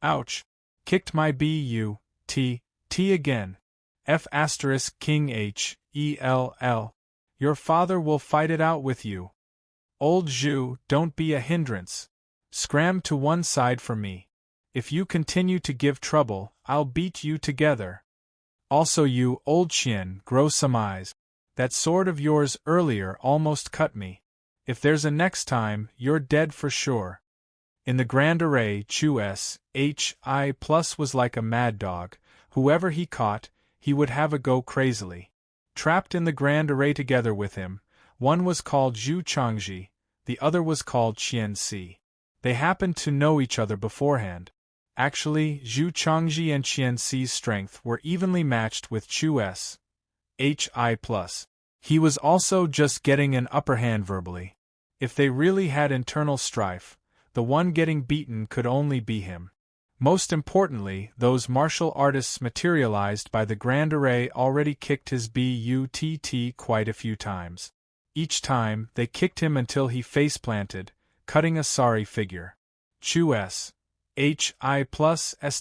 Ouch! Kicked my butt, again. F asterisk King H-E-L-L. Your father will fight it out with you. Old Zhu, don't be a hindrance. Scram to one side for me. If you continue to give trouble, I'll beat you together. Also you, old Qian, grow some eyes. That sword of yours earlier almost cut me. If there's a next time, you're dead for sure. In the grand array, Chu S.H.I. Plus was like a mad dog. Whoever he caught, he would have a go crazily. Trapped in the grand array together with him, one was called Zhu Changji, the other was called Qian Si. They happened to know each other beforehand. Actually, Zhu Changji and Qian Si's strength were evenly matched with Chu S.H.I. He was also just getting an upper hand verbally. If they really had internal strife, the one getting beaten could only be him. Most importantly, those martial artists materialized by the grand array already kicked his butt quite a few times. Each time, they kicked him until he face-planted, cutting a sorry figure. Chu S.H.I.'s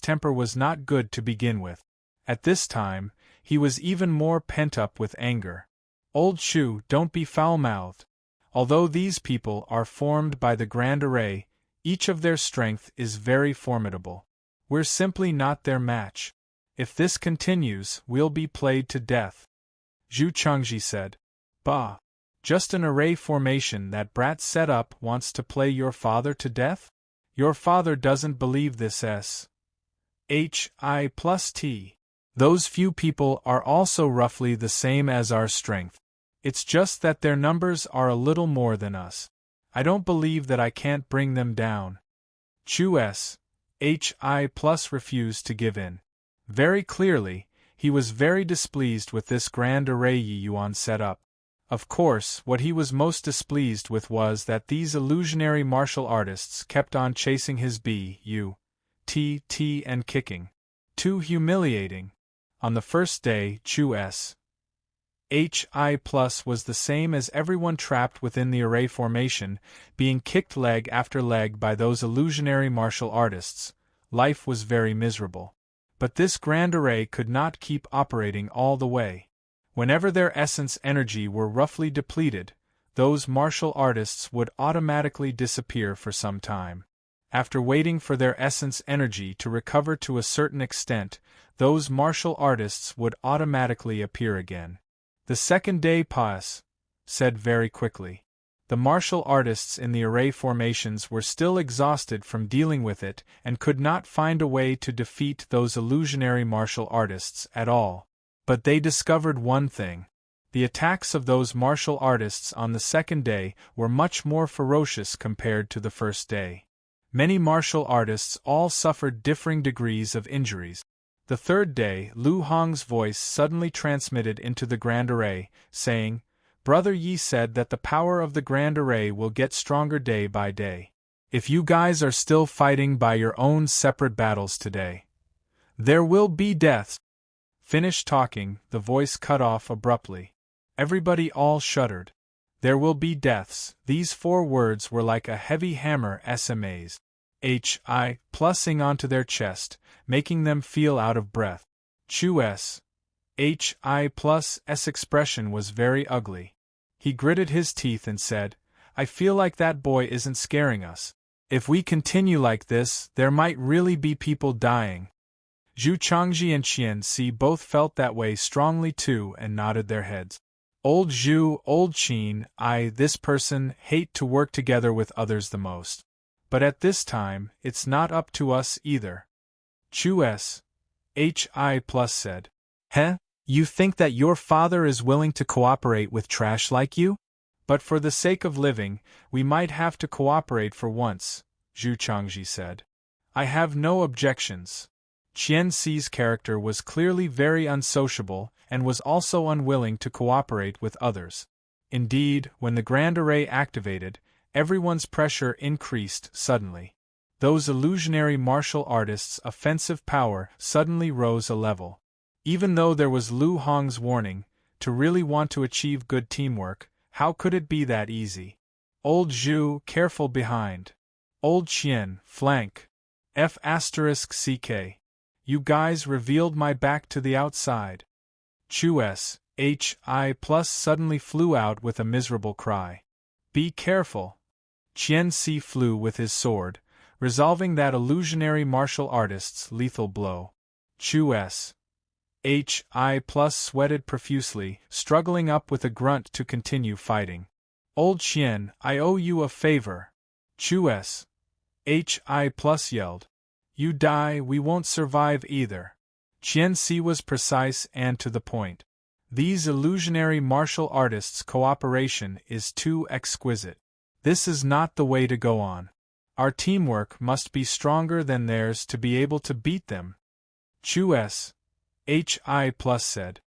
temper was not good to begin with. At this time, he was even more pent up with anger. Old Chu, don't be foul-mouthed. Although these people are formed by the grand array, each of their strength is very formidable. We're simply not their match. If this continues, we'll be played to death. Zhu Changji said. Bah! Just an array formation that brat set up wants to play your father to death? Your father doesn't believe this S.H.I. Those few people are also roughly the same as our strength. It's just that their numbers are a little more than us. I don't believe that I can't bring them down. Hi plus refused to give in. Very clearly, he was very displeased with this grand array Yi Yuan set up. Of course, what he was most displeased with was that these illusionary martial artists kept on chasing his B.U.T.T. and kicking. Too humiliating. On the first day, Hi plus was the same as everyone trapped within the array formation, being kicked leg after leg by those illusionary martial artists. Life was very miserable. But this grand array could not keep operating all the way. Whenever their essence energy were roughly depleted, those martial artists would automatically disappear for some time. After waiting for their essence energy to recover to a certain extent, those martial artists would automatically appear again. The second day said very quickly. The martial artists in the array formations were still exhausted from dealing with it and could not find a way to defeat those illusionary martial artists at all. But they discovered one thing. The attacks of those martial artists on the second day were much more ferocious compared to the first day. Many martial artists all suffered differing degrees of injuries. The third day, Lu Hong's voice suddenly transmitted into the Grand Array, saying, "Brother Yi said that the power of the Grand Array will get stronger day by day. If you guys are still fighting by your own separate battles today, there will be deaths." Finished talking, the voice cut off abruptly. Everybody all shuddered. There will be deaths. These 4 words were like a heavy hammer SMAs. Hi plussing onto their chest, making them feel out of breath. Hi plus S expression was very ugly. He gritted his teeth and said, "I feel like that boy isn't scaring us. If we continue like this, there might really be people dying." Zhu Changji and Qian Si both felt that way strongly too and nodded their heads. Old Zhu, old Qin, this person hate to work together with others the most. But at this time, it's not up to us either. Hi plus said. "Heh? You think that your father is willing to cooperate with trash like you? But for the sake of living, we might have to cooperate for once," Zhu Changji said. "I have no objections." Qian Si's character was clearly very unsociable and was also unwilling to cooperate with others. Indeed, when the Grand Array activated, everyone's pressure increased suddenly. Those illusionary martial artists' offensive power suddenly rose a level. Even though there was Lu Hong's warning, to really want to achieve good teamwork, how could it be that easy? Old Zhu, careful behind. Old Qian, flank. F***ck. You guys revealed my back to the outside. Hi plus suddenly flew out with a miserable cry. "Be careful." Qian Si flew with his sword, resolving that illusionary martial artist's lethal blow. Hi plus sweated profusely, struggling up with a grunt to continue fighting. "Old Qian, I owe you a favor." Hi plus yelled. "You die, we won't survive either." Qian Si was precise and to the point. These illusionary martial artists' cooperation is too exquisite. This is not the way to go on. Our teamwork must be stronger than theirs to be able to beat them. Hi plus said.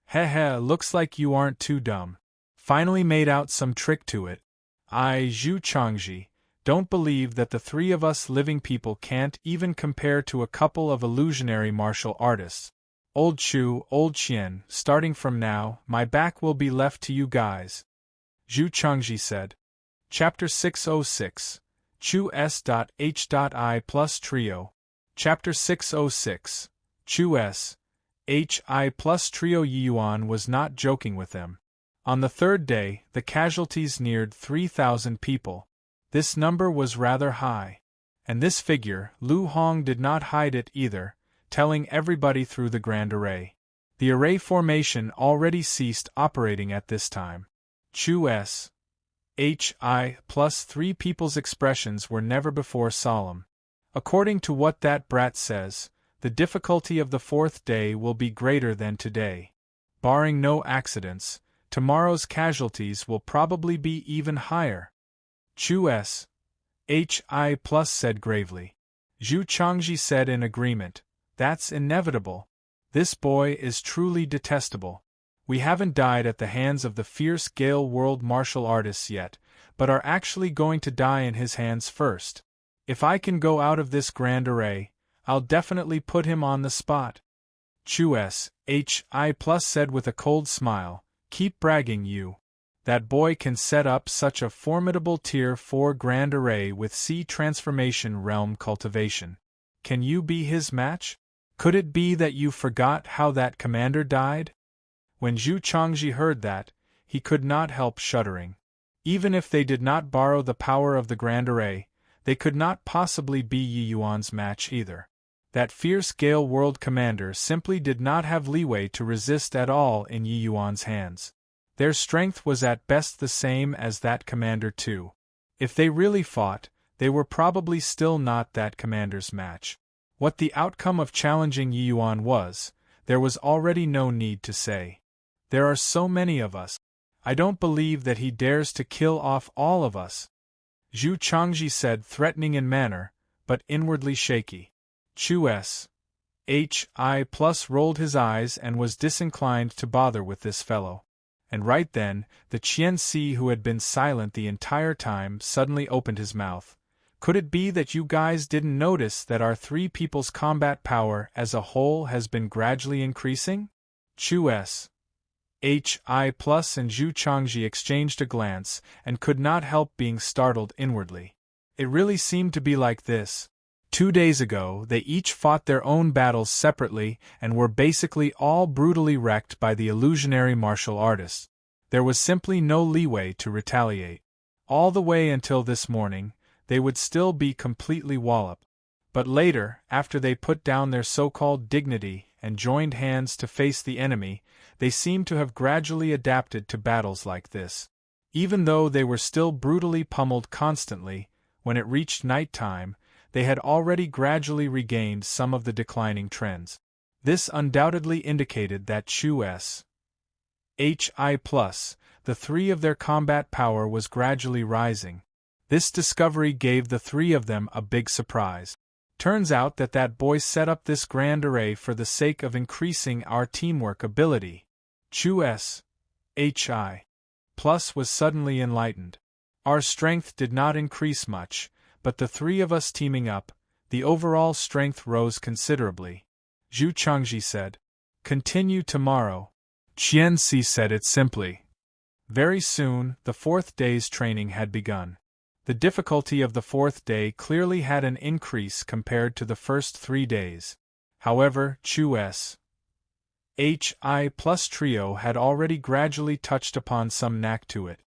"Heh, looks like you aren't too dumb. Finally made out some trick to it. Zhu Changji, don't believe that the 3 of us living people can't even compare to a couple of illusionary martial artists. Old Chu, old Qian, starting from now, my back will be left to you guys." Zhu Changji said. Chapter 606. Chu S.H.I plus Trio. Chapter 606. Chu S.H.I plus Trio. Yi Yuan was not joking with them. On the third day, the casualties neared 3,000 people. This number was rather high. And this figure, Lu Hong did not hide it either, telling everybody through the Grand Array. The array formation already ceased operating at this time. Chu S.H.I plus 3 people's expressions were never before solemn. According to what that brat says, the difficulty of the 4th day will be greater than today. Barring no accidents, tomorrow's casualties will probably be even higher. Chu S.H.I. Plus said gravely. Zhu Changji said in agreement, "That's inevitable. This boy is truly detestable. We haven't died at the hands of the fierce Gale world martial artists yet, but are actually going to die in his hands first. If I can go out of this grand array, I'll definitely put him on the spot." Chu S.H.I. Plus said with a cold smile, "Keep bragging, you. That boy can set up such a formidable Tier 4 grand array with C transformation realm cultivation. Can you be his match? Could it be that you forgot how that commander died?" When Zhu Changji heard that, he could not help shuddering. Even if they did not borrow the power of the grand array, they could not possibly be Yi Yuan's match either. That fierce Gale world commander simply did not have leeway to resist at all in Yi Yuan's hands. Their strength was at best the same as that commander too. If they really fought, they were probably still not that commander's match. What the outcome of challenging Yi Yuan was, there was already no need to say. There are so many of us. I don't believe that he dares to kill off all of us. Zhu Changji said, threatening in manner, but inwardly shaky. Chu S.H.I. Plus rolled his eyes and was disinclined to bother with this fellow. And right then, the Qianxi, who had been silent the entire time, suddenly opened his mouth. "Could it be that you guys didn't notice that our three people's combat power as a whole has been gradually increasing?" Chu S.H.I. Plus and Zhu Changji exchanged a glance and could not help being startled inwardly. It really seemed to be like this. 2 days ago, they each fought their own battles separately and were basically all brutally wrecked by the illusionary martial artists. There was simply no leeway to retaliate. All the way until this morning, they would still be completely walloped. But later, after they put down their so-called dignity and joined hands to face the enemy, they seemed to have gradually adapted to battles like this. Even though they were still brutally pummeled constantly, when it reached night time, they had already gradually regained some of the declining trends. This undoubtedly indicated that Chu S.H.I. Plus, the three of their combat power was gradually rising. This discovery gave the three of them a big surprise. Turns out that boy set up this grand array for the sake of increasing our teamwork ability. Chu S.H.I. Plus was suddenly enlightened. Our strength did not increase much, but the three of us teaming up, the overall strength rose considerably. Zhu Changji said. "Continue tomorrow." Qianxi said it simply. Very soon, the fourth day's training had begun. The difficulty of the fourth day clearly had an increase compared to the first 3 days. However, Chu S.H.I. Plus trio had already gradually touched upon some knack to it.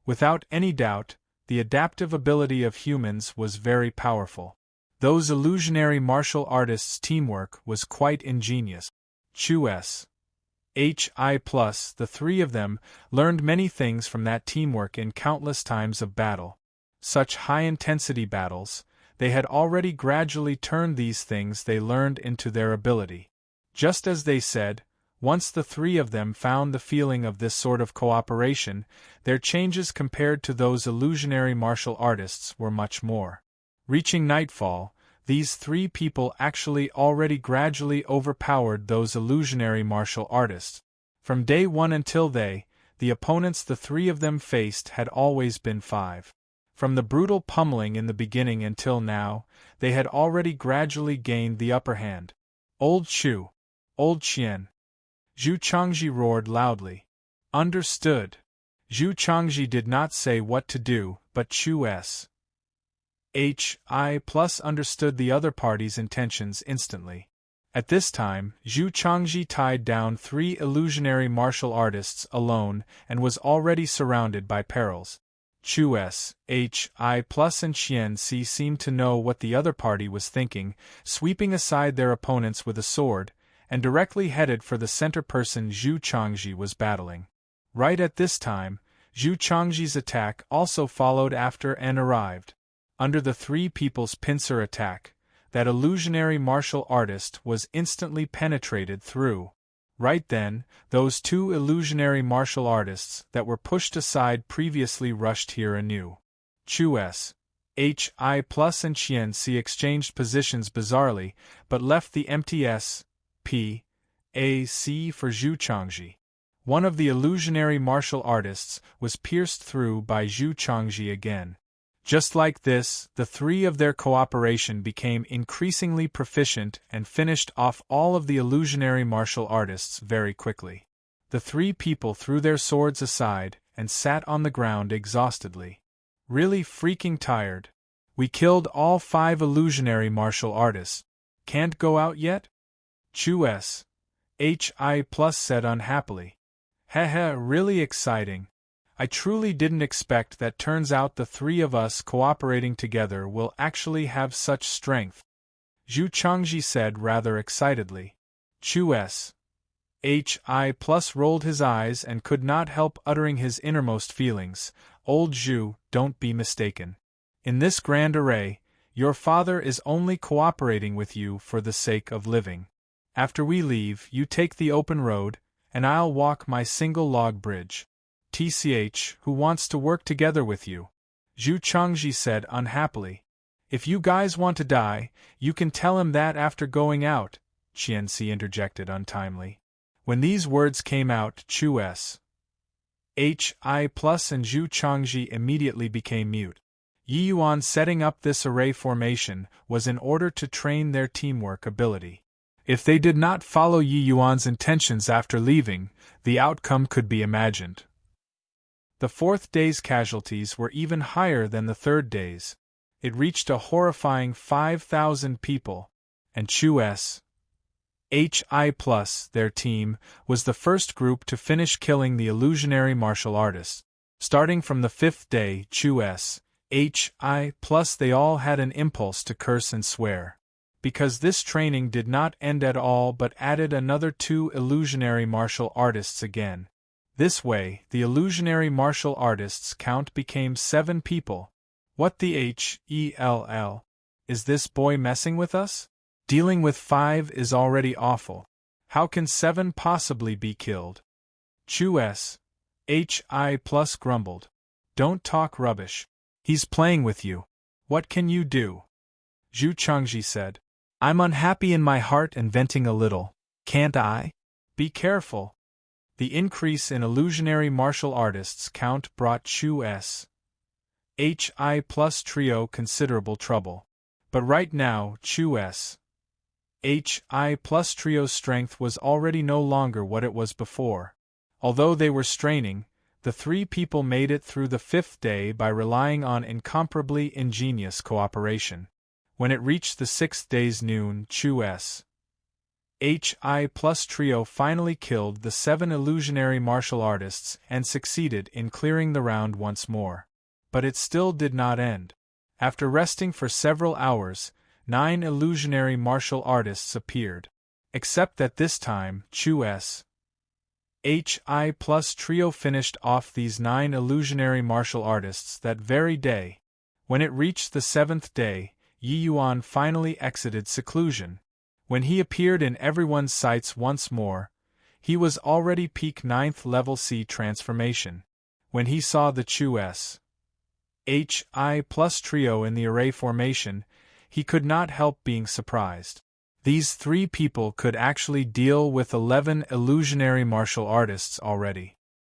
Without any doubt, the adaptive ability of humans was very powerful. Those illusionary martial artists' teamwork was quite ingenious. Chu S.H.I. Plus, the three of them, learned many things from that teamwork in countless times of battle. Such high-intensity battles, they had already gradually turned these things they learned into their ability. Just as they said, once the three of them found the feeling of this sort of cooperation, their changes compared to those illusionary martial artists were much more. Reaching nightfall, these three people actually already gradually overpowered those illusionary martial artists. From day one until the opponents the three of them faced had always been 5. From the brutal pummeling in the beginning until now, they had already gradually gained the upper hand. "Old Chu! Old Qian!" Zhu Changji roared loudly. "Understood." Zhu Changji did not say what to do, but Chu S.H.I. Plus understood the other party's intentions instantly. At this time, Zhu Changji tied down 3 illusionary martial artists alone and was already surrounded by perils. Chu S.H.I. Plus and Qianxi seemed to know what the other party was thinking, sweeping aside their opponents with a sword, and directly headed for the center person Zhu Changji was battling. Right at this time, Zhu Changji's attack also followed after and arrived. Under the three people's pincer attack, that illusionary martial artist was instantly penetrated through. Right then, those two illusionary martial artists that were pushed aside previously rushed here anew. Chu S. H.I. Plus and Qian C exchanged positions bizarrely, but left the empty S. P. A. C for Zhu Changji. One of the illusionary martial artists was pierced through by Zhu Changji again. Just like this, the three of their cooperation became increasingly proficient and finished off all of the illusionary martial artists very quickly. The three people threw their swords aside and sat on the ground exhaustedly. Really freaking tired. We killed all 5 illusionary martial artists. Can't go out yet? Chu S. H.I. Plus said unhappily. Heh, really exciting. I truly didn't expect that. Turns out the three of us cooperating together will actually have such strength. Zhu Changji said rather excitedly. Chu S. H.I. Plus rolled his eyes and could not help uttering his innermost feelings. Old Zhu, don't be mistaken. In this grand array, your father is only cooperating with you for the sake of living. After we leave, you take the open road, and I'll walk my single log bridge. TCH, who wants to work together with you? Zhu Changji said unhappily. If you guys want to die, you can tell him that after going out, Qianxi interjected untimely. When these words came out, Chu S. H.I. Plus and Zhu Changji immediately became mute. Yi Yuan setting up this array formation was in order to train their teamwork ability. If they did not follow Yi Yuan's intentions after leaving, the outcome could be imagined. The 4th day's casualties were even higher than the 3rd day's. It reached a horrifying 5,000 people, and Chu S. H.I. Plus, their team, was the first group to finish killing the illusionary martial artists. Starting from the 5th day, Chu S. H.I. Plus they all had an impulse to curse and swear. Because this training did not end at all but added another 2 illusionary martial artists again. This way, the illusionary martial artists count became 7 people. What the hell? Is this boy messing with us? Dealing with 5 is already awful. How can 7 possibly be killed? Chu S. H.I. Plus grumbled. Don't talk rubbish. He's playing with you. What can you do? Zhu Changji said. I'm unhappy in my heart and venting a little. Can't I? Be careful. The increase in illusionary martial artists count brought Chu S. H.I. Plus trio considerable trouble. But right now, Chu S. H.I. Plus trio's strength was already no longer what it was before. Although they were straining, the 3 people made it through the 5th day by relying on incomparably ingenious cooperation. When it reached the 6th day's noon, Chu S. H.I. Plus trio finally killed the 7 illusionary martial artists and succeeded in clearing the round once more. But it still did not end. After resting for several hours, 9 illusionary martial artists appeared. Except that this time, Chu S. H.I. Plus trio finished off these 9 illusionary martial artists that very day. When it reached the 7th day, Yi Yuan finally exited seclusion. When he appeared in everyone's sights once more, he was already peak 9th level C transformation. When he saw the Chu S. H.I. Plus trio in the array formation, he could not help being surprised. These 3 people could actually deal with 11 illusionary martial artists already.